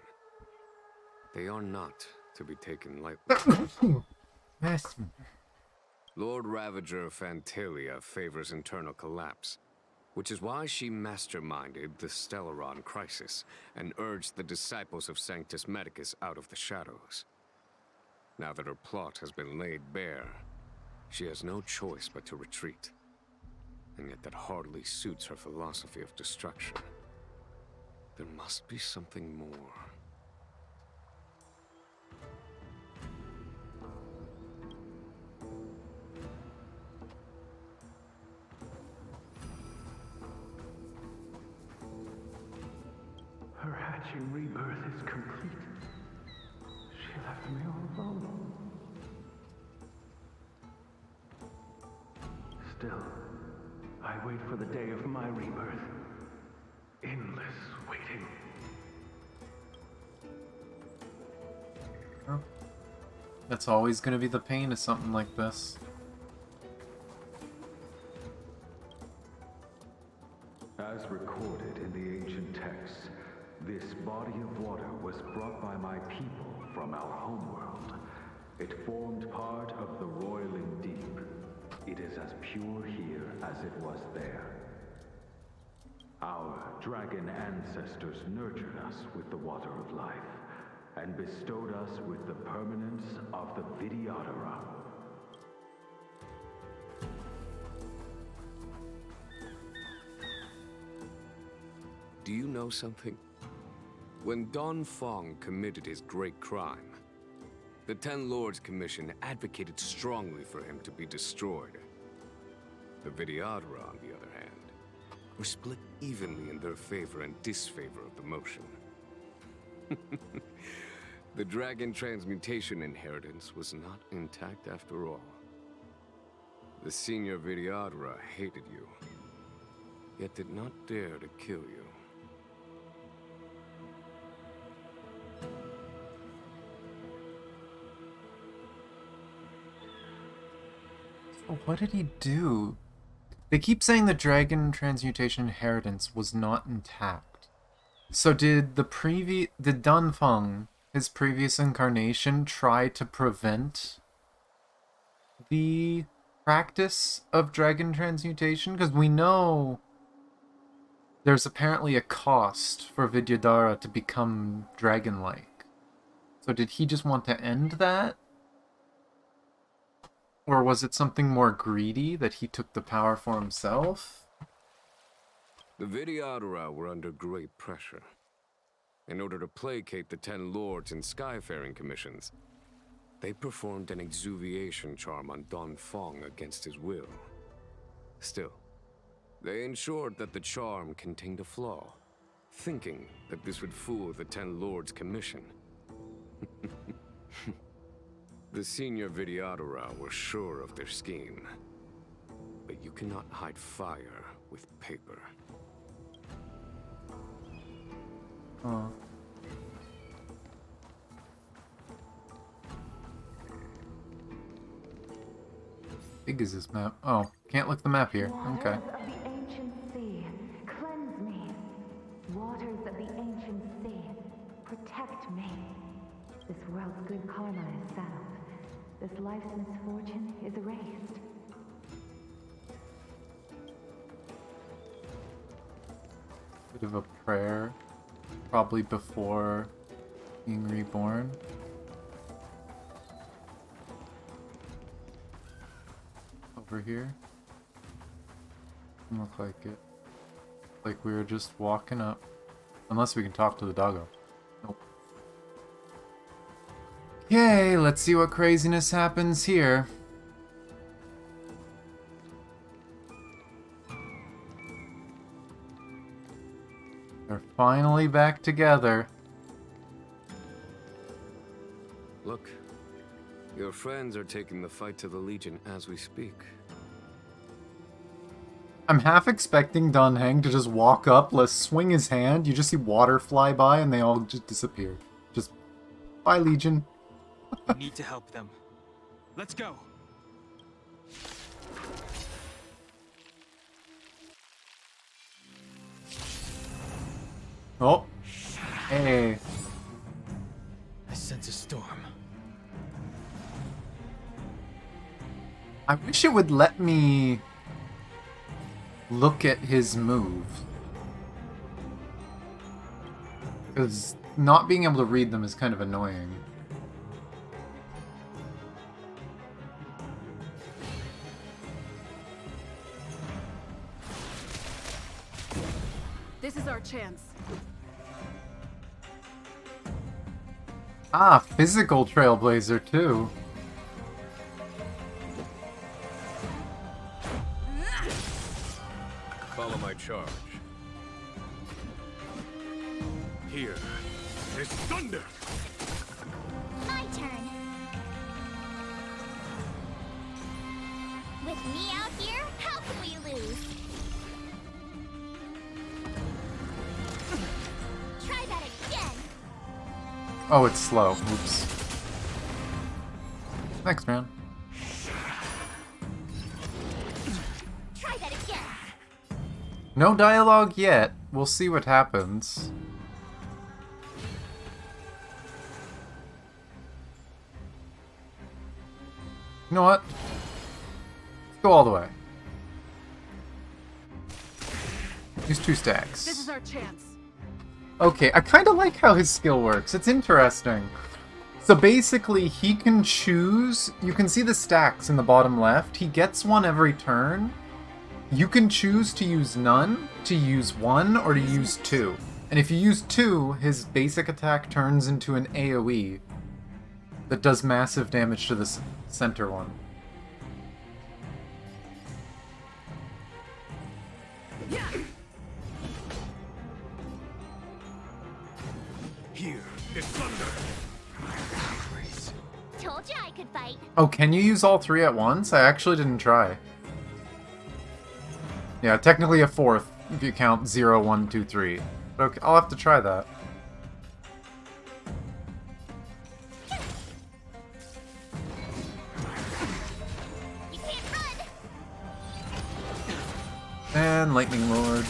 Speaker 14: They are not to be taken lightly. Lord Ravager Fantalia favors internal collapse, which is why she masterminded the Stellaron crisis and urged the disciples of Sanctus Medicus out of the shadows. Now that her plot has been laid bare, she has no choice but to retreat. And yet that hardly suits her philosophy of destruction. There must be something more.
Speaker 21: Her hatching rebirth is complete. She left me all alone. Still, I wait for the day of my rebirth. Endless waiting.
Speaker 1: Well, that's always gonna be the pain of something like this.
Speaker 21: As recorded in the ancient texts, this body of water was brought by my people from our homeworld. It formed part of the roiling deep. It is as pure here as it was there. Our dragon ancestors nurtured us with the water of life, and bestowed us with the permanence of the Vidyadhara.
Speaker 14: Do you know something? When Don Fong committed his great crime, the Ten Lords Commission advocated strongly for him to be destroyed. The Vidyadhara, on the other hand, were split evenly in their favor and disfavor of the motion. The dragon transmutation inheritance was not intact after all. The senior Vidyadhara hated you, yet did not dare to kill you.
Speaker 1: So what did he do? They keep saying the dragon transmutation inheritance was not intact. So did did Dunfeng, his previous incarnation, try to prevent the practice of dragon transmutation? Because we know there's apparently a cost for Vidyadhara to become dragon-like. So did he just want to end that? Or was it something more greedy, that he took the power for himself?
Speaker 14: The Vidyadhara were under great pressure. In order to placate the Ten Lords and Skyfaring Commissions, they performed an exuviation charm on Don Fong against his will. Still, they ensured that the charm contained a flaw, thinking that this would fool the Ten Lords Commission. The senior Vidyadhara were sure of their scheme. But you cannot hide fire with paper.
Speaker 1: Huh. Big is this map? Oh, can't look at the map here. Okay.
Speaker 11: Waters of the ancient sea, cleanse me. Waters of the ancient sea, protect me. This world's good karma is settled. This life's misfortune is erased.
Speaker 1: Bit of a prayer, probably before being reborn. Over here. Doesn't look like it. Like we were just walking up. Unless we can talk to the doggo. Nope. Yay, let's see what craziness happens here. They're finally back together.
Speaker 14: Look, your friends are taking the fight to the Legion as we speak.
Speaker 1: I'm half expecting Dunhang to just walk up, let's swing his hand, you just see water fly by and they all just disappear. Just, bye Legion.
Speaker 8: We need to help them. Let's go.
Speaker 1: Oh. Hey.
Speaker 8: I sense a storm.
Speaker 1: I wish it would let me look at his move. Because not being able to read them is kind of annoying.
Speaker 3: This is our chance.
Speaker 1: Ah, physical Trailblazer too.
Speaker 14: Follow my charge.
Speaker 10: Here is thunder!
Speaker 6: My turn. With me out here, how can we lose? Try that again.
Speaker 1: Oh, it's slow. Oops. Next round.
Speaker 6: Try that again.
Speaker 1: No dialogue yet. We'll see what happens. You know what? Let's go all the way. Use 2 stacks.
Speaker 3: This is our chance.
Speaker 1: Okay, I kind of like how his skill works. It's interesting. So basically, he can choose... You can see the stacks in the bottom left. He gets one every turn. You can choose to use none, to use 1, or to use 2. And if you use 2, his basic attack turns into an AoE that does massive damage to the center one.
Speaker 10: Here, it's thunder.
Speaker 6: Told you I could fight.
Speaker 1: Oh, can you use all 3 at once? I actually didn't try. Yeah, technically a 4th if you count 0, 1, 2, 3. Okay, I'll have to try that.
Speaker 6: You can't run.
Speaker 1: And Lightning Lord.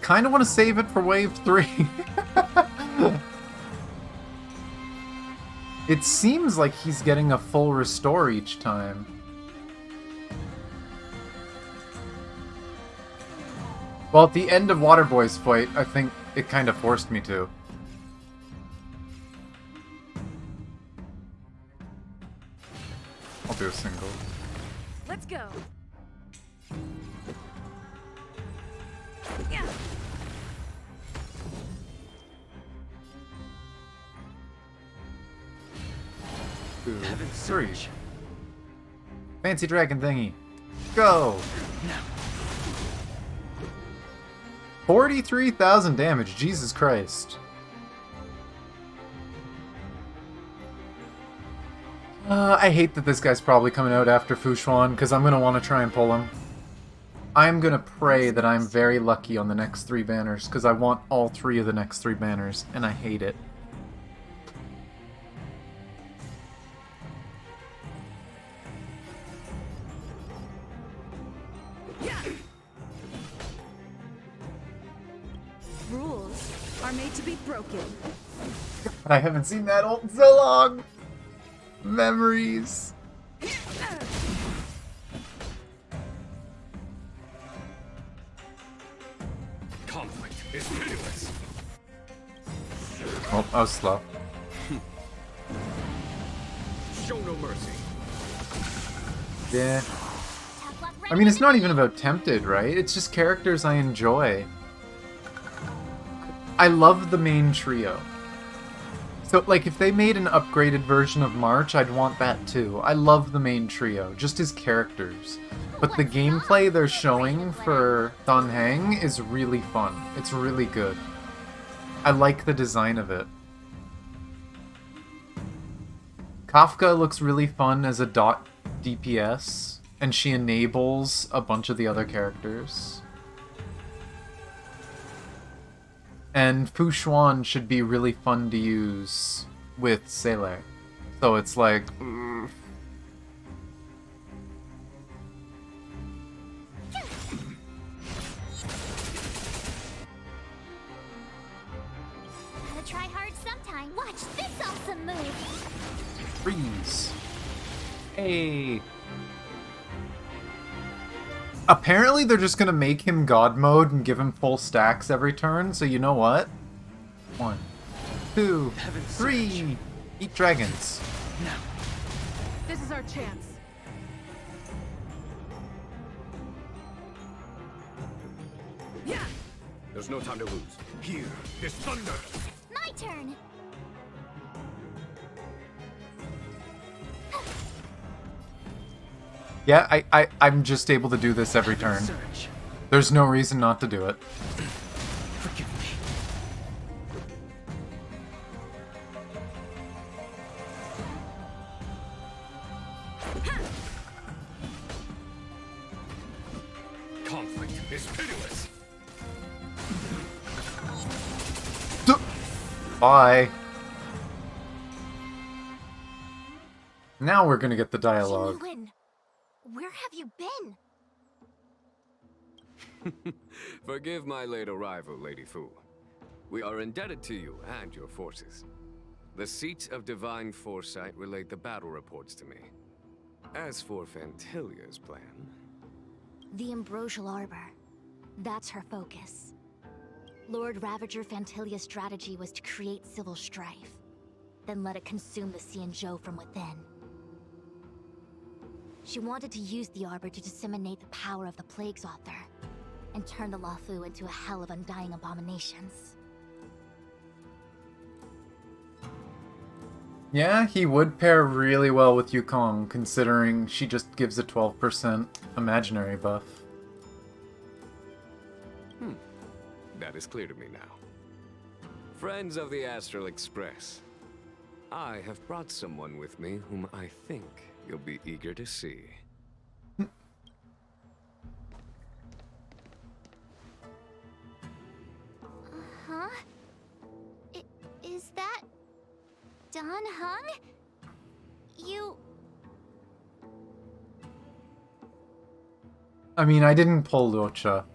Speaker 1: Kinda want to save it for wave 3. It seems like he's getting a full restore each time. Well, at the end of Waterboy's fight, I think it kind of forced me to. I'll do a single.
Speaker 13: Let's go. Yeah.
Speaker 1: Heaven 3. Fancy dragon thingy. Go! 43,000 damage, Jesus Christ. I hate that this guy's probably coming out after Fushuan, because I'm going to want to try and pull him. I'm going to pray that I'm very lucky on the next 3 banners, because I want all 3 of the next 3 banners, and I hate it.
Speaker 3: Rules are made to be broken.
Speaker 1: I haven't seen that ult in so long! Memories!
Speaker 10: Conflict is pitiless.
Speaker 1: Oh, I was slow.
Speaker 10: Show no mercy.
Speaker 1: Yeah. I mean, it's not even about tempted, right? It's just characters I enjoy. I love the main trio. So, like, if they made an upgraded version of March, I'd want that too. I love the main trio, just as characters. But the gameplay they're showing for Thun Hang is really fun. It's really good. I like the design of it. Kafka looks really fun as a dot DPS, and she enables a bunch of the other characters. And Fushuan should be really fun to use with Seele. So it's like...
Speaker 6: Gotta try hard sometime. Watch this awesome move.
Speaker 1: Freeze. Hey. Apparently they're just gonna make him God mode and give him full stacks every turn, so you know what? 1, 2, 3. Eat dragons.
Speaker 13: This is our chance.
Speaker 10: Yeah. There's no time to lose. Here is thunder.
Speaker 6: My turn.
Speaker 1: Yeah, I'm just able to do this every turn. There's no reason not to do it.
Speaker 7: Forgive me.
Speaker 10: Conflict is pitiless.
Speaker 1: Bye. Now we're gonna get the dialogue.
Speaker 16: Jingyuan, where have you been?
Speaker 14: Forgive my late arrival, Lady Fu. We are indebted to you and your forces. The seats of divine foresight relate the battle reports to me. As for Fantilia's plan...
Speaker 16: The Ambrosial Arbor. That's her focus. Lord Ravager Fantilia's strategy was to create civil strife, then let it consume the Xianzhou from within. She wanted to use the arbor to disseminate the power of the Plague's Author, and turn the Luofu into a hell of undying abominations.
Speaker 1: Yeah, he would pair really well with Yukong, considering she just gives a 12% imaginary buff.
Speaker 14: That is clear to me now. Friends of the Astral Express, I have brought someone with me whom I think you'll be eager to see.
Speaker 6: Huh? Is that Dan Heng? You...
Speaker 1: I mean, I didn't pull Luocha.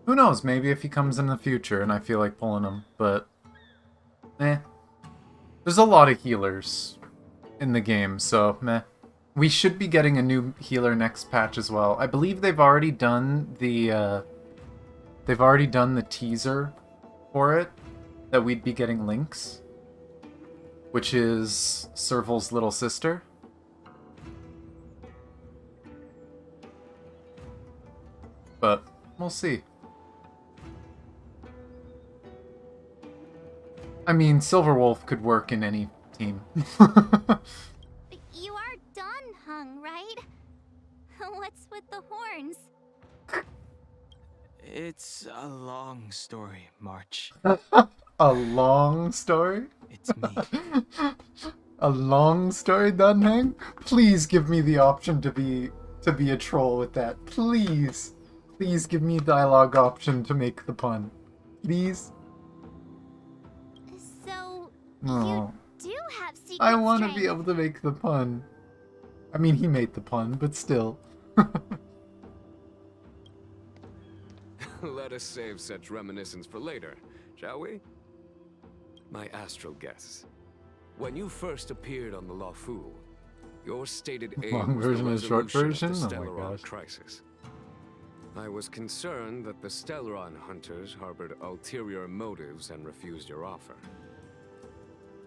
Speaker 1: Who knows, maybe if he comes in the future and I feel like pulling him, but... eh. There's a lot of healers in the game, so meh. We should be getting a new healer next patch as well. I believe they've already done the, teaser for it, that we'd be getting Lynx, which is Serval's little sister. But we'll see. I mean, Silverwolf could work in any team.
Speaker 6: You are Dan Heng, right? What's with the horns?
Speaker 8: It's a long story, March.
Speaker 1: A long story?
Speaker 8: It's me.
Speaker 1: A long story, Dunhang? Please give me the option to be a troll with that. Please. Please give me dialogue option to make the pun. Please?
Speaker 6: So,
Speaker 1: No.
Speaker 6: you do have secret
Speaker 1: I want to
Speaker 6: strength.
Speaker 1: be able to make the pun. I mean, he made the pun, but still.
Speaker 14: Let us save such reminiscence for later, shall we? My astral guests. When you first appeared on the Luofu, your stated aim
Speaker 1: Long
Speaker 14: was the
Speaker 1: version and short
Speaker 14: resolution
Speaker 1: version?
Speaker 14: of the
Speaker 1: Oh my
Speaker 14: Stellaron
Speaker 1: gosh.
Speaker 14: crisis. I was concerned that the Stellaron hunters harbored ulterior motives and refused your offer.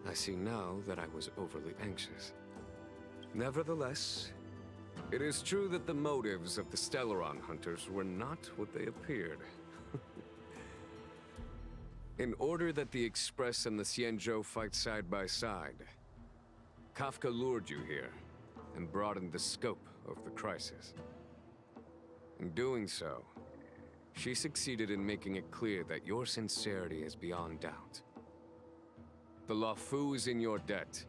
Speaker 14: I see now that I was overly anxious. Nevertheless, it is true that the motives of the Stellaron hunters were not what they appeared. In order that the Express and the Xianzhou fight side by side, Kafka lured you here and broadened the scope of the crisis. In doing so, she succeeded in making it clear that your sincerity is beyond doubt. The Luofu is in your debt,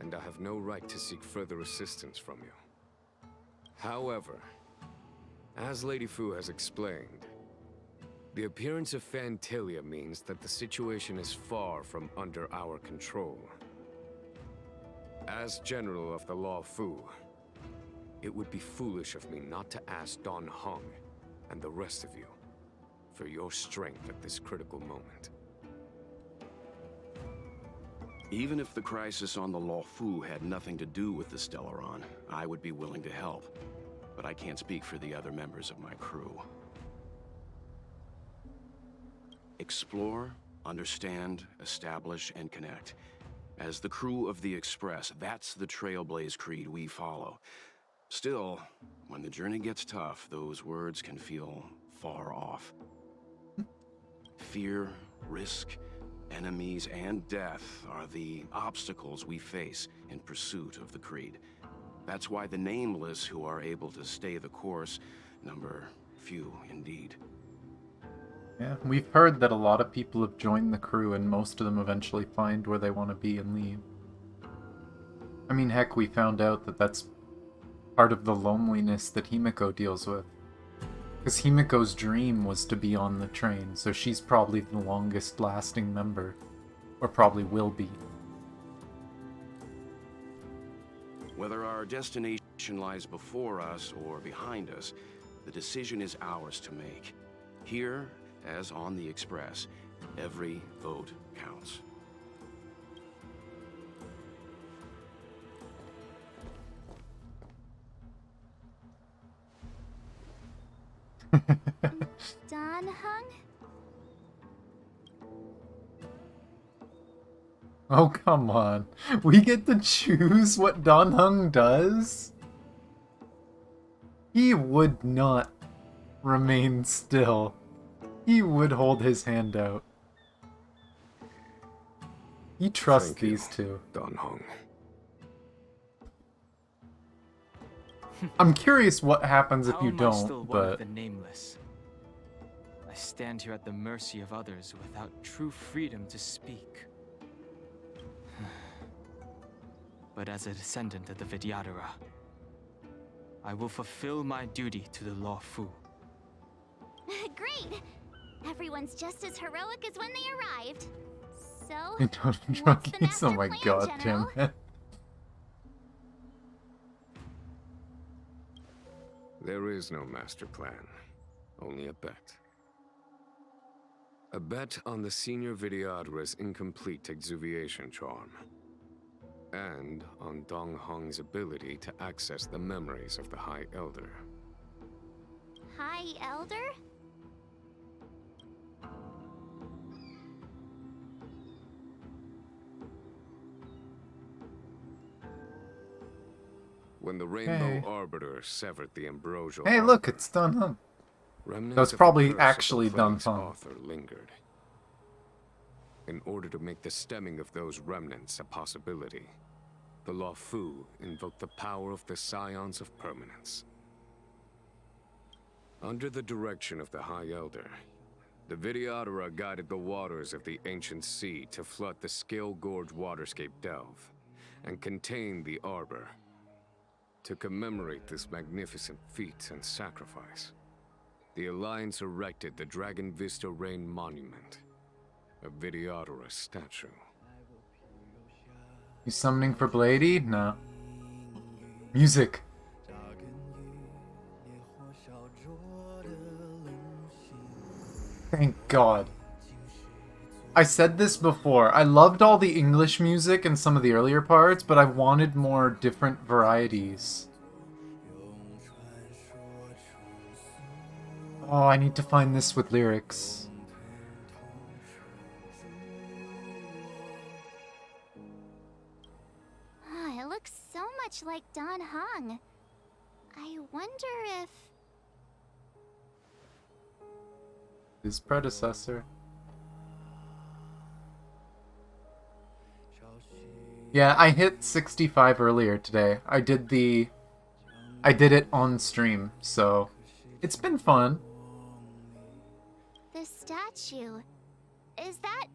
Speaker 14: and I have no right to seek further assistance from you. However, as Lady Fu has explained, the appearance of Phantilia means that the situation is far from under our control. As General of the Luofu, it would be foolish of me not to ask Dan Heng and the rest of you for your strength at this critical moment.
Speaker 4: Even if the crisis on the Luofu had nothing to do with the Stellaron, I would be willing to help. But I can't speak for the other members of my crew. Explore, understand, establish, and connect. As the crew of the Express, that's the Trailblaze creed we follow. Still, when the journey gets tough, those words can feel far off. Fear, risk, enemies, and death are the obstacles we face in pursuit of the creed. That's why the nameless who are able to stay the course number few indeed.
Speaker 1: Yeah, we've heard that a lot of people have joined the crew and most of them eventually find where they want to be and leave. I mean, heck, we found out that that's part of the loneliness that Himiko deals with. Because Himiko's dream was to be on the train, so she's probably the longest lasting member. Or probably will be.
Speaker 4: Whether our destination lies before us or behind us, the decision is ours to make. Here, as on the Express, every vote counts.
Speaker 6: Dan Heng?
Speaker 1: Oh, come on. We get to choose what Dan Heng does? He would not remain still. He would hold his hand out. He trusts
Speaker 14: Thank you,
Speaker 1: these two.
Speaker 14: Don Hong.
Speaker 1: I'm curious what happens if
Speaker 8: How
Speaker 1: you
Speaker 8: am I still
Speaker 1: don't,
Speaker 8: one of
Speaker 1: but...
Speaker 8: the nameless? I stand here at the mercy of others without true freedom to speak. But as a descendant of the Vidyadhara, I will fulfill my duty to the Law Fu.
Speaker 6: Great! Everyone's just as heroic as when they arrived. So,
Speaker 1: I don't
Speaker 6: what's the
Speaker 1: drunkies.
Speaker 6: master
Speaker 1: Oh my
Speaker 6: plan,
Speaker 1: god,
Speaker 6: General?
Speaker 1: Tim.
Speaker 14: There is no master plan, only a bet. A bet on the senior Vidyadhara's incomplete exuviation charm. And on Dong Hong's ability to access the memories of the High Elder.
Speaker 6: High Elder?
Speaker 14: When the Rainbow
Speaker 1: Hey.
Speaker 14: Arbiter severed the ambrosial
Speaker 1: Hey,
Speaker 14: arbor,
Speaker 1: look, it's Dun Hung.
Speaker 14: remnants
Speaker 1: That's
Speaker 14: of the
Speaker 1: probably
Speaker 14: curse of the
Speaker 1: actually Dun
Speaker 14: plague's
Speaker 1: Hung.
Speaker 14: author lingered. In order to make the stemming of those remnants a possibility, the Law Fu invoked the power of the Scions of Permanence. Under the direction of the High Elder, the Vidyadhara guided the waters of the ancient sea to flood the Scale Gorge waterscape delve and contain the arbor. To commemorate this magnificent feat and sacrifice, the Alliance erected the Dragon Vista Rain Monument, a Vidyadhara statue.
Speaker 1: You summoning for Blady? No. Music. Thank God. I said this before. I loved all the English music in some of the earlier parts, but I wanted more different varieties. Oh, I need to find this with lyrics.
Speaker 6: Ah, it looks so much like Don Hung. I wonder if...
Speaker 1: His predecessor. Yeah, I hit 65 earlier today. I did it on stream, so it's been fun.
Speaker 6: The statue... Is that...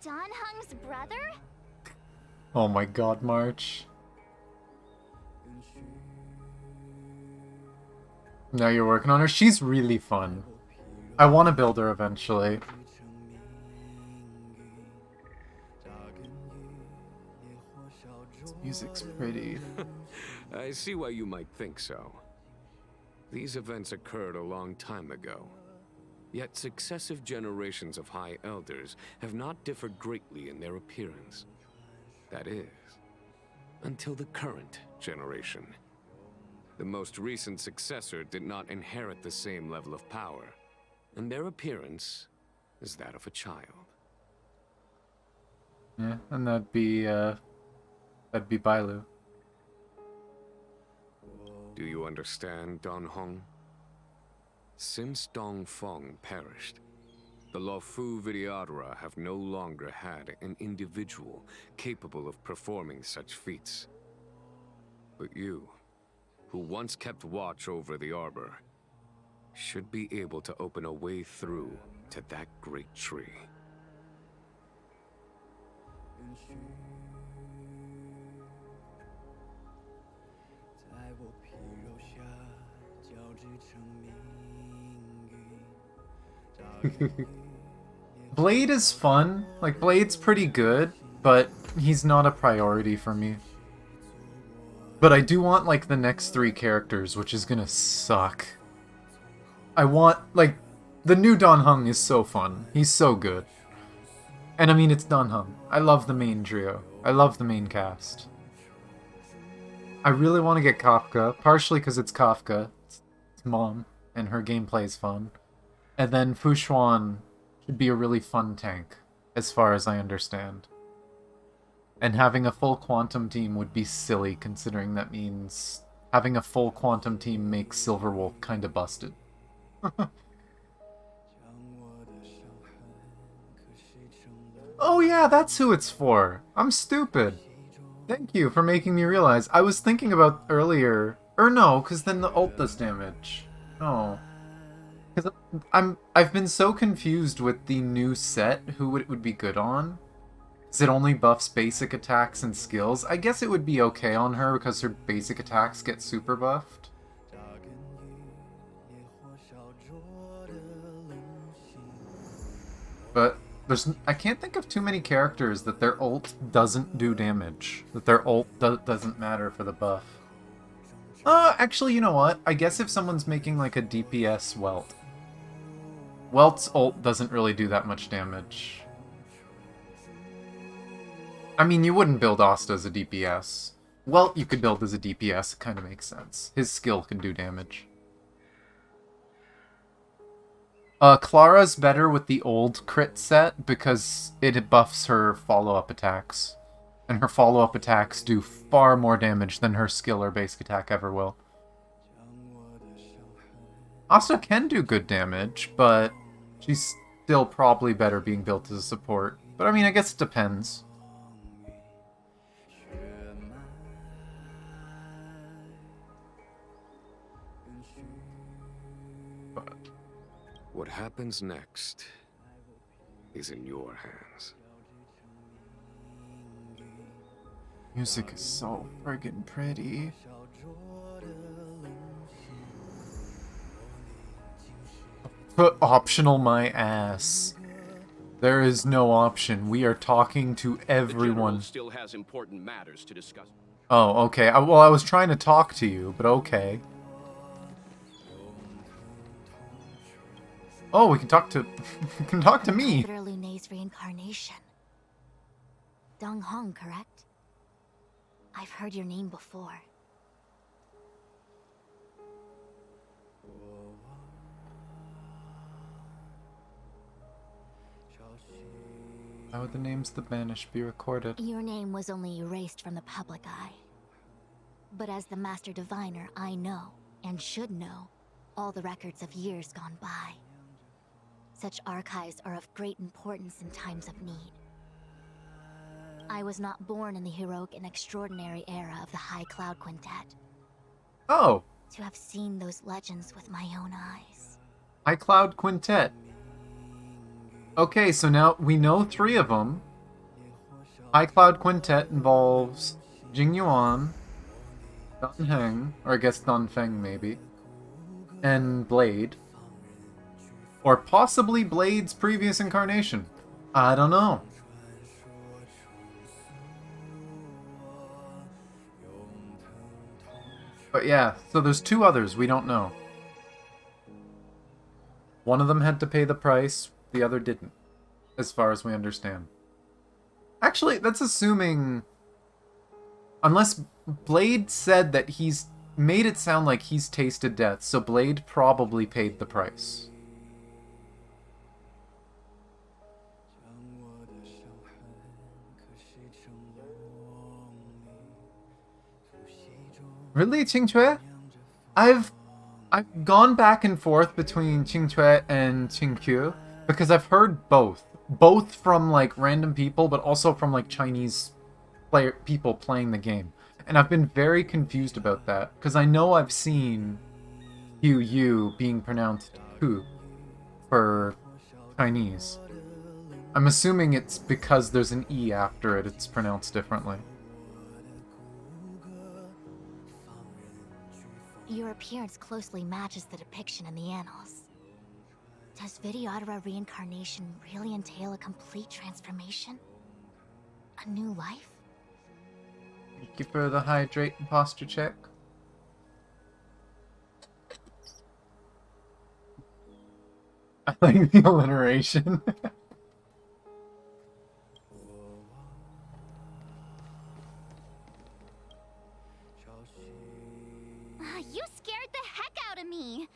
Speaker 6: Don Hung's brother?
Speaker 1: Oh my god, March. Now you're working on her? She's really fun. I want to build her eventually. This music's pretty.
Speaker 14: I see why you might think so. These events occurred a long time ago. Yet successive generations of High Elders have not differed greatly in their appearance. That is, until the current generation. The most recent successor did not inherit the same level of power, and their appearance is that of a child.
Speaker 1: Yeah, and that'd be Bailu.
Speaker 14: Do you understand, Don Hong? Since Dong Feng perished, the Law Fu Vidyadhara have no longer had an individual capable of performing such feats. But you, who once kept watch over the arbor, should be able to open a way through to that great tree.
Speaker 1: Blade is fun. Like, Blade's pretty good, but he's not a priority for me. But I do want, like, the next 3 characters, which is gonna suck. I want, like, the new Don Hung is so fun. He's so good. And I mean, it's Don Hung. I love the main trio. I love the main cast. I really want to get Kafka, partially because it's Kafka. It's mom, and her gameplay is fun. And then Fu Xuan should be a really fun tank, as far as I understand. And having a full quantum team would be silly, considering that means having a full quantum team makes Silverwolf kind of busted. Oh yeah, that's who it's for. I'm stupid. Thank you for making me realize. I was thinking about earlier, or no, because then the ult does damage. No. Because I've been so confused with the new set, who it would be good on. Because it only buffs basic attacks and skills. I guess it would be okay on her because her basic attacks get super buffed. But I can't think of too many characters that their ult doesn't do damage. That their ult doesn't matter for the buff. Actually, you know what? I guess if someone's making like a DPS Welt. Welt's ult doesn't really do that much damage. I mean, you wouldn't build Asta as a DPS. Welt you could build as a DPS, it kind of makes sense. His skill can do damage. Clara's better with the old crit set because it buffs her follow-up attacks. And her follow-up attacks do far more damage than her skill or basic attack ever will. Asta can do good damage, but she's still probably better being built as a support. But I mean, I guess it depends.
Speaker 14: What happens next is in your hands.
Speaker 1: Music is so friggin' pretty. Put optional my ass. There is no option. We are talking to everyone.
Speaker 4: Still has important matters to discuss.
Speaker 1: Oh, okay. Well, I was trying to talk to you, but okay. Oh, we can talk to we can talk to me.
Speaker 16: Arbiter Lune's reincarnation. Dong Hong, correct? I've heard your name before.
Speaker 1: How would the names of the banished be recorded?
Speaker 16: Your name was only erased from the public eye. But as the Master Diviner, I know, and should know, all the records of years gone by. Such archives are of great importance in times of need. I was not born in the heroic and extraordinary era of the High Cloud Quintet.
Speaker 1: Oh!
Speaker 16: To have seen those legends with my own eyes.
Speaker 1: High Cloud Quintet. Okay, so now we know 3 of them. High Cloud Quintet involves Jing Yuan, Dan Heng, or I guess Dan Feng maybe, and Blade. Or possibly Blade's previous incarnation. I don't know. But yeah, so there's 2 others we don't know. One of them had to pay the price, the other didn't, as far as we understand. Actually, that's assuming... Unless Blade said that he's made it sound like he's tasted death, so Blade probably paid the price. Really, Qingque? I've gone back and forth between Qingque and Qingque because I've heard both. Both from like random people, but also from like Chinese people playing the game. And I've been very confused about that because I know I've seen Hu Yu being pronounced Hu for Chinese. I'm assuming it's because there's an E after it, it's pronounced differently.
Speaker 16: Your appearance closely matches the depiction in the annals. Does Videodora reincarnation really entail a complete transformation? A new life?
Speaker 1: Thank you for the hydrate and posture check. I like the alliteration.
Speaker 6: You scared the heck out of me!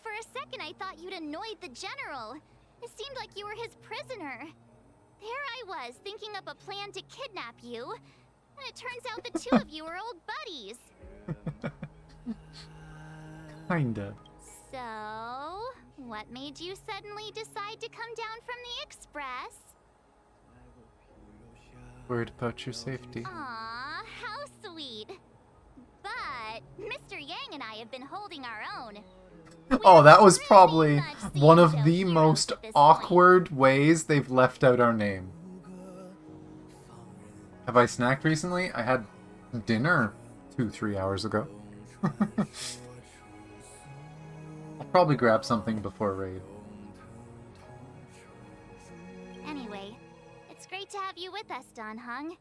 Speaker 6: For a second I thought you'd annoyed the General. It seemed like you were his prisoner. There I was, thinking up a plan to kidnap you. And it turns out the 2 of you are old buddies.
Speaker 1: Kinda.
Speaker 6: So, what made you suddenly decide to come down from the express?
Speaker 1: Worried about your safety.
Speaker 6: Aw, how sweet. But Mr. Yang and I have been holding our own.
Speaker 1: Oh, that was probably one of the most awkward ways they've left out our name. Have I snacked recently? I had dinner 2-3 hours ago. I'll probably grab something before raid.
Speaker 6: Anyway, it's great to have you with us, Dan Heng.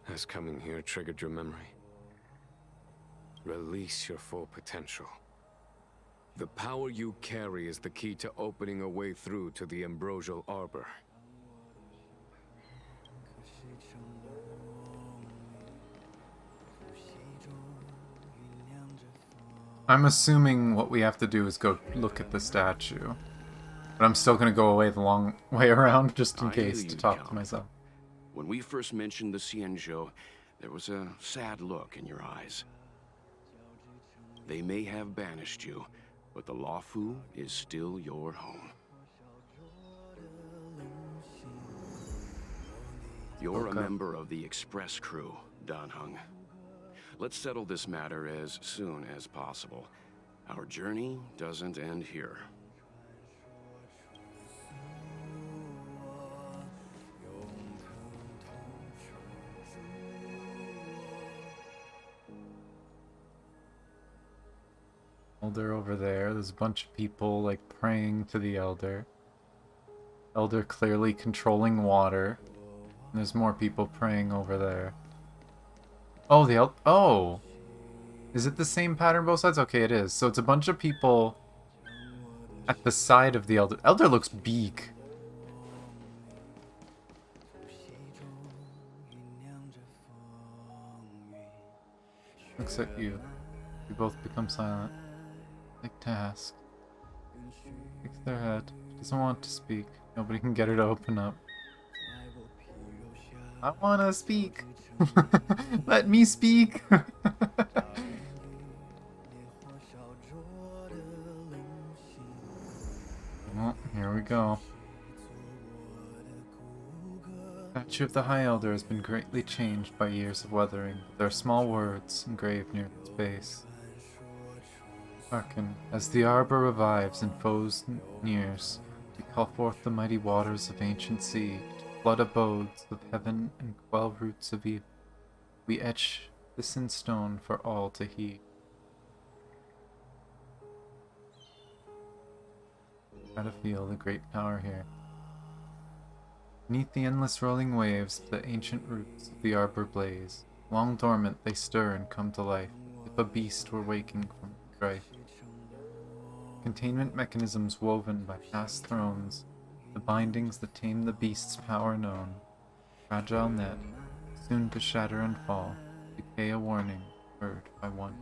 Speaker 14: Has coming here triggered your memory? Release your full potential. The power you carry is the key to opening a way through to the Ambrosial Arbor.
Speaker 1: I'm assuming what we have to do is go look at the statue. But I'm still gonna go away the long way around just in case to talk to myself.
Speaker 4: When we first mentioned the Xianzhou, there was a sad look in your eyes. They may have banished you, but the Luofu is still your home. You're a member of the Express crew, Dan Heng. Let's settle this matter as soon as possible. Our journey doesn't end here.
Speaker 1: Elder over there. There's a bunch of people like praying to the Elder. Elder clearly controlling water. And there's more people praying over there. Oh, oh! Is it the same pattern both sides? Okay, it is. So it's a bunch of people at the side of the Elder. Elder looks big. Looks at you. You both become silent. Take task. Shakes their head. Doesn't want to speak. Nobody can get her to open up. I wanna speak. Let me speak. Well, here we go. The statue of the High Elder has been greatly changed by years of weathering. There are small words engraved near its base. Hearken, as the arbor revives and foes nears, we call forth the mighty waters of ancient sea, to flood abodes of heaven and quell roots of evil. We etch this in stone for all to heed. Try to feel the great power here. Beneath the endless rolling waves, the ancient roots of the arbor blaze. Long dormant, they stir and come to life, if a beast were waking from strife. Containment mechanisms woven by past thrones, the bindings that tame the beast's power known. Fragile net, soon to shatter and fall, decay a warning, heard by one.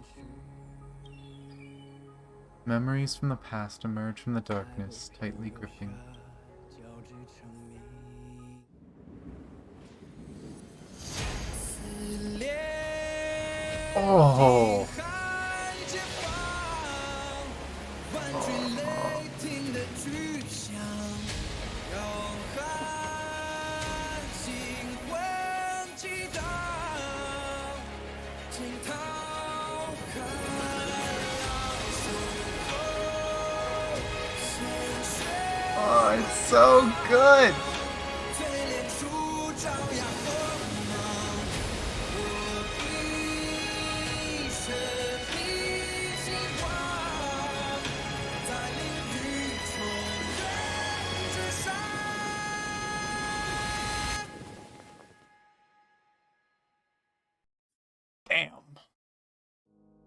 Speaker 1: Memories from the past emerge from the darkness, tightly gripping. Oh! Oh, it's so good!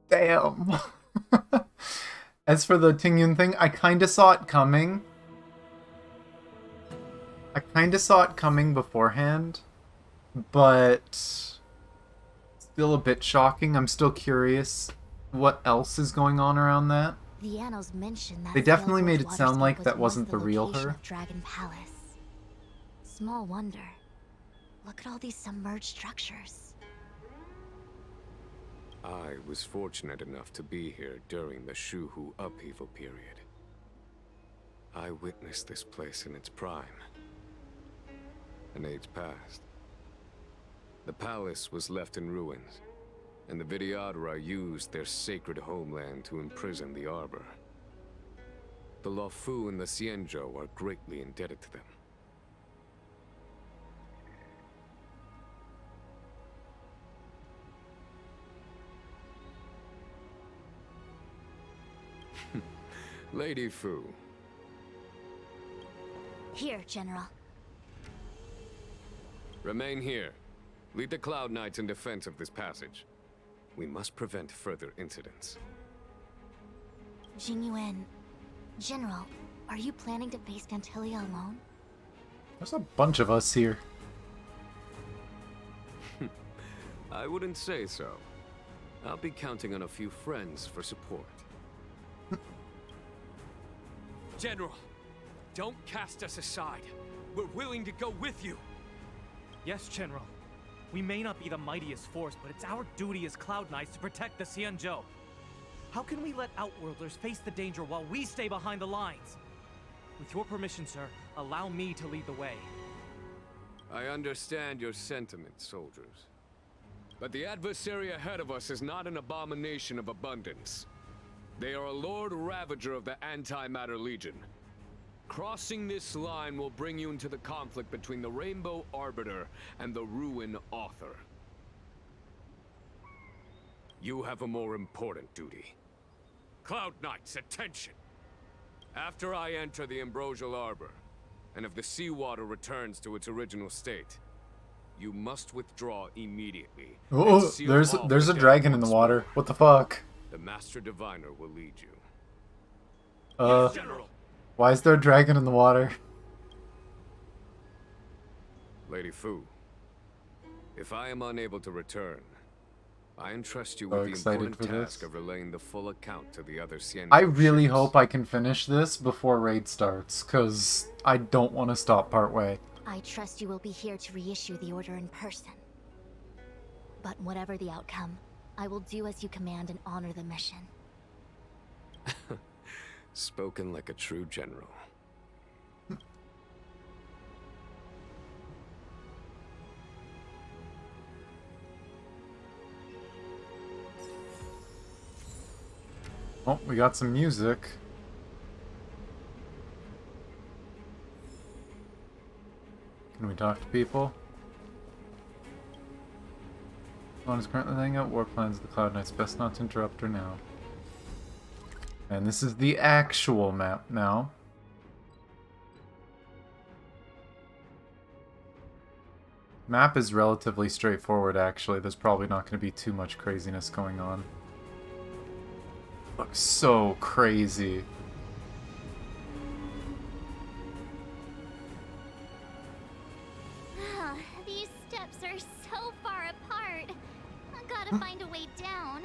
Speaker 1: Damn. As for the Tingyun thing, I kinda saw it coming. Beforehand, but still a bit shocking. I'm still curious what else is going on around that.
Speaker 16: The annals mention that
Speaker 1: They definitely made it
Speaker 16: Waterscape
Speaker 1: sound like
Speaker 16: was
Speaker 1: that
Speaker 16: once
Speaker 1: wasn't the real
Speaker 16: location
Speaker 1: her.
Speaker 16: of Dragon Palace. Small wonder. Look at all these submerged structures.
Speaker 14: I was fortunate enough to be here during the Shuhu upheaval period. I witnessed this place in its prime. An age passed. The palace was left in ruins, and the Vidyadhara used their sacred homeland to imprison the Arbor. The Luofu and the Xianzhou are greatly indebted to them. Lady Fu.
Speaker 16: Here, General.
Speaker 14: Remain here. Lead the Cloud Knights in defense of this passage. We must prevent further incidents.
Speaker 16: Jingyuan, General, are you planning to face Dantilia alone?
Speaker 1: There's a bunch of us here.
Speaker 14: I wouldn't say so. I'll be counting on a few friends for support.
Speaker 18: General, don't cast us aside. We're willing to go with you.
Speaker 15: Yes, General. We may not be the mightiest force, but it's our duty as Cloud Knights to protect the Xianzhou. How can we let Outworlders face the danger while we stay behind the lines? With your permission, sir, allow me to lead the way.
Speaker 14: I understand your sentiments, soldiers. But the adversary ahead of us is not an abomination of abundance. They are a Lord Ravager of the Antimatter Legion. Crossing this line will bring you into the conflict between the Rainbow Arbiter and the Ruin Author. You have a more important duty.
Speaker 18: Cloud Knights, attention!
Speaker 14: After I enter the Ambrosial Arbor, and if the seawater returns to its original state, you must withdraw immediately.
Speaker 1: Oh, there's a dragon in the water. What the fuck?
Speaker 14: The Master Diviner will lead you.
Speaker 1: Yes, General. Why is there a dragon in the water?
Speaker 14: Lady Fu, if I am unable to return, I entrust you with the important task of relaying the full account to the other Xianzhou.
Speaker 1: I really hope I can finish this before raid starts, cause I don't want to stop partway.
Speaker 16: I trust you will be here to reissue the order in person. But whatever the outcome, I will do as you command and honor the mission.
Speaker 14: Spoken like a true general.
Speaker 1: Oh, we got some music. Can we talk to people? One is currently laying out war plans of the Cloud Knights. Best not to interrupt her now. And this is the actual map now. Map is relatively straightforward, actually. There's probably not going to be too much craziness going on. Looks so crazy.
Speaker 6: These steps are so far apart. I gotta find a way down.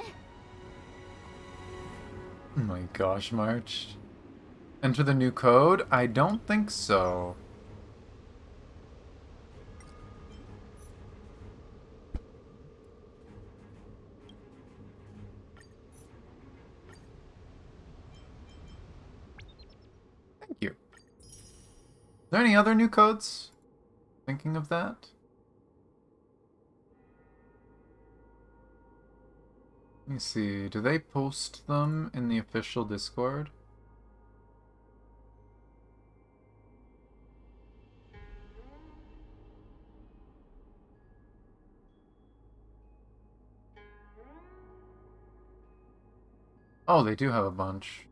Speaker 1: Oh my gosh, March. Enter the new code? I don't think so. Thank you. Are there any other new codes? Thinking of that? Let me see, do they post them in the official Discord? Oh, they do have a bunch.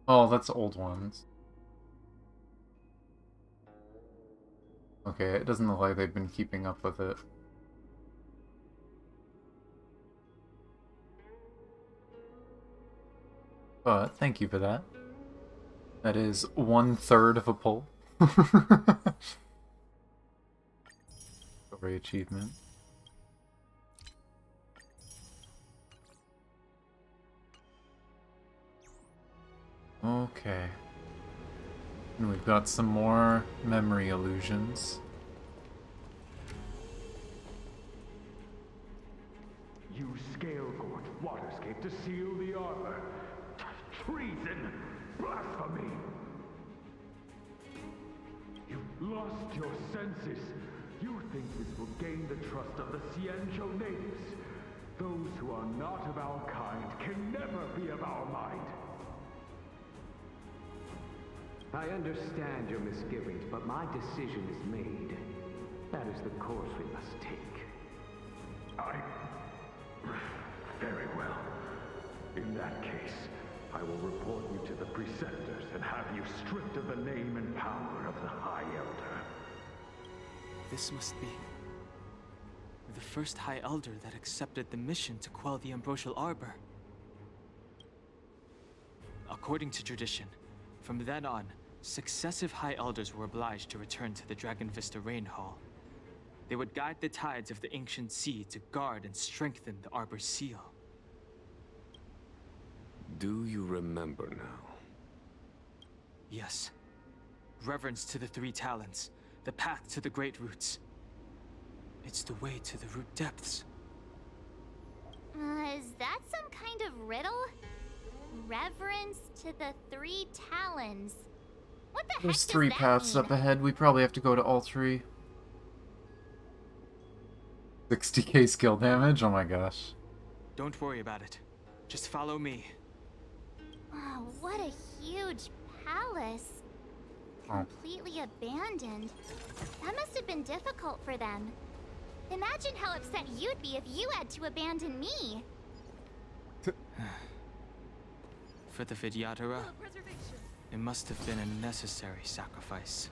Speaker 1: Oh, that's old ones. Okay, it doesn't look like they've been keeping up with it. But thank you for that. That is 1/3 of a pull. Story achievement. Okay. And we've got some more memory illusions.
Speaker 2: use Scale-Gorge Waterscape to seal the arbor. Treason! Blasphemy! You've lost your senses. You think this will gain the trust of the Xianzhou natives. Those who are not of our kind can never be of our mind.
Speaker 22: I understand your misgivings, but my decision is made. That is the course we must take.
Speaker 2: Very well. In that case, I will report you to the Preceptors and have you stripped of the name and power of the High Elder.
Speaker 8: This must be the first High Elder that accepted the mission to quell the Ambrosial Arbor. According to tradition, from then on, successive High Elders were obliged to return to the Dragon Vista Rain Hall. They would guide the tides of the ancient sea to guard and strengthen the Arbor's seal.
Speaker 14: Do you remember now?
Speaker 8: Yes. Reverence to the Three Talons, the path to the Great Roots. It's the way to the root depths.
Speaker 6: Is that some kind of riddle? Reverence to the Three Talons. What the
Speaker 1: There's
Speaker 6: heck
Speaker 1: three
Speaker 6: does that
Speaker 1: paths
Speaker 6: mean?
Speaker 1: up ahead. We probably have to go to all three. 60k skill damage? Oh my gosh.
Speaker 8: Don't worry about it. Just follow me.
Speaker 6: Oh, what a huge palace. Completely abandoned. That must have been difficult for them. Imagine how upset you'd be if you had to abandon me.
Speaker 8: For the Vidyadhara, it must have been a necessary sacrifice.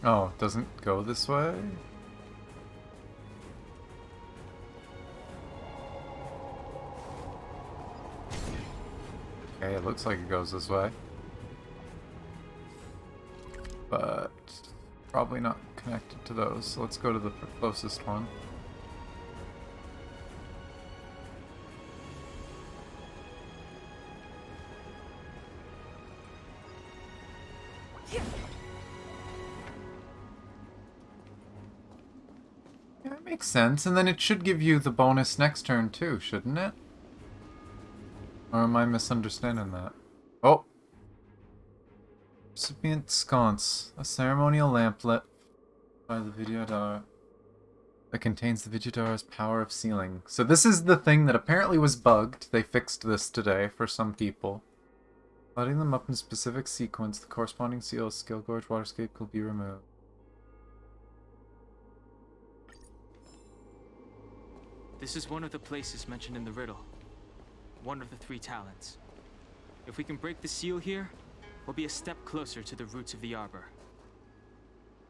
Speaker 1: Oh, it doesn't go this way? Okay, it looks like it goes this way. But probably not connected to those, so let's go to the closest one. Yeah, it makes sense, and then it should give you the bonus next turn too, shouldn't it? Or am I misunderstanding that? Oh! Recipient sconce. A ceremonial lamplet by the Vidyadhara that contains the Vidyadhara's power of sealing. So this is the thing that apparently was bugged. They fixed this today for some people. Lighting them up in specific sequence, the corresponding seal of Scale-Gorge Waterscape will be removed.
Speaker 8: This is one of the places mentioned in the riddle. One of the Three Talons. If we can break the seal here, we'll be a step closer to the roots of the arbor.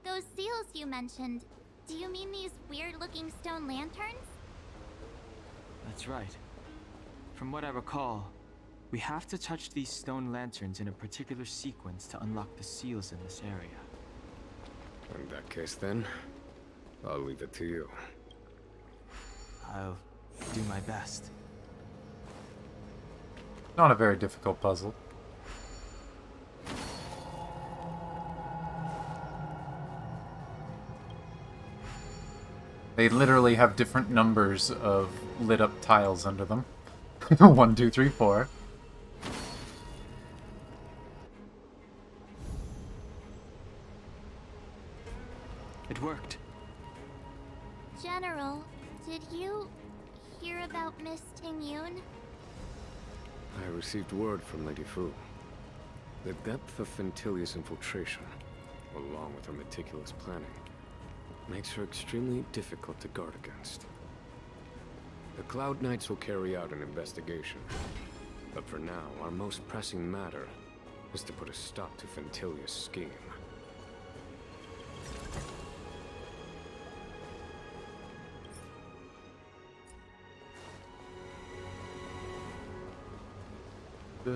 Speaker 6: Those seals you mentioned, do you mean these weird-looking stone lanterns?
Speaker 8: That's right. From what I recall, we have to touch these stone lanterns in a particular sequence to unlock the seals in this area.
Speaker 14: In that case then, I'll leave it to you.
Speaker 8: I'll do my best.
Speaker 1: Not a very difficult puzzle. They literally have different numbers of lit up tiles under them. 1, 2, 3, 4.
Speaker 8: It worked.
Speaker 6: General, did you hear about Miss Tingyun?
Speaker 14: I received word from Lady Fu. The depth of Fintilia's infiltration, along with her meticulous planning, makes her extremely difficult to guard against. The Cloud Knights will carry out an investigation. But for now, our most pressing matter is to put a stop to Fintilia's scheme.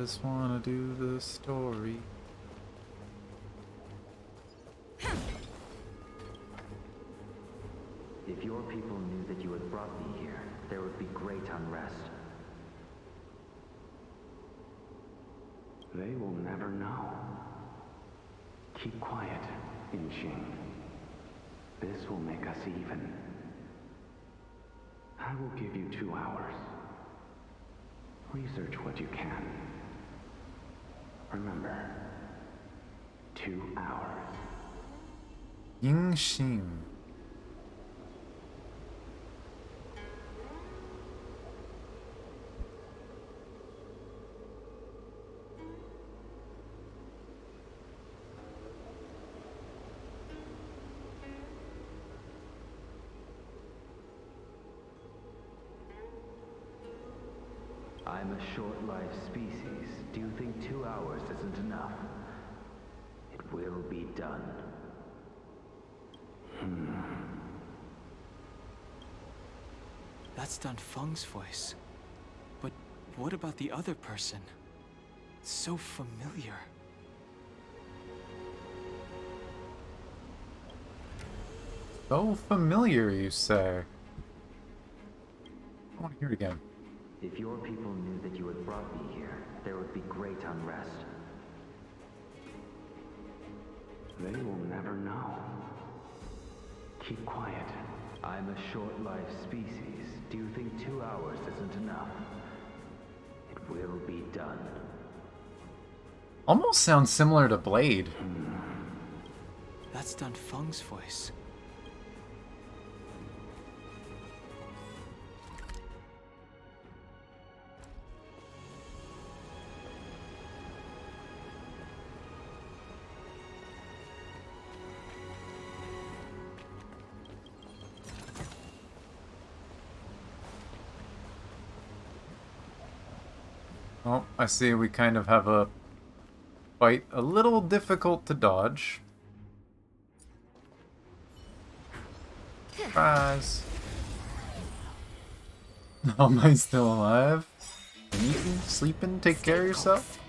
Speaker 1: Just wanna do the story.
Speaker 22: If your people knew that you had brought me here, there would be great unrest. They will never know. Keep quiet, Inxing. This will make us even. I will give you 2 hours. Research what you can. Remember, 2 hours.
Speaker 1: Yingxing.
Speaker 22: I'm a short-lived species. Do you think 2 hours isn't enough? It will be done.
Speaker 8: That's Dan Feng's voice. But what about the other person? It's so familiar.
Speaker 1: So familiar, you say? I want to hear it again.
Speaker 22: If your people knew that you had brought me here, there would be great unrest. They will never know. Keep quiet. I'm a short-lived species. Do you think 2 hours isn't enough? It will be done.
Speaker 1: Almost sounds similar to Blade.
Speaker 8: That's Dan Feng's voice.
Speaker 1: Oh, I see we kind of have a fight a little difficult to dodge. Surprise! How am I still alive? Eating, sleeping, take care of yourself?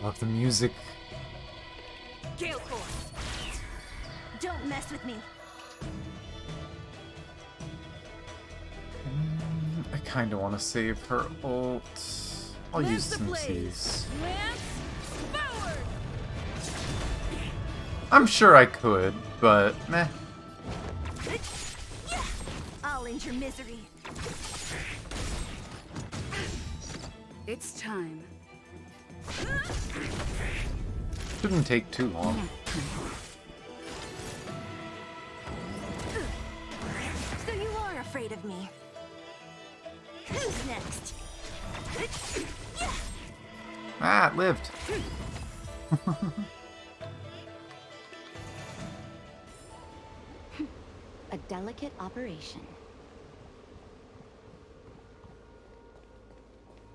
Speaker 1: Love the music.
Speaker 3: Gale Force! Don't mess with me!
Speaker 1: I kinda wanna save her ult. I'll use some C's. I'm sure I could, but meh.
Speaker 3: I'll end your misery. It's time.
Speaker 1: Shouldn't take too long.
Speaker 3: So you are afraid of me. Who's next?
Speaker 1: Ah, it lived.
Speaker 16: A delicate operation.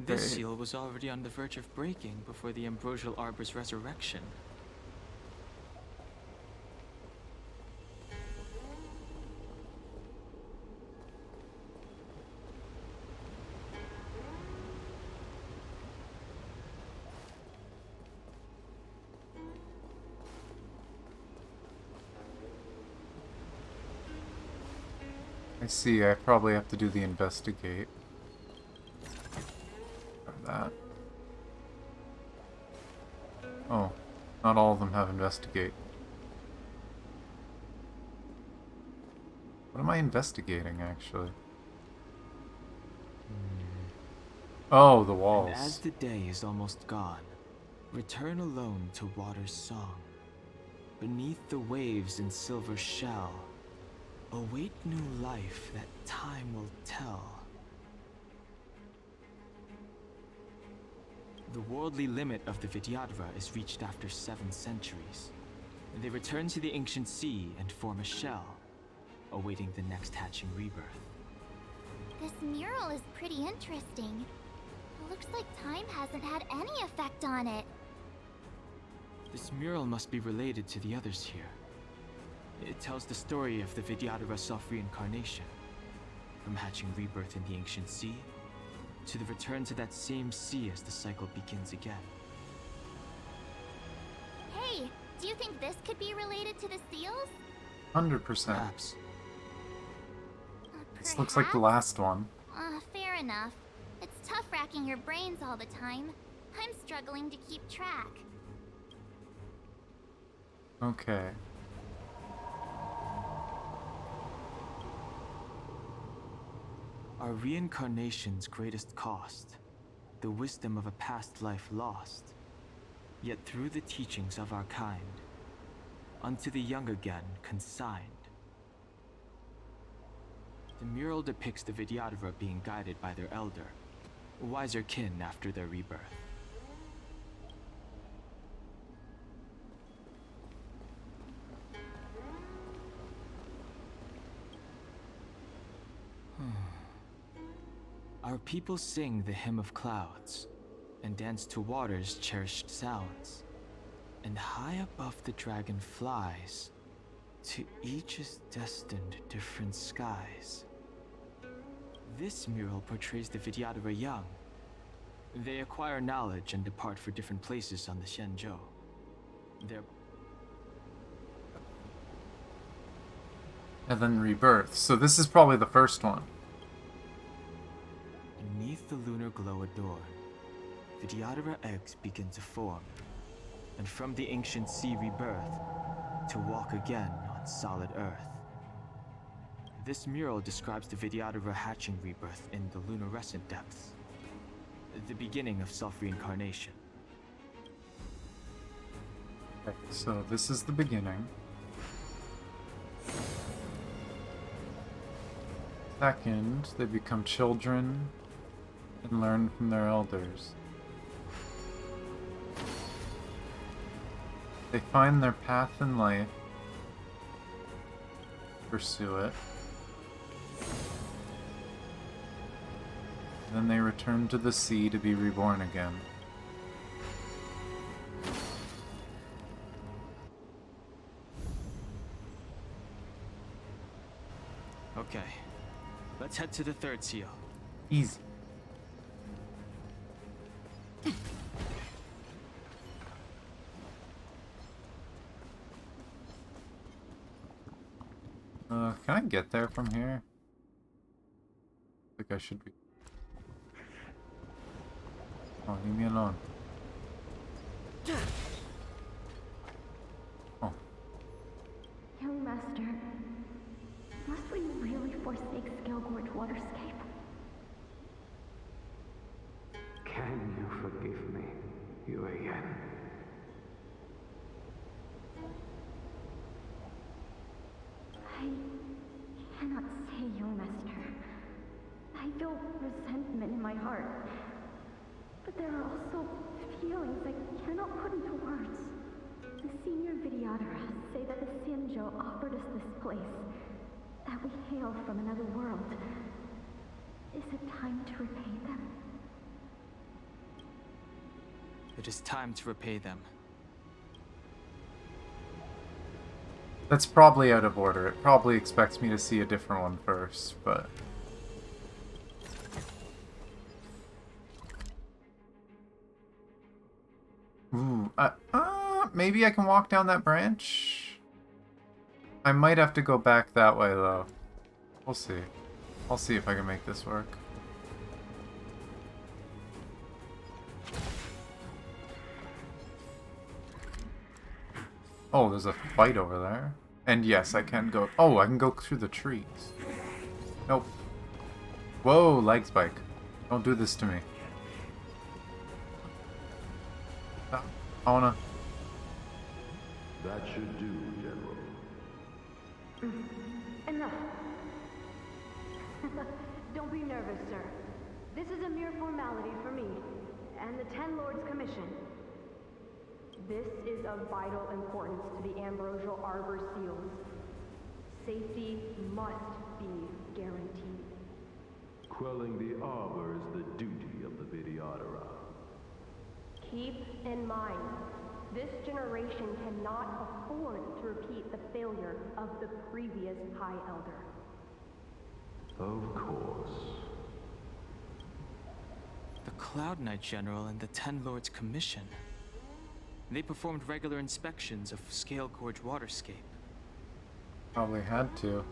Speaker 8: This seal was already on the verge of breaking before the Ambrosial Arbor's resurrection.
Speaker 1: I see, I probably have to do the investigate. That. Oh, not all of them have investigate. What am I investigating, actually? Oh, the walls.
Speaker 8: And as the day is almost gone, return alone to water's song. Beneath the waves in silver shell, await new life that time will tell. The worldly limit of the Vidyadhara is reached after 7 centuries. They return to the ancient sea and form a shell, awaiting the next hatching rebirth.
Speaker 6: This mural is pretty interesting. It looks like time hasn't had any effect on it.
Speaker 8: This mural must be related to the others here. It tells the story of the Vidyadhara self-reincarnation, from hatching rebirth in the ancient sea, to the return to that same sea as the cycle begins again.
Speaker 6: Hey, do you think this could be related to the seals?
Speaker 1: 100%.
Speaker 8: Perhaps.
Speaker 1: This looks like the last one.
Speaker 6: Fair enough. It's tough racking your brains all the time. I'm struggling to keep track.
Speaker 1: Okay.
Speaker 8: Our reincarnation's greatest cost, the wisdom of a past life lost, yet through the teachings of our kind, unto the young again consigned. The mural depicts the Vidyadhara being guided by their elder, wiser kin after their rebirth. Our people sing the hymn of clouds, and dance to water's cherished sounds. And high above the dragon flies, to each is destined different skies. This mural portrays the Vidyadhara young. They acquire knowledge and depart for different places on the Xianzhou.
Speaker 1: And then rebirth. So this is probably the first one.
Speaker 8: Beneath the lunar glow adorned, Vidyadhara eggs begin to form, and from the ancient sea rebirth, to walk again on solid earth. This mural describes the Vidyadhara hatching rebirth in the lunarescent depths, the beginning of self-reincarnation.
Speaker 1: Okay, so this is the beginning. Second, they become children and learn from their elders. They find their path in life, pursue it. Then they return to the sea to be reborn again.
Speaker 8: Okay, let's head to the third seal.
Speaker 1: Easy. Can I get there from here? I think I should be. Oh, leave me alone. Oh.
Speaker 11: Young Master, must we really forsake Skelgorge Waterscape?
Speaker 22: Can you forgive me, Yuan?
Speaker 11: I cannot say, Young Master. I feel resentment in my heart. But there are also feelings I cannot put into words. The senior Vidyadhara say that the Xianzhou offered us this place, that we hail from another world. Is it time to repay them?
Speaker 8: It is time to repay them.
Speaker 1: That's probably out of order. It probably expects me to see a different one first, but... Ooh, maybe I can walk down that branch? I might have to go back that way, though. We'll see. I'll see if I can make this work. Oh, there's a fight over there. And yes, I can go... Oh, I can go through the trees. Nope. Whoa, leg spike. Don't do this to me. I wanna...
Speaker 2: That should do, General.
Speaker 11: Enough. Don't be nervous, sir. This is a mere formality for me, and the Ten Lords' Commission. This is of vital importance to the Ambrosial Arbor Seals. Safety must be guaranteed.
Speaker 2: Quelling the Arbor is the duty of the Vidyadhara.
Speaker 11: Keep in mind,
Speaker 5: This generation cannot afford to repeat the failure of the previous High Elder.
Speaker 10: Of course.
Speaker 8: The Cloud Knight General and the Ten Lords Commission. They performed regular inspections of Scale Gorge Waterscape.
Speaker 1: Probably had to.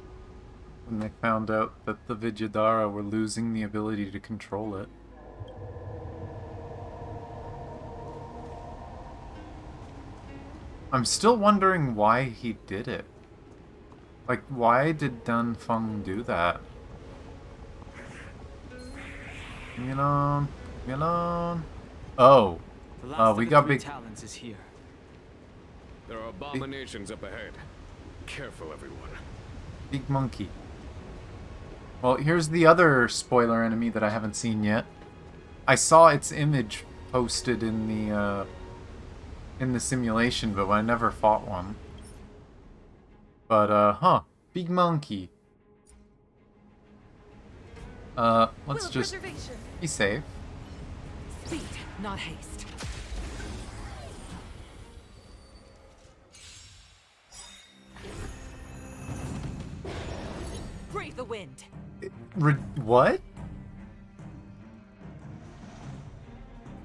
Speaker 1: When they found out that the Vidyadhara were losing the ability to control it. I'm still wondering why he did it. Like, why did Dun Feng do that? Leave me alone. Leave me alone. Oh. We got big...
Speaker 8: talents is here.
Speaker 14: There are abominations up ahead. Careful, everyone.
Speaker 1: Big monkey. Well, here's the other spoiler enemy that I haven't seen yet. I saw its image posted in the simulation, but I never fought one. But, huh. Big monkey. Let's just be safe.
Speaker 9: Speed, not haste. Breathe the wind.
Speaker 1: What?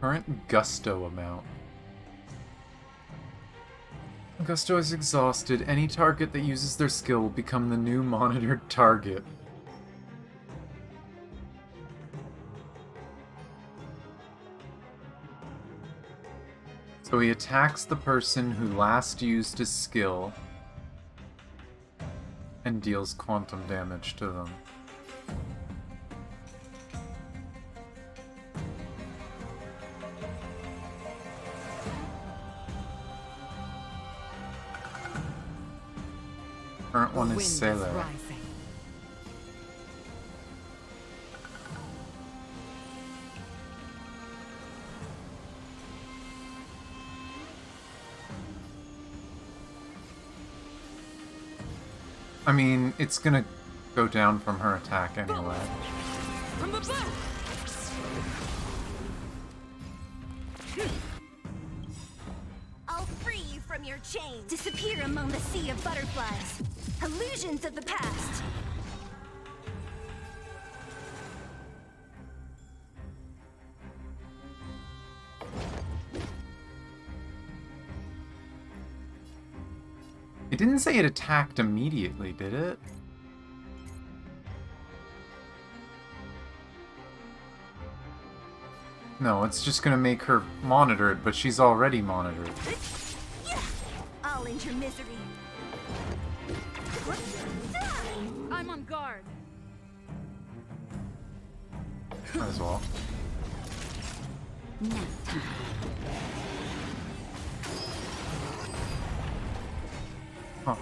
Speaker 1: Current gusto amount. Gusto is exhausted. Any target that uses their skill will become the new monitored target. So he attacks the person who last used his skill and deals quantum damage to them. Current one is Sailor. I mean, it's gonna go down from her attack anyway.
Speaker 9: From the bow.
Speaker 16: I'll free you from your chains. Disappear among the sea of butterflies. Illusions of the past.
Speaker 1: It didn't say it attacked immediately, did it? No, it's just gonna make her monitored, but she's already monitored.
Speaker 16: I'll end your misery.
Speaker 3: I'm on guard.
Speaker 1: Might as well.
Speaker 16: Nap time.
Speaker 1: Huh.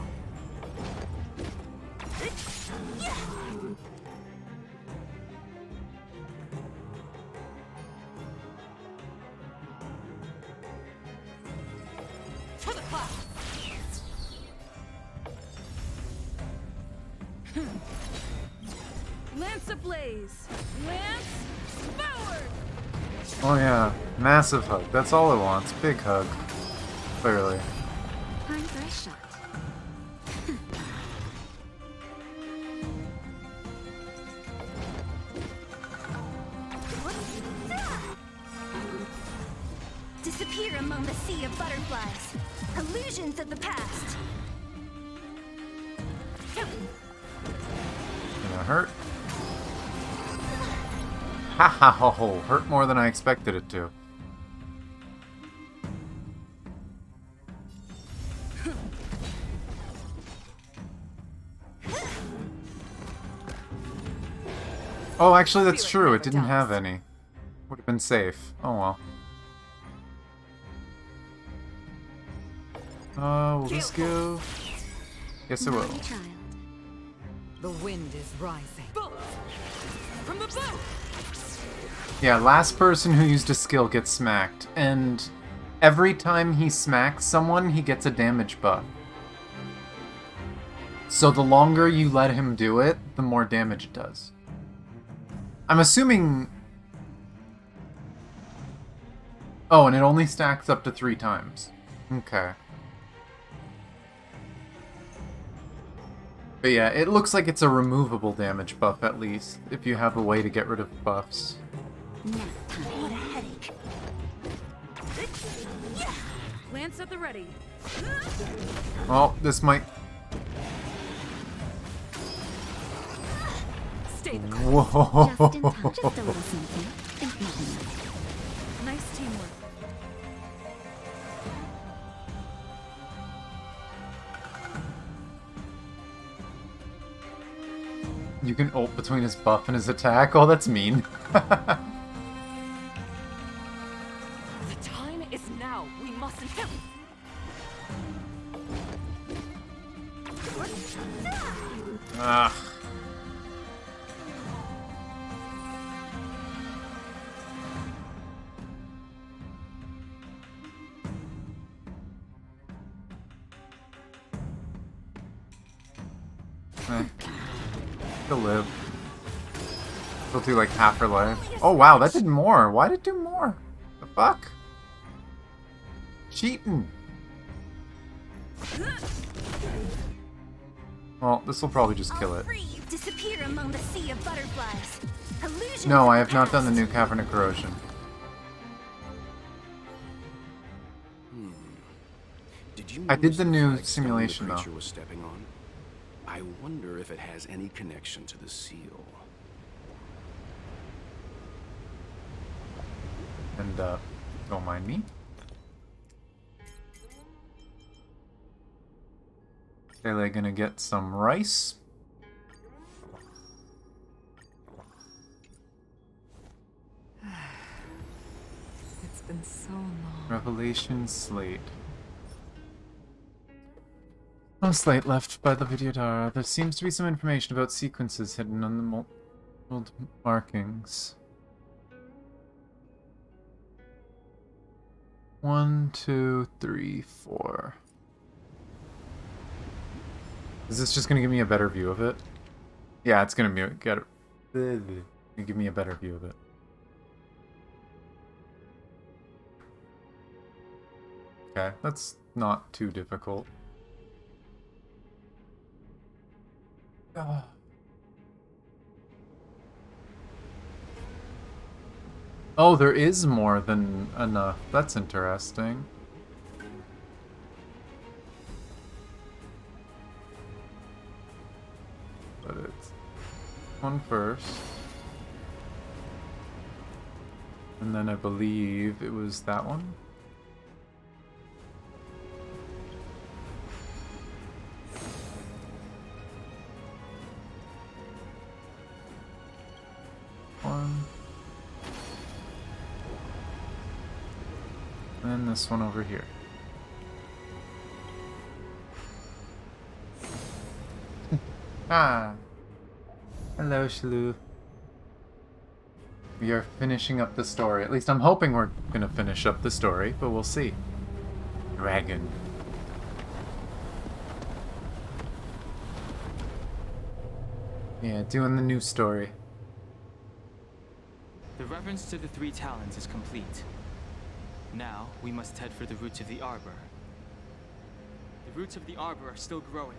Speaker 9: To the cloud.
Speaker 3: Lance ablaze. Lance forward.
Speaker 1: Oh yeah, massive hug. That's all it wants. Big hug. Clearly.
Speaker 16: Time for a shot. Disappear among the sea of butterflies. Illusions of the past.
Speaker 1: Gonna hurt. Ha ha ho ho. Hurt more than I expected it to. Oh, actually that's true. It didn't have any. Would have been safe. Oh well. Will this go? Yes, it will.
Speaker 9: The wind is rising. From the bow.
Speaker 1: Yeah, last person who used a skill gets smacked, and every time he smacks someone, he gets a damage buff. So the longer you let him do it, the more damage it does. I'm assuming... Oh, and it only stacks up to 3 times. Okay. But yeah, it looks like it's a removable damage buff at least, if you have a way to get rid of buffs.
Speaker 3: What a headache. Lance at the ready.
Speaker 1: Well, this might...
Speaker 3: Stay the
Speaker 1: Whoa!
Speaker 3: Just in time. Just a little something. Think nothing of it. Nice teamwork.
Speaker 1: You can ult between his buff and his attack? Oh, that's mean.
Speaker 9: The time is now. We mustn't.
Speaker 1: Ugh. She'll live. She'll do like half her life. Oh wow, that did more. Why did it do more? The fuck? Cheating. Well, this will probably just kill it.
Speaker 3: Disappear among the sea of butterflies. Illusion
Speaker 1: No, I have not done the new Cavern of Corrosion. I did the new simulation though.
Speaker 4: Was stepping on? I wonder if it has any connection to the seal.
Speaker 1: And don't mind me. Are they gonna get some rice?
Speaker 9: It's been so long.
Speaker 1: Revelation Slate. No slate left by the Videodara. There seems to be some information about sequences hidden on the mold markings. 1, 2, 3, 4. Is this just gonna give me a better view of it? Yeah, it's gonna give me a better view of it. Okay, that's not too difficult. Oh, there is more than enough. That's interesting. But it's one first. And then I believe it was that one. And then this one over here. Ah! Hello, Shaloo. We are finishing up the story. At least I'm hoping we're gonna finish up the story, but we'll see. Dragon. Yeah, doing the new story.
Speaker 8: The reference to the 3 talons is complete. Now, we must head for the roots of the arbor. The roots of the arbor are still growing.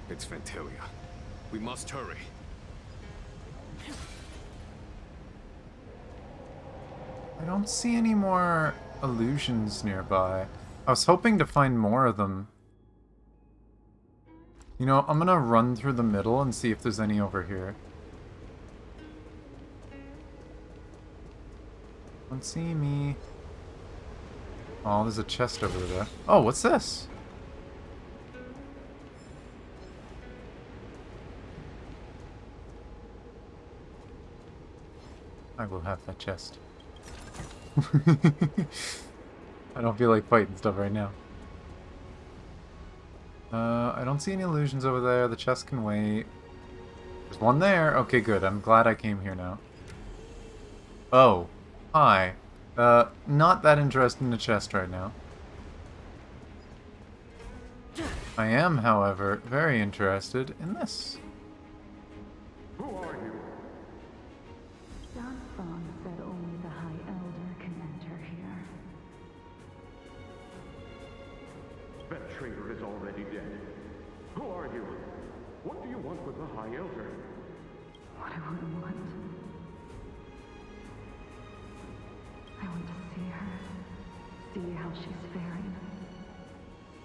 Speaker 14: It's Ventilia. We must hurry.
Speaker 1: I don't see any more illusions nearby. I was hoping to find more of them. You know, I'm gonna run through the middle and see if there's any over here. Don't see me. Oh, there's a chest over there. Oh, what's this? I will have that chest. I don't feel like fighting stuff right now. I don't see any illusions over there. The chest can wait. There's one there. Okay, good. I'm glad I came here now. Oh. Hi. Not that interested in the chest right now. I am, however, very interested in this.
Speaker 2: Who are you?
Speaker 11: Don Fong said only the High Elder can enter here.
Speaker 2: That traitor is already dead. Who are you? What do you want with the High Elder?
Speaker 11: What do I want? I want to see her. See how she's faring.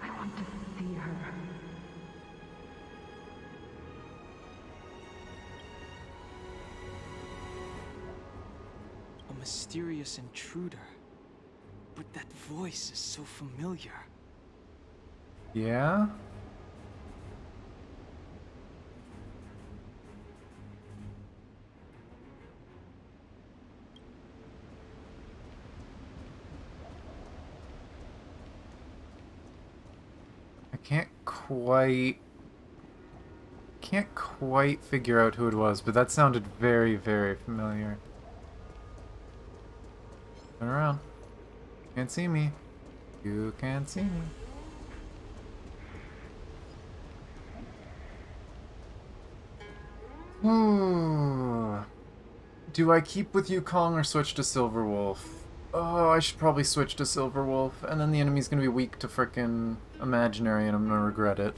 Speaker 11: I want to see her.
Speaker 8: A mysterious intruder. But that voice is so familiar.
Speaker 1: Yeah? I can't quite figure out who it was, but that sounded very, very familiar. Turn around. Can't see me. You can't see me. Do I keep with Yukong or switch to Silverwolf? Oh, I should probably switch to Silverwolf, and then the enemy's gonna be weak to frickin' Imaginary, and I'm gonna regret it.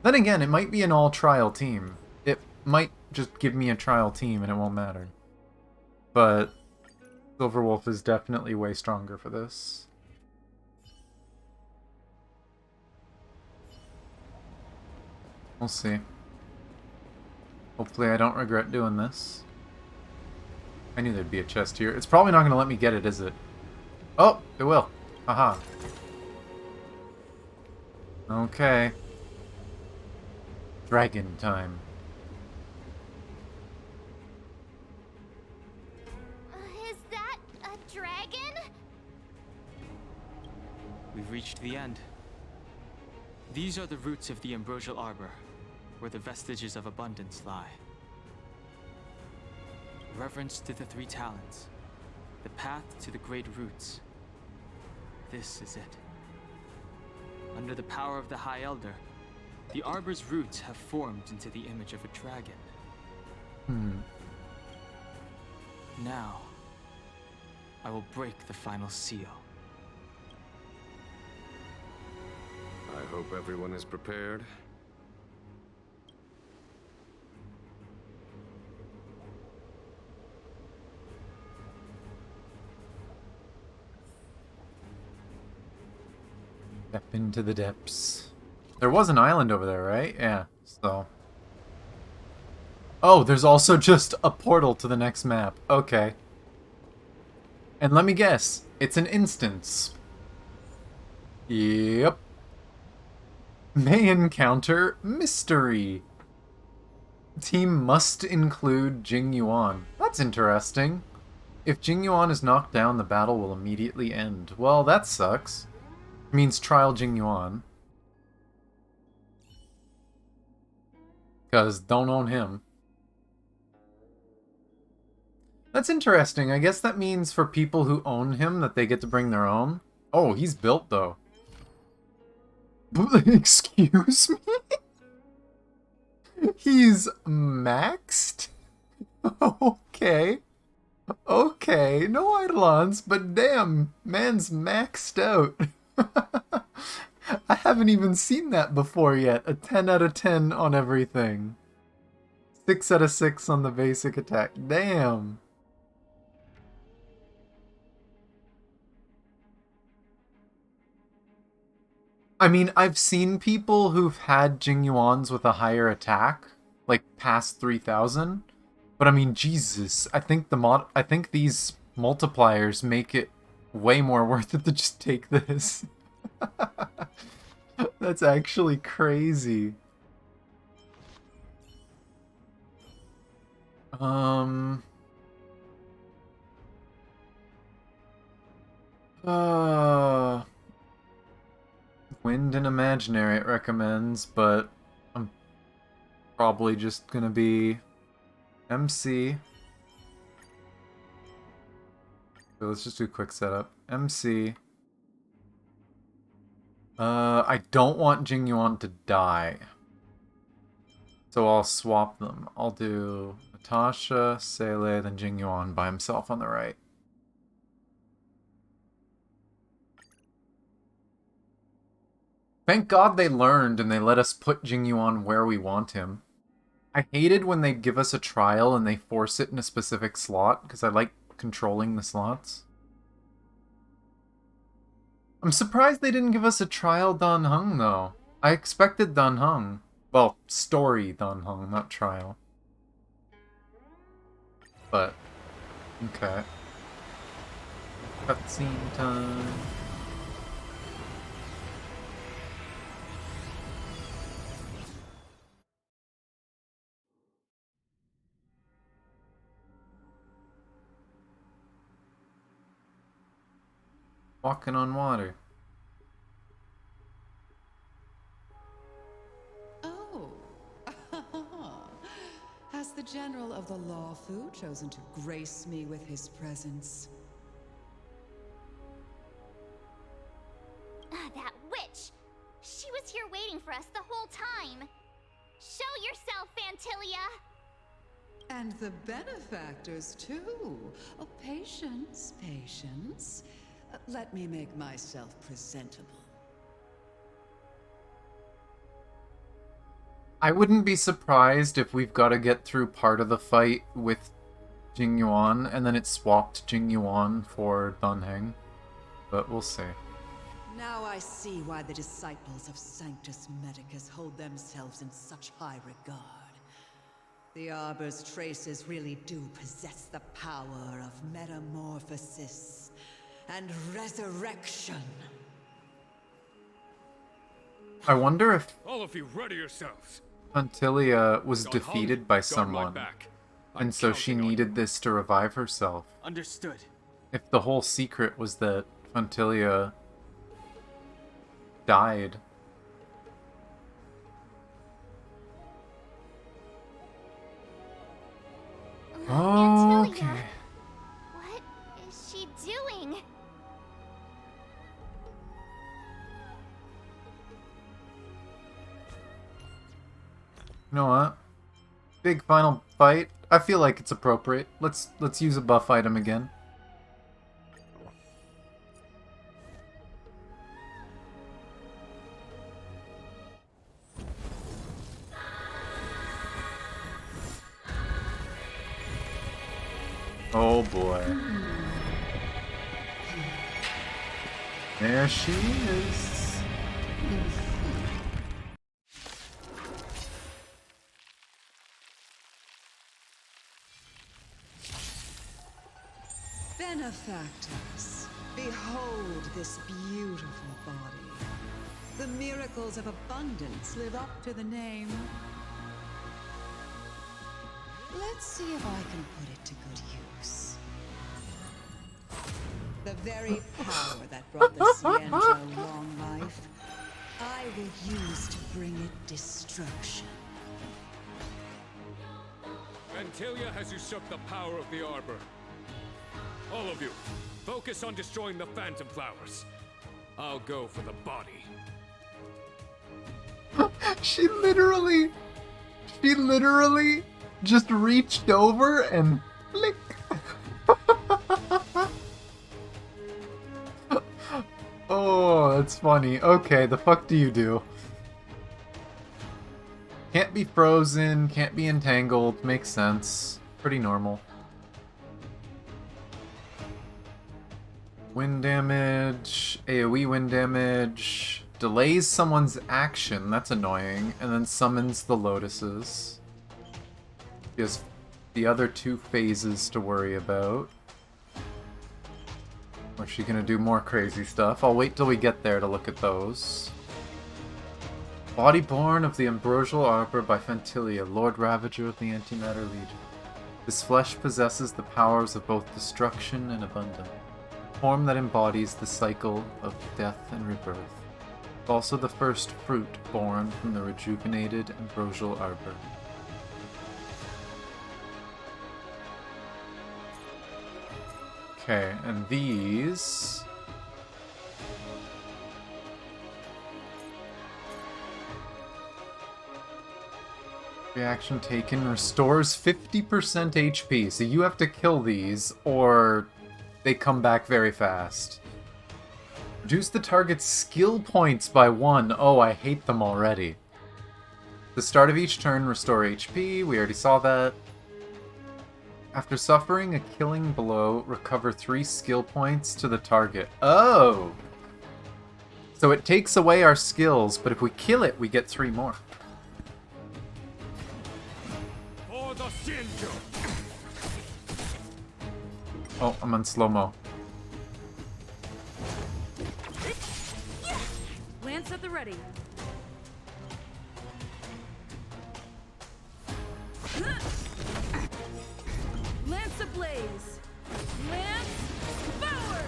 Speaker 1: Then again, it might be an all-trial team. It might just give me a trial team, and it won't matter. But Silverwolf is definitely way stronger for this. We'll see. Hopefully I don't regret doing this. I knew there'd be a chest here. It's probably not going to let me get it, is it? Oh, it will. Haha. Okay. Dragon time.
Speaker 6: Is that a dragon?
Speaker 8: We've reached the end. These are the roots of the Ambrosial Arbor, where the vestiges of abundance lie. Reverence to the three talents, the path to the great roots. This is it. Under the power of the High Elder, the Arbor's roots have formed into the image of a dragon. Now, I will break the final seal.
Speaker 14: I hope everyone is prepared.
Speaker 1: Step into the depths. There was an island over there, right? Yeah, so... Oh, there's also just a portal to the next map. Okay. And let me guess, it's an instance. Yep. May encounter mystery. Team must include Jing Yuan. That's interesting. If Jing Yuan is knocked down, the battle will immediately end. Well, that sucks. Means trial Jing Yuan. Because don't own him. That's interesting. I guess that means for people who own him that they get to bring their own. Oh, he's built though. Excuse me? He's maxed? Okay. Okay, no Eidolons, but damn, man's maxed out. I haven't even seen that before yet. A 10 out of 10 on everything. 6 out of 6 on the basic attack. Damn. I mean, I've seen people who've had Jing Yuans with a higher attack, like past 3,000. But I mean, Jesus, I think these multipliers make it way more worth it to just take this. That's actually crazy. Wind and Imaginary it recommends, but I'm probably just gonna be MC. So let's just do a quick setup. MC. I don't want Jing Yuan to die. So I'll swap them. I'll do Natasha, Seele, then Jing Yuan by himself on the right. Thank God they learned and they let us put Jingyuan where we want him. I hated when they'd give us a trial and they force it in a specific slot, because I like controlling the slots. I'm surprised they didn't give us a trial Dan Heng, though. I expected Dan Heng. Well, story Dan Heng, not trial. But, okay. Cutscene time. Walking on water.
Speaker 12: Oh. Has the General of the Lawfu chosen to grace me with his presence?
Speaker 6: That witch! She was here waiting for us the whole time! Show yourself, Fantilia!
Speaker 12: And the benefactors, too. Oh, patience, patience. Let me make myself presentable.
Speaker 1: I wouldn't be surprised if we've got to get through part of the fight with Jingyuan, and then it swapped Jingyuan for Dunheng. But we'll see.
Speaker 12: Now I see why the disciples of Sanctus Medicus hold themselves in such high regard. The Arbor's traces really do possess the power of metamorphosis and resurrection.
Speaker 1: I wonder if
Speaker 18: all of you ready yourselves.
Speaker 1: Fantilia was defeated by
Speaker 18: guard my
Speaker 1: someone,
Speaker 18: back.
Speaker 1: and so she needed this to revive herself.
Speaker 8: Understood.
Speaker 1: If the whole secret was that Fantilia died. Okay.
Speaker 6: What is she doing?
Speaker 1: You know what? Big final fight. I feel like it's appropriate. Let's use a buff item again. Oh boy. There she is.
Speaker 12: Benefactors, behold this beautiful body. The miracles of abundance live up to the name. Let's see if I can put it to good use. The very power that brought the Xianzhou long life, I will use to bring it destruction.
Speaker 18: Fantilia has usurped the power of the Arbor. All of you, focus on destroying the Phantom Flowers. I'll go for the body.
Speaker 1: She literally just reached over and flick. Oh, that's funny. Okay, the fuck do you do? Can't be frozen, can't be entangled, makes sense. Pretty normal. Wind damage, AoE wind damage, delays someone's action, that's annoying, and then summons the lotuses. She has the other two phases to worry about. Or is she gonna do more crazy stuff? I'll wait till we get there to look at those. Body born of the Ambrosial Arbor by Fantilia, Lord Ravager of the Antimatter Legion. This flesh possesses the powers of both destruction and abundance. Form that embodies the cycle of death and rebirth. Also the first fruit born from the rejuvenated Ambrosial Arbor. Okay, and these... Reaction taken restores 50% HP, so you have to kill these, or they come back very fast. Reduce the target's skill points by 1. Oh, I hate them already. The start of each turn, restore HP. We already saw that. After suffering a killing blow, recover 3 skill points to the target. Oh! So it takes away our skills, but if we kill it, we get 3 more.
Speaker 18: For the Shinjo.
Speaker 1: Oh, I'm on slow-mo.
Speaker 3: Lance at the ready. Lance ablaze. Lance forward.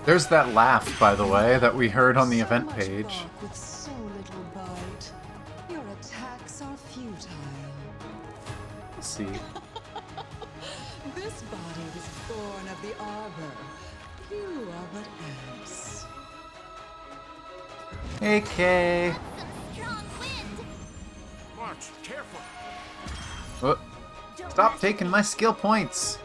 Speaker 1: There's that laugh, by the way, that we heard on the event page.
Speaker 12: With so little bite. Your attacks are futile.
Speaker 1: Let's see.
Speaker 12: This body was born of the arbor. You are but ants.
Speaker 1: Hey, Kay.
Speaker 18: March, careful.
Speaker 1: Oh, stop taking my skill points.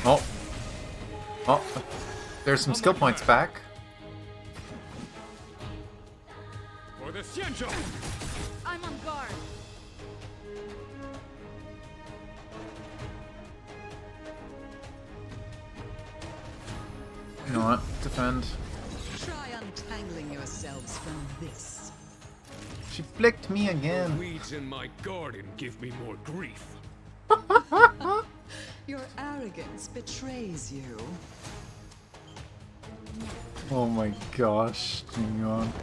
Speaker 1: Oh. Oh. There's some skill points back.
Speaker 18: For the Shinjo.
Speaker 3: I'm on guard.
Speaker 1: You know what? Defend.
Speaker 12: Try untangling yourselves from this.
Speaker 1: She flicked me again.
Speaker 18: Weeds in my garden give me more grief.
Speaker 12: Your arrogance betrays you.
Speaker 1: Oh my gosh. Hang on.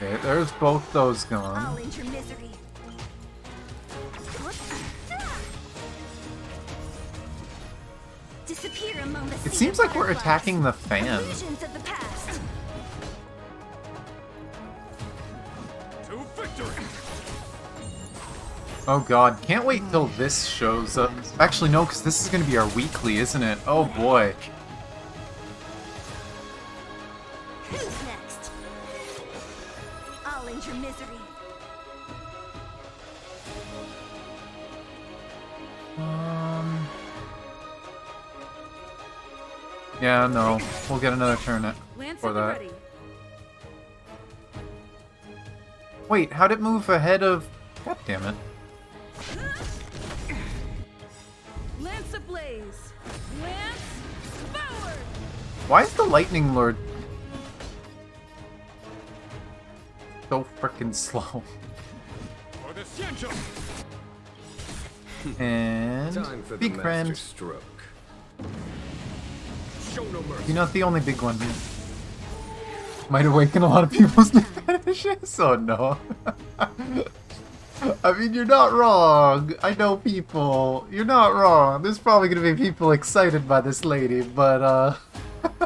Speaker 1: Okay, there's both those gone.
Speaker 3: I'll end your misery. Disappear among the
Speaker 1: It seems like we're attacking the fan.
Speaker 3: illusions of the past.
Speaker 18: To victory.
Speaker 1: Oh god, can't wait till this shows up. Actually, no, because this is going to be our weekly, isn't it? Oh boy.
Speaker 3: Who's next? I'll end your misery.
Speaker 1: Yeah, no. We'll get another turn
Speaker 3: Lance
Speaker 1: for
Speaker 3: at the
Speaker 1: that.
Speaker 3: ready.
Speaker 1: Wait, how'd it move ahead of... God damn it.
Speaker 3: Lance ablaze. Lance forward.
Speaker 1: Why is the Lightning Lord so frickin' slow?
Speaker 18: For the Shinjo.
Speaker 1: And...
Speaker 14: Time for the
Speaker 1: big
Speaker 14: master
Speaker 1: friend.
Speaker 14: stroke.
Speaker 18: Show no mercy.
Speaker 1: You're not the only big one here. Might awaken a lot of people's new fetishes. Oh no. I mean, you're not wrong. I know people. You're not wrong. There's probably gonna be people excited by this lady, but
Speaker 18: Is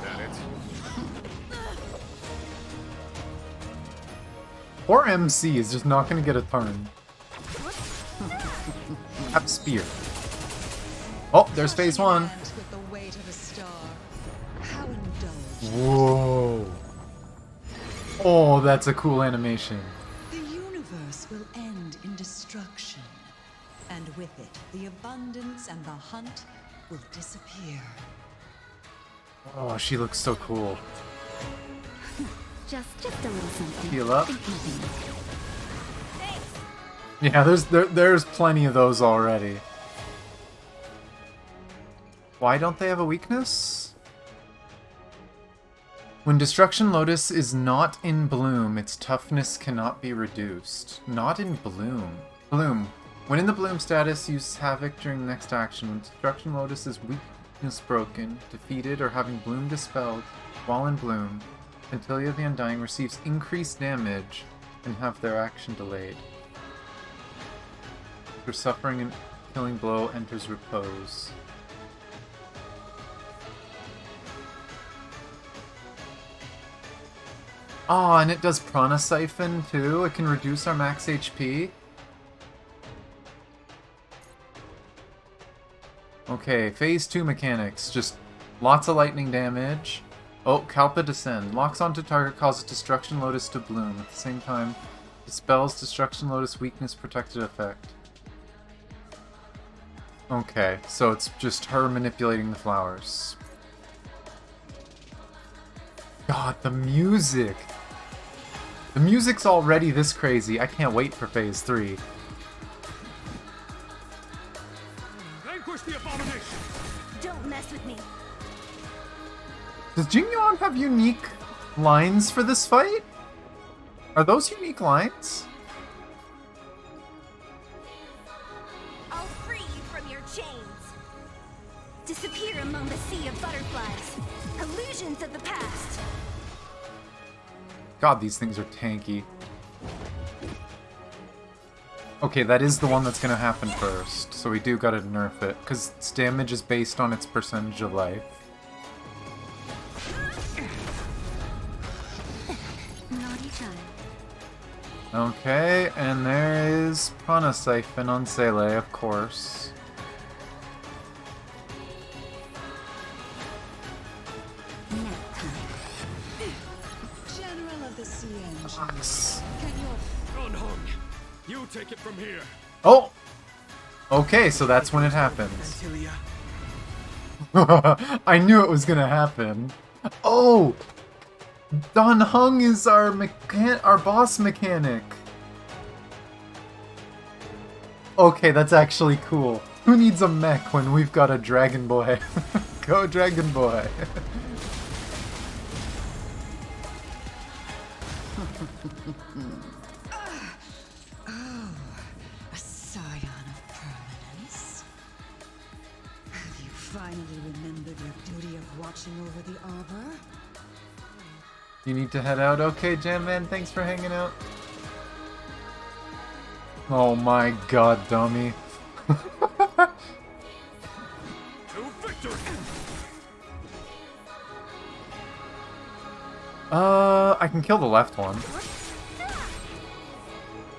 Speaker 18: that it?
Speaker 1: poor MC is just not gonna get a turn. Have spear. Oh, there's phase 1.
Speaker 12: With the weight of a star. How indulgent.
Speaker 1: Whoa. Oh, that's a cool animation.
Speaker 12: The universe will end in destruction. And with it, the abundance and the hunt will disappear.
Speaker 1: Oh, she looks so cool.
Speaker 16: Just a little something.
Speaker 1: Heal up. Yeah, there's plenty of those already. Why don't they have a weakness? When Destruction Lotus is not in bloom, its toughness cannot be reduced. Not in bloom. Bloom. When in the bloom status, use Havoc during the next action. When Destruction Lotus is weakness broken, defeated, or having bloom dispelled while in bloom, Antilia the Undying receives increased damage and have their action delayed. After suffering a killing blow, enters repose. Oh, and it does Prana Siphon too. It can reduce our max HP. Okay, phase 2 mechanics. Just lots of lightning damage. Oh, Kalpa Descend. Locks onto target, causes Destruction Lotus to bloom. At the same time, dispels Destruction Lotus weakness protected effect. Okay, so it's just her manipulating the flowers. God, the music! The music's already this crazy. I can't wait for Phase 3.
Speaker 18: Vanquish the abomination!
Speaker 3: Don't mess with me.
Speaker 1: Does Jingyuan have unique lines for this fight? Are those unique lines?
Speaker 3: I'll free you from your chains. Disappear among the sea of butterflies. Illusions of the past.
Speaker 1: God, these things are tanky. Okay, that is the one that's gonna happen first, so we do gotta nerf it, because its damage is based on its percentage of life.
Speaker 3: Naughty child.
Speaker 1: Okay, and there is Prana Siphon on Sele, of course.
Speaker 12: General of the CNG.
Speaker 1: Box.
Speaker 18: Unhung, you take it from here.
Speaker 1: Oh! Okay, so that's when it happens. I knew it was gonna happen. Oh! Don Hung is our boss mechanic. Okay, that's actually cool. Who needs a mech when we've got a Dragon Boy? Go Dragon Boy.
Speaker 12: A scion of permanence. Have you finally remembered your duty of watching over the arbor?
Speaker 1: You need to head out. Okay, Jam Man, thanks for hanging out. Oh my god, dummy. I can kill the left one.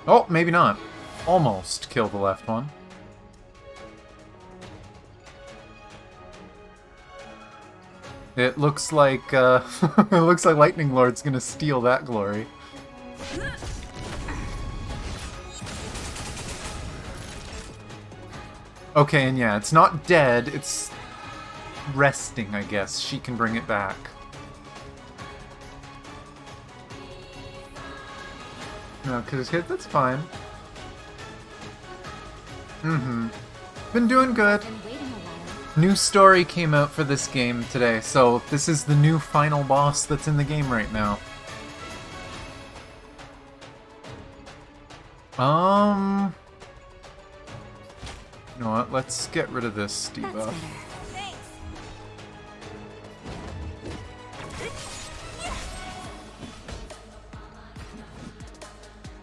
Speaker 1: Oh, maybe not. Almost kill the left one. It looks like it looks like Lightning Lord's gonna steal that glory. Okay, and yeah, it's not dead, it's resting, I guess. She can bring it back. No, because it's hit, that's fine. Mm-hmm. Been doing good. New story came out for this game today, so this is the new final boss that's in the game right now. You know what, let's get rid of this debuff.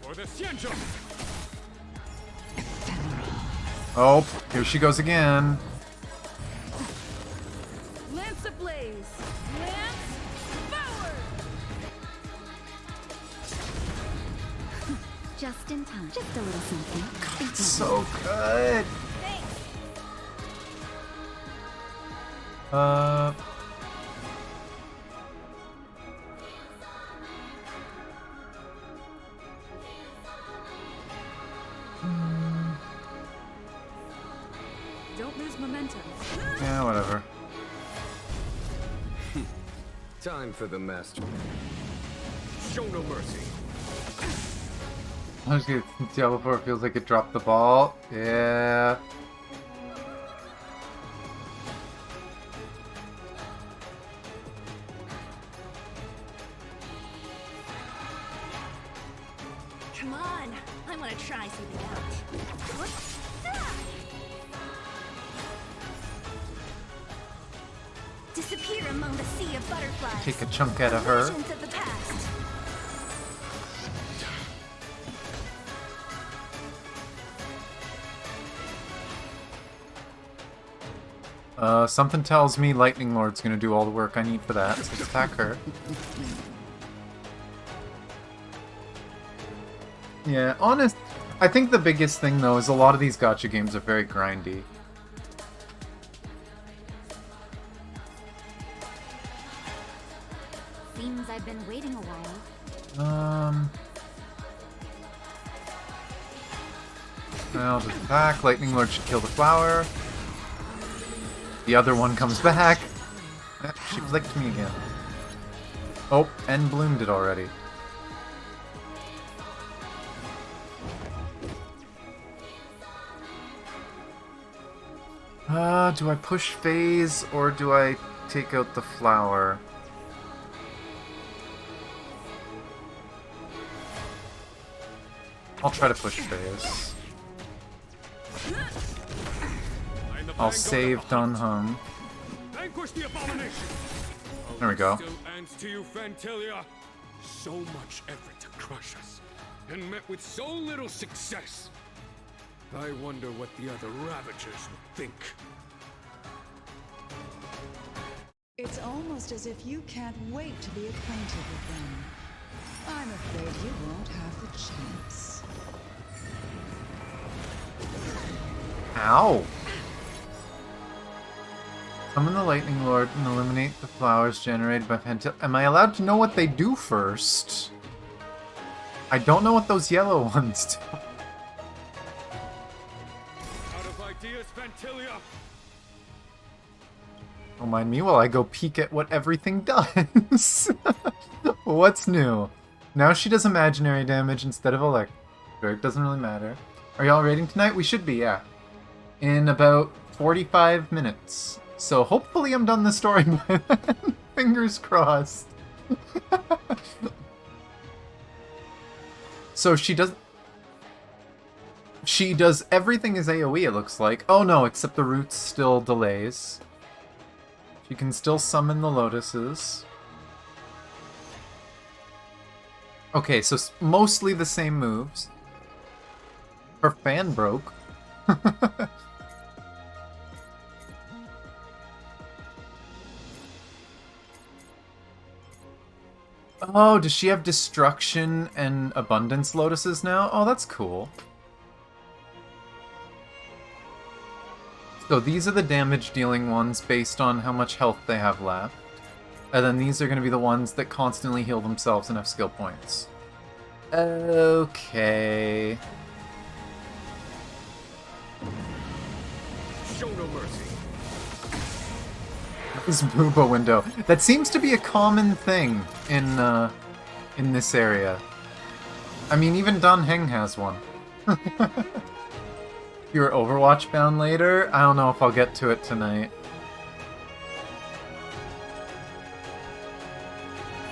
Speaker 18: For the Xianzhou!
Speaker 1: Oh, here she goes again.
Speaker 3: Lance ablaze. Lance forward.
Speaker 17: Just in time. Just a little something.
Speaker 1: It's so good.
Speaker 13: Don't lose momentum.
Speaker 1: Yeah, whatever.
Speaker 14: Time for the master. Show no mercy.
Speaker 1: I was gonna Diablo 4 feels like it dropped the ball. Yeah.
Speaker 3: Come on. I want to try something out. Disappear among the sea of butterflies.
Speaker 1: Take a chunk out of her.
Speaker 3: Illusions of the past.
Speaker 1: Something tells me Lightning Lord's gonna do all the work I need for that, so attack her. Yeah, I think the biggest thing though is a lot of these gacha games are very grindy. I'll just attack. Lightning Lord should kill the flower. The other one comes back. She flicked me again. Oh, and bloomed it already. Do I push phase or do I take out the flower? I'll try to push phase. I'll save Dun Hung.
Speaker 18: Vanquish the abomination.
Speaker 1: There we go.
Speaker 18: Still ends to you, Fantilia. So much effort to crush us, and met with so little success. I wonder what the other Ravagers would think.
Speaker 12: It's almost as if you can't wait to be acquainted with them. I'm afraid you won't have the chance.
Speaker 1: Ow! Summon the Lightning Lord and eliminate the flowers generated by Fantil. Am I allowed to know what they do first? I don't know what those yellow ones do.
Speaker 18: Out of ideas, Fantilia.
Speaker 1: Don't mind me while I go peek at what everything does. What's new? Now she does imaginary damage instead of electric. Doesn't really matter. Are y'all raiding tonight? We should be, yeah. In about 45 minutes. So hopefully I'm done the story by then. Fingers crossed. So she does everything as AoE, it looks like. Oh no, except the roots still delays. She can still summon the lotuses. Okay, so mostly the same moves. Her fan broke. Oh, does she have destruction and abundance lotuses now? Oh, that's cool. So these are the damage dealing ones based on how much health they have left. And then these are going to be the ones that constantly heal themselves and have skill points. Okay.
Speaker 18: Show no mercy.
Speaker 1: This Booba window. That seems to be a common thing in this area. I mean, even Dun Heng has one. You're Overwatch bound later? I don't know if I'll get to it tonight.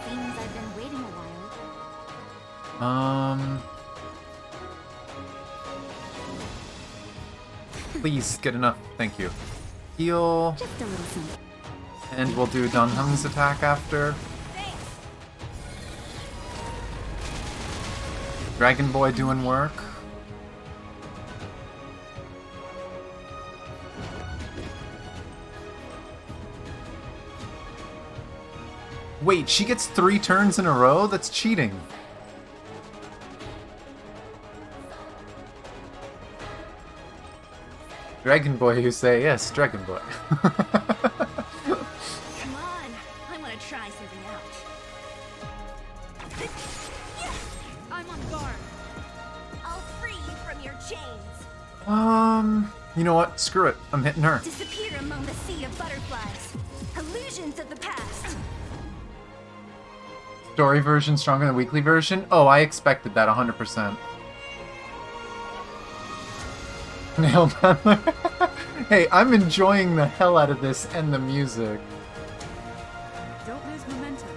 Speaker 6: Seems I've been waiting a while.
Speaker 1: Please get enough. Thank you. Heal.
Speaker 17: Just a little something.
Speaker 1: And we'll do Dun Heng's attack after. Dragon Boy doing work. Wait, she gets 3 turns in a row? That's cheating. Dragon Boy, you say? Yes, Dragon Boy.
Speaker 3: Come on, I want to try something out. I'm on guard. I'll free you from your chains.
Speaker 1: You know what? Screw it. I'm hitting her.
Speaker 3: Disappear among the sea of butterflies. Illusions of the past.
Speaker 1: Story version stronger than weekly version? Oh, I expected that 100%. Nail Battler. Hey, I'm enjoying the hell out of this and the music.
Speaker 13: Don't lose momentum.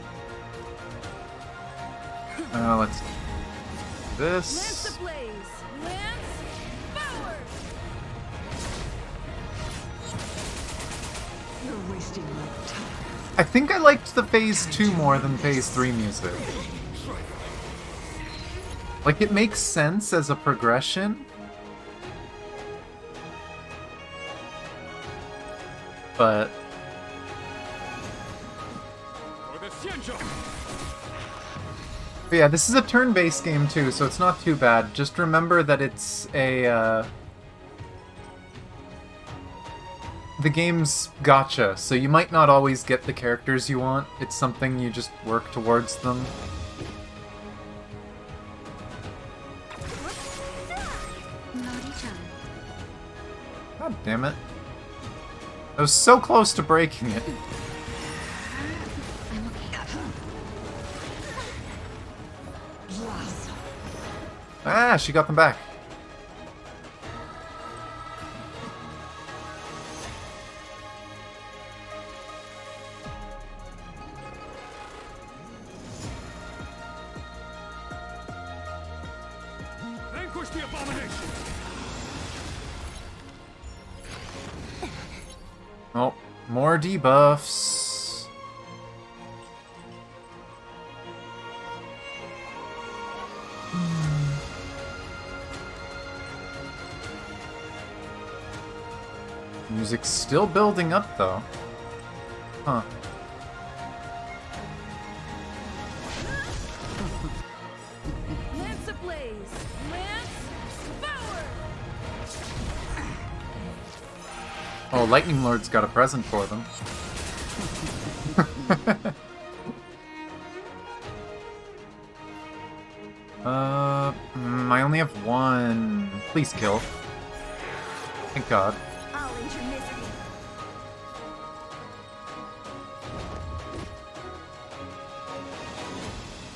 Speaker 1: Let's do this.
Speaker 13: Lance ablaze! Lance forward!
Speaker 12: You're wasting my time.
Speaker 1: I think I liked the Phase 2 more than Phase 3 music. Like, it makes sense as a progression. But yeah, this is a turn-based game too, so it's not too bad. Just remember that it's a the game's gacha, so you might not always get the characters you want. It's something you just work towards them.
Speaker 17: Naughty child.
Speaker 1: God damn it. I was so close to breaking it. Ah, she got them back.
Speaker 18: Vanquish the abomination!
Speaker 1: Oh, more debuffs. Music's still building up, though. Huh.
Speaker 3: Lance ablaze! Lance forward!
Speaker 1: Oh, Lightning Lord's got a present for them. I only have one. Please kill. Thank God.
Speaker 3: I'll end your misery.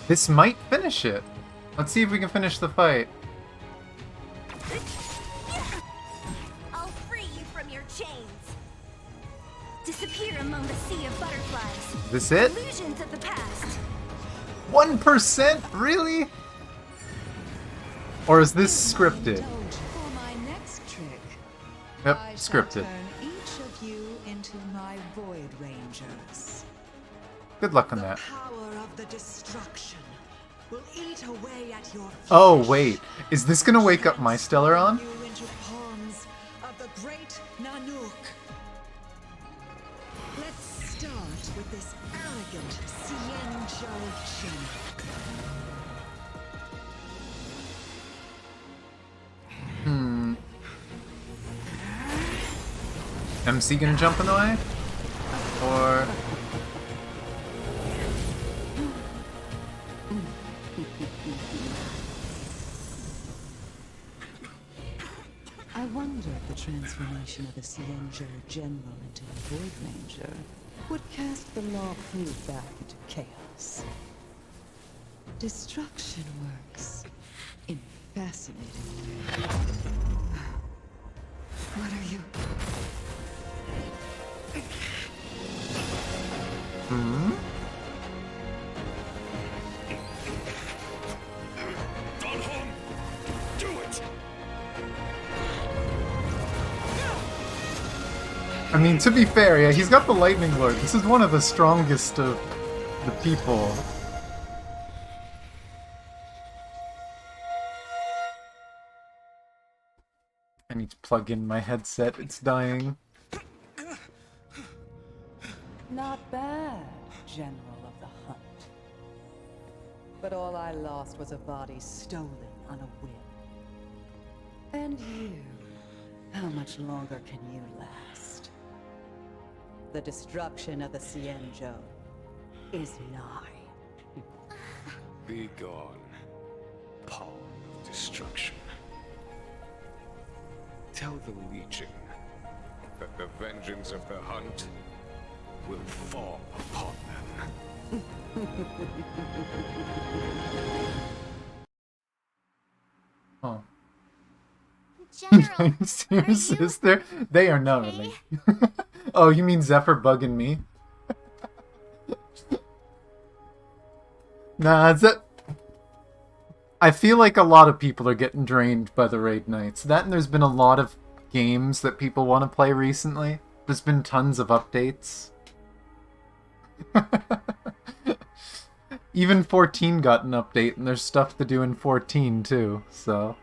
Speaker 1: This might finish it. Let's see if we can finish the fight.
Speaker 3: I'll free you from your chains. Disappear among the sea of butterflies.
Speaker 1: This it?
Speaker 3: Illusions of the past.
Speaker 1: 1%? Really? Or is this scripted?
Speaker 12: For my next trick,
Speaker 1: Yep,
Speaker 12: I
Speaker 1: scripted.
Speaker 12: shall turn each of you into my Void Rangers.
Speaker 1: Good luck on that.
Speaker 12: Power of the destruction will eat away at your
Speaker 1: Oh, wait. Is this gonna wake up my Stellaron?
Speaker 12: you into pawns of the great Nanook. Let's start with this arrogant Cienjo Chinook.
Speaker 1: MC gonna jump in the way? Or...
Speaker 12: I wonder if the transformation of the Cienjo General into a Void Ranger would cast the law proof back into chaos. Destruction works in fascinating ways. What are you?
Speaker 1: Hmm?
Speaker 18: Do it!
Speaker 1: I mean, to be fair, yeah, he's got the Lightning Lord. This is one of the strongest of the people. I need to plug in my headset. It's dying.
Speaker 12: Not bad, General of the Hunt. But all I lost was a body stolen on a whim. And you, how much longer can you last? The destruction of the Cienjo is nigh.
Speaker 14: Be gone, pawn of destruction. Tell the Legion that the vengeance of the Hunt will fall upon them.
Speaker 1: Oh.
Speaker 6: General,
Speaker 1: Are you serious, sister? They are not really. Oh, you mean Zephyr bugging me? Nah, I feel like a lot of people are getting drained by the raid nights. That and there's been a lot of games that people want to play recently. There's been tons of updates. Even 14 got an update, and there's stuff to do in 14 too, so...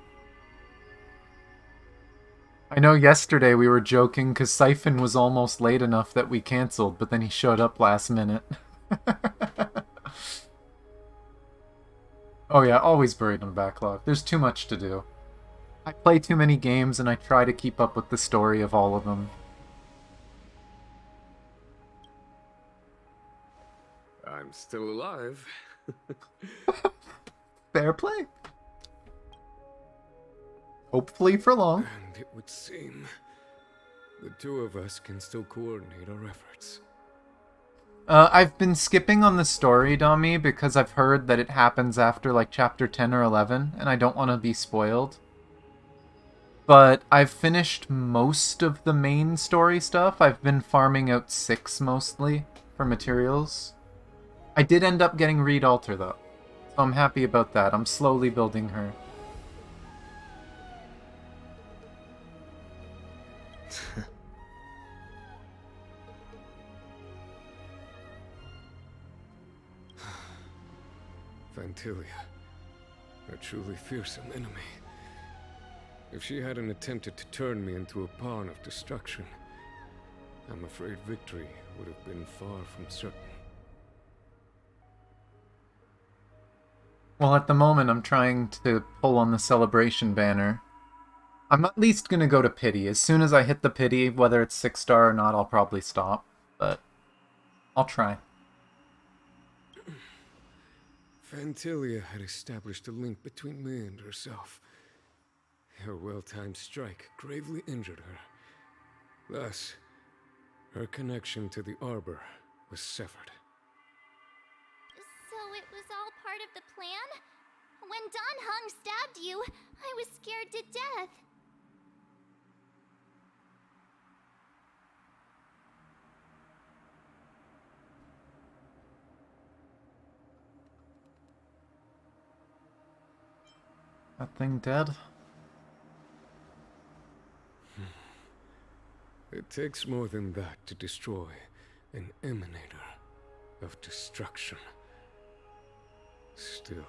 Speaker 1: I know yesterday we were joking because Siphon was almost late enough that we cancelled, but then he showed up last minute. Oh yeah, always buried in backlog. There's too much to do. I play too many games and I try to keep up with the story of all of them.
Speaker 14: I'm still alive.
Speaker 1: Fair play. Hopefully for long.
Speaker 14: And it would seem
Speaker 18: The two of us can still coordinate our efforts.
Speaker 1: I've been skipping on the story, Dummy, because I've heard that it happens after, like, chapter 10 or 11, and I don't want to be spoiled. But I've finished most of the main story stuff. I've been farming out 6 mostly for materials. I did end up getting Reed Alter, though. So I'm happy about that. I'm slowly building her.
Speaker 18: Fantilia, a truly fearsome enemy. If she hadn't attempted to turn me into a pawn of destruction, I'm afraid victory would have been far from certain.
Speaker 1: Well, at the moment, I'm trying to pull on the celebration banner. I'm at least gonna go to pity. As soon as I hit the pity, whether it's 6-star or not, I'll probably stop. But I'll try.
Speaker 18: Fantilia had established a link between me and herself. Her well-timed strike gravely injured her. Thus, her connection to the Arbor was severed.
Speaker 6: So it was all part of the plan? When Don Hung stabbed you, I was scared to death.
Speaker 1: That thing dead?
Speaker 18: It takes more than that to destroy an emanator of destruction. Still.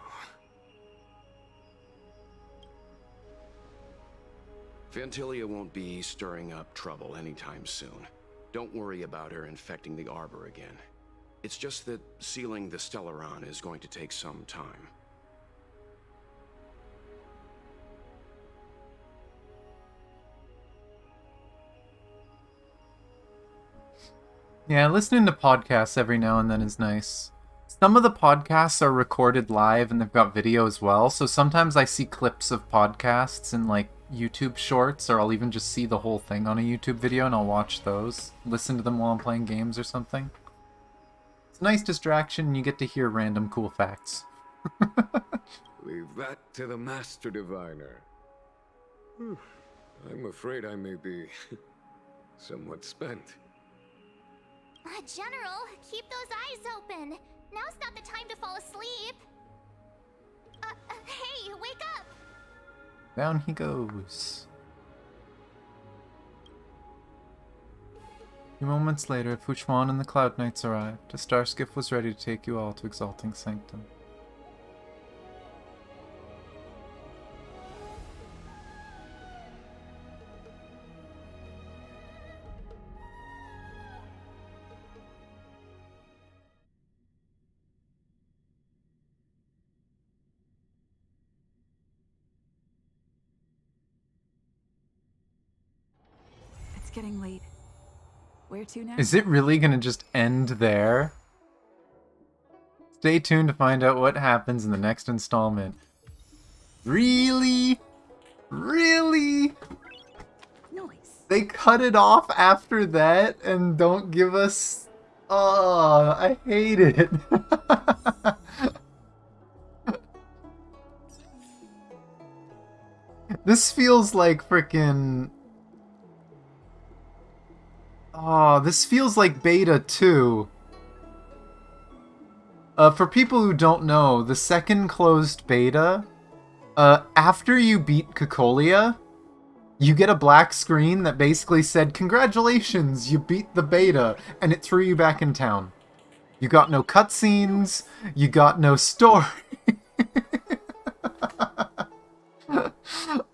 Speaker 4: Fantilia won't be stirring up trouble anytime soon. Don't worry about her infecting the Arbor again. It's just that sealing the Stellaron is going to take some time.
Speaker 1: Yeah, listening to podcasts every now and then is nice. Some of the podcasts are recorded live and they've got video as well, so sometimes I see clips of podcasts in like YouTube shorts, or I'll even just see the whole thing on a YouTube video and I'll watch those. Listen to them while I'm playing games or something. It's a nice distraction and you get to hear random cool facts.
Speaker 18: Leave that to the Master Diviner. I'm afraid I may be somewhat spent.
Speaker 6: General, keep those eyes open. Now's not the time to fall asleep. Hey, wake up!
Speaker 1: Down he goes. A few moments later, Fuchuan and the Cloud Knights arrived. A star skiff was ready to take you all to Exalting Sanctum.
Speaker 19: It's getting late. Where to now?
Speaker 1: Is it really gonna just end there? Stay tuned to find out what happens in the next installment. Really? Really?
Speaker 19: Noise.
Speaker 1: They cut it off after that and don't give us... Oh, I hate it. This feels like frickin'... Oh, this feels like beta 2. For people who don't know, the second closed beta, after you beat Cocolia, you get a black screen that basically said, "Congratulations, you beat the beta," and it threw you back in town. You got no cutscenes, you got no story.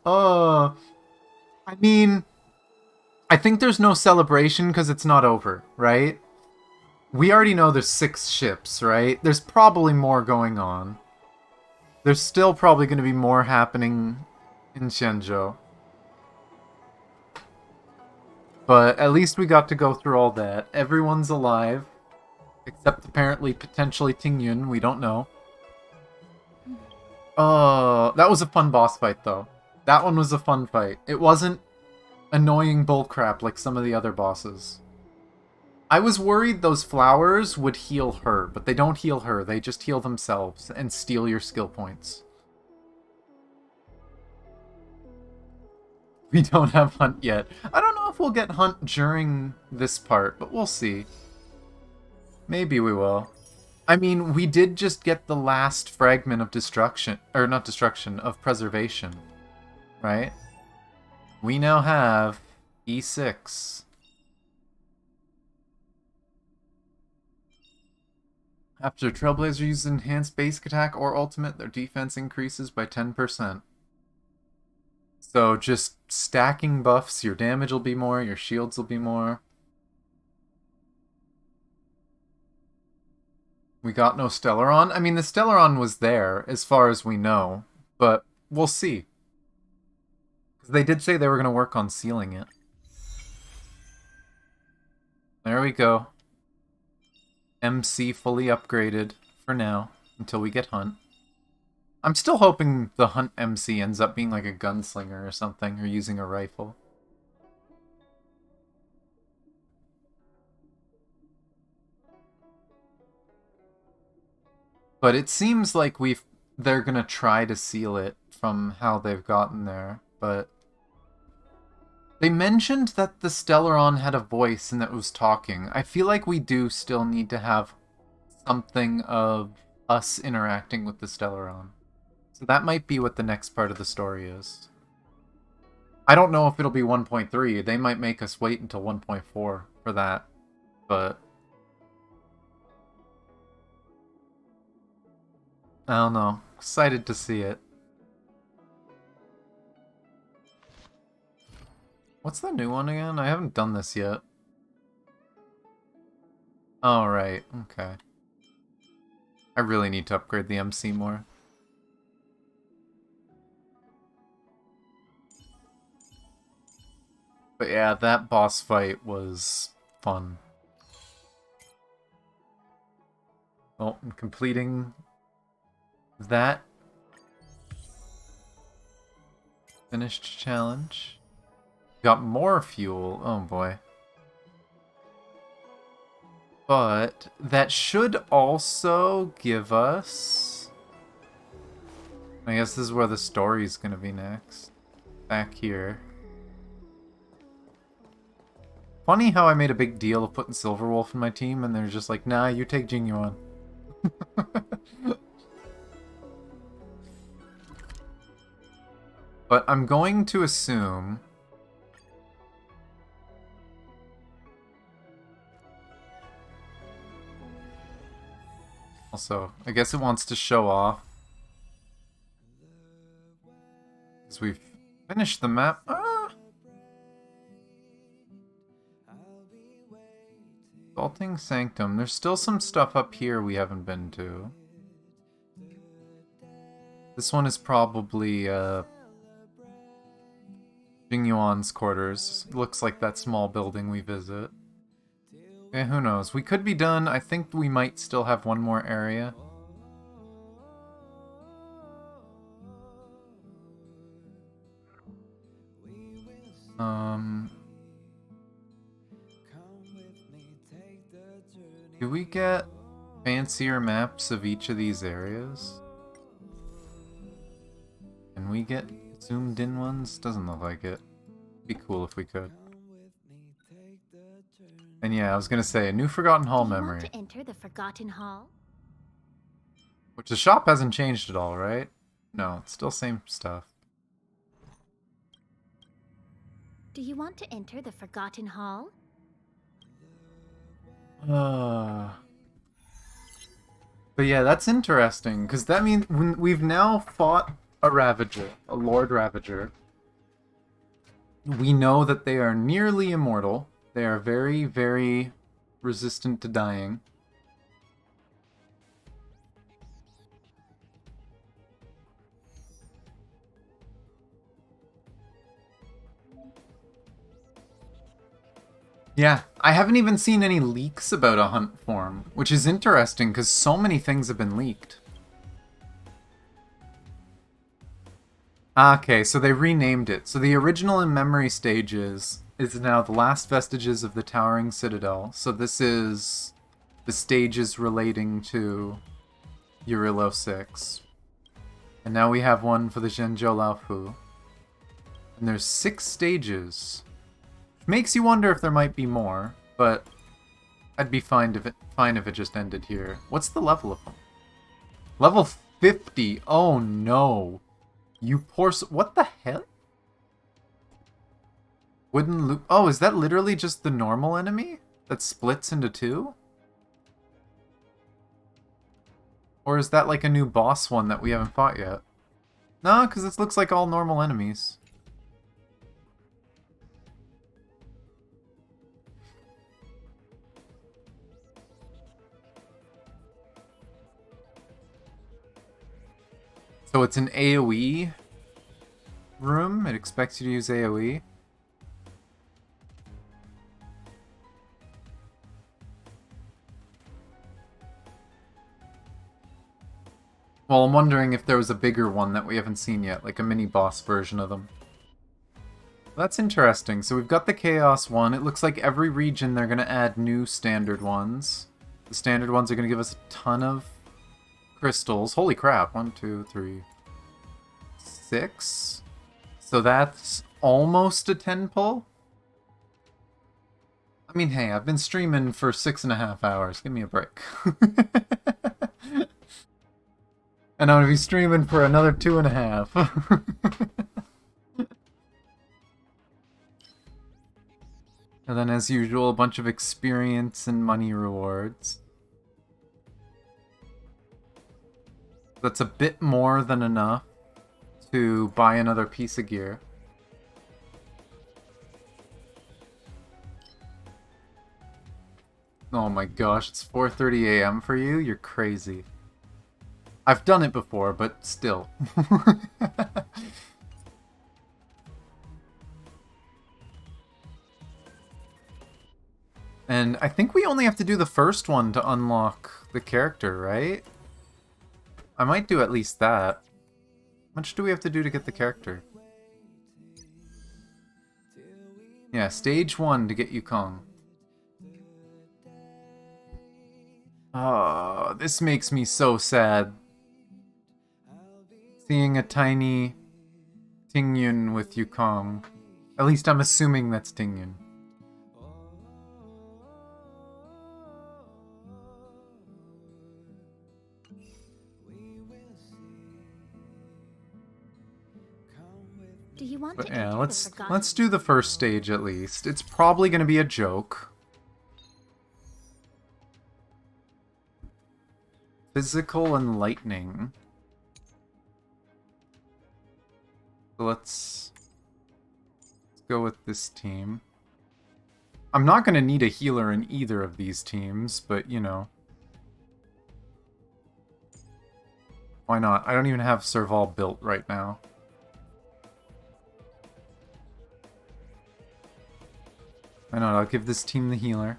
Speaker 1: I mean, I think there's no celebration because it's not over, right? We already know there's 6 ships, right? There's probably more going on. There's still probably going to be more happening in Shenzhou. But at least we got to go through all that. Everyone's alive. Except apparently, potentially Tingyun. We don't know. That was a fun boss fight, though. That one was a fun fight. It wasn't annoying bullcrap like some of the other bosses. I was worried those flowers would heal her, but they don't heal her. They just heal themselves and steal your skill points. We don't have Hunt yet. I don't know if we'll get Hunt during this part, but we'll see. Maybe we will. I mean, we did just get the last fragment of destruction, or not destruction, of preservation, right? We now have E6. After Trailblazer uses enhanced basic attack or ultimate, their defense increases by 10%. So just stacking buffs, your damage will be more, your shields will be more. We got no Stellaron. I mean, the Stellaron was there, as far as we know, but we'll see. Because they did say they were going to work on sealing it. There we go. MC fully upgraded for now, until we get Hunt. I'm still hoping the Hunt MC ends up being like a gunslinger or something, or using a rifle. But it seems like they're gonna try to seal it from how they've gotten there, but they mentioned that the Stellaron had a voice and that it was talking. I feel like we do still need to have something of us interacting with the Stellaron. So that might be what the next part of the story is. I don't know if it'll be 1.3. They might make us wait until 1.4 for that, but I don't know. Excited to see it. What's the new one again? I haven't done this yet. Oh, right. Okay. I really need to upgrade the MC more. But yeah, that boss fight was fun. Oh, I'm completing that finished challenge. Got more fuel. Oh boy. But that should also give us... I guess this is where the story's gonna be next. Back here. Funny how I made a big deal of putting Silverwolf in my team and they're just like, nah, you take Jingyuan. But I'm going to assume... Also, I guess it wants to show off. Because we've finished the map. Ah! Exalting Sanctum. There's still some stuff up here we haven't been to. This one is probably Jingyuan's quarters. Looks like that small building we visit. Okay, who knows? We could be done. I think we might still have one more area. Do we get fancier maps of each of these areas? Can we get zoomed in ones? Doesn't look like it. Be cool if we could. And yeah, I was gonna say, a new Forgotten Hall memory.
Speaker 16: Want to enter the Forgotten Hall?
Speaker 1: Which the shop hasn't changed at all, right? No, it's still same stuff.
Speaker 16: Do you want to enter the Forgotten Hall?
Speaker 1: But yeah, that's interesting, because that means we've now fought a Ravager, a Lord Ravager. We know that they are nearly immortal. They are very, very resistant to dying. Yeah, I haven't even seen any leaks about a hunt form, which is interesting because so many things have been leaked. Okay, so they renamed it. So the original in memory stages is now the last vestiges of the Towering Citadel. So this is the stages relating to Urilo 6. And now we have one for the Zhenzhou Laofu. And there's 6 stages. Which makes you wonder if there might be more, but I'd be fine if it just ended here. What's the level of them? Level 50. Oh no. You poor what the hell? Wooden loop. Oh, is that literally just the normal enemy that splits into 2? Or is that like a new boss one that we haven't fought yet? No, because this looks like all normal enemies. So it's an AoE room. It expects you to use AoE. Well, I'm wondering if there was a bigger one that we haven't seen yet, like a mini-boss version of them. That's interesting. So we've got the Chaos one. It looks like every region they're going to add new standard ones. The standard ones are going to give us a ton of crystals. Holy crap. 1, 2, 3, 6. So that's almost a 10 pull. I mean, hey, I've been streaming for 6.5 hours. Give me a break. And I'm going to be streaming for another 2.5. And then, as usual, a bunch of experience and money rewards. That's a bit more than enough to buy another piece of gear. Oh my gosh, it's 4:30 a.m. for you? You're crazy. I've done it before, but still. And I think we only have to do the first one to unlock the character, right? I might do at least that. How much do we have to do to get the character? Yeah, stage 1 to get Yukong. Oh, this makes me so sad. Seeing a tiny Tingyun with Yukong. At least I'm assuming that's Tingyun.
Speaker 6: Do you want
Speaker 1: But
Speaker 6: to
Speaker 1: yeah,
Speaker 6: enter
Speaker 1: let's
Speaker 6: the forgotten?
Speaker 1: do the first stage at least. It's probably going to be a joke. Physical and lightning. So let's go with this team. I'm not going to need a healer in either of these teams, but you know. Why not? I don't even have Serval built right now. Why not? I'll give this team the healer,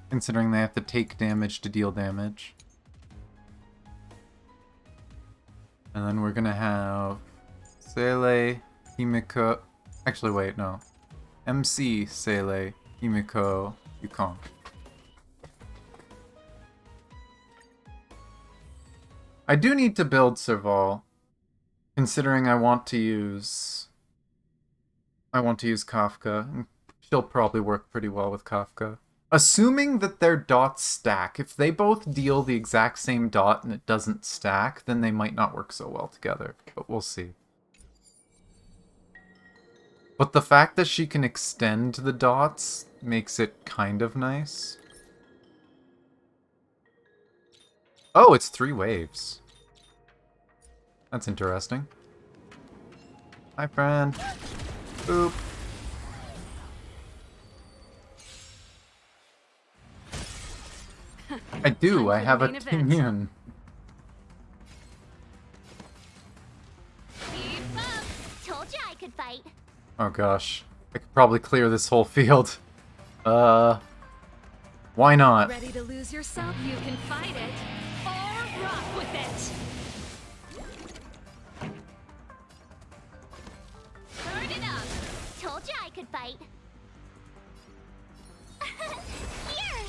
Speaker 1: considering they have to take damage to deal damage. And then we're gonna have Seele, Himiko. Actually, wait, no. MC, Seele, Himiko, Yukong. I do need to build Serval, considering I want to use Kafka. She'll probably work pretty well with Kafka. Assuming that their dots stack. If they both deal the exact same dot and it doesn't stack, then they might not work so well together. But we'll see. But the fact that she can extend the dots makes it kind of nice. Oh, it's 3 waves. That's interesting. Hi, friend. Boop. I do. I have a Tingyun.
Speaker 6: Told you I could fight.
Speaker 1: Oh gosh. I could probably clear this whole field. Why not?
Speaker 13: Ready to lose yourself? You can fight it or rock with it.
Speaker 6: could fight. Here!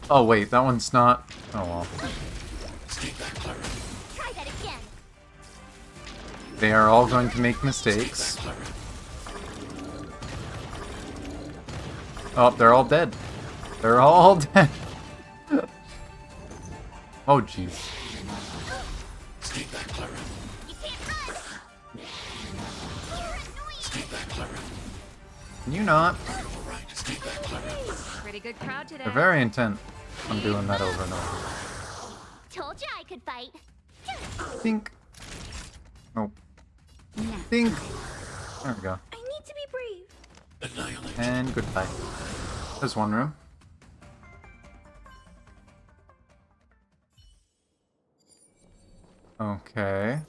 Speaker 1: Oh wait, that one's not. Oh well.
Speaker 6: Try that again.
Speaker 1: They are all going to make mistakes. Oh, they're all dead. They're all dead. Oh jeez. Can you not?
Speaker 13: Pretty good crowd today.
Speaker 1: They're very intent on doing that over and over.
Speaker 6: Told you I could fight.
Speaker 1: Think. Nope. Think. There we go.
Speaker 3: I need to be brave.
Speaker 1: And goodbye. There's one room. Okay.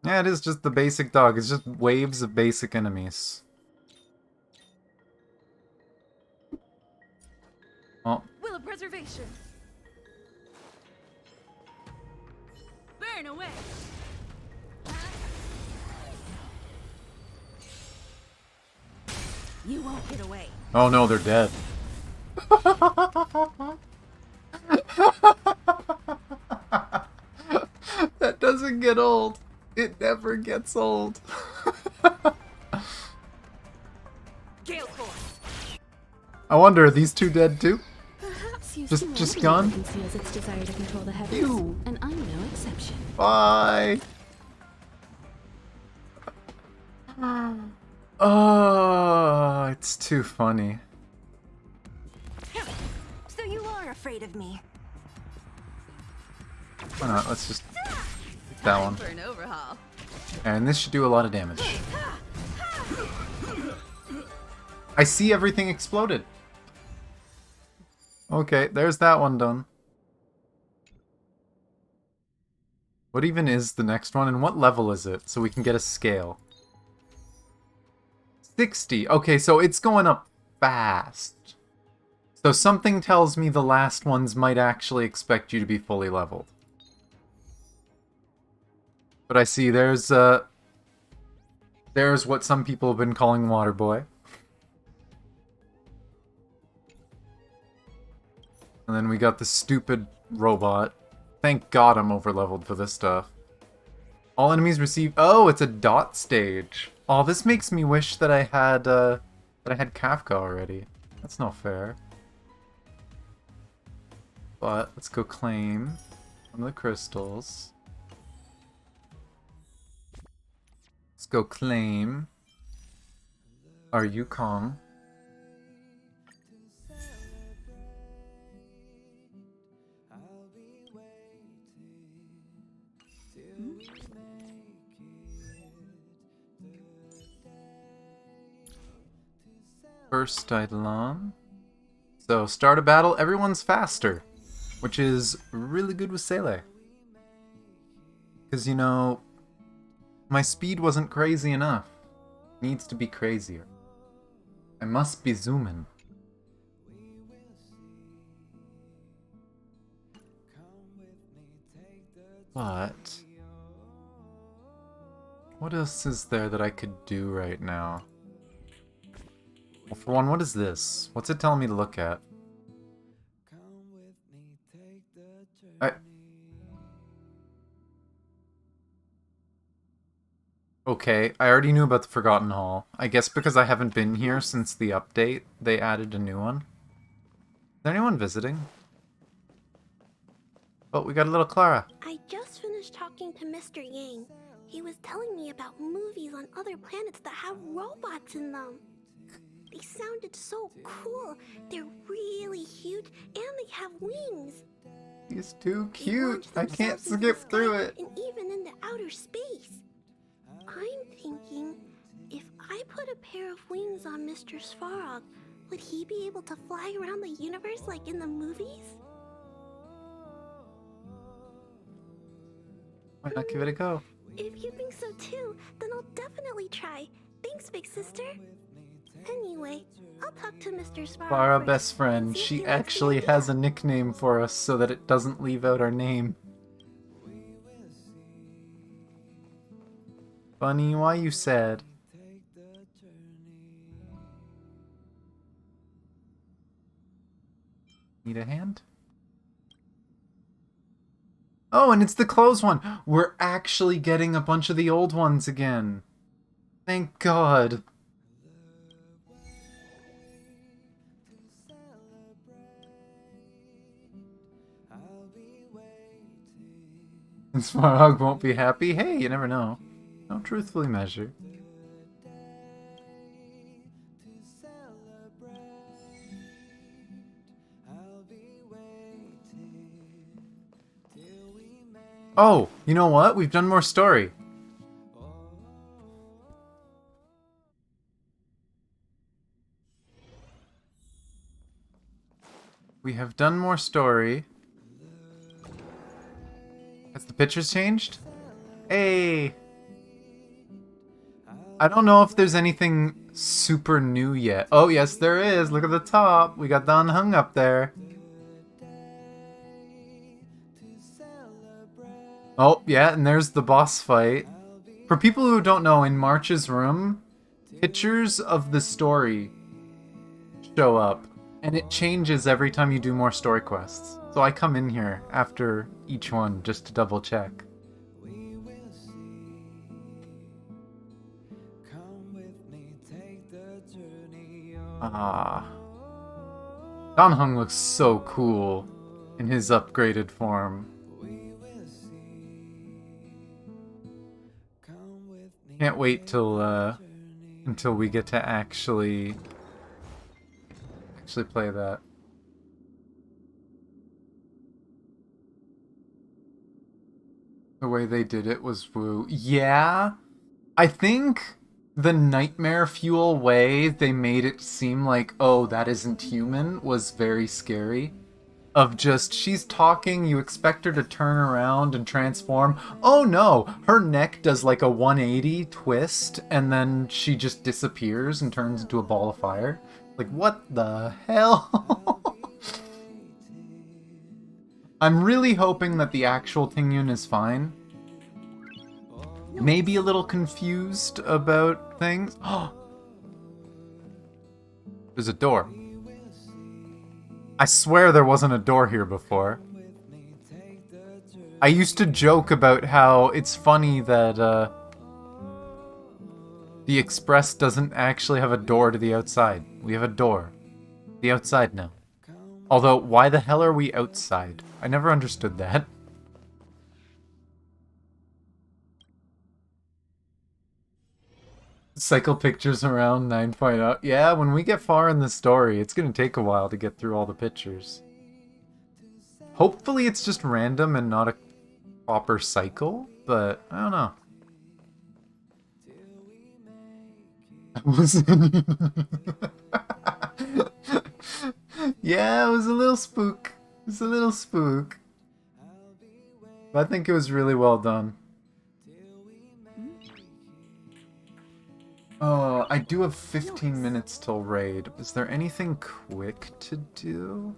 Speaker 1: Yeah, it is just the basic dog. It's just waves of basic enemies. Oh.
Speaker 3: Will of preservation. Burn away. You won't get away.
Speaker 1: Oh no, they're dead. That doesn't get old. It never gets old.
Speaker 3: Gale force.
Speaker 1: I wonder, are these two dead too?
Speaker 17: Perhaps you've
Speaker 1: Just gone?
Speaker 17: conceals its desire to control the heavens, and I'm no exception.
Speaker 1: Bye. Oh, it's too funny.
Speaker 3: So you are afraid of me.
Speaker 1: Why not? Let's just that one.
Speaker 3: For an overhaul.
Speaker 1: And this should do a lot of damage. I see everything exploded. Okay, there's that one done. What even is the next one, and what level is it, so we can get a scale? 60. Okay, so it's going up fast. So something tells me the last ones might actually expect you to be fully leveled. But I see there's what some people have been calling Water Boy. And then we got the stupid robot. Thank God I'm overleveled for this stuff. All enemies receive... Oh, it's a dot stage. Oh, this makes me wish that I had Kafka already. That's not fair. But let's go claim one of the crystals. Let's go claim our Yukong. First Eidolon. So, start a battle, everyone's faster. Which is really good with Sele. Because, you know, my speed wasn't crazy enough. It needs to be crazier. I must be zooming. But what else is there that I could do right now? Well, for one, what is this? What's it telling me to look at? Okay, I already knew about the Forgotten Hall. I guess because I haven't been here since the update, they added a new one. Is there anyone visiting? Oh, we got a little Clara.
Speaker 20: I just finished talking to Mr. Yang. He was telling me about movies on other planets that have robots in them. They sounded so cool. They're really huge and they have wings.
Speaker 1: He's too cute. I can't skip through it.
Speaker 20: And even into outer space. I'm thinking, if I put a pair of wings on Mr. Svarog, would he be able to fly around the universe like in the movies?
Speaker 1: Why not give it a go?
Speaker 20: If you think so too, then I'll definitely try. Thanks, big sister. Anyway, I'll talk to Mr. Svarog.
Speaker 1: Clara, best friend, she actually has a nickname for us so that it doesn't leave out our name. Bunny, why you sad? Need a hand? Oh, and it's the clothes one. We're actually getting a bunch of the old ones again. Thank God. And Smarthog won't be happy? Hey, you never know. Don't truthfully measure. Oh, you know what? We've done more story. We have done more story. Has the pictures changed? Hey! I don't know if there's anything super new yet. Oh, yes, there is. Look at the top. We got Dan Hung up there. Oh, yeah, and there's the boss fight. For people who don't know, in March's room, pictures of the story show up, and it changes every time you do more story quests. So I come in here after each one just to double check. Ah. Dan Hung looks so cool in his upgraded form. Can't wait till until we get to actually play that. The way they did it was woo. Yeah, I think the nightmare fuel way they made it seem like, oh, that isn't human, was very scary. Of just, she's talking, you expect her to turn around and transform. Oh no, her neck does like a 180 twist, and then she just disappears and turns into a ball of fire. Like, what the hell? I'm really hoping that the actual Tingyun is fine. Maybe a little confused about things. There's a door. I swear there wasn't a door here before. I used to joke about how it's funny that the Express doesn't actually have a door to the outside. We have a door. The outside now. Although, why the hell are we outside? I never understood that. Cycle pictures around 9.0. Yeah, when we get far in the story, it's gonna take a while to get through all the pictures. Hopefully it's just random and not a proper cycle, but I don't know. Yeah, it was a little spook. It was a little spook. But I think it was really well done. Oh, I do have 15 minutes till raid. Is there anything quick to do?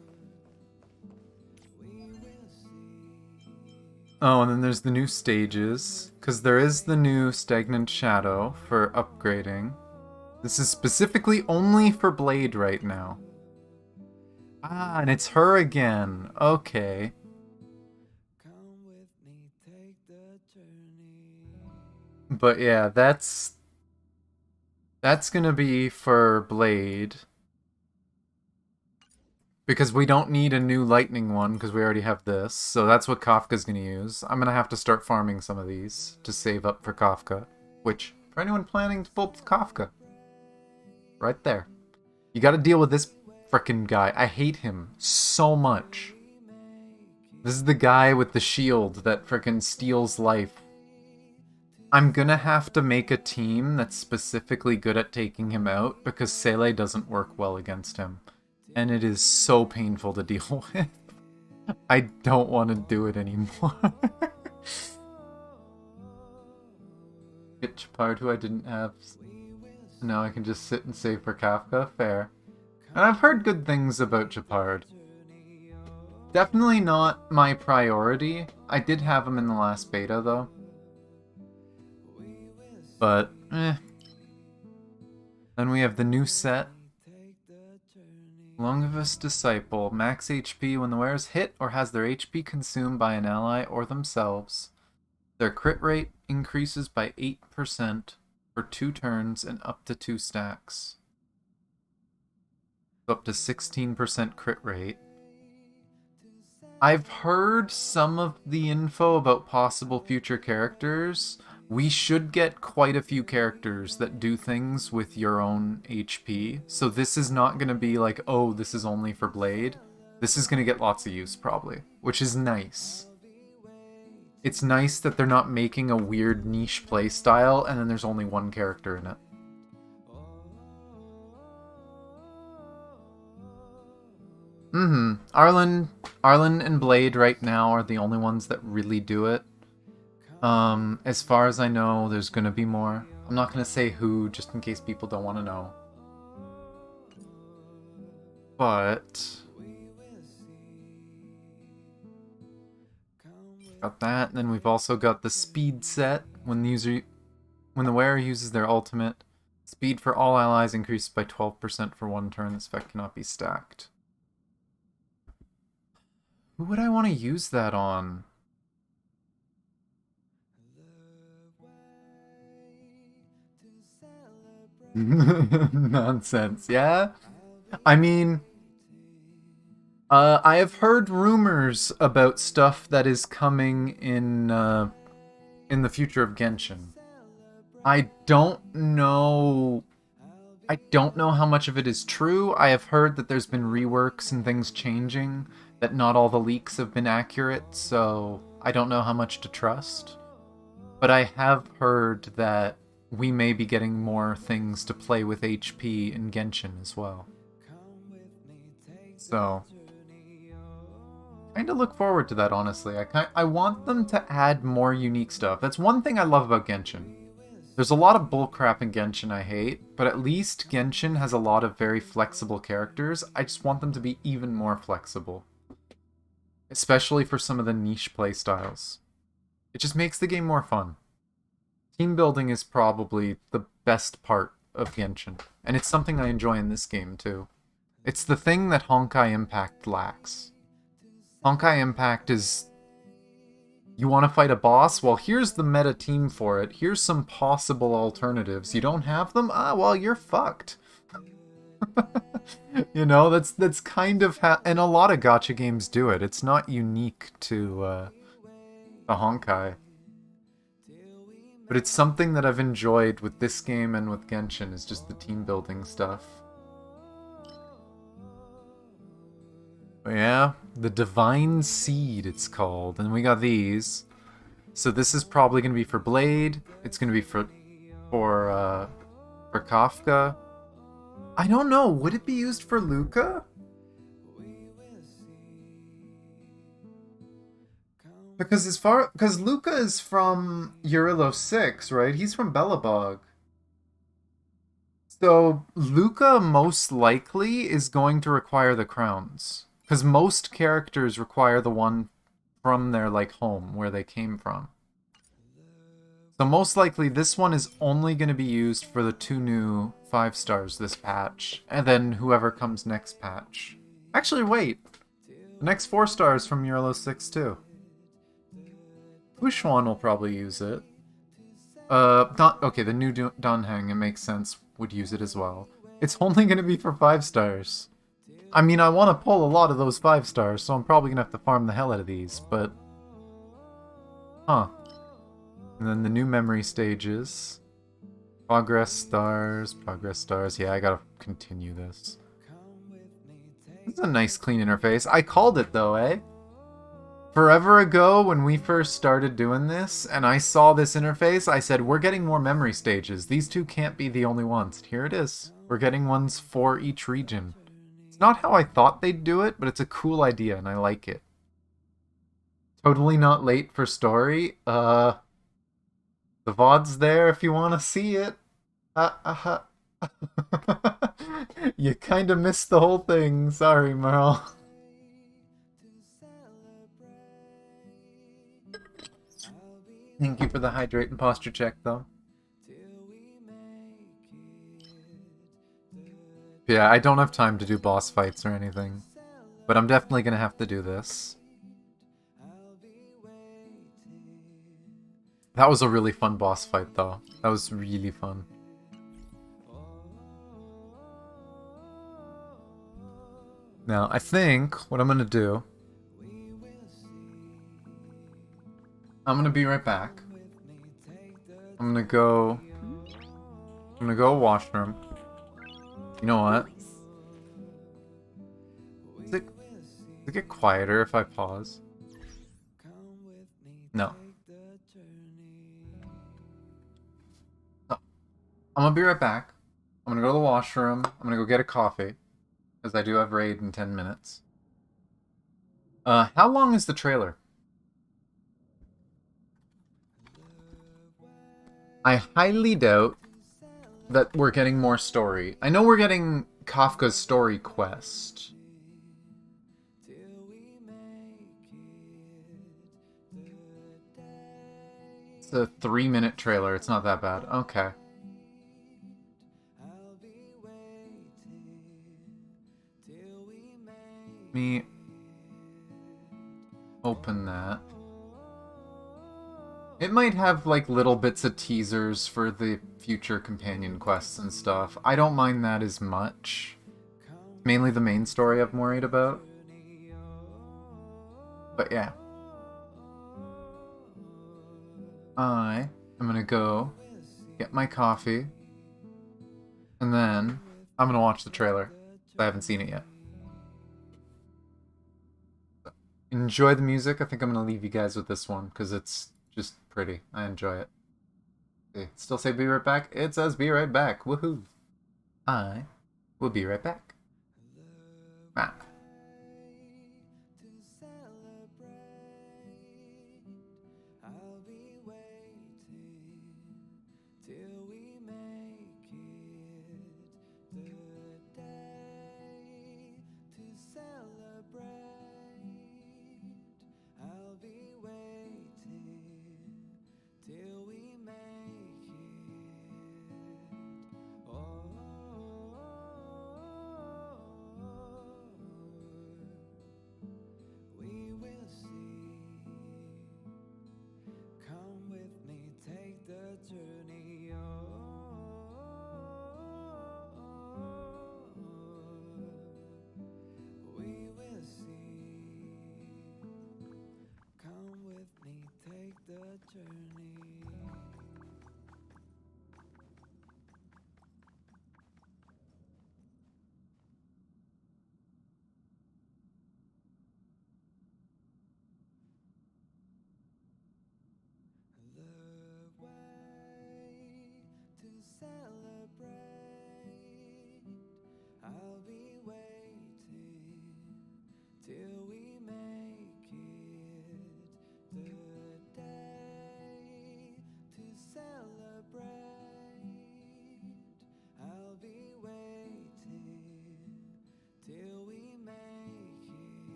Speaker 1: Oh, and then there's the new stages. Because there is the new Stagnant Shadow for upgrading. This is specifically only for Blade right now. Ah, and it's her again. Okay. But yeah, that's gonna be for Blade. Because we don't need a new lightning one, because we already have this. So that's what Kafka's gonna use. I'm gonna have to start farming some of these to save up for Kafka. Which, for anyone planning to pull up Kafka, right there. You gotta deal with this frickin' guy. I hate him so much. This is the guy with the shield that frickin' steals life. I'm gonna have to make a team that's specifically good at taking him out, because Sele doesn't work well against him. And it is so painful to deal with. I don't want to do it anymore. Get Chapard, who I didn't have. Now I can just sit and save for Kafka. Fair. And I've heard good things about Chapard. Definitely not my priority. I did have him in the last beta, though. But, eh. Then we have the new set. Longevous Disciple. Max HP when the wearer is hit or has their HP consumed by an ally or themselves. Their crit rate increases by 8% for 2 turns and up to 2 stacks. Up to 16% crit rate. I've heard some of the info about possible future characters. We should get quite a few characters that do things with your own HP. So this is not going to be like, oh, this is only for Blade. This is going to get lots of use, probably. Which is nice. It's nice that they're not making a weird niche playstyle and then there's only one character in it. Arlen and Blade right now are the only ones that really do it. As far as I know, there's gonna be more. I'm not gonna say who, just in case people don't want to know. But got that, and then we've also got the speed set. When the wearer uses their ultimate, speed for all allies increases by 12% for 1 turn. This effect cannot be stacked. Who would I want to use that on? Nonsense, yeah? I mean, I have heard rumors about stuff that is coming in the future of Genshin. I don't know how much of it is true. I have heard that there's been reworks and things changing, that not all the leaks have been accurate, so I don't know how much to trust. But I have heard that we may be getting more things to play with HP in Genshin as well. So, kind of look forward to that, honestly. I want them to add more unique stuff. That's one thing I love about Genshin. There's a lot of bullcrap in Genshin I hate, but at least Genshin has a lot of very flexible characters. I just want them to be even more flexible. Especially for some of the niche playstyles. It just makes the game more fun. Team building is probably the best part of Genshin, and it's something I enjoy in this game too. It's the thing that Honkai Impact lacks. Honkai Impact is, you want to fight a boss? Well, here's the meta team for it. Here's some possible alternatives. You don't have them? Ah, well, you're fucked. You know, that's kind of and a lot of gacha games do it. It's not unique to the Honkai. But it's something that I've enjoyed with this game and with Genshin, is just the team building stuff. But yeah, the Divine Seed it's called, and we got these. So this is probably going to be for Blade. It's going to be for Kafka. I don't know. Would it be used for Luca? Because Luca is from Eurilo 6, right? He's from Belobog. So Luca most likely is going to require the crowns. Because most characters require the one from their home, where they came from. So most likely this one is only going to be used for the 2 new 5 stars this patch. And then whoever comes next patch. Actually, wait. The next 4 stars from Eurilo 6 too. Wuxuan will probably use it. Okay, the new Danheng, it makes sense, would use it as well. It's only going to be for 5 stars. I mean, I want to pull a lot of those 5 stars, so I'm probably going to have to farm the hell out of these, but... Huh. And then the new memory stages. Progress stars. Yeah, I gotta continue this. This is a nice clean interface. I called it though, eh? Forever ago, when we first started doing this, and I saw this interface, I said, we're getting more memory stages. These 2 can't be the only ones. Here it is. We're getting ones for each region. It's not how I thought they'd do it, but it's a cool idea, and I like it. Totally not late for story. The VOD's there if you want to see it. You kind of missed the whole thing. Sorry, Merle. Thank you for the hydrate and posture check, though. Yeah, I don't have time to do boss fights or anything. But I'm definitely gonna have to do this. That was a really fun boss fight, though. That was really fun. Now, I think what I'm gonna do... I'm gonna be right back. I'm gonna go washroom. You know what? Does it get quieter if I pause? No. No. I'm gonna be right back. I'm gonna go to the washroom. I'm gonna go get a coffee. Because I do have raid in 10 minutes. How long is the trailer? I highly doubt that we're getting more story. I know we're getting Kafka's story quest. It's a 3-minute trailer. It's not that bad. Okay. Let me open that. It might have, like, little bits of teasers for the future companion quests and stuff. I don't mind that as much. Mainly the main story I'm worried about. But yeah. I am gonna go get my coffee. And then I'm gonna watch the trailer. I haven't seen it yet. Enjoy the music. I think I'm gonna leave you guys with this one because it's just pretty. I enjoy it. Okay, still say be right back? It says be right back. Woohoo! I will be right back. Ah.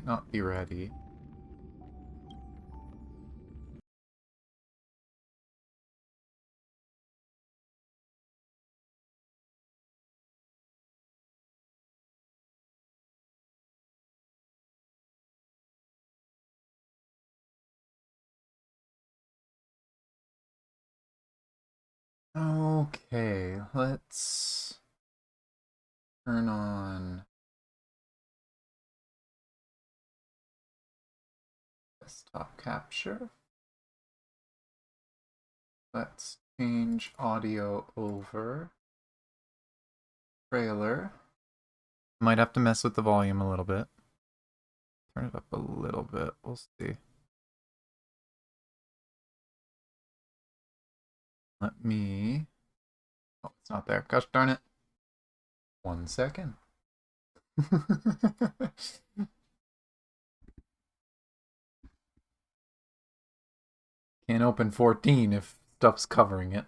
Speaker 1: not be ready. Okay, let's turn on desktop capture. Let's change audio over. Trailer. Might have to mess with the volume a little bit. Turn it up a little bit, we'll see. Let me... Oh, it's not there. Gosh darn it. 1 second. Can't open 14 if stuff's covering it.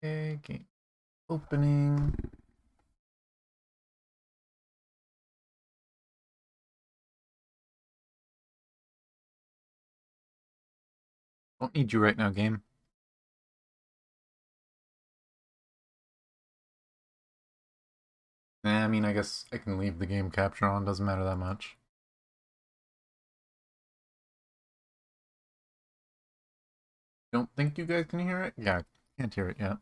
Speaker 1: Okay, game opening. Don't need you right now, game. I mean, I guess I can leave the game capture on, doesn't matter that much. Don't think you guys can hear it? Yeah, can't hear it yet.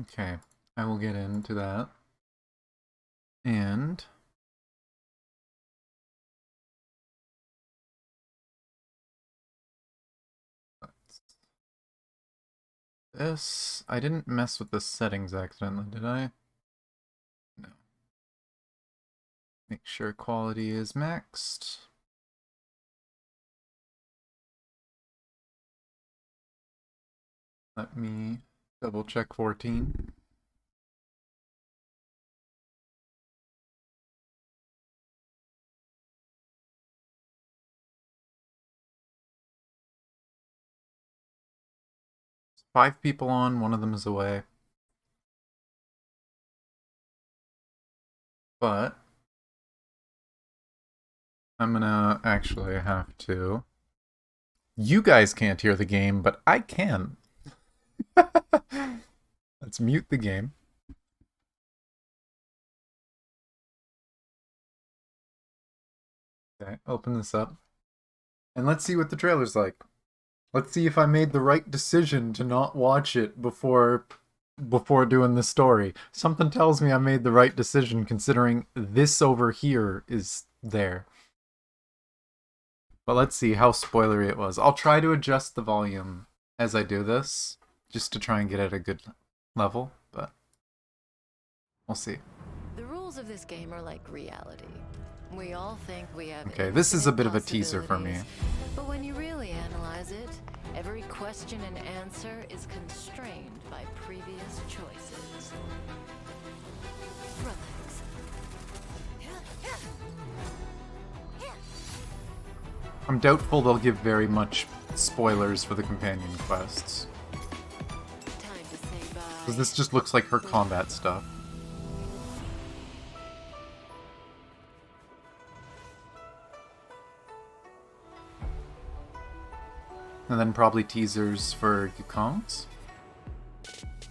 Speaker 1: Okay, I will get into that. And... this... I didn't mess with the settings accidentally, did I? No. Make sure quality is maxed. Let me double check 14. There's 5 people on, one of them is away. But I'm gonna actually have to... You guys can't hear the game, but I can. Let's mute the game. Okay, open this up. And let's see what the trailer's like. Let's see if I made the right decision to not watch it before doing the story. Something tells me I made the right decision considering this over here is there. But let's see how spoilery it was. I'll try to adjust the volume as I do this, just to try and get at a good level, but we'll see.
Speaker 9: The rules of this game are like reality. We all think we have...
Speaker 1: Okay, this is a bit of a teaser for me.
Speaker 9: But when you really analyze it, every question and answer is constrained by previous choices. Relax.
Speaker 1: I'm doubtful they'll give very much spoilers for the companion quests. Because this just looks like her combat stuff. And then probably teasers for Yukongs.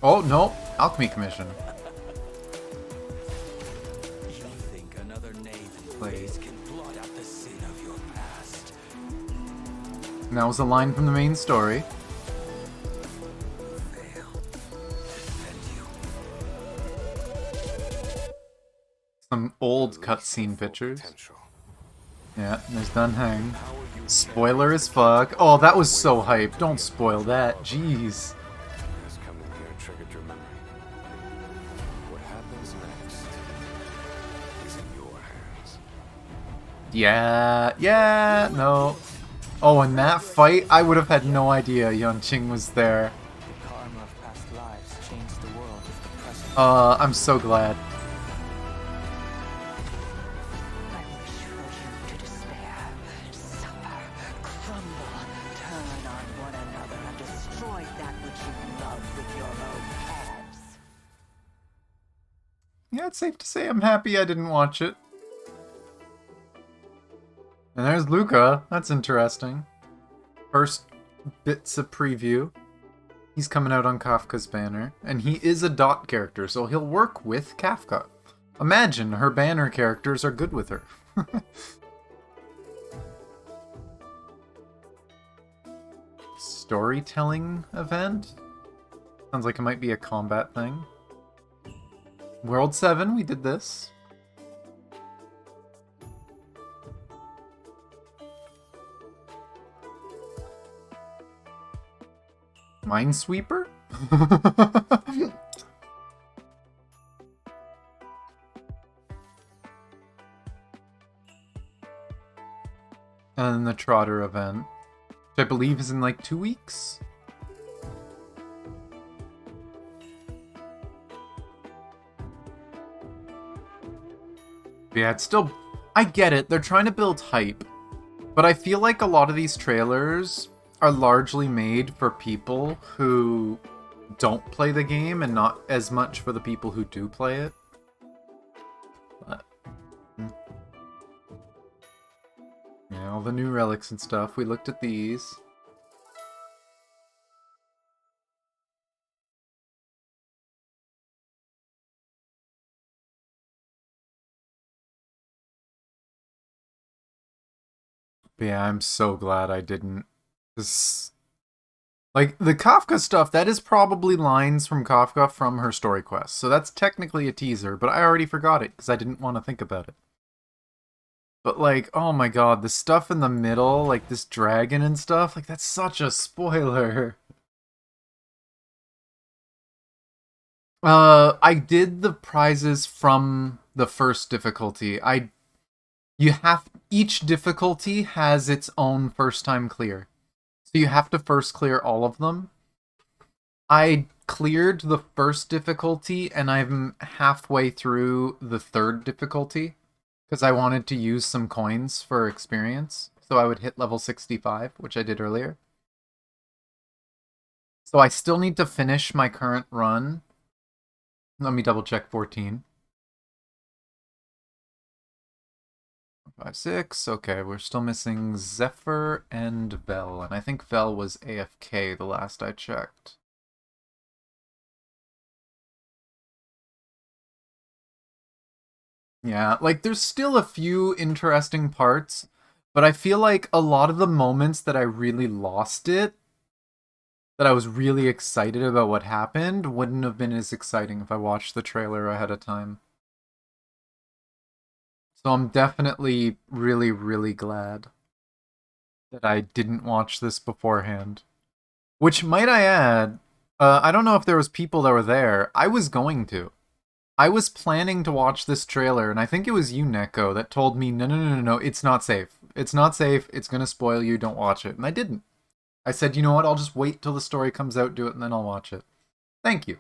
Speaker 1: Oh, no! Alchemy Commission.
Speaker 7: You think another name
Speaker 1: Play.
Speaker 7: can blot out the sin of your past?
Speaker 1: And that was a line from the main story. Some old cutscene pictures. Yeah, and there's Dunhang. Spoiler as fuck. Oh, that was so hype. Don't spoil that. Jeez.
Speaker 14: Has coming here triggered preserved your memory. What happens next is in your hands.
Speaker 1: Yeah, no. Oh, in that fight, I would have had no idea Yunqing was there.
Speaker 8: The karma of past lives changed the world if the present.
Speaker 1: I'm so glad.
Speaker 9: I wish for you to despair, suffer, crumble, turn on one another, and destroy that which you love with your own hands.
Speaker 1: Yeah, it's safe to say I'm happy I didn't watch it. And there's Luca. That's interesting. First bits of preview. He's coming out on Kafka's banner. And he is a dot character, so he'll work with Kafka. Imagine her banner characters are good with her. Storytelling event? Sounds like it might be a combat thing. World 7, we did this. Minesweeper? And then the Trotter event, which I believe is in like 2 weeks. Yeah, it's still... I get it, they're trying to build hype. But I feel like a lot of these trailers are largely made for people who don't play the game and not as much for the people who do play it. But, yeah, all the new relics and stuff. We looked at these. But yeah, I'm so glad I didn't. This, like, the Kafka stuff, that is probably lines from Kafka from her story quest. So that's technically a teaser, but I already forgot it because I didn't want to think about it. But, like, oh my god, the stuff in the middle, like this dragon and stuff, like, that's such a spoiler. I did the prizes from the first difficulty. Each difficulty has its own first time clear. So you have to first clear all of them. I cleared the first difficulty and I'm halfway through the third difficulty because I wanted to use some coins for experience. So I would hit level 65, which I did earlier. So I still need to finish my current run. Let me double check 14. 5, 6. Okay, we're still missing Zephyr and Vel, and I think Vel was AFK the last I checked. Yeah, like there's still a few interesting parts, but I feel like a lot of the moments that I really lost it, that I was really excited about what happened, wouldn't have been as exciting if I watched the trailer ahead of time. So I'm definitely really, really glad that I didn't watch this beforehand. Which, might I add, I don't know if there was people that were there. I was going to. I was planning to watch this trailer, and I think it was you, Neko, that told me, no, it's not safe. It's not safe, it's gonna spoil you, don't watch it. And I didn't. I said, you know what, I'll just wait till the story comes out, do it, and then I'll watch it. Thank you.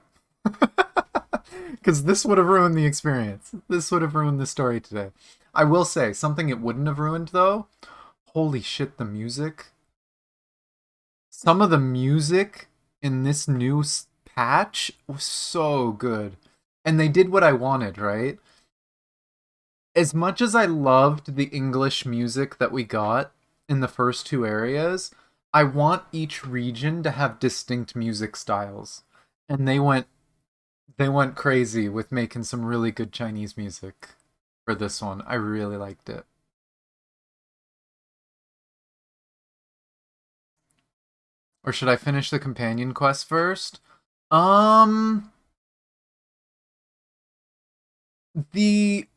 Speaker 1: Because this would have ruined the experience. This would have ruined the story today. I will say, something it wouldn't have ruined, though. Holy shit, the music. Some of the music in this new patch was so good. And they did what I wanted, right? As much as I loved the English music that we got in the first 2 areas, I want each region to have distinct music styles. And they went crazy with making some really good Chinese music for this one. I really liked it. Or should I finish the companion quest first? The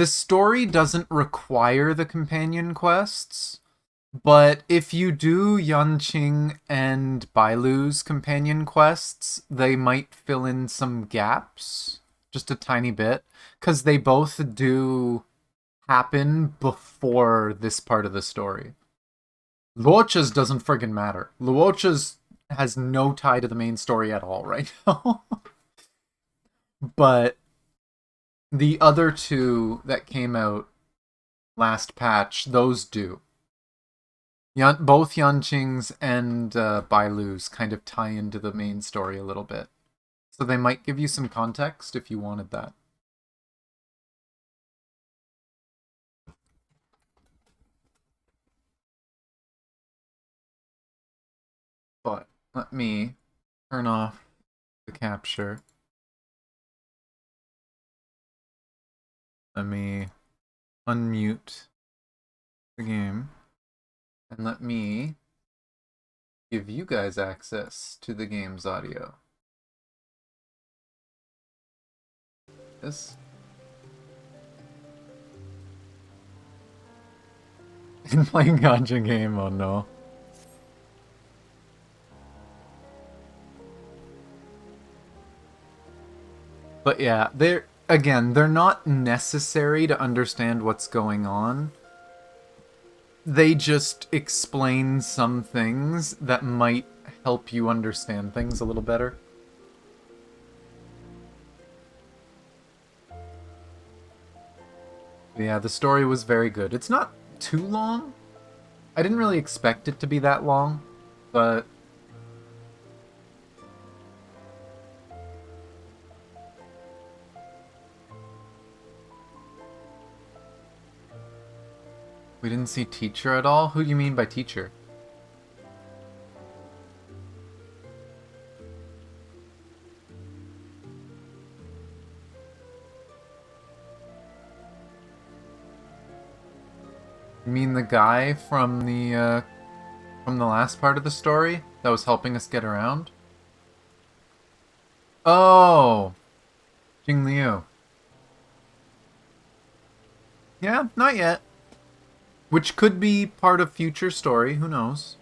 Speaker 1: story doesn't require the companion quests, But if you do Yanqing and Bailu's companion quests, they might fill in some gaps, just a tiny bit, because they both do happen before this part of the story. Luocha's doesn't friggin' matter. Luocha's has no tie to the main story at all right now. But the other two that came out last patch, those do. Both Yanqing's and Bailu's kind of tie into the main story a little bit. So they might give you some context if you wanted that. But let me turn off the capture. Let me unmute the game. And let me give you guys access to the game's audio. This. In playing Ganja game, oh no. But yeah, they're not necessary to understand what's going on. They just explain some things that might help you understand things a little better. Yeah, the story was very good. It's not too long. I didn't really expect it to be that long, but we didn't see teacher at all? Who do you mean by teacher? You mean the guy from the last part of the story that was helping us get around? Oh, Jing Liu. Yeah, not yet. Which could be part of future story, who knows?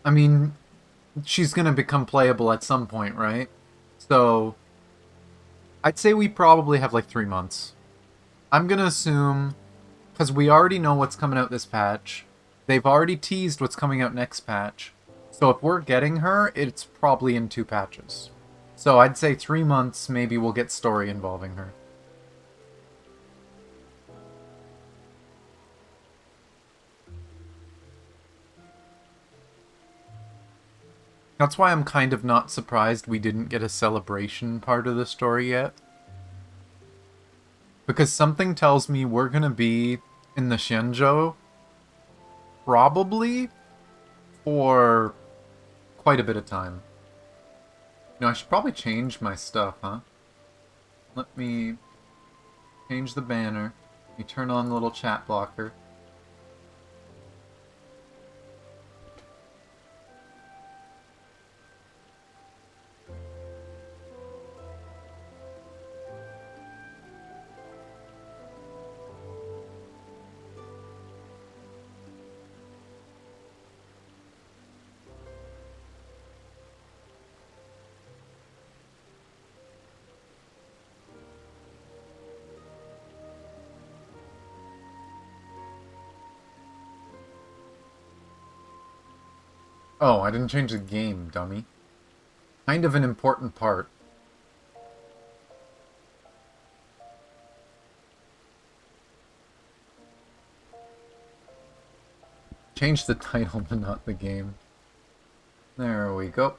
Speaker 1: I mean, she's gonna become playable at some point, right? So, I'd say we probably have like 3 months. I'm gonna assume, because we already know what's coming out this patch. They've already teased what's coming out next patch. So if we're getting her, it's probably in 2 patches. So I'd say 3 months, maybe we'll get story involving her. That's why I'm kind of not surprised we didn't get a celebration part of the story yet. Because something tells me we're gonna be in the Xianzhou probably for quite a bit of time. You know, I should probably change my stuff, huh? Let me change the banner. Let me turn on the little chat blocker. Oh, I didn't change the game, dummy. Kind of an important part. Change the title, but not the game. There we go.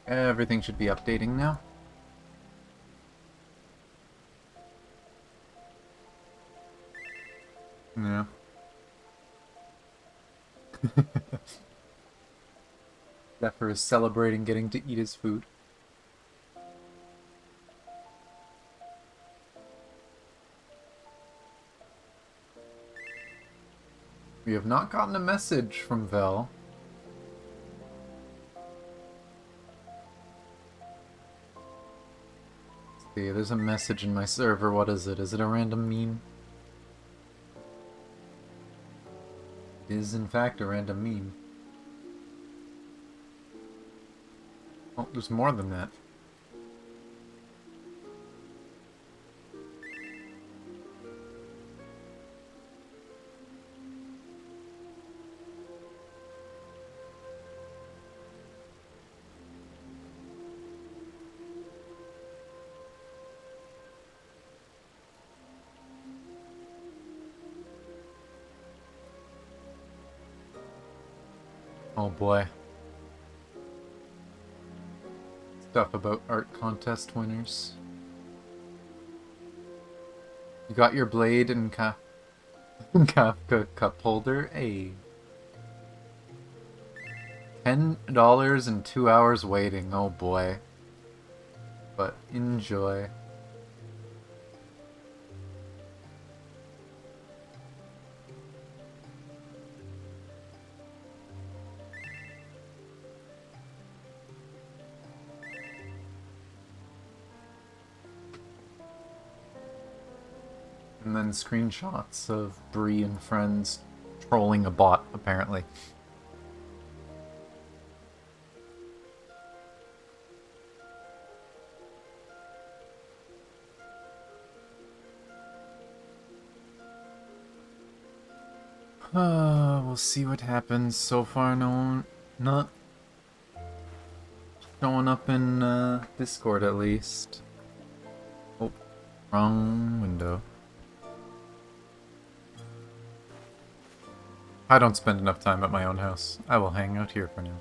Speaker 1: Everything should be updating now. Yeah. Zephyr is celebrating getting to eat his food. We have not gotten a message from Vel. Let's see, there's a message in my server. What is it? Is it a random meme? is in fact a random meme. Oh, there's more than that. Oh boy. Stuff about art contest winners. You got your blade and Kafka cup holder? Hey. $10 and 2 hours waiting. Oh boy. But enjoy. And then screenshots of Bree and friends trolling a bot, apparently. We'll see what happens. So far, not showing up in Discord at least. Oh, wrong window. I don't spend enough time at my own house. I will hang out here for now.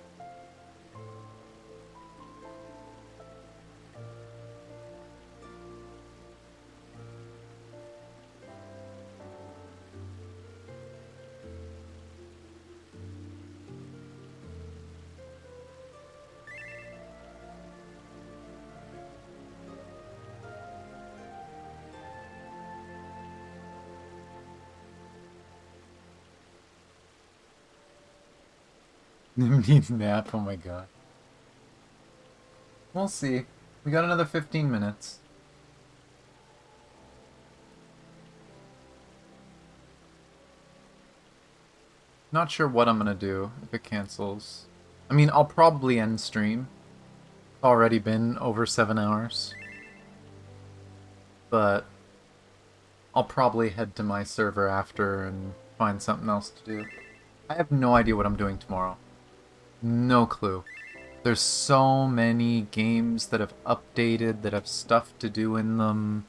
Speaker 1: Needs nap, oh my god. We'll see. We got another 15 minutes. Not sure what I'm gonna do if it cancels. I mean, I'll probably end stream. It's already been over 7 hours. But I'll probably head to my server after and find something else to do. I have no idea what I'm doing tomorrow. No clue. There's so many games that have updated, that have stuff to do in them.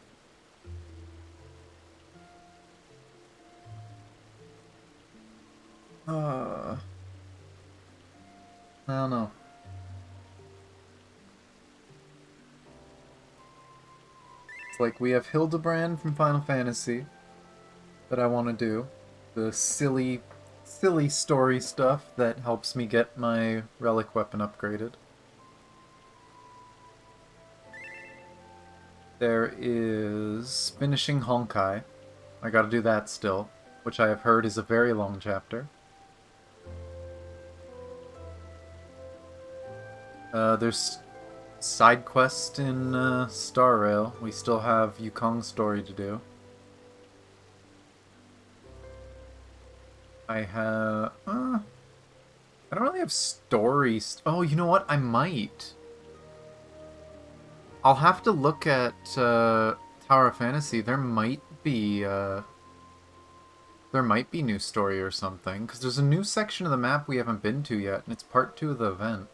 Speaker 1: I don't know. It's like we have Hildebrand from Final Fantasy that I want to do. The silly story stuff that helps me get my relic weapon upgraded. There is finishing Honkai. I gotta do that still, which I have heard is a very long chapter. There's side quest in Star Rail. We still have Yukong's story to do. I have... I don't really have stories. Oh, you know what? I might. I'll have to look at Tower of Fantasy. There might be new story or something, because there's a new section of the map we haven't been to yet, and it's part 2 of the event.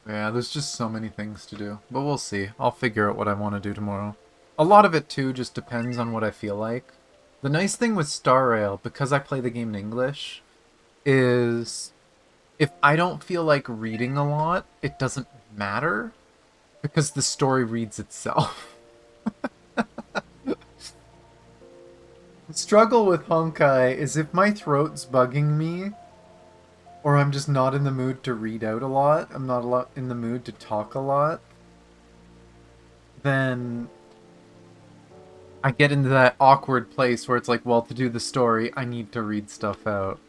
Speaker 1: Yeah, there's just so many things to do. But we'll see. I'll figure out what I want to do tomorrow. A lot of it, too, just depends on what I feel like. The nice thing with Star Rail, because I play the game in English, is if I don't feel like reading a lot, it doesn't matter, because the story reads itself. The struggle with Honkai is if my throat's bugging me, or I'm just not in the mood to read out a lot, I'm not in the mood to talk a lot, then I get into that awkward place where it's like, well, to do the story, I need to read stuff out.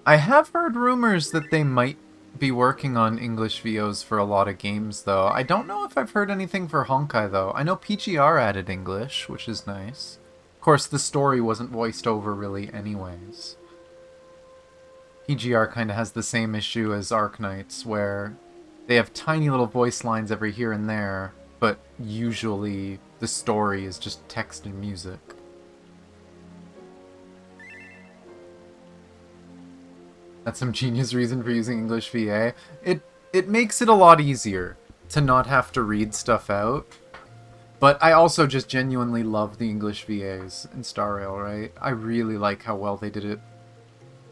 Speaker 1: I have heard rumors that they might be working on English VOs for a lot of games, though. I don't know if I've heard anything for Honkai, though. I know PGR added English, which is nice. Of course, the story wasn't voiced over really anyways. PGR kind of has the same issue as Arknights, where they have tiny little voice lines every here and there, but usually the story is just text and music. That's some genius reason for using English VA. It makes it a lot easier to not have to read stuff out. But I also just genuinely love the English VAs in Star Rail, right? I really like how well they did it.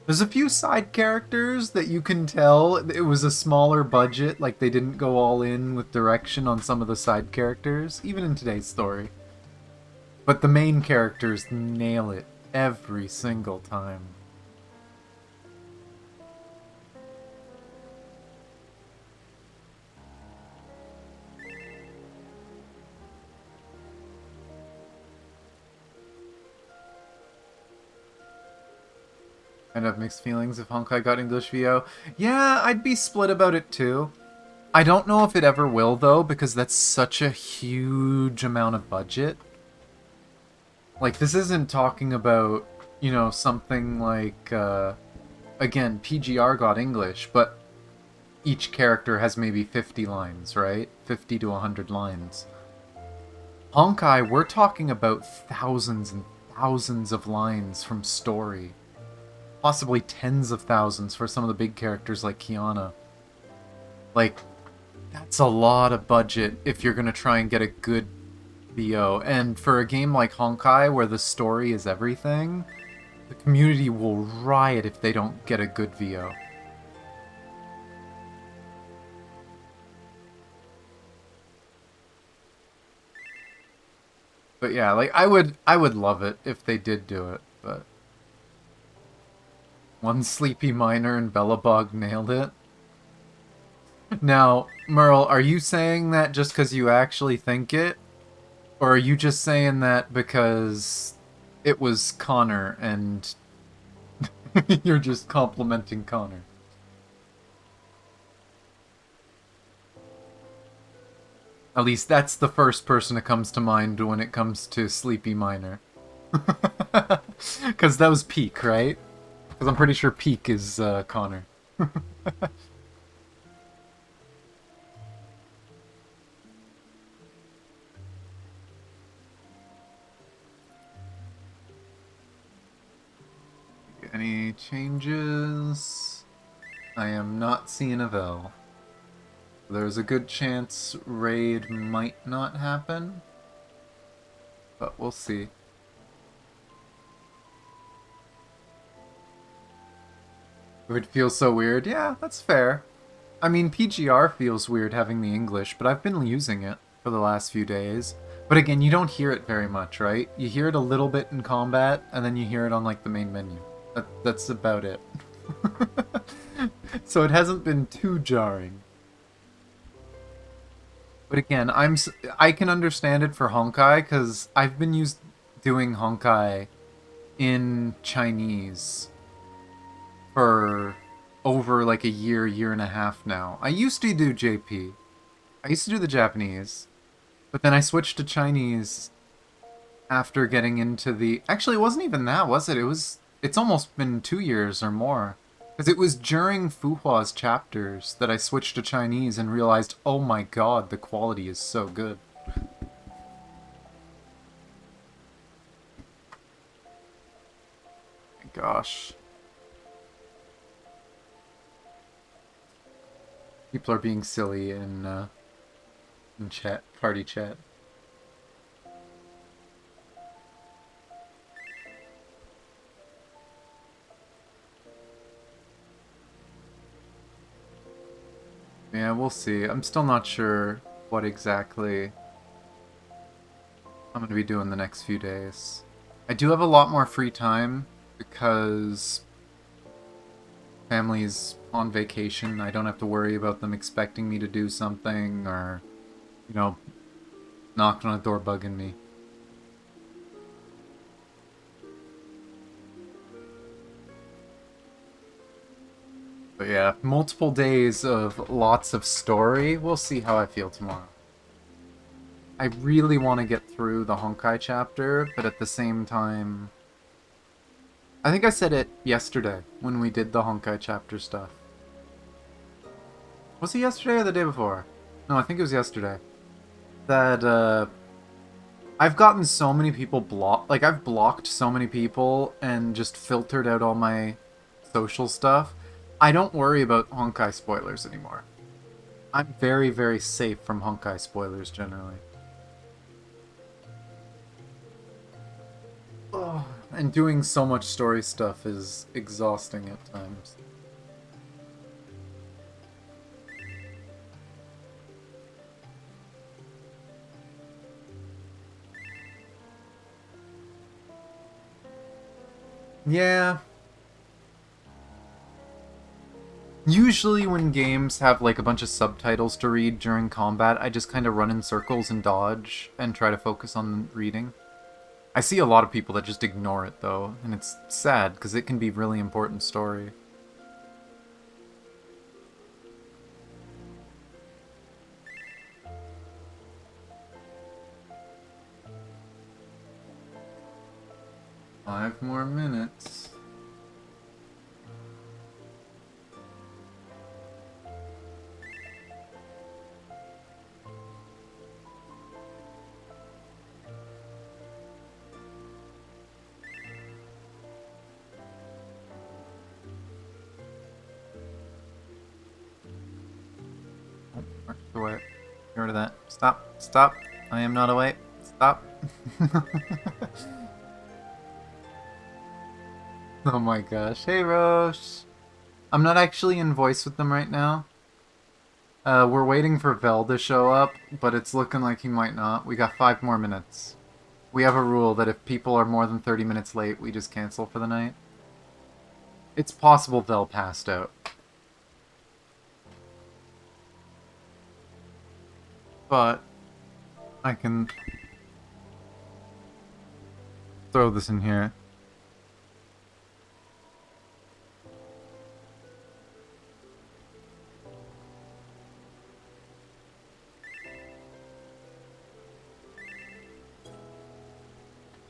Speaker 1: There's a few side characters that you can tell it was a smaller budget, like they didn't go all in with direction on some of the side characters, even in today's story. But the main characters nail it every single time. I'd have mixed feelings if Honkai got English VO. Yeah, I'd be split about it too. I don't know if it ever will, though, because that's such a huge amount of budget. Like, this isn't talking about, you know, something like, again, PGR got English, but each character has maybe 50 lines, right? 50 to 100 lines. Honkai, we're talking about thousands and thousands of lines from story. Possibly tens of thousands for some of the big characters like Kiana. Like, that's a lot of budget if you're gonna try and get a good VO. And for a game like Honkai, where the story is everything, the community will riot if they don't get a good VO. But yeah, like, I would love it if they did do it, but... One sleepy miner and Bellabog nailed it. Now, Merle, are you saying that just because you actually think it? Or are you just saying that because it was Connor and you're just complimenting Connor? At least that's the first person that comes to mind when it comes to Sleepy Miner. Because that was Peak, right? Because I'm pretty sure Peak is Connor. Any changes? I am not seeing a Vel. There's a good chance raid might not happen, but we'll see. It would feel so weird. Yeah, that's fair. I mean, PGR feels weird having the English, but I've been using it for the last few days. But again, you don't hear it very much, right? You hear it a little bit in combat, and then you hear it on, like, the main menu. That's about it. So it hasn't been too jarring. But again, I can understand it for Honkai, because I've been doing Honkai in Chinese for over like a year and a half now. I used to do JP. I used to do the Japanese. But then I switched to Chinese after getting into the... Actually, it wasn't even that, was it? It's almost been 2 years or more. Because it was during Fuhua's chapters that I switched to Chinese and realized, oh my god, the quality is so good. My gosh. People are being silly in chat, party chat. Yeah, we'll see. I'm still not sure what exactly I'm going to be doing the next few days. I do have a lot more free time because family's on vacation. I don't have to worry about them expecting me to do something or, you know, knocking on a door bugging me. But yeah, multiple days of lots of story. We'll see how I feel tomorrow. I really want to get through the Honkai chapter, but at the same time... I think I said it yesterday when we did the Honkai chapter stuff. Was it yesterday or the day before? No, I think it was yesterday. That, I've gotten so many people blocked. Like, I've blocked so many people and just filtered out all my social stuff. I don't worry about Honkai spoilers anymore. I'm very, very safe from Honkai spoilers, generally. Oh, and doing so much story stuff is exhausting at times. Yeah. Usually when games have like a bunch of subtitles to read during combat, I just kind of run in circles and dodge and try to focus on reading. I see a lot of people that just ignore it though, and it's sad because it can be really important story. Five more minutes. Away. Get rid of that. Stop. Stop. I am not away. Stop. Oh my gosh. Hey, Roche. I'm not actually in voice with them right now. We're waiting for Vel to show up, but it's looking like he might not. We got 5 more minutes. We have a rule that if people are more than 30 minutes late, we just cancel for the night. It's possible Vel passed out. But I can throw this in here.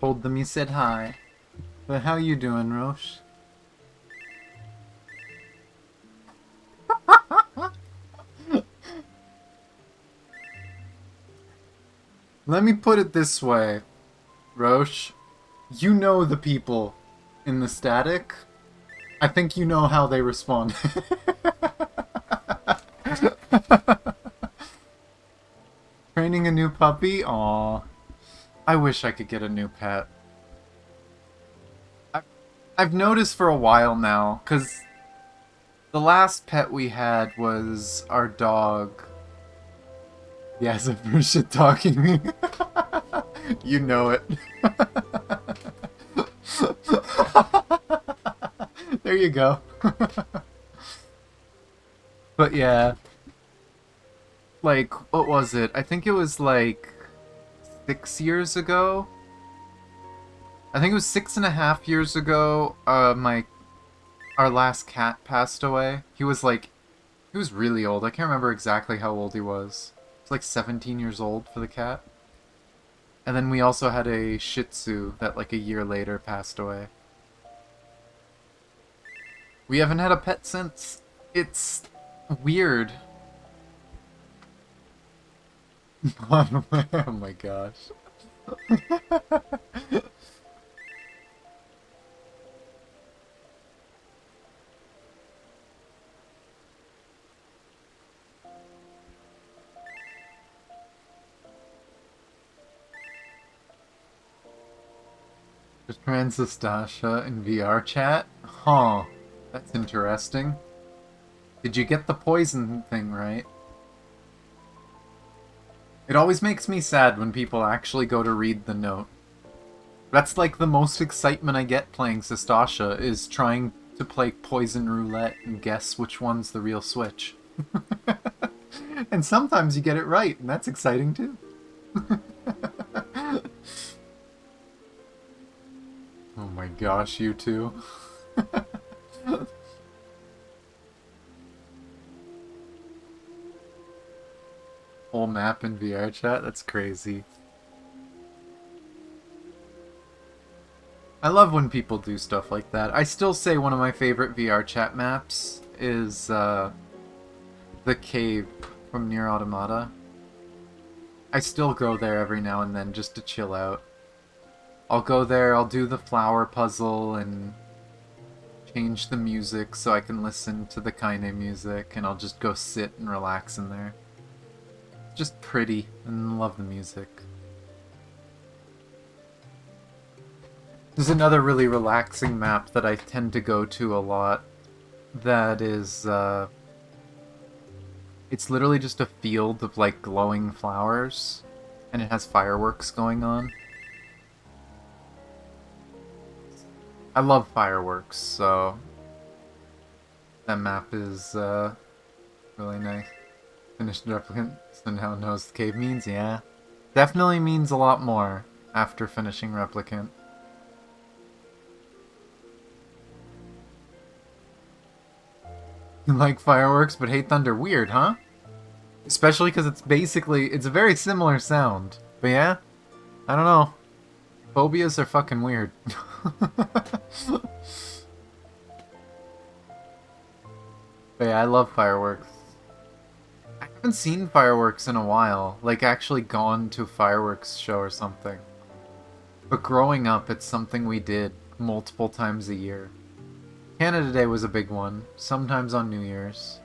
Speaker 1: Told them you said hi. But how you doing, Roche? Let me put it this way, Roche. You know the people in the static. I think you know how they respond. Training a new puppy? Aww. I wish I could get a new pet. I've noticed for a while now, because the last pet we had was our dog. Yes, if you're shit talking me. You know it. There you go. But yeah. Like, what was it? I think it was like 6 years ago. I think it was 6.5 years ago, our last cat passed away. He was really old. I can't remember exactly how old he was. It's like 17 years old for the cat. And then we also had a Shih Tzu that like a year later passed away. We haven't had a pet since. It's weird. Oh my gosh. Just Transistasha in VR chat? Huh. That's interesting. Did you get the poison thing right? It always makes me sad when people actually go to read the note. That's like the most excitement I get playing Sistasha, is trying to play Poison Roulette and guess which one's the real switch. And sometimes you get it right, and that's exciting too. Oh my gosh, you two. Whole map in VR chat? That's crazy. I love when people do stuff like that. I still say one of my favorite VR chat maps is the cave from Nier Automata. I still go there every now and then just to chill out. I'll go there, I'll do the flower puzzle and change the music so I can listen to the Kaine music, and I'll just go sit and relax in there. It's just pretty, and I love the music. There's another really relaxing map that I tend to go to a lot that is, it's literally just a field of, like, glowing flowers, and it has fireworks going on. I love fireworks, so that map is, really nice. Finished Replicant, so now knows the cave means, yeah. Definitely means a lot more after finishing Replicant. You like fireworks but hate thunder. Weird, huh? Especially because it's a very similar sound. But yeah, I don't know. Phobias are fucking weird. But yeah, I love fireworks. I haven't seen fireworks in a while. Like, actually gone to a fireworks show or something. But growing up, it's something we did multiple times a year. Canada Day was a big one, sometimes on New Year's.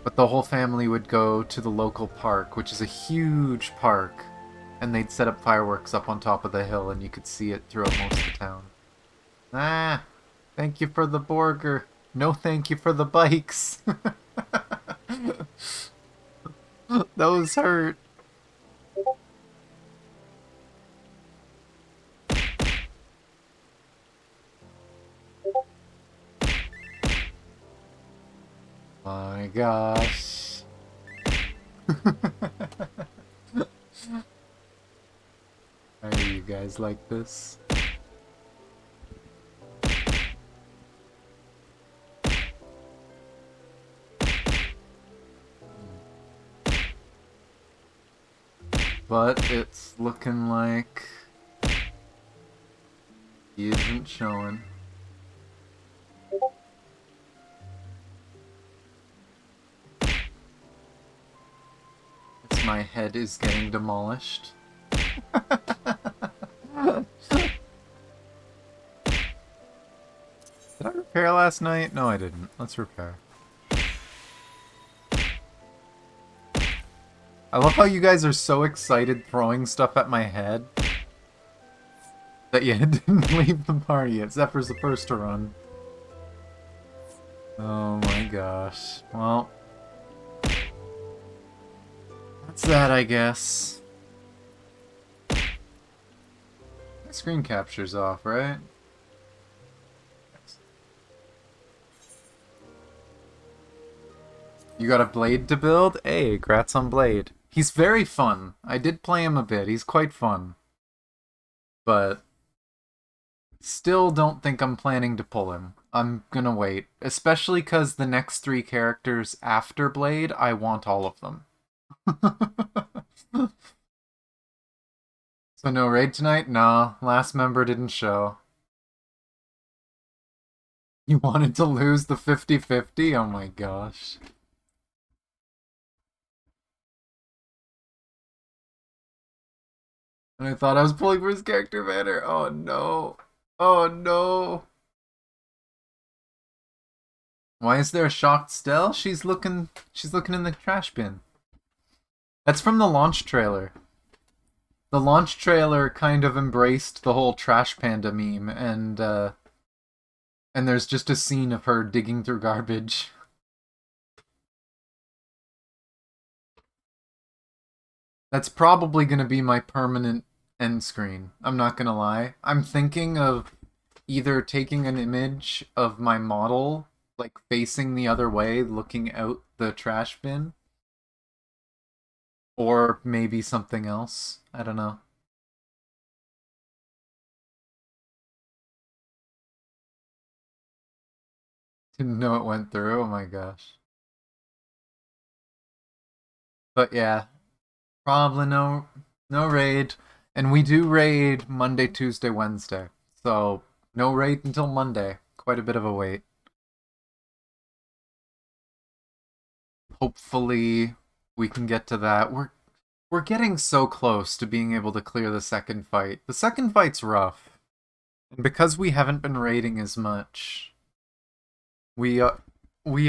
Speaker 1: But the whole family would go to the local park, which is a huge park, and they'd set up fireworks up on top of the hill, and you could see it throughout most of the town. Ah, thank you for the burger. No thank you for the bikes. Those hurt. My gosh. How do you guys like this? But it's looking like he isn't showing. My head is getting demolished. Did I repair last night? No, I didn't. Let's repair. I love how you guys are so excited throwing stuff at my head that you didn't leave the party yet. Zephyr's the first to run. Oh my gosh. Well, that's that, I guess. My screen capture's off, right? You got a Blade to build? Hey, grats on Blade. He's very fun. I did play him a bit. He's quite fun. But still don't think I'm planning to pull him. I'm gonna wait. Especially because the next 3 characters after Blade, I want all of them. So no raid tonight? No. Last member didn't show. You wanted to lose the 50-50? Oh my gosh. And I thought I was pulling for his character banner. Oh no. Oh no. Why is there a shocked Stell? She's looking in the trash bin. That's from the launch trailer. The launch trailer kind of embraced the whole trash panda meme, and there's just a scene of her digging through garbage. That's probably gonna be my permanent end screen. I'm not gonna lie. I'm thinking of either taking an image of my model, like facing the other way, looking out the trash bin, or maybe something else. I don't know. Didn't know it went through. Oh my gosh. But yeah, probably no raid. And we do raid Monday, Tuesday, Wednesday. So no raid until Monday. Quite a bit of a wait. Hopefully we can get to that. We're getting so close to being able to clear the second fight. The second fight's rough. And because we haven't been raiding as much, we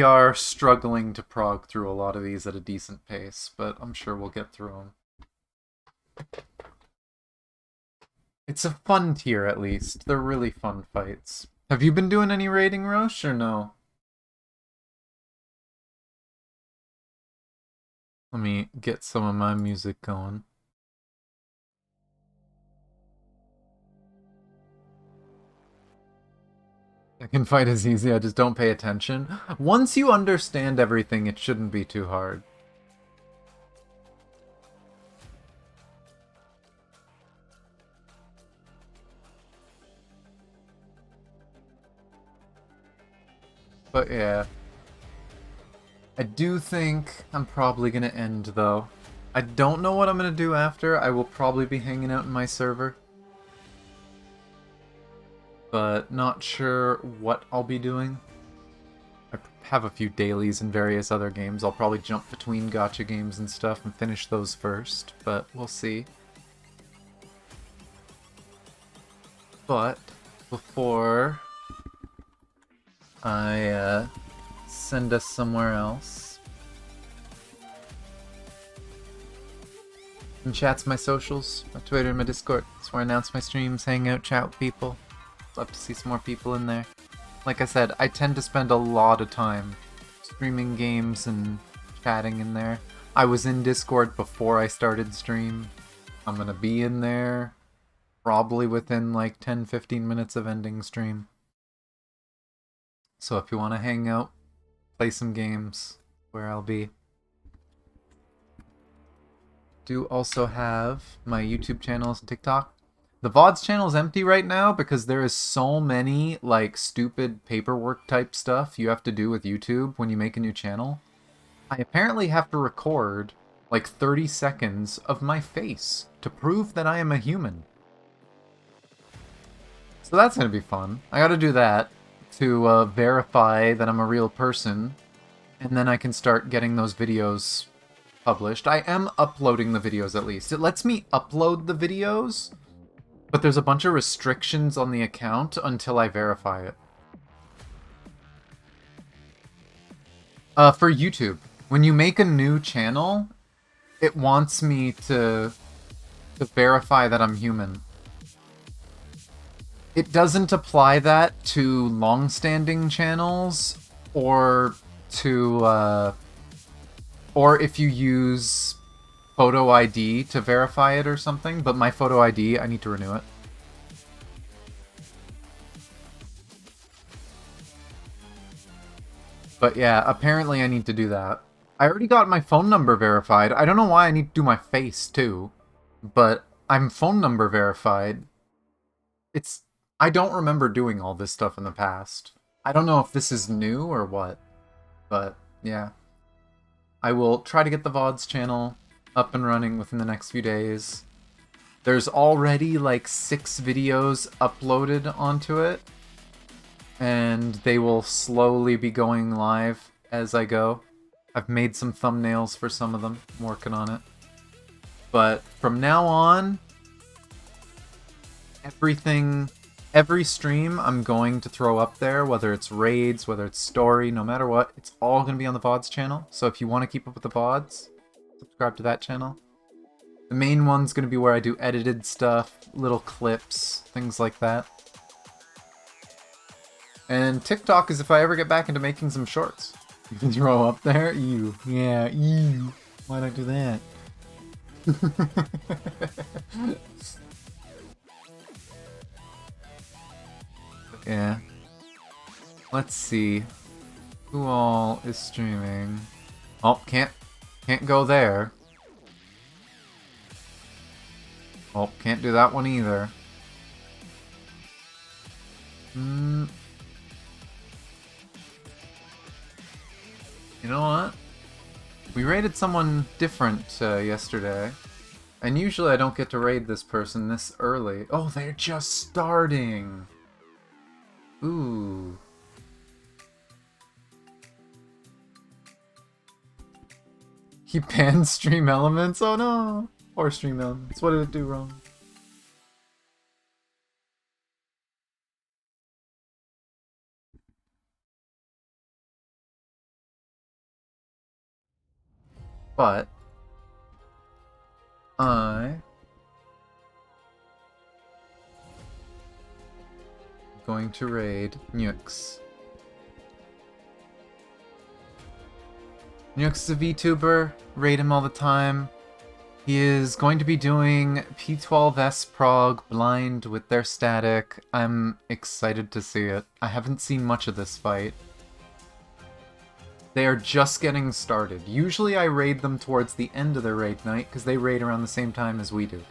Speaker 1: are struggling to prog through a lot of these at a decent pace, but I'm sure we'll get through them. It's a fun tier, at least. They're really fun fights. Have you been doing any raiding, Roche, or no? Let me get some of my music going. Second fight is easy, I just don't pay attention. Once you understand everything, it shouldn't be too hard. But yeah. I do think I'm probably gonna end, though. I don't know what I'm gonna do after. I will probably be hanging out in my server. But not sure what I'll be doing. I have a few dailies in various other games. I'll probably jump between gacha games and stuff and finish those first, but we'll see. But before I send us somewhere else, and chat's my socials, my Twitter, and my Discord. That's where I announce my streams, hang out, chat with people. Love to see some more people in there. Like I said, I tend to spend a lot of time streaming games and chatting in there. I was in Discord before I started stream. I'm gonna be in there probably within like 10-15 minutes of ending stream. So if you want to hang out, play some games, where I'll be. Do also have my YouTube channels and TikTok. The VODs channel is empty right now because there is so many like stupid paperwork type stuff you have to do with YouTube when you make a new channel. I apparently have to record like 30 seconds of my face to prove that I am a human. So that's gonna be fun. I gotta do that to verify that I'm a real person, and then I can start getting those videos published. I am uploading the videos at least. It lets me upload the videos, but there's a bunch of restrictions on the account until I verify it. For YouTube, when you make a new channel, it wants me to verify that I'm human. It doesn't apply that to long-standing channels or to or if you use photo ID to verify it or something, but my photo ID, I need to renew it. But yeah, apparently I need to do that. I already got my phone number verified. I don't know why I need to do my face too, but I'm phone number verified. I don't remember doing all this stuff in the past. I don't know if this is new or what, but yeah. I will try to get the VODs channel up and running within the next few days. There's already like 6 videos uploaded onto it, and they will slowly be going live as I go. I've made some thumbnails for some of them. I'm working on it. But from now on, every stream I'm going to throw up there, whether it's raids, whether it's story, no matter what, it's all going to be on the VODs channel. So if you want to keep up with the VODs, subscribe to that channel. The main one's going to be where I do edited stuff, little clips, things like that. And TikTok is if I ever get back into making some shorts. You can throw up there? Ew. Yeah, ew. Why'd I do that? Yeah. Let's see. Who all is streaming? Oh, can't go there. Oh, can't do that one either. You know what? We raided someone different yesterday. And usually I don't get to raid this person this early. Oh, they're just starting! Ooh. He banned Stream Elements? Oh no! Or Stream Elements. What did it do wrong? But I'm going to raid Nyx. Nyx is a VTuber, raid him all the time. He is going to be doing P12S Prog blind with their static. I'm excited to see it. I haven't seen much of this fight. They are just getting started. Usually I raid them towards the end of their raid night, because they raid around the same time as we do.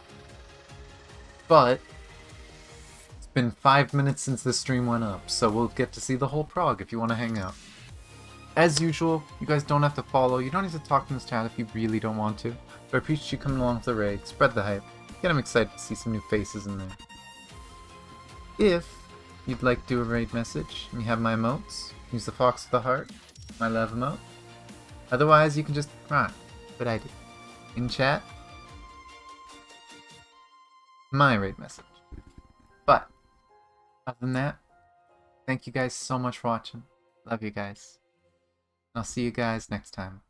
Speaker 1: But it's been 5 minutes since the stream went up, so we'll get to see the whole prog if you want to hang out. As usual, you guys don't have to follow, you don't need to talk in this chat if you really don't want to, but I appreciate you coming along for the raid, spread the hype, get them excited to see some new faces in there. If you'd like to do a raid message, and you have my emotes, use the fox with the heart, my love emote. Otherwise, you can just what I do. In chat, my raid message. But, other than that, thank you guys so much for watching. Love you guys. I'll see you guys next time.